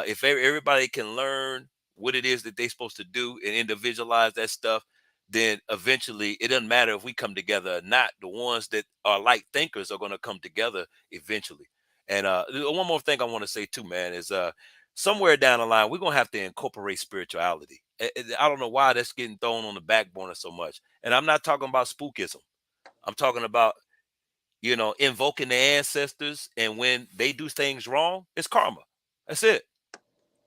if everybody can learn what it is that they're supposed to do and individualize that stuff, then eventually it doesn't matter if we come together or not. The ones that are light thinkers are going to come together eventually. And one more thing I want to say too, man, is somewhere down the line, we're going to have to incorporate spirituality. I don't know why that's getting thrown on the back burner so much. And I'm not talking about spookism. I'm talking about, invoking the ancestors. And when they do things wrong, it's karma. That's it.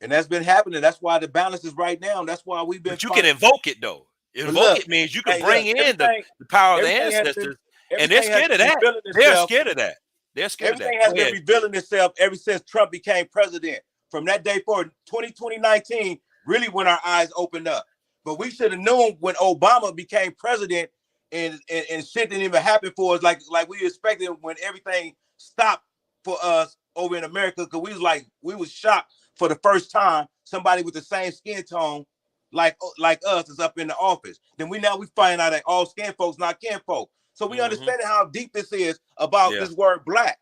And that's been happening. That's why the balance is right now. That's why we've been. But you can invoke it though. Invoke it means you can bring in the power of the ancestors, and they're scared of that. They're scared of that. They're scared of that. Everything has been revealing itself ever since Trump became president. From that day forward, 2019, really when our eyes opened up. But we should have known when Obama became president and shit didn't even happen for us like we expected when everything stopped for us over in America, because we was shocked for the first time somebody with the same skin tone like us is up in the office. Then we find out that all skin folks not kin folk. So we understand how deep this is about this word black.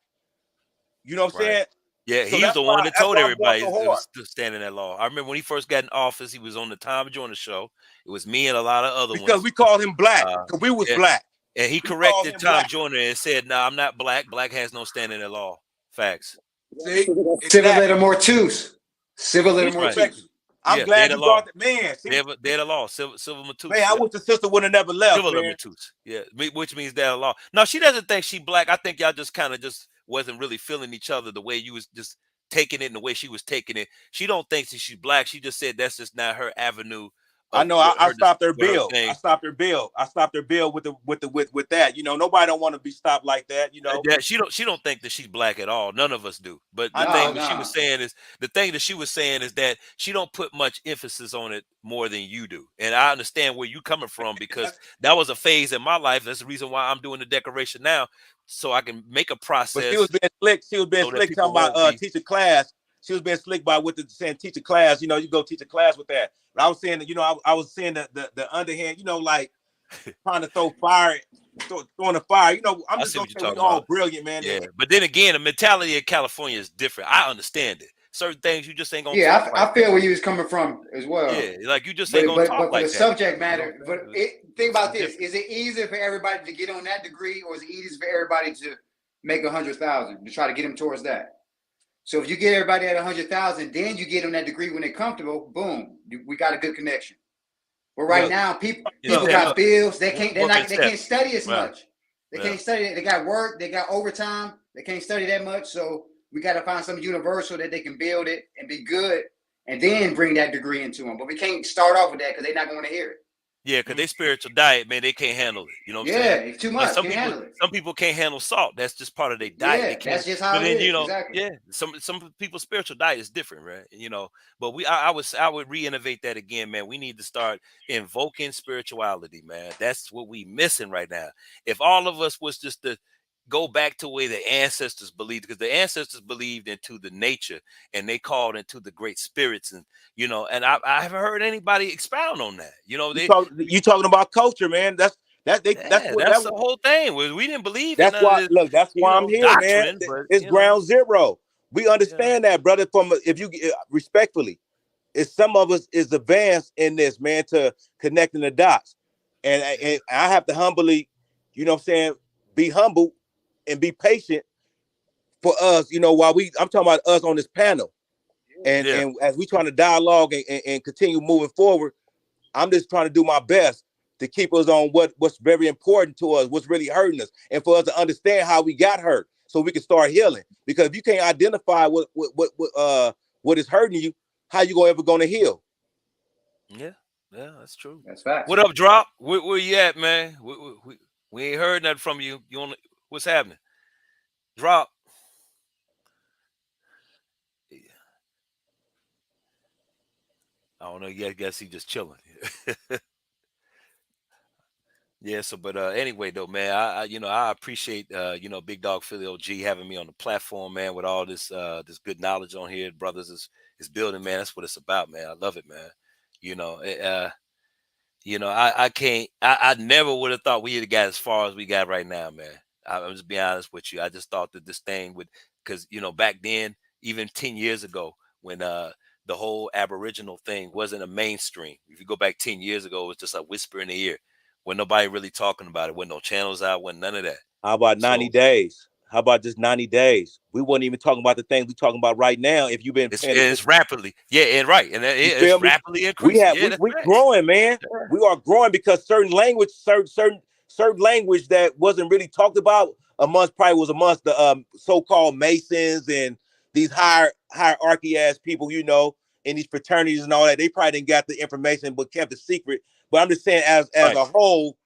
You know what I'm saying? Yeah, so he was the one that told everybody it was standing that law. I remember when he first got in office, he was on the Tom Joyner show. It was me and a lot of other ones. Because we called him black, because we was black. And he corrected Tom Joyner and said, "No, I'm not black. Black has no standing in law." Facts. See? Civil letter mortus. Civil letter mortus. I'm glad you brought that, man. They're the law. Civil matus. Man, I wish the sister would have never left. Civil matus. Yeah, which means they're the law. No, she doesn't think she black. I think y'all just kind of just wasn't really feeling each other the way you was just taking it and the way she was taking it. She don't think that she's black. She just said that's just not her avenue. I know. I stopped her bill. Thing. I stopped her bill. I stopped her bill with that. You know, nobody don't want to be stopped like that. You know. Yeah, she don't think that she's black at all. None of us do. But the thing that she was saying is that she don't put much emphasis on it more than you do. And I understand where you coming from because that was a phase in my life. That's the reason why I'm doing the decoration now, so I can make a process. But she was being slick. She was being slick talking about teach a class. She was being slick by saying teach a class. You know, you go teach a class with that. But I was saying that, you know, I was saying the underhand, you know, like trying to throw fire, throwing a fire. You know, I'm just gonna say we all brilliant, man. Yeah, but then again, the mentality in California is different. I understand it. Certain things you just ain't gonna. Yeah, I feel where you was coming from as well. Yeah, like you just ain't gonna talk but like the that. subject matter. But think about this: is it easier for everybody to get on that degree, or is it easier for everybody to make 100,000 to try to get them towards that? So if you get everybody at 100,000, then you get on that degree when they're comfortable. Boom, we got a good connection. But right now, people got bills. They can't study as much. They can't study. They got work. They got overtime. They can't study that much. So we got to find something universal that they can build it and be good, and then bring that degree into them. But we can't start off with that because they're not going to hear it. Yeah, because they spiritual diet, man, they can't handle it. You know what I'm saying? It's too much. Like some people can't handle salt. That's just part of their diet. They can't, that's just how it is. You know, exactly. some people's spiritual diet is different, right? You know, but I would re-innovate that again, man. We need to start invoking spirituality, man. That's what we missing right now. If all of us was just to go back to the way the ancestors believed, because the ancestors believed into the nature and they called into the great spirits, and you know, and I haven't heard anybody expound on that. You know, you talking about culture, man. That's the whole thing. We didn't believe. That's in why. Look, that's why I'm here, man. It's ground zero. We understand that, brother. If you respectfully, it's some of us is advanced in this, man, to connecting the dots, and I have to humbly, you know what I'm saying, be humble and be patient for us, you know, while I'm talking about us on this panel. And as we trying to dialogue and continue moving forward, I'm just trying to do my best to keep us on what's very important to us, what's really hurting us, and for us to understand how we got hurt so we can start healing. Because if you can't identify what is hurting you, how you ever gonna heal? Yeah, that's true. That's facts. What up, Drop? Where you at, man? We ain't heard nothing from you. What's happening? Drop. I don't know. Yeah, I guess he just chilling. Yeah. So, but anyway, though, man, I appreciate Big Dog Philly OG having me on the platform, man, with all this good knowledge on here. Brothers is building, man. That's what it's about, man. I love it, man. I never would have thought we had got as far as we got right now, man. I'm just being honest with you. I just thought that this thing would, because back then, even 10 years ago, when the whole Aboriginal thing wasn't a mainstream. If you go back 10 years ago, it was just a whisper in the ear. When nobody really talking about it, when no channels out, when none of that. How about 90 days? How about just 90 days? We weren't even talking about the things we're talking about right now. If you've been it's rapidly, and it's rapidly increasing. We growing, man. Yeah. We are growing because certain language that wasn't really talked about amongst the so-called Masons and these hierarchy ass people, in these fraternities and all that. They probably didn't got the information but kept it secret. But I'm just saying, as a whole,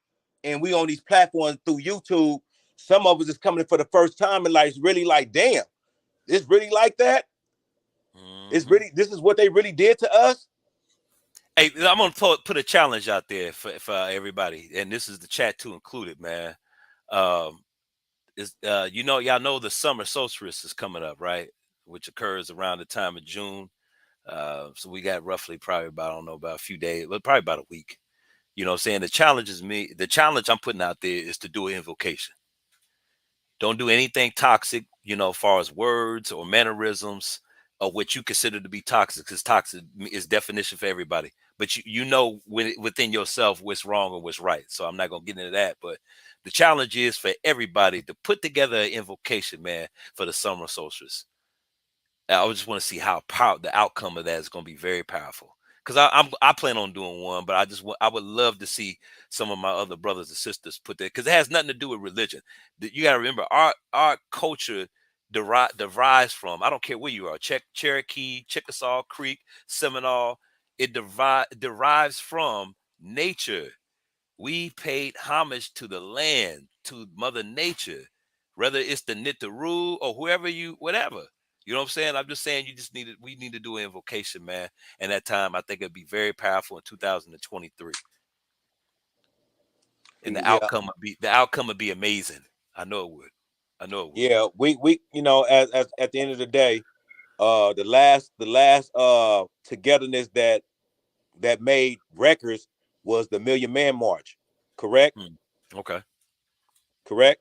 and we on these platforms through YouTube, some of us is coming for the first time and it's really like, damn, it's really like that. It's really, this is what they really did to us. Hey, I'm gonna put a challenge out there for everybody, and this is the chat too included, man. Y'all know the summer solstice is coming up, right? Which occurs around the time of June. So we got roughly probably about a few days, but probably about a week. You know what I'm saying? The challenge I'm putting out there is to do an invocation. Don't do anything toxic, as far as words or mannerisms or what you consider to be toxic, because toxic is definition for everybody. But within yourself what's wrong or what's right. So I'm not going to get into that. But the challenge is for everybody to put together an invocation, man, for the summer solstice. I just want to see how the outcome of that is going to be very powerful. Because I plan on doing one, but I would love to see some of my other brothers and sisters put that, because it has nothing to do with religion. You got to remember, our culture derives from. I don't care where you are, Cherokee, Chickasaw Creek, Seminole. It derives from nature. We paid homage to the land, to Mother Nature, whether it's the Nitaru or whoever whatever. You know what I'm saying? I'm just saying we need to do an invocation, man. And that time, I think it'd be very powerful in 2023. And the outcome would be amazing. I know it would. I know it would. Yeah, we as at the end of the day, the last togetherness that made records was the Million Man March, correct? Okay. Correct.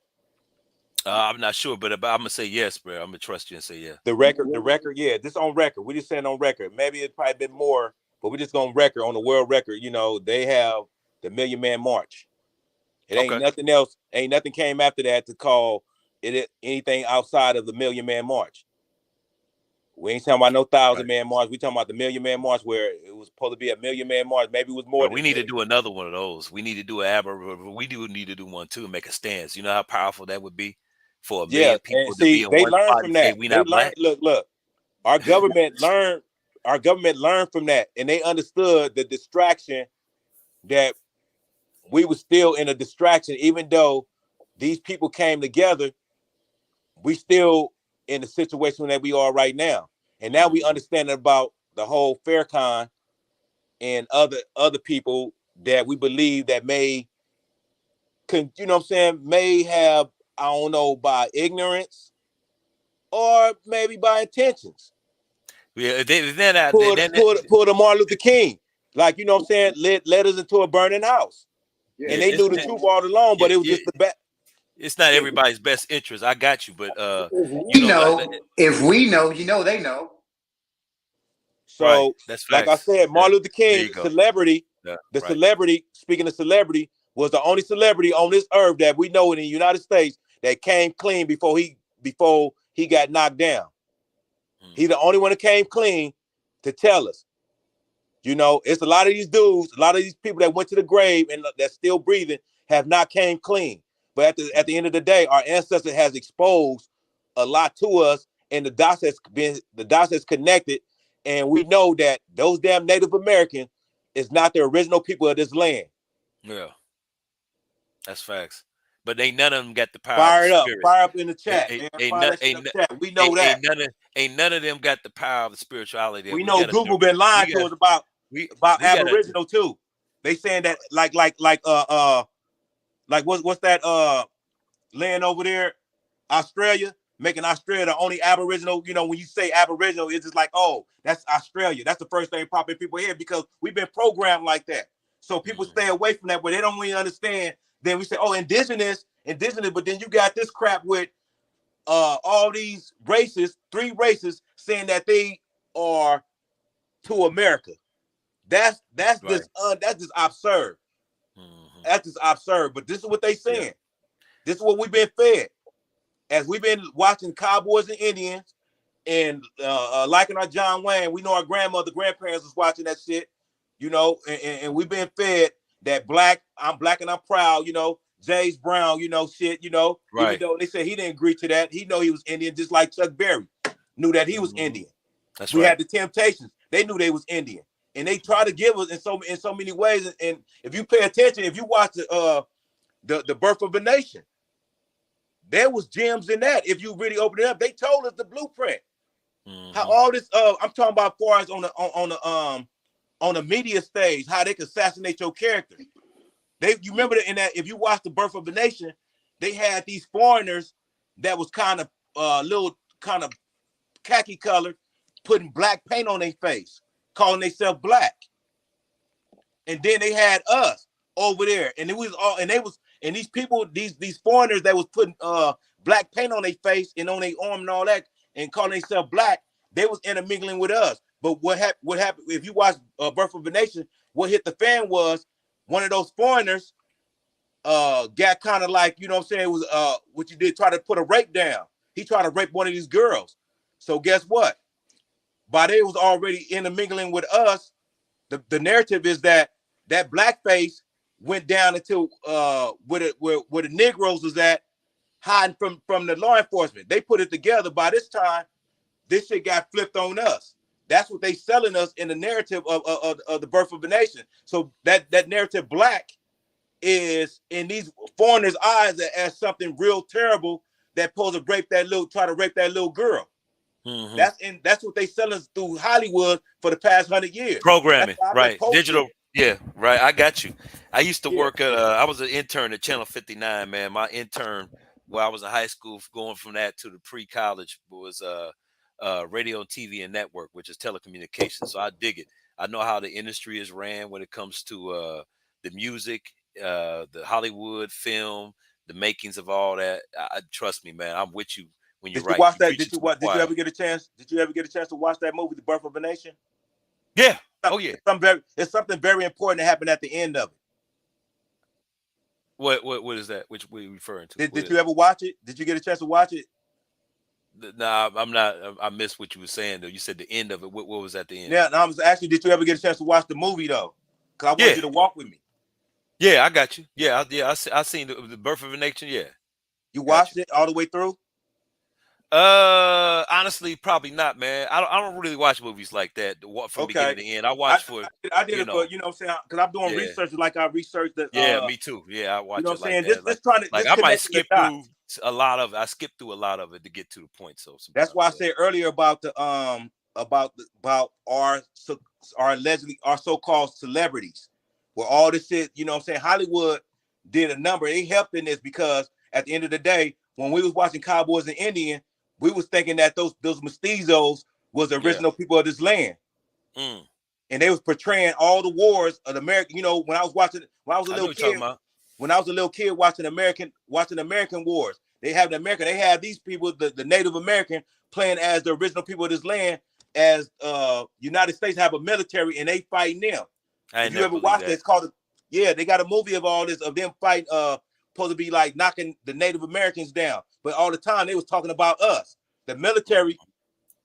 I'm not sure, but I'm gonna say yes, bro. I'm gonna trust you and say yeah. The record, yeah, this on record. We just saying on record. Maybe it's probably been more, but we just going record on the world record. They have the Million Man March. It ain't nothing else. Ain't nothing came after that to call it anything outside of the Million Man March. We ain't talking about no 1,000-man march. We talking about the Million Man March, where it was supposed to be a Million Man March. Maybe it was more. We need to do another one of those. We need to do we do need to do one too and make a stance. You know how powerful that would be for a million people to be in they one learn spot from and say that. we They not learn. black. Look. Our government learned. Our government learned from that, and they understood the distraction that we were still in a distraction, even though these people came together. We still in the situation that we are right now, and now we understand about the whole Farrakhan and other people that we believe that may have, I don't know, by ignorance or maybe by intentions. Yeah, pull the Martin Luther King, like, you know what I'm saying, led us into a burning house. Yeah, and they knew the truth all along, but it was just the best. It's not everybody's best interest. I got you, but if we know, they know. So, right. That's like I said, Martin Luther King, celebrity, celebrity, speaking of celebrity, was the only celebrity on this earth that we know in the United States that came clean before he got knocked down. He's the only one that came clean to tell us. It's a lot of these dudes, a lot of these people that went to the grave and that's still breathing have not came clean. But at the end of the day, our ancestor has exposed a lot to us, and the dots has connected. And we know that those damn Native Americans is not the original people of this land. Yeah, that's facts. But ain't none of them got the power. Fire of it the up, spirit. fire up in the chat. We know that. Ain't none of them got the power of the spirituality. We know Google been lying to us about Aboriginal too. They saying that like what's that land over there, Australia, making Australia the only Aboriginal. When you say Aboriginal, it's just like, oh, that's Australia. That's the first thing popping in people's head because we've been programmed like that. So people stay away from that, but they don't really understand. Then we say, oh, indigenous, but then you got this crap with all these races, 3 races, saying that they are to America. That's just absurd. That's just absurd. But this is what they saying. Yeah. This is what we've been fed. As we've been watching Cowboys and Indians and liking our John Wayne, we know our grandparents was watching that shit, and we've been fed that I'm black and I'm proud, James Brown, shit, right. Even though they said he didn't agree to that, he know he was Indian, just like Chuck Berry knew that he was Indian. That's we right. had the Temptations. They knew they was Indian. And they try to give us in so many ways. And if you pay attention, if you watch the Birth of a Nation, there was gems in that. If you really open it up, they told us the blueprint. How all this I'm talking about far as on the media stage, how they could assassinate your character. You remember that in that, if you watch the Birth of a Nation, they had these foreigners that was kind of little kind of khaki colored, putting black paint on their face, calling themselves black. And then they had us over there, and it was all, and these people, these foreigners that was putting black paint on their face and on their arm and all that, and calling themselves black, they was intermingling with us. But what happened if you watch Birth of a Nation? What hit the fan was one of those foreigners got kind of like, you know what I'm saying, it was what you did, try to put a rape down. He tried to rape one of these girls. So guess what? By they was already intermingling with us. The narrative is that blackface went down into where the Negroes was at, hiding from the law enforcement. They put it together. By this time, this shit got flipped on us. That's what they selling us in the narrative of the birth of a nation. So that narrative black is in these foreigners' eyes as something real terrible that supposed to try to rape that little girl. Mm-hmm. That's what they selling us through Hollywood for the past 100 years. Programming, right? Digital, yeah, right. I got you. I used to work at. I was an intern at Channel 59, man. My intern, while I was in high school, going from that to the pre-college was radio and TV and network, which is telecommunications. So I dig it. I know how the industry is ran when it comes to the music, the Hollywood film, the makings of all that. Trust me, man. I'm with you when you're right. Did you watch that? Did you ever get a chance? Did you ever get a chance to watch that movie, The Birth of a Nation? Yeah. Oh yeah. It's something very important that happened at the end of it. What is that? Which we referring to? Did you ever watch it? Did you get a chance to watch it? Nah, I'm not. I missed what you were saying though. You said the end of it. What was at the end? Yeah, no, I was asking, did you ever get a chance to watch the movie though? Because I wanted you to walk with me. Yeah, I got you. Yeah, I seen the Birth of a Nation. Yeah, you watched it all the way through. Honestly, probably not, man. I don't really watch movies like that from beginning to end. I watch I did it for, you know what I'm saying, because I'm doing research like I researched the. Yeah, me too. Yeah, I watch. You know what I'm saying? Just trying to. Like I might skip through a lot of. I skipped through a lot of it to get to the point. So that's why I said earlier about the about our allegedly our so-called celebrities, where all this shit. You know what I'm saying? Hollywood did a number. They helped in this because at the end of the day, when we was watching Cowboys and Indian, we was thinking that those mestizos was the original people of this land. Mm. And they was portraying all the wars of America. You know, when I was a little kid watching American wars, they have these people, the Native American, playing as the original people of this land, as United States have a military and they fighting them. If you ever watched it, it's called they got a movie of all this of them fighting supposed to be like knocking the Native Americans down, but all the time they was talking about us. The military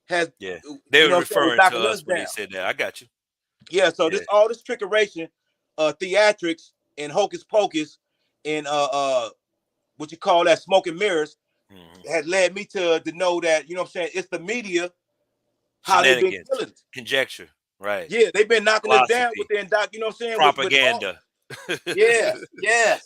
has they were referring to us when they said that. I got you. Yeah, so all this trickeration, theatrics and hocus pocus and what you call that, smoke and mirrors, had led me to know that, you know what I'm saying, it's the media, how they've been killing us. Conjecture, right? Yeah, they've been knocking us down with their you know what I'm saying, propaganda. Yes.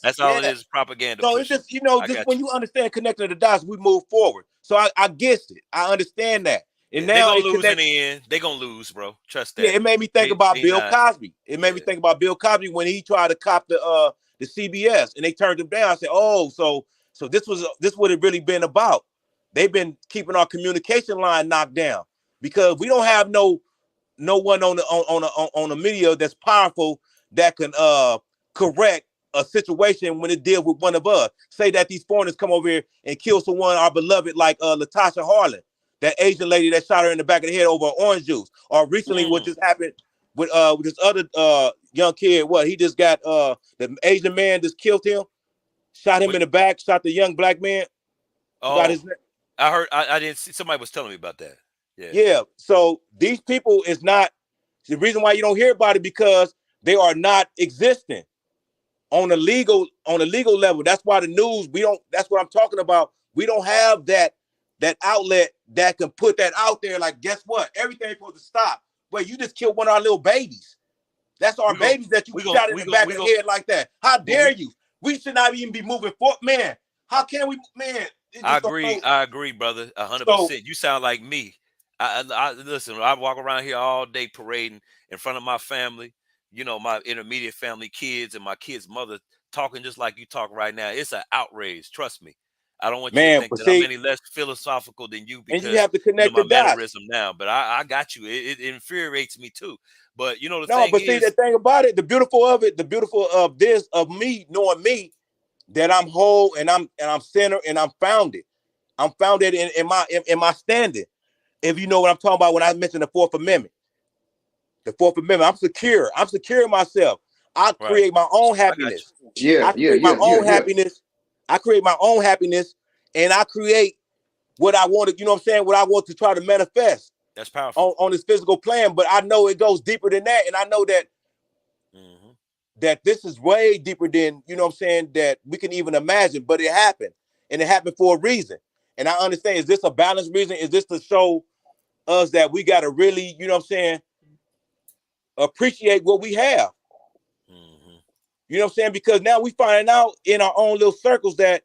That's all it is, propaganda. So it's just, just when you understand connecting the dots, we move forward. So I guessed it. I understand that. And now they're gonna lose in the end. They're gonna lose, bro. Trust that. Yeah, it made me think about Bill Cosby. It made me think about Bill Cosby when he tried to cop the CBS and they turned him down. I said, oh, so this would have really been about. They've been keeping our communication line knocked down because we don't have no one on the media that's powerful that can correct a situation when it deals with one of us. Say that these foreigners come over here and kill someone, our beloved, like Latasha Harlan, that Asian lady that shot her in the back of the head over orange juice. Or recently, what just happened with this other young kid? What he just got the Asian man just killed him, shot him in the back, shot the young black man. Oh, I heard. I didn't see. Somebody was telling me about that. Yeah. So these people is not the reason why you don't hear about it because they are not existing on a legal level. That's why the news, that's what I'm talking about. We don't have that outlet that can put that out there. Like, guess what? Everything's supposed to stop. Wait, you just killed one of our little babies. That's our babies that you shot in the back of the head like that. How dare you? We should not even be moving forward. Man, how can we, man? I agree, brother. 100%. You sound like me. I listen, I walk around here all day parading in front of my family, my intermediate family, kids, and my kids' mother talking just like you talk right now. It's an outrage. Trust me. I don't want you to think that I'm any less philosophical than you because you have to connect my the dots. mannerism now. But I got you. It infuriates me too. But the thing about it, the beautiful of this, of me knowing me, that I'm whole and I'm centered and I'm founded. I'm founded in my standing. If you know what I'm talking about when I mentioned the Fourth Amendment. The Fourth Amendment, I'm secure. I'm secure in myself. I create my own happiness. I create my own happiness. I create my own happiness and I create what I want to, you know what I'm saying? What I want to try to manifest. That's powerful. On this physical plan. But I know it goes deeper than that. And I know that that this is way deeper than, you know what I'm saying, that we can even imagine. But it happened. and it happened for a reason. And I understand, is this a balanced reason? Is this to show us that we got to really, you know what I'm saying, appreciate what we have? You know what I'm saying? Because now we finding out in our own little circles that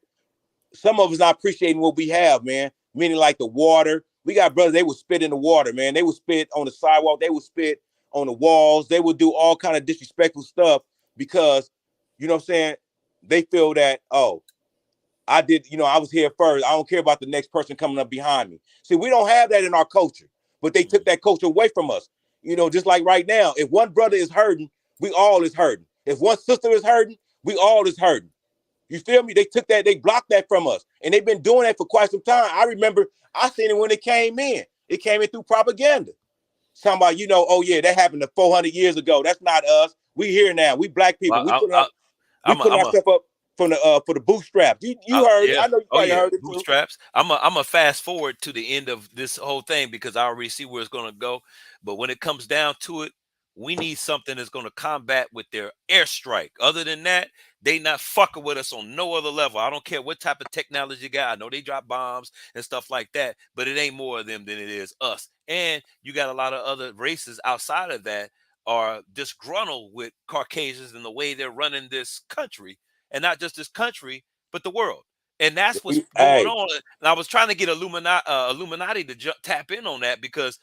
some of us not appreciating what we have, man. Meaning like the water. We got brothers, they would spit in the water, man. They would spit on the sidewalk. They would spit on the walls. They would do all kind of disrespectful stuff because, you know what I'm saying, they feel that, oh, I did, you know, I was here first. I don't care about the next person coming up behind me. See, we don't have that in our culture, but they took that culture away from us. You know, just like right now, if one brother is hurting, we all is hurting. If one sister is hurting, we all is hurting. You feel me? They took that, they blocked that from us. And they've been doing that for quite some time. I remember I seen it when it came in. It came in through propaganda. Talking about, you know, oh yeah, that happened to 400 years ago. That's not us. We here now. We black people. Well, We putting ourselves up from the for the bootstraps. You heard it. Yeah. I know you probably heard it too. Bootstraps. I'm a fast forward to the end of this whole thing because I already see where it's gonna go. But when it comes down to it, we need something that's gonna combat with their airstrike. Other than that, they not fucking with us on no other level. I don't care what type of technology you got. I know they drop bombs and stuff like that, but it ain't more of them than it is us. And you got a lot of other races outside of that are disgruntled with Caucasians and the way they're running this country. And not just this country, but the world. And that's what's going on. And I was trying to get Illuminati to tap in on that because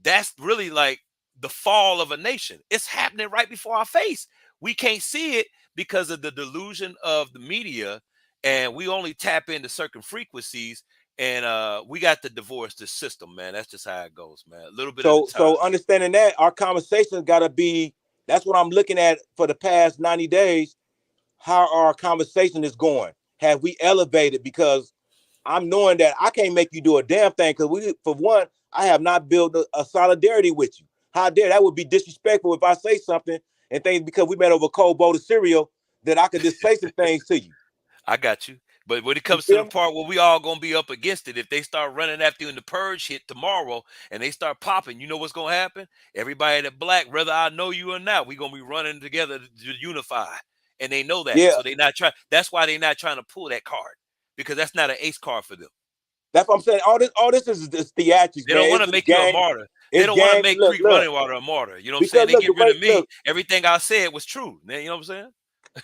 that's really like the fall of a nation. It's happening right before our face. We can't see it because of the delusion of the media, and we only tap into certain frequencies. And we got to divorce the system, man. That's just how it goes, man. A little bit of the time. So understanding that, our conversation got to be, that's what I'm looking at for the past 90 days. How our conversation is going. Have we elevated? Because I'm knowing that I can't make you do a damn thing because for one, I have not built a solidarity with you. How dare that would be disrespectful if I say something and things because we met over a cold bowl of cereal that I could just say some things to you. I got you. But when it comes to the part where we all gonna be up against it, if they start running after you in the purge hit tomorrow and they start popping, you know what's gonna happen? Everybody that black, whether I know you or not, we gonna be running together to unify. And they know that. Yeah. So they not trying. That's why they're not trying to pull that card because that's not an ace card for them. That's what I'm saying. All this is theatrics. They don't want to make you a martyr. They don't want to make Creek Running Water a martyr. You know what I'm saying? They get rid of me. Everything I said was true. You know what I'm saying?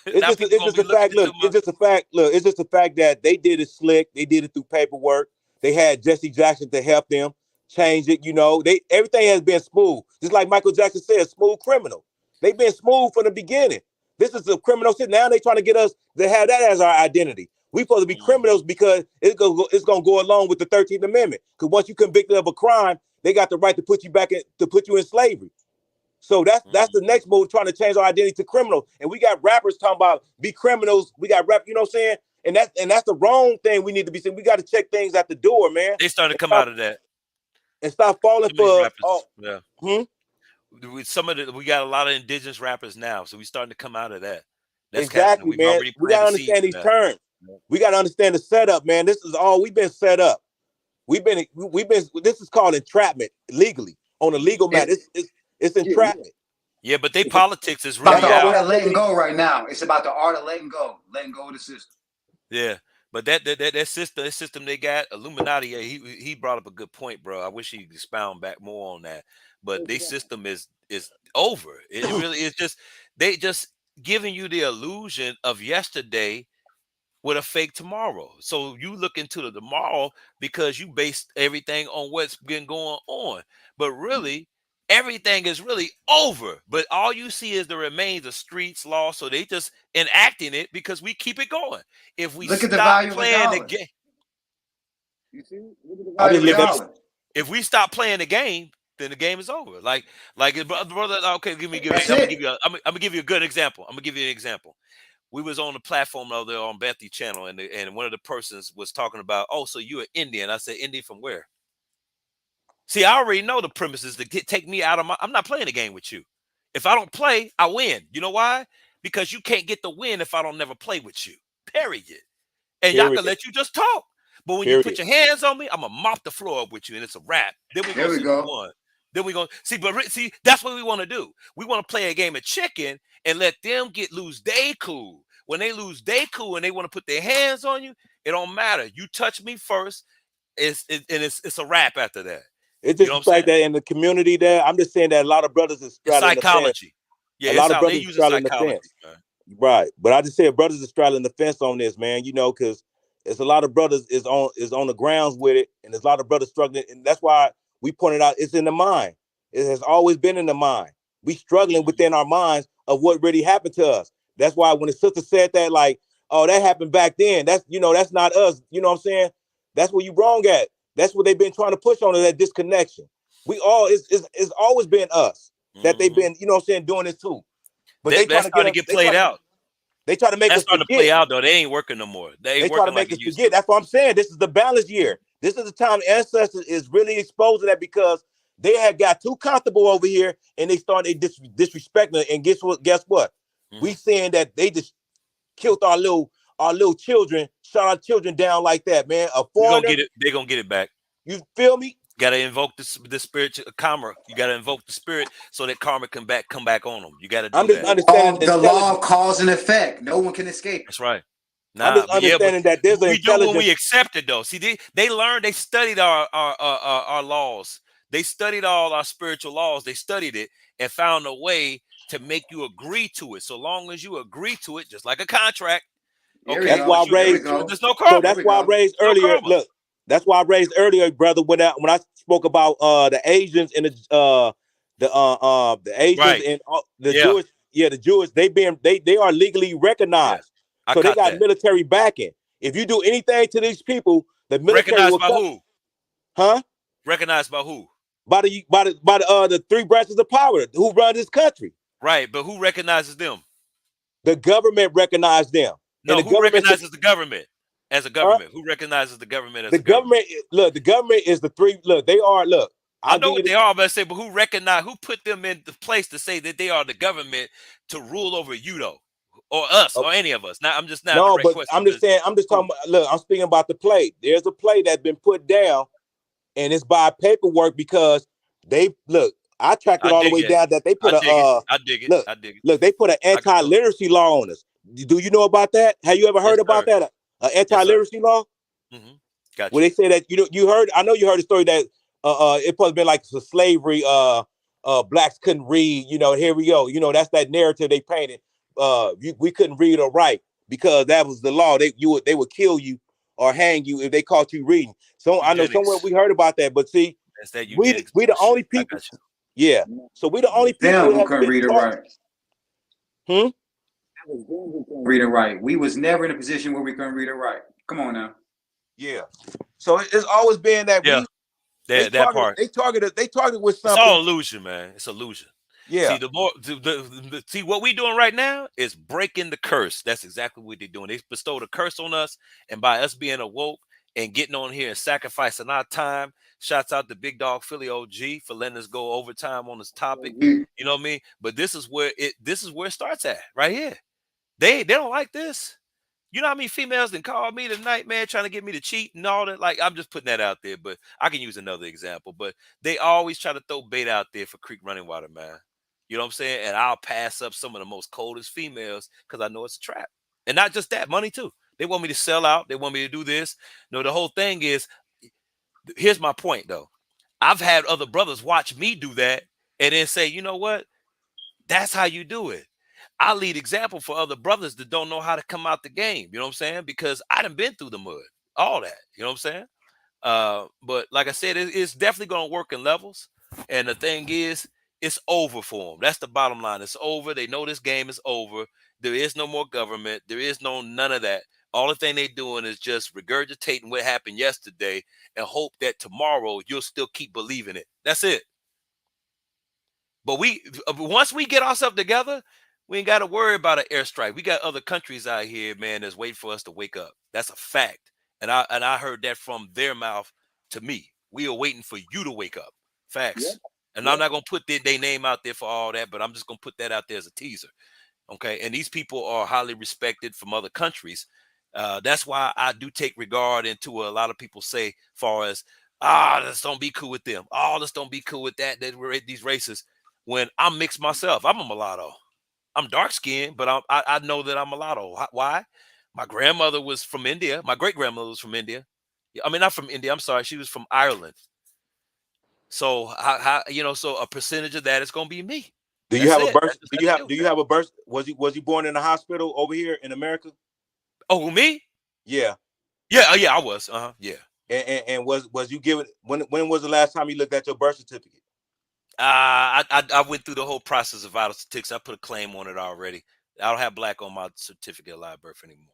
It's just a fact. Look, it's just a fact. Look, it's just a fact that they did it slick. They did it through paperwork. They had Jesse Jackson to help them change it. You know, everything has been smooth. Just like Michael Jackson said, smooth criminal. They've been smooth from the beginning. This is a criminal shit. Now they trying to get us to have that as our identity. We supposed to be criminals because it's gonna go along with the 13th Amendment. Because once you convicted of a crime, they got the right to put you back in slavery. So that's the next move, trying to change our identity to criminals. And we got rappers talking about be criminals. We got rap, you know what I'm saying? And that's the wrong thing we need to be saying. We got to check things at the door, man. They starting to come out of that. And stop falling for we got a lot of indigenous rappers now, so we starting to come out of that. That's exactly, man. We gotta understand these terms. We gotta understand the setup, man. This is all we've been set up. We've been. This is called entrapment legally on a legal matter. It's entrapment. Yeah, but they politics is really about the art of letting go right now. It's about the art of letting go of the system. Yeah. But that system they got, Illuminati, he brought up a good point, bro. I wish he'd expound back more on that. But their system is over. It really is just they just giving you the illusion of yesterday with a fake tomorrow. So you look into the tomorrow because you base everything on what's been going on. But really, everything is really over. But all you see is the remains of streets, law. So they just enacting it because we keep it going. If we stop playing the game, you see, look at the value of the dollar. If we stop playing the game, then the game is over. Like brother. Okay, I'm gonna give you a good example. I'm gonna give you an example. We was on the platform over there on Bethy channel, and one of the persons was talking about, oh, so you're an Indian. I said, Indian from where? See, I already know the premises to take me out of I'm not playing the game with you. If I don't play, I win. You know why? Because you can't get the win if I don't never play with you. Period. And y'all can let you just talk. But when you put your hands on me, I'm gonna mop the floor up with you, and it's a wrap. Then we go see who won. Then we gonna see, but see, that's what we want to do. We want to play a game of chicken and let them lose they cool. When they lose they cool and they want to put their hands on you, It don't matter. You touch me first, it's a wrap after that. It's You just know what I'm like saying? that in the community there. I'm just saying that a lot of brothers is It's straddling the fence. psychology. Yeah, A it's lot of how they brothers use straddling the psychology, fence. man. Right. But I just said brothers are straddling the fence on this, man, you know, because it's a lot of brothers is on the grounds with it, and there's a lot of brothers struggling. And that's why we pointed out it's in the mind. It has always been in the mind. We struggling within our minds of what really happened to us. That's why when the sister said that, like, oh, that happened back then, that's, you know, that's not us. You know what I'm saying? That's where you wrong at. That's what they've been trying to push on us, that disconnection. We all, it's always been us that they've been, you know what I'm saying, doing this too. But they trying That's to get starting us, to get played out. they try to make That's us starting to forget. play out, though. They ain't working no more. They ain't They try to working like make it us used forget. to. That's what I'm saying. This is the balance year. This is the time ancestors is really exposing that, because they had got too comfortable over here and they started disrespecting it. And guess what? We saying that they just killed our little children, shot our children down like that, man. A They're gonna foreigner. get it. They're gonna get it back. You feel me? Got to invoke the spirit karma. You got to invoke the spirit so that karma can come back on them. You got to do I'm just that. understanding The law of cause and effect. No one can escape. That's right. I'm Nah, just understanding that there's an we do when we intelligence. accept it, though. See, they learned, they studied our laws. They studied all our spiritual laws. They studied it and found a way to make you agree to it. So long as you agree to it, just like a contract. Okay, That's why I raised. there's no karma. So that's why I raised earlier. Look, that's why I raised earlier, brother. When I spoke about the Asians and the Asians and the Jewish, the Jewish, they are legally recognized. So they got military backing. If you do anything to these people, the military Recognized will by come. who? Huh? Recognized by who? By the three branches of power who run this country. Right, but who recognizes them? The government recognized them. No, And the who government recognizes the government as a government? Who recognizes the government as the a government? Look, the government is the three. Look, they are. Look, I know what they are, but I say, but who put them in the place to say that they are the government to rule over you, though, or us, or any of us? Now, I'm just not no, direct but question. I'm just saying. I'm just talking about. Look, I'm speaking about the play. There's a play that's been put down, and it's by paperwork because they look. I tracked it all the way down that they put I dig it. Look, they put an anti-literacy law on us. Do you know about that? Have you ever heard about that? An anti-literacy law? Gotcha. Where they say that you heard. I know you heard the story that it supposed to be like slavery. Blacks couldn't read. You know, here we go. You know, that's that narrative they painted. We couldn't read or write because that was the law. They would kill you or hang you if they caught you reading. So I know somewhere we heard about that, but see, that's that we the only people. Yeah. So we the only people who couldn't read or write. Hmm. Read and write. We was never in a position where we couldn't read or write. Come on now. Yeah. So it's always been that they targeted with something. It's all illusion, man. It's illusion. Yeah. See, see what we doing right now is breaking the curse. That's exactly what they're doing. They bestowed a curse on us, and by us being awoke and getting on here and sacrificing our time. Shouts out to Big Dog Philly OG for letting us go overtime on this topic. You know what I mean? But this is where it starts at, right here. They don't like this. You know how many females that called me tonight, man, trying to get me to cheat and all that? Like, I'm just putting that out there, but I can use another example. But they always try to throw bait out there for creek running water, man. You know what I'm saying? And I'll pass up some of the most coldest females because I know it's a trap. And not just that, money too. They want me to sell out. They want me to do this. No, the whole thing is, here's my point, though. I've had other brothers watch me do that and then say, you know what? That's how you do it. I lead example for other brothers that don't know how to come out the game. You know what I'm saying? Because I done been through the mud, all that. You know what I'm saying? But like I said, it's definitely going to work in levels. And the thing is, it's over for them. That's the bottom line. It's over. They know this game is over. There is no more government. There is none of that. All the thing they doing is just regurgitating what happened yesterday and hope that tomorrow you'll still keep believing it. That's it. But once we get ourselves together, we ain't got to worry about an airstrike. We got other countries out here, man, that's waiting for us to wake up. That's a fact. And I heard that from their mouth to me. We are waiting for you to wake up. Facts. Yep. And I'm not going to put their name out there for all that, but I'm just going to put that out there as a teaser. Okay. And these people are highly respected from other countries. That's why I do take regard into a lot of people say, far as, let's don't be cool with them. Let's don't be cool with that we're these races. When I'm mixed myself, I'm a mulatto. I'm dark skinned, but I know that I'm mulatto. Why? My grandmother was from India. My great grandmother was from India. I mean, not from India. I'm sorry. She was from Ireland. So how you know? So a percentage of that is going to be me. Do you That's have a it. birth? That's just Do how you they have? do. Do you have a birth? Was you born in a hospital over here in America? Oh, me? Yeah. Yeah. Yeah. I was. Yeah. And was you given when was the last time you looked at your birth certificate? I went through the whole process of vital statistics. I put a claim on it already. I don't have black on my certificate of live birth anymore.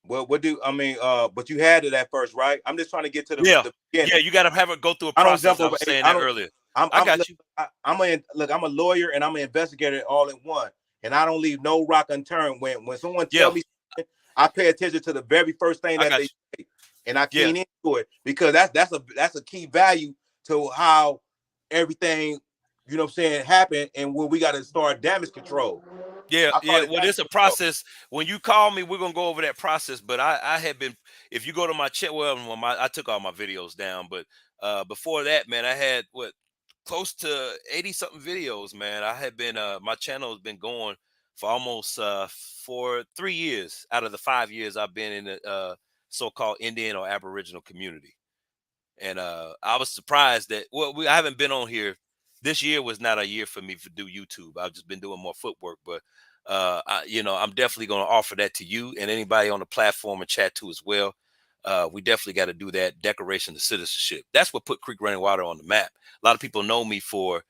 Well, what do I mean? But you had it at first, right? I'm just trying to get to the Yeah. beginning. Yeah. You got to have it go through a I don't process. jump I over. was saying I that don't. earlier. I'm I got look, you. I'm a lawyer and I'm an investigator all in one, and I don't leave no rock unturned. When someone tell me something, I pay attention to the very first thing I that got they say, and I Yeah. keen into it because that's a key value to how everything, you know what I'm saying, happen, and when we got to start damage control. Yeah, I call yeah. it Well, damage it's a control. process. When you call me, we're gonna go over that process. But I had been, if you go to my chat, well, I took all my videos down. But before that, man, I had close to 80 something videos, man. I had been my channel has been going for almost for 3 years out of the 5 years I've been in the so-called Indian or Aboriginal community. And I was surprised that I haven't been on here. This year was not a year for me to do YouTube. I've just been doing more footwork, but I'm definitely going to offer that to you and anybody on the platform and chat too as well. We definitely got to do that declaration of citizenship. That's what put Creek Running Water on the map. A lot of people know me for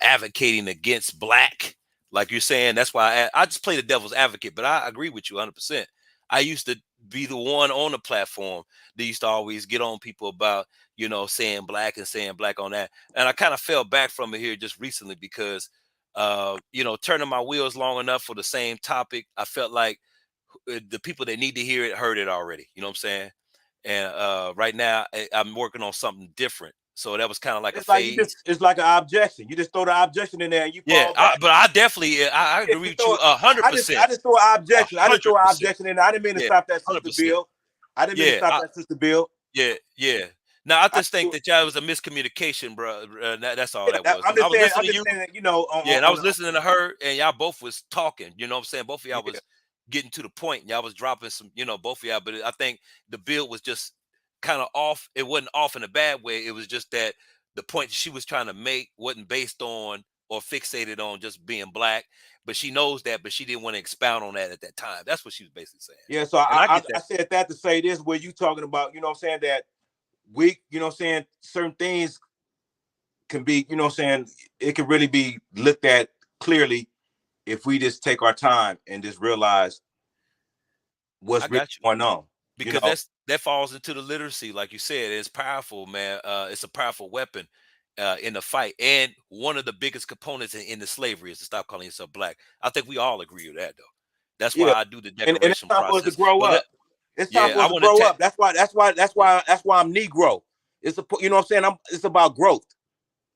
advocating against black, like you're saying. That's why I just play the devil's advocate, but I agree with you 100%. I used to be the one on the platform that used to always get on people about, saying black and saying black on that. And I kind of fell back from it here just recently because, turning my wheels long enough for the same topic, I felt like the people that need to hear it heard it already. You know what I'm saying? And right now I'm working on something different. So that was kind of like a It's like phase. it's like an objection. You just throw the objection in there and you Yeah, fall back. but I definitely, I agree with you I 100%. just throw an objection. I just throw an 100%. objection in there. I didn't mean to Yeah, stop that, Sister 100%. Bill. I didn't mean to Yeah, stop that, Sister Bill. yeah. Now I just think that y'all was a miscommunication, bro. That's all that was. I'm I just was saying. listening I'm to just you. saying that, Yeah, and I was listening to her, and y'all both was talking. You know what I'm saying? Both of y'all Yeah. was getting to the point. Y'all was dropping some, both of y'all. But I think the bill was just kind of off. It wasn't off in a bad way. It was just that the point she was trying to make wasn't based on or fixated on just being black. But she knows that, but she didn't want to expound on that at that time. That's what she was basically saying. Yeah, so And I I get that. said that to say this, where you talking about, you know what I'm saying, that we, you know what I'm saying, certain things can be, you know what I'm saying, it can really be looked at clearly if we just take our time and just realize what's I really got you. going on. Because that falls into the literacy, like you said. It's powerful, man. It's a powerful weapon in the fight, and one of the biggest components in the slavery is to stop calling yourself black. I think we all agree with that, though. That's why Yeah, I do the and it's declaration time for us to process. grow But up. It's time yeah, for I us to want to grow up. That's why I'm Negro. It's you know what I'm saying. It's about growth,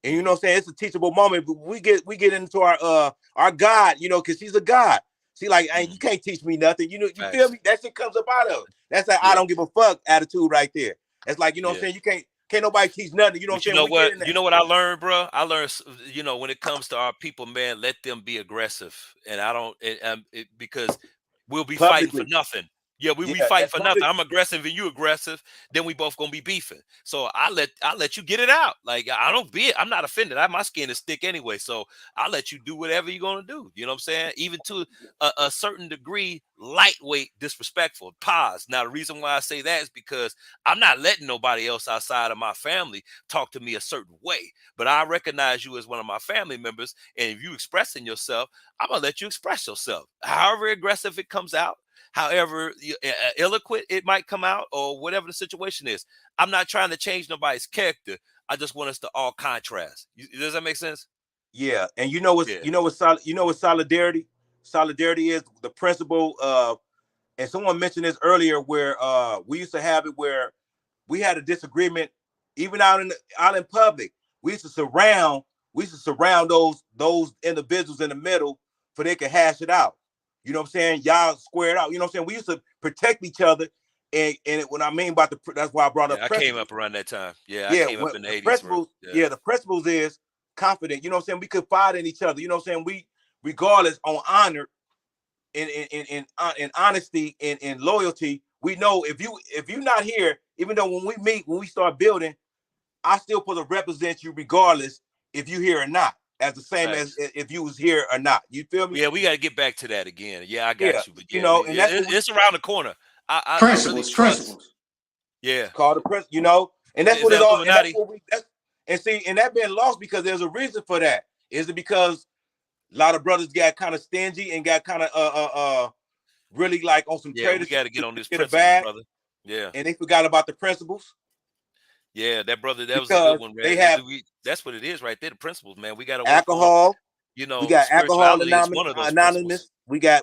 and you know what I'm saying. It's a teachable moment. But we get into our God, because He's a God. See, like, you can't teach me nothing. You feel me? That shit comes up out of it. That's like I don't give a fuck attitude right there. It's like, you know what I'm saying. You can't nobody teach nothing. You know what But I'm saying. We get in you that. know what I learned, bro? I learned, when it comes to our people, man, let them be aggressive, and I don't, because we'll be fighting for Publicly. nothing. Yeah, we be Yeah, fighting and for nothing. public. I'm aggressive and you aggressive, then we both gonna be beefing. So I let you get it out. Like I'm not offended. My skin is thick anyway, so I'll let you do whatever you're gonna do. You know what I'm saying? Even to a certain degree, lightweight, disrespectful. Pause. Now the reason why I say that is because I'm not letting nobody else outside of my family talk to me a certain way. But I recognize you as one of my family members, and if you expressing yourself, I'm gonna let you express yourself. However aggressive it comes out, however eloquent it might come out, or whatever the situation is. I'm not trying to change nobody's character. I just want us to all contrast. Does that make sense? Yeah, and you know what solidarity? Solidarity is the principle of, and someone mentioned this earlier, where we used to have it where we had a disagreement, even out in public. We used to surround those individuals in the middle for they could hash it out. You know what I'm saying? Y'all square it out. You know what I'm saying? We used to protect each other, and what I mean about that's why I brought up Yeah, I came principles. up around that time. Yeah, I Yeah, came up in the the 80s, bro. principles. Yeah, the principles is confident. You know what I'm saying? We confide in each other. You know what I'm saying? We regardless on honor in honesty and in loyalty, we know if you're not here, even though when we meet, when we start building, I still put to represent you regardless if you here or not, as the same as if you was here or not. You feel me? Yeah, we got to get back to that again. Yeah, I Yeah, got you. But you yeah, know, and that's what it's around the corner. I really Principles, trust. principles. Yeah, it's called the principle, you know, and that's is what that it's all, and that's Illuminati? what and see, and that been lost because there's a reason for that. Is it because a lot of brothers got kind of stingy and got kind of really like on some Yeah, trader we got to shit get to on this get a principles, bag, brother. Yeah, and they forgot about the principles yeah, that brother, that was a good because one, they man. have That's what it is right there. The principles, man. We got to work on, alcohol. you We know, got alcohol spirituality is one of those principles. anonymous.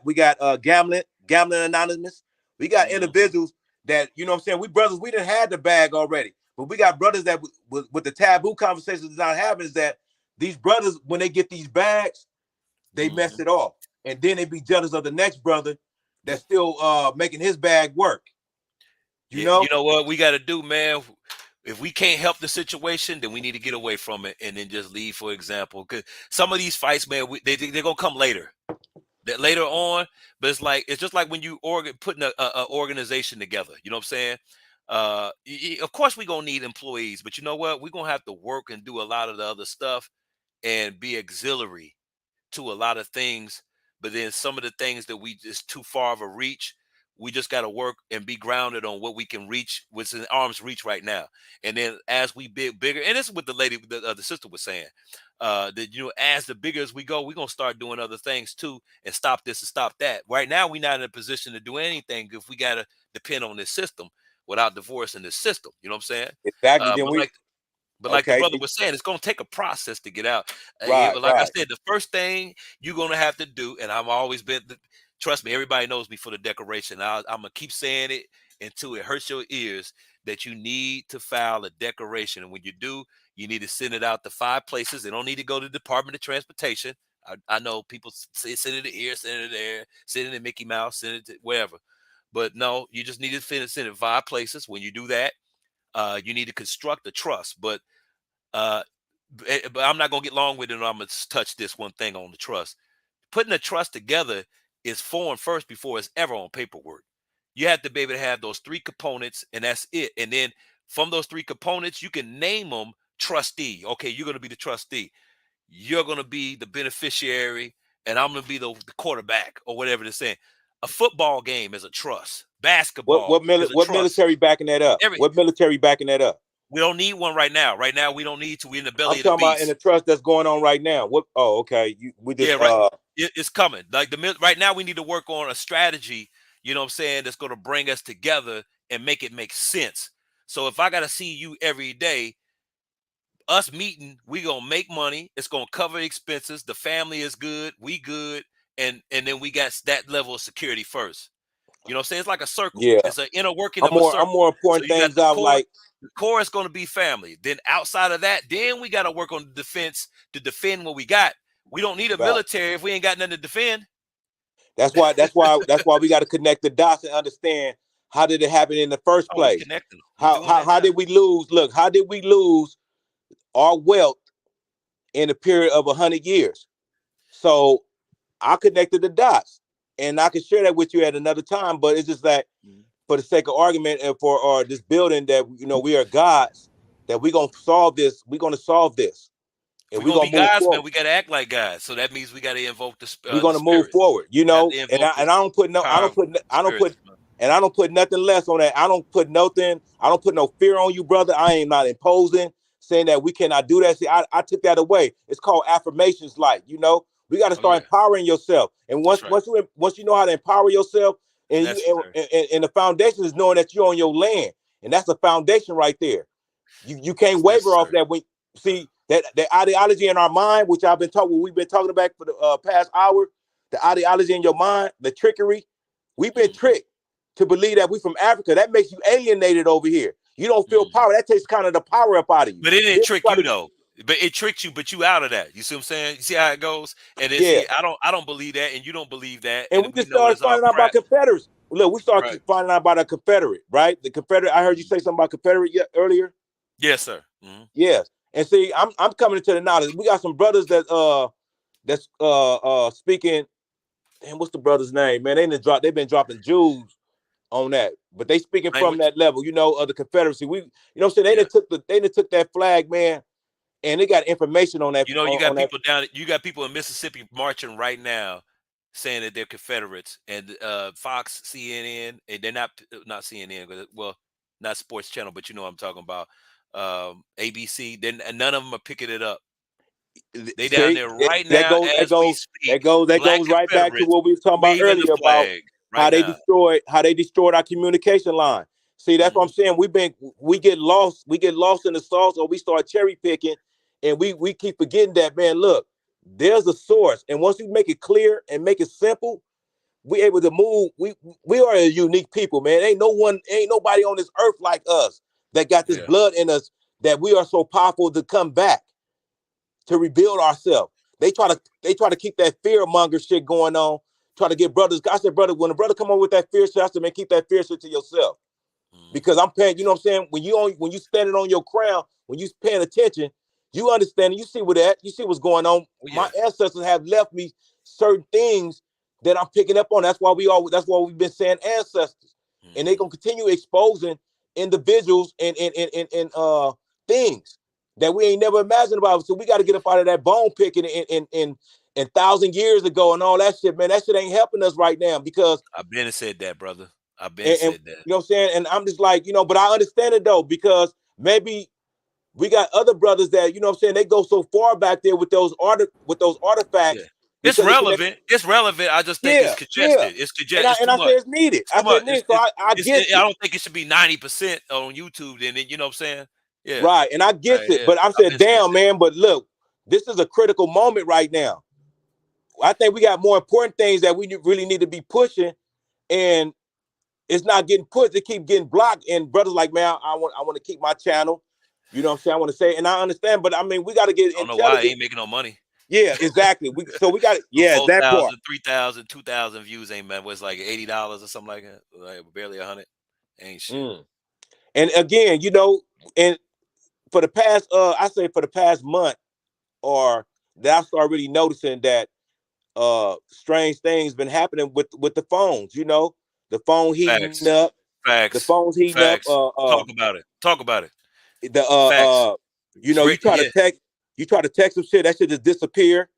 We got gambling anonymous. We got individuals that, you know what I'm saying, we brothers, we done had the bag already, but we got brothers that with the taboo conversations not having is that these brothers, when they get these bags, they mess it off, and then they be jealous of the next brother that's still making his bag work. You Yeah, know, you know what we got to do, man. If we can't help the situation, then we need to get away from it and then just leave. For example, because some of these fights, man, they're gonna come later. That later on, but it's just like when you putting a organization together. You know what I'm saying? Of course we're gonna need employees, but you know what? We're gonna have to work and do a lot of the other stuff and be auxiliary to a lot of things. But then some of the things that we just too far of a reach, we just got to work and be grounded on what we can reach, what's in arm's reach right now. And then as we build bigger, and this is what the lady, the sister was saying, that, you know, as the bigger as we go, we're going to start doing other things too and stop this and stop that. Right now, we're not in a position to do anything if we got to depend on this system without divorcing this system. You know what I'm saying? exactly. Then But like the okay, brother was saying, it's going to take a process to get out. right. Like I said, the first thing you're going to have to do, and I've always been, trust me, everybody knows me for the decoration. I'm going to keep saying it until it hurts your ears, that you need to file a declaration. And when you do, you need to send it out to 5 places. They don't need to go to the Department of Transportation. I know people say send it here, send it there, send it to Mickey Mouse, send it to wherever. But no, you just need to send it 5 places. When you do that, you need to construct a trust. But I'm not gonna get long with it. I'm gonna touch this one thing on the trust. Putting a trust together is formed first before it's ever on paperwork. You have to be able to have those 3 components, and that's it. And then from those 3 components, you can name them trustee. Okay, you're gonna be the trustee. You're gonna be the beneficiary, and I'm gonna be the quarterback or whatever they're saying. A football game is a trust. Basketball is a What trust. military backing that up? What military backing that up? We don't need one right now. Right now, we don't need to. We're in the belly I'm of the talking about in the beast. trust that's going on right now. What? Oh, okay. We just Right. It's coming. Like right now, we need to work on a strategy. You know what I'm saying? That's going to bring us together and make it make sense. So if I got to see you every day, us meeting, we gonna make money. It's gonna cover expenses. The family is good. We good, and then we got that level of security first. You know what I'm saying? It's like a circle. Yeah. It's an inner working I'm of a circle. more So important you got things the out core. like The core is going to be family. Then outside of that, then we got to work on the defense to defend what we got. We don't need a military if we ain't got nothing to defend. That's why we got to connect the dots and understand how did it happen in the first place? Connecting. How did we lose? Look, how did we lose our wealth in a period of 100 years? So I connected the dots, and I can share that with you at another time. But it's just that, for the sake of argument and for this building, that we are gods, that we're gonna solve this. We're gonna solve this, and We're we're gonna gonna be move guys, forward. man. We gotta act like guys. So that means we gotta invoke We're the gonna move spirits. forward, We have to and invoke I don't put nothing less on that. I don't put no fear on you, brother. I am not imposing, saying that we cannot do that. See, I took that away. It's called affirmations. We got to start empowering yourself. And once you know how to empower yourself, and the foundation is knowing that you're on your land, and that's a foundation right there. You can't waver off that. When see that ideology in our mind, which we've been talking about for the past hour, the ideology in your mind, the trickery, we've been tricked to believe that we from Africa. That makes you alienated over here. You don't feel power. That takes kind of the power up out of you. But it didn't trick you though. But it tricked you, but you out of that. You see what I'm saying? You see how it goes? And then see, I don't believe that, and you don't believe that. And we just started finding out about Confederates. Look, we started finding out about a Confederate, right? The Confederate. I heard you say something about Confederate earlier. Yes, sir. Yes. And see, I'm coming into the knowledge. We got some brothers that's speaking and what's the brother's name, man? They've been dropping jewels on that, but they speaking from that level, of the Confederacy. We, what I'm saying, they took that flag, man, and they got information on that. You got people you got people in Mississippi marching right now saying that they're Confederates, and Fox, CNN, and they're not CNN, well, not Sports Channel, but you know what I'm talking about. ABC, then none of them are picking it up. They down there right now as we speak. That goes right back to what we were talking about earlier about how they destroyed our communication line. See, that's what I'm saying. We get lost in the sauce, or we start cherry picking, and we keep forgetting that, man. Look, there's a source, and once you make it clear and make it simple, we able to move. We are a unique people, man. Ain't nobody on this earth like us that got this blood in us, that we are so powerful to come back, to rebuild ourselves. They try to keep that fear monger shit going on, try to get brothers. I said, brother, when a brother come on with that fear shit, I said, man, keep that fear shit to yourself. Because I'm paying, you know what I'm saying? When you standing on your crown, when you paying attention, you understand, you see what's going on. My ancestors have left me certain things that I'm picking up on. That's why we've been saying ancestors. And they're gonna continue exposing individuals and things that we ain't never imagined about. So we got to get up out of that bone picking in 1,000 years ago and all that shit, man. That shit ain't helping us right now, because I've been said that, brother. I've been said that. You know what I'm saying? And I'm just like, but I understand it though, because maybe we got other brothers that, you know what I'm saying, they go so far back there with those artifacts. Yeah. It's relevant. It's relevant. I just think it's congested. It's congested. And I say it's needed. I don't think it should be 90% on YouTube. And then, you know what I'm saying? Yeah. Right. And I get it. But I'm saying, damn, man. But look, this is a critical moment right now. I think we got more important things that we really need to be pushing, and it's not getting pushed. It keep getting blocked. And brothers like, man, I want to keep my channel. You know what I'm saying? I want to say, and I understand, but I mean, we got to get. I don't know why I ain't making no money. Yeah, exactly. We got that part. 3,000, 2,000 views ain't, man. Was like $80 or something like that. Like barely 100. Ain't shit. And again, and for the past month, or that I started really noticing that strange things been happening with the phones. The phone heating up. Facts. The phone's heating up. Talk about it. Talk about it. You try to text some shit, that shit just disappear.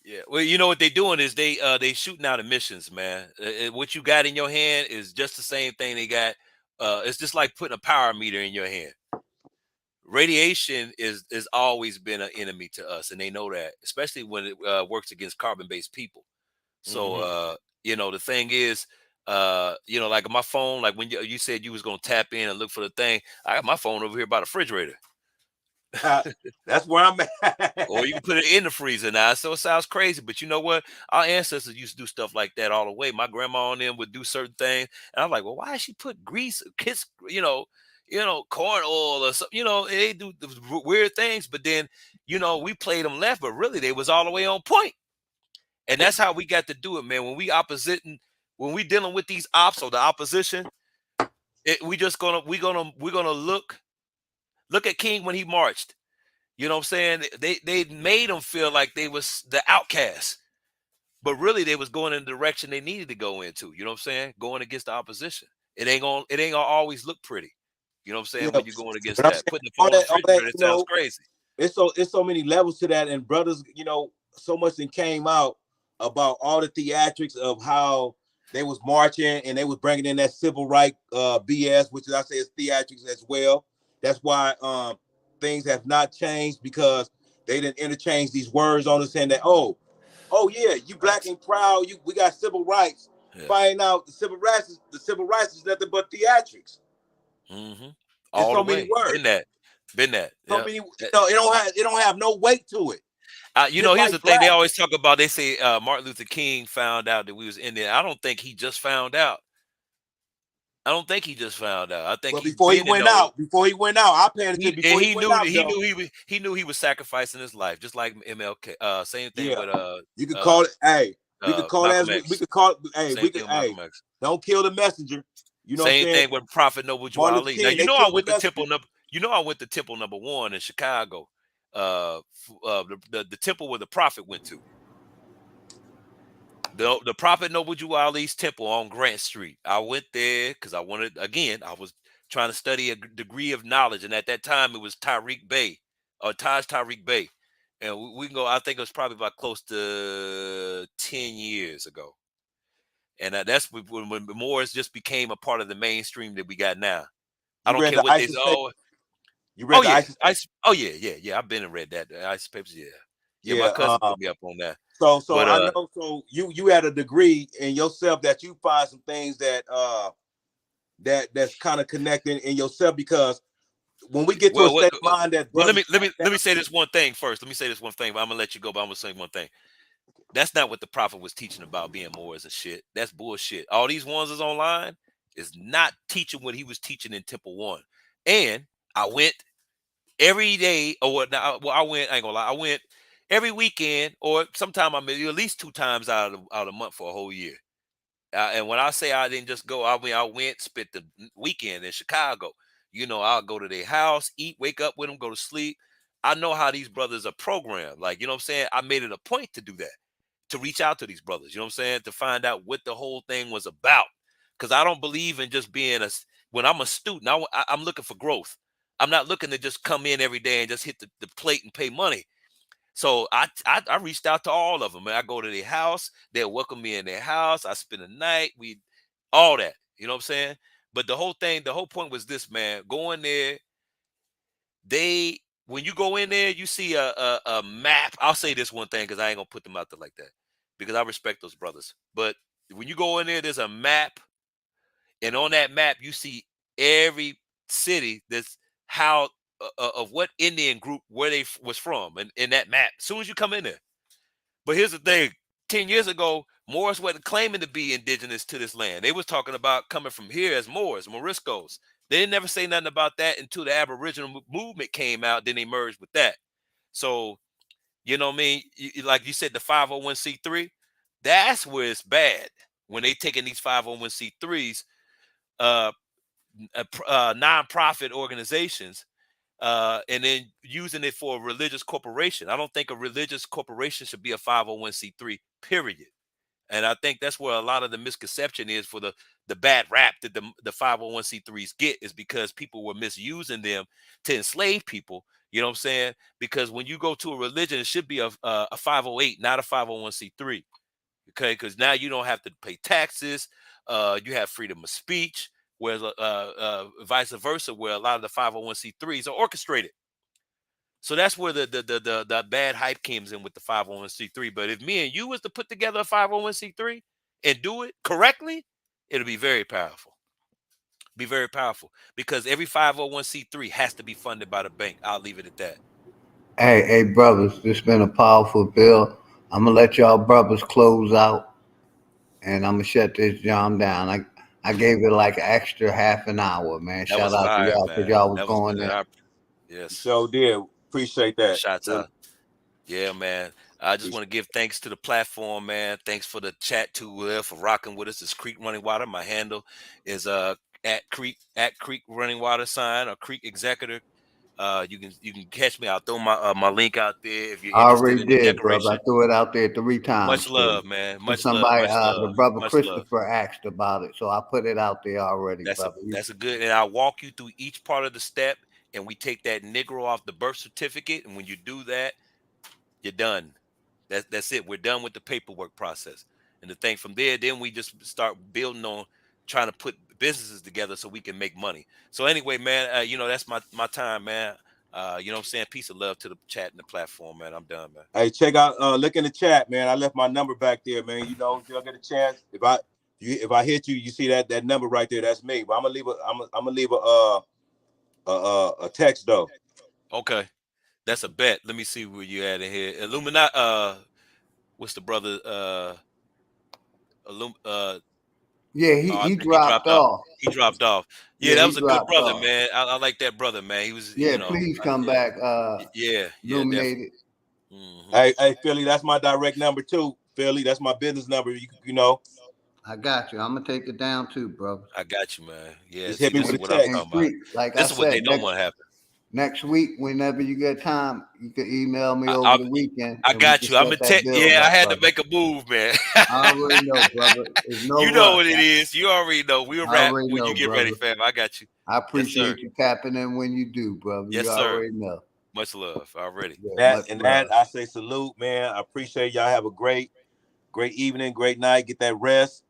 Yeah, well, you know what they're doing is they shooting out emissions, man. What you got in your hand is just the same thing they got. It's just like putting a power meter in your hand. Radiation is always been an enemy to us, and they know that, especially when it works against carbon-based people. So, the thing is, like my phone, like when you said you was gonna tap in and look for the thing, I got my phone over here by the refrigerator. That's where I'm at. Or you can put it in the freezer now. So it sounds crazy, but you know what? Our ancestors used to do stuff like that all the way. My grandma and them would do certain things, and I'm like, well, why did she put grease, corn oil or something? They do weird things, but then, we played them left, but really they was all the way on point. And that's how we got to do it, man. When we dealing with these ops or the opposition, we're gonna look at King when he marched. You know what I'm saying? They made them feel like they was the outcasts, but really they was going in the direction they needed to go into. You know what I'm saying? Going against the opposition. It ain't gonna always look pretty. You know what I'm saying? When you're going against that, putting the phone in the refrigerator, it sounds crazy. It's so many levels to that, and brothers, so much that came out about all the theatrics of how they was marching and they was bringing in that civil right BS, which I say is theatrics as well. That's why things have not changed, because they didn't interchange these words on us saying that, oh yeah, you black and proud, we got civil rights. Yeah. Finding out the civil rights is nothing but theatrics. All so the way. Many words. Been that. So many. It don't have no weight to it. Here's like the thing they always talk about. They say Martin Luther King found out that we was in there. I don't think he just found out. I think before he went out, I paid attention. Before he went out, he knew he was sacrificing his life, just like MLK. Same thing with you could call it. Hey, we could call it. We could call it. Hey, we could. Hey, don't kill the messenger. You know. Same thing with Prophet Noble Drew Ali. Now I went to temple number. I went to temple number 1 in Chicago. The temple where the prophet went to. The Prophet Noble Ali's temple on Grant Street. I went there because I wanted, again, I was trying to study a degree of knowledge. And at that time, it was Tariq Bey, or Taj Tariq Bey. And we can go, I think it was probably about close to 10 years ago. And that's when Moors just became a part of the mainstream that we got now. I You don't read care the what they ISIS say. paper? Oh, You read the yeah. ISIS paper? Oh, yeah. I've been and read that. The ISIS papers, yeah. Yeah, my Yeah. cousin put me up on that. So But I know. So you had a degree in yourself that you find some things that that's kind of connecting in yourself, because when we get to a state of mind that well, brothers, let me say this one thing first. Let me say this one thing. But I'm gonna let you go. But I'm gonna say one thing. That's not what the prophet was teaching about being Moors and shit. That's bullshit. All these ones is online is not teaching what he was teaching in Temple 1. And I went every day, or what? Now, well, I went. I ain't gonna lie. I went every weekend, or sometime I mean at least 2 times out of a month for a whole year. And when I say I didn't just go, I mean I went, spent the weekend in Chicago. You know, I'll go to their house, eat, wake up with them, go to sleep. I know how these brothers are programmed. Like, you know what I'm saying? I made it a point to do that, to reach out to these brothers, you know what I'm saying? To find out what the whole thing was about. Because I don't believe in just being when I'm a student, I'm looking for growth. I'm not looking to just come in every day and just hit the plate and pay money. So I reached out to all of them. And I go to their house. They'll welcome me in their house. I spend the night. All that. You know what I'm saying? But the whole point was this, man. Go in there. When you go in there, you see a map. I'll say this one thing because I ain't gonna put them out there like that, because I respect those brothers. But when you go in there, there's a map, and on that map you see every city that's how of what Indian group where they was from, and in that map. As soon as you come in there. But here's the thing: 10 years ago, Moors wasn't claiming to be indigenous to this land. They was talking about coming from here as Moors, Moriscos. They didn't never say nothing about that until the Aboriginal movement came out. Then they merged with that. So, you know what I mean? Like you said, the 501c3, that's where it's bad. When they taking these 501c3s, non-profit organizations, and then using it for a religious corporation. I don't think a religious corporation should be a 501c3, period. And I think that's where a lot of the misconception is for the bad rap that the 501c3s get, is because people were misusing them to enslave people. You know what I'm saying? Because when you go to a religion, it should be a 508, not a 501c3. Okay, because now you don't have to pay taxes. You have freedom of speech, whereas vice versa, where a lot of the 501c3s are orchestrated. So that's where the bad hype comes in with the 501c3. But if me and you was to put together a 501c3 and do it correctly, it'll be very powerful. Be very powerful, because every 501c3 has to be funded by the bank. I'll leave it at that. Hey, brothers, this been a powerful bill. I'm gonna let y'all brothers close out, and I'm gonna shut this jam down. I gave it like an extra half an hour, man. That Shout was out to fire, y'all because man. y'all was That was going good. in. Yes. So did appreciate that. Shots out. Yeah, man. I just want to give thanks to the platform, man. Thanks for the chat too, for rocking with us. It's Creek Running Water. My handle is at Creek Running Water sign, or Creek Executive. You can catch me. I'll throw my link out there if you're I interested already in the did, brother. I decoration. threw it out there 3 times. Much love, man. Much love. Somebody, Much the love. brother Much love. Christopher asked about it, so I put it out there already, brother. That's a good, and I'll walk you through each part of the step, and we take that Negro off the birth certificate, and when you do that, you're done. That's it. We're done with the paperwork process. And the thing from there, then we just start building on trying to put businesses together so we can make money. So anyway, man, that's my time, man. You know what I'm saying? Peace and love to the chat and the platform, man. I'm done, man. Hey, check out, look in the chat, man. I left my number back there, man. You know, if y'all get a chance, if I hit you, you see that number right there. That's me. But I'm gonna leave a text though. Okay, that's a bet. Let me see where you at in here. Illuminati. What's the brother? Yeah, I he think he dropped off. He dropped off. Yeah, that was a good brother, man. I like that brother, man. He was, Yeah, please come back. Yeah, Illuminated. Hey, Philly, that's my direct number too. Philly, that's my business number. You know. I got you. I'm gonna take it down too, bro. I got you, man. Yeah, just see, hit me this is with what a I'm text. talking about. Like This I is what they said, don't want to happen. next week, whenever you get time, you can email me over the weekend. I got you. I'm gonna tell. Yeah, I had to make a move, man. I already know, brother. No you know rush. what it is. You already know. We'll wrap when you get ready, fam. I got you. I appreciate you tapping in when you do, brother. Yes, you sir. already know. Much love already. That I say salute, man. I appreciate y'all. Have a great evening, great night. Get that rest.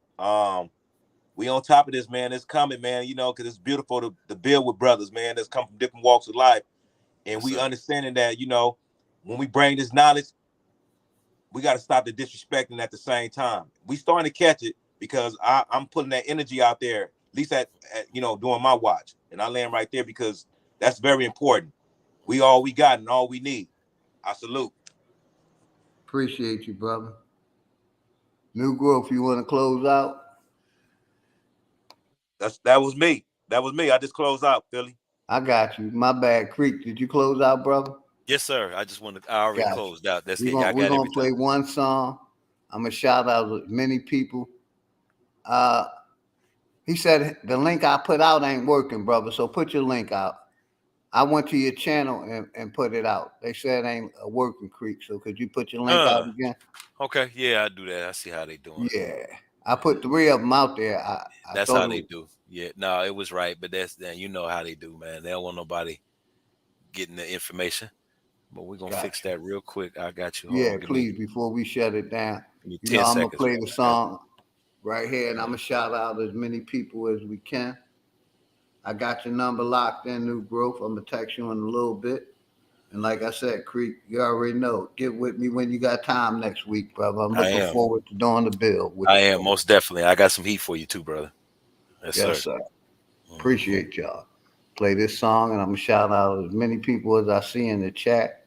We on top of this, man. It's coming, man. You know, because it's beautiful to build with brothers, man. That's come from different walks of life, and we understanding that, you know, when we bring this knowledge, we got to stop the disrespecting at the same time. We starting to catch it because I'm putting that energy out there, at least at you know, doing my watch, and I land right there because that's very important. We all we got and all we need. I salute. Appreciate you, brother. New Growth, you want to close out? That was me. That was me. I just closed out, Philly. I got you. My bad. Creek, did you close out, brother? Yes, sir. I already closed out. That's it. We're gonna play one song. I'm gonna shout out as many people. He said the link I put out ain't working, brother. So put your link out. I went to your channel and put it out. They said it ain't a working, Creek. So could you put your link out again? Okay. Yeah, I do that. I see how they doing. Yeah. I put 3 of them out there. That's how they do. Yeah. No, it was right, but you know how they do, man. They don't want nobody getting the information. But we're gonna fix that real quick. I got you. Hold on, please, before we shut it down. You know, I'm gonna play the song right here, and I'm gonna shout out as many people as we can. I got your number locked in, New Growth. I'm gonna text you in a little bit. And like I said, Creek, you already know. Get with me when you got time next week, brother. I'm looking forward to doing the bill. I am, most definitely. I got some heat for you too, brother. Yes, sir. Appreciate y'all. Play this song, and I'm gonna shout out as many people as I see in the chat.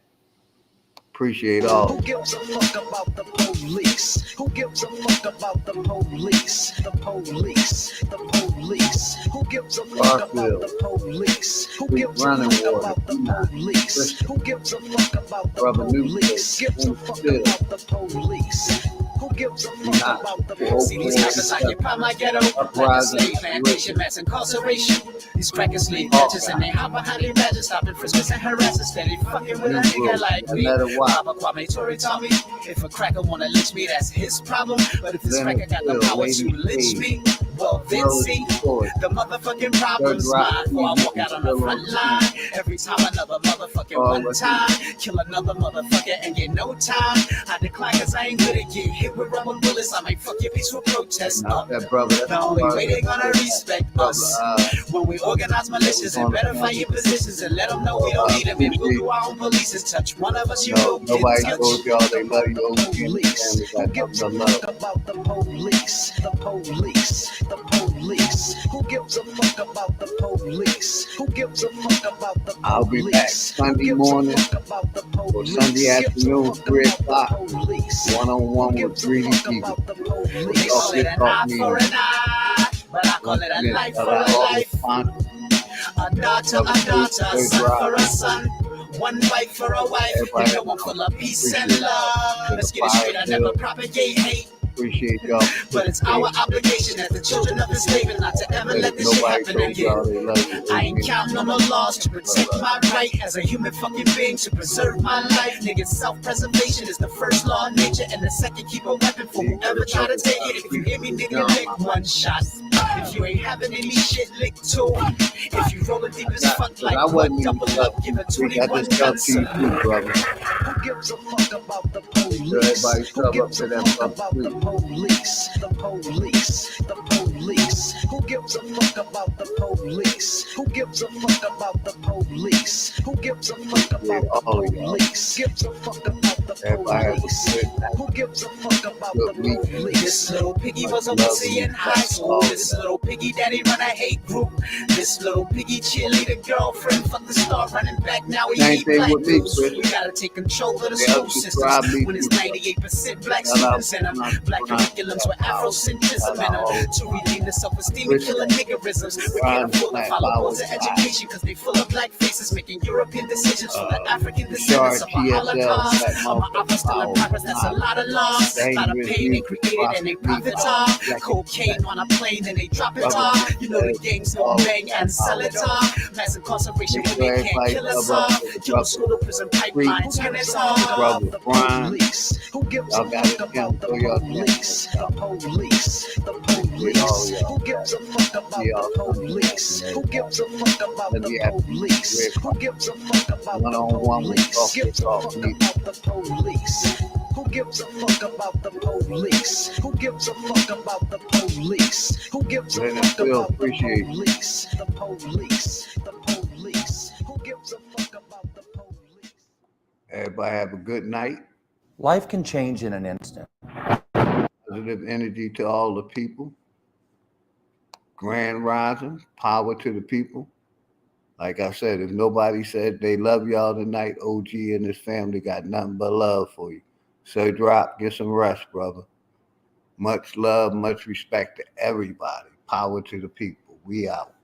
Appreciate all. Who gives a fuck about the police? Who gives a fuck about the police? The police, the police. Who gives a fuck about the police? Who gives a fuck about the police? Who gives a fuck about the police? Gives a fuck about the police? Who gives a fuck about the police? See these crackers occupy my ghetto, like a slave plantation, mass incarceration. These crackers leave catches and they hop behind their badges, stopping friskers and harassers, steady fucking with a nigga like me. Baba Kwame Ture taught me, if a cracker wanna lynch me, that's his problem. But if this cracker got the power to lynch me, well then see, the motherfucking problem's mine. Before I walk out on the front line, every time another motherfucking one time, kill another motherfucker and get no time. I decline cause I ain't good at getting hit with rubber bullets. I might fuck your peaceful protest up. The only way they gonna respect us when we organize militias and better fight your positions and let them know we don't need them. And we'll do our own police. Touch one of us, you will get touched. Told y'all they love you. Police. Who gives a fuck about the police? The police. The police. Who gives a fuck about the police? Who gives a fuck about the police? I'll be back Sunday morning or Sunday afternoon, 3 o'clock. One-on-one with 3 people. They call it an eye for an eye, but I call it a life for a life. A daughter, a son for a son. One wife for a wife, nigga, one full of peace and love. Let's get it straight, I never propagate hate. Appreciate y'all. But it's our obligation as the children of this slavery not to ever let this shit happen again. I ain't counting on the laws to protect my right as a human fucking being to preserve my life. Nigga, self-preservation is the first law of nature, and the second, keep a weapon for whoever try to take it. If you hear me, nigga, lick one shot. If you ain't having any shit, lick two. If you rolling deep as fuck like one, double up, give a 21 gun salute. Who gives a fuck about the police? Who gives a fuck about the police? The police, the police. Who gives a fuck about the police? Who gives a fuck about the police? Who gives a fuck about the police? Gives a fuck about the police? Who gives a fuck about the police? This little piggy was a pussy in high school. This little piggy daddy run a hate group. This little piggy cheerleader girlfriend fuck the star running back. Now he ain't black dudes. We gotta take control of the school system when it's 98% black students and black curriculums with Afrocentrism and to redeem the self-esteem and killing niggerisms. We can't afford to follow boards of education because they full of black faces making European decisions for the African descendants of the Holocaust. My offer's still in progress, that's a lot of loss. A lot of pain they created and they profit off. Cocaine on a plane and they drop it off. You know the gangs gon' bang and sell it off. Mass incarceration when they can't kill us off. Kill school to prison pipeline, turn us off. The police. Who gives a fuck about the police? The police. The police. Who gives a fuck about the police? Who gives a fuck about the police? Who gives a fuck about the police? Gives a fuck about the police? Who gives a fuck about the police? Who gives a fuck about the police? Who gives a fuck about the police? The police. The police. Who gives a fuck about the police? Everybody have a good night. Life can change in an instant. Positive energy to all the people. Grand rising, power to the people. Like I said, if nobody said they love y'all tonight, OG and his family got nothing but love for you. So drop, get some rest, brother. Much love, much respect to everybody. Power to the people. We out.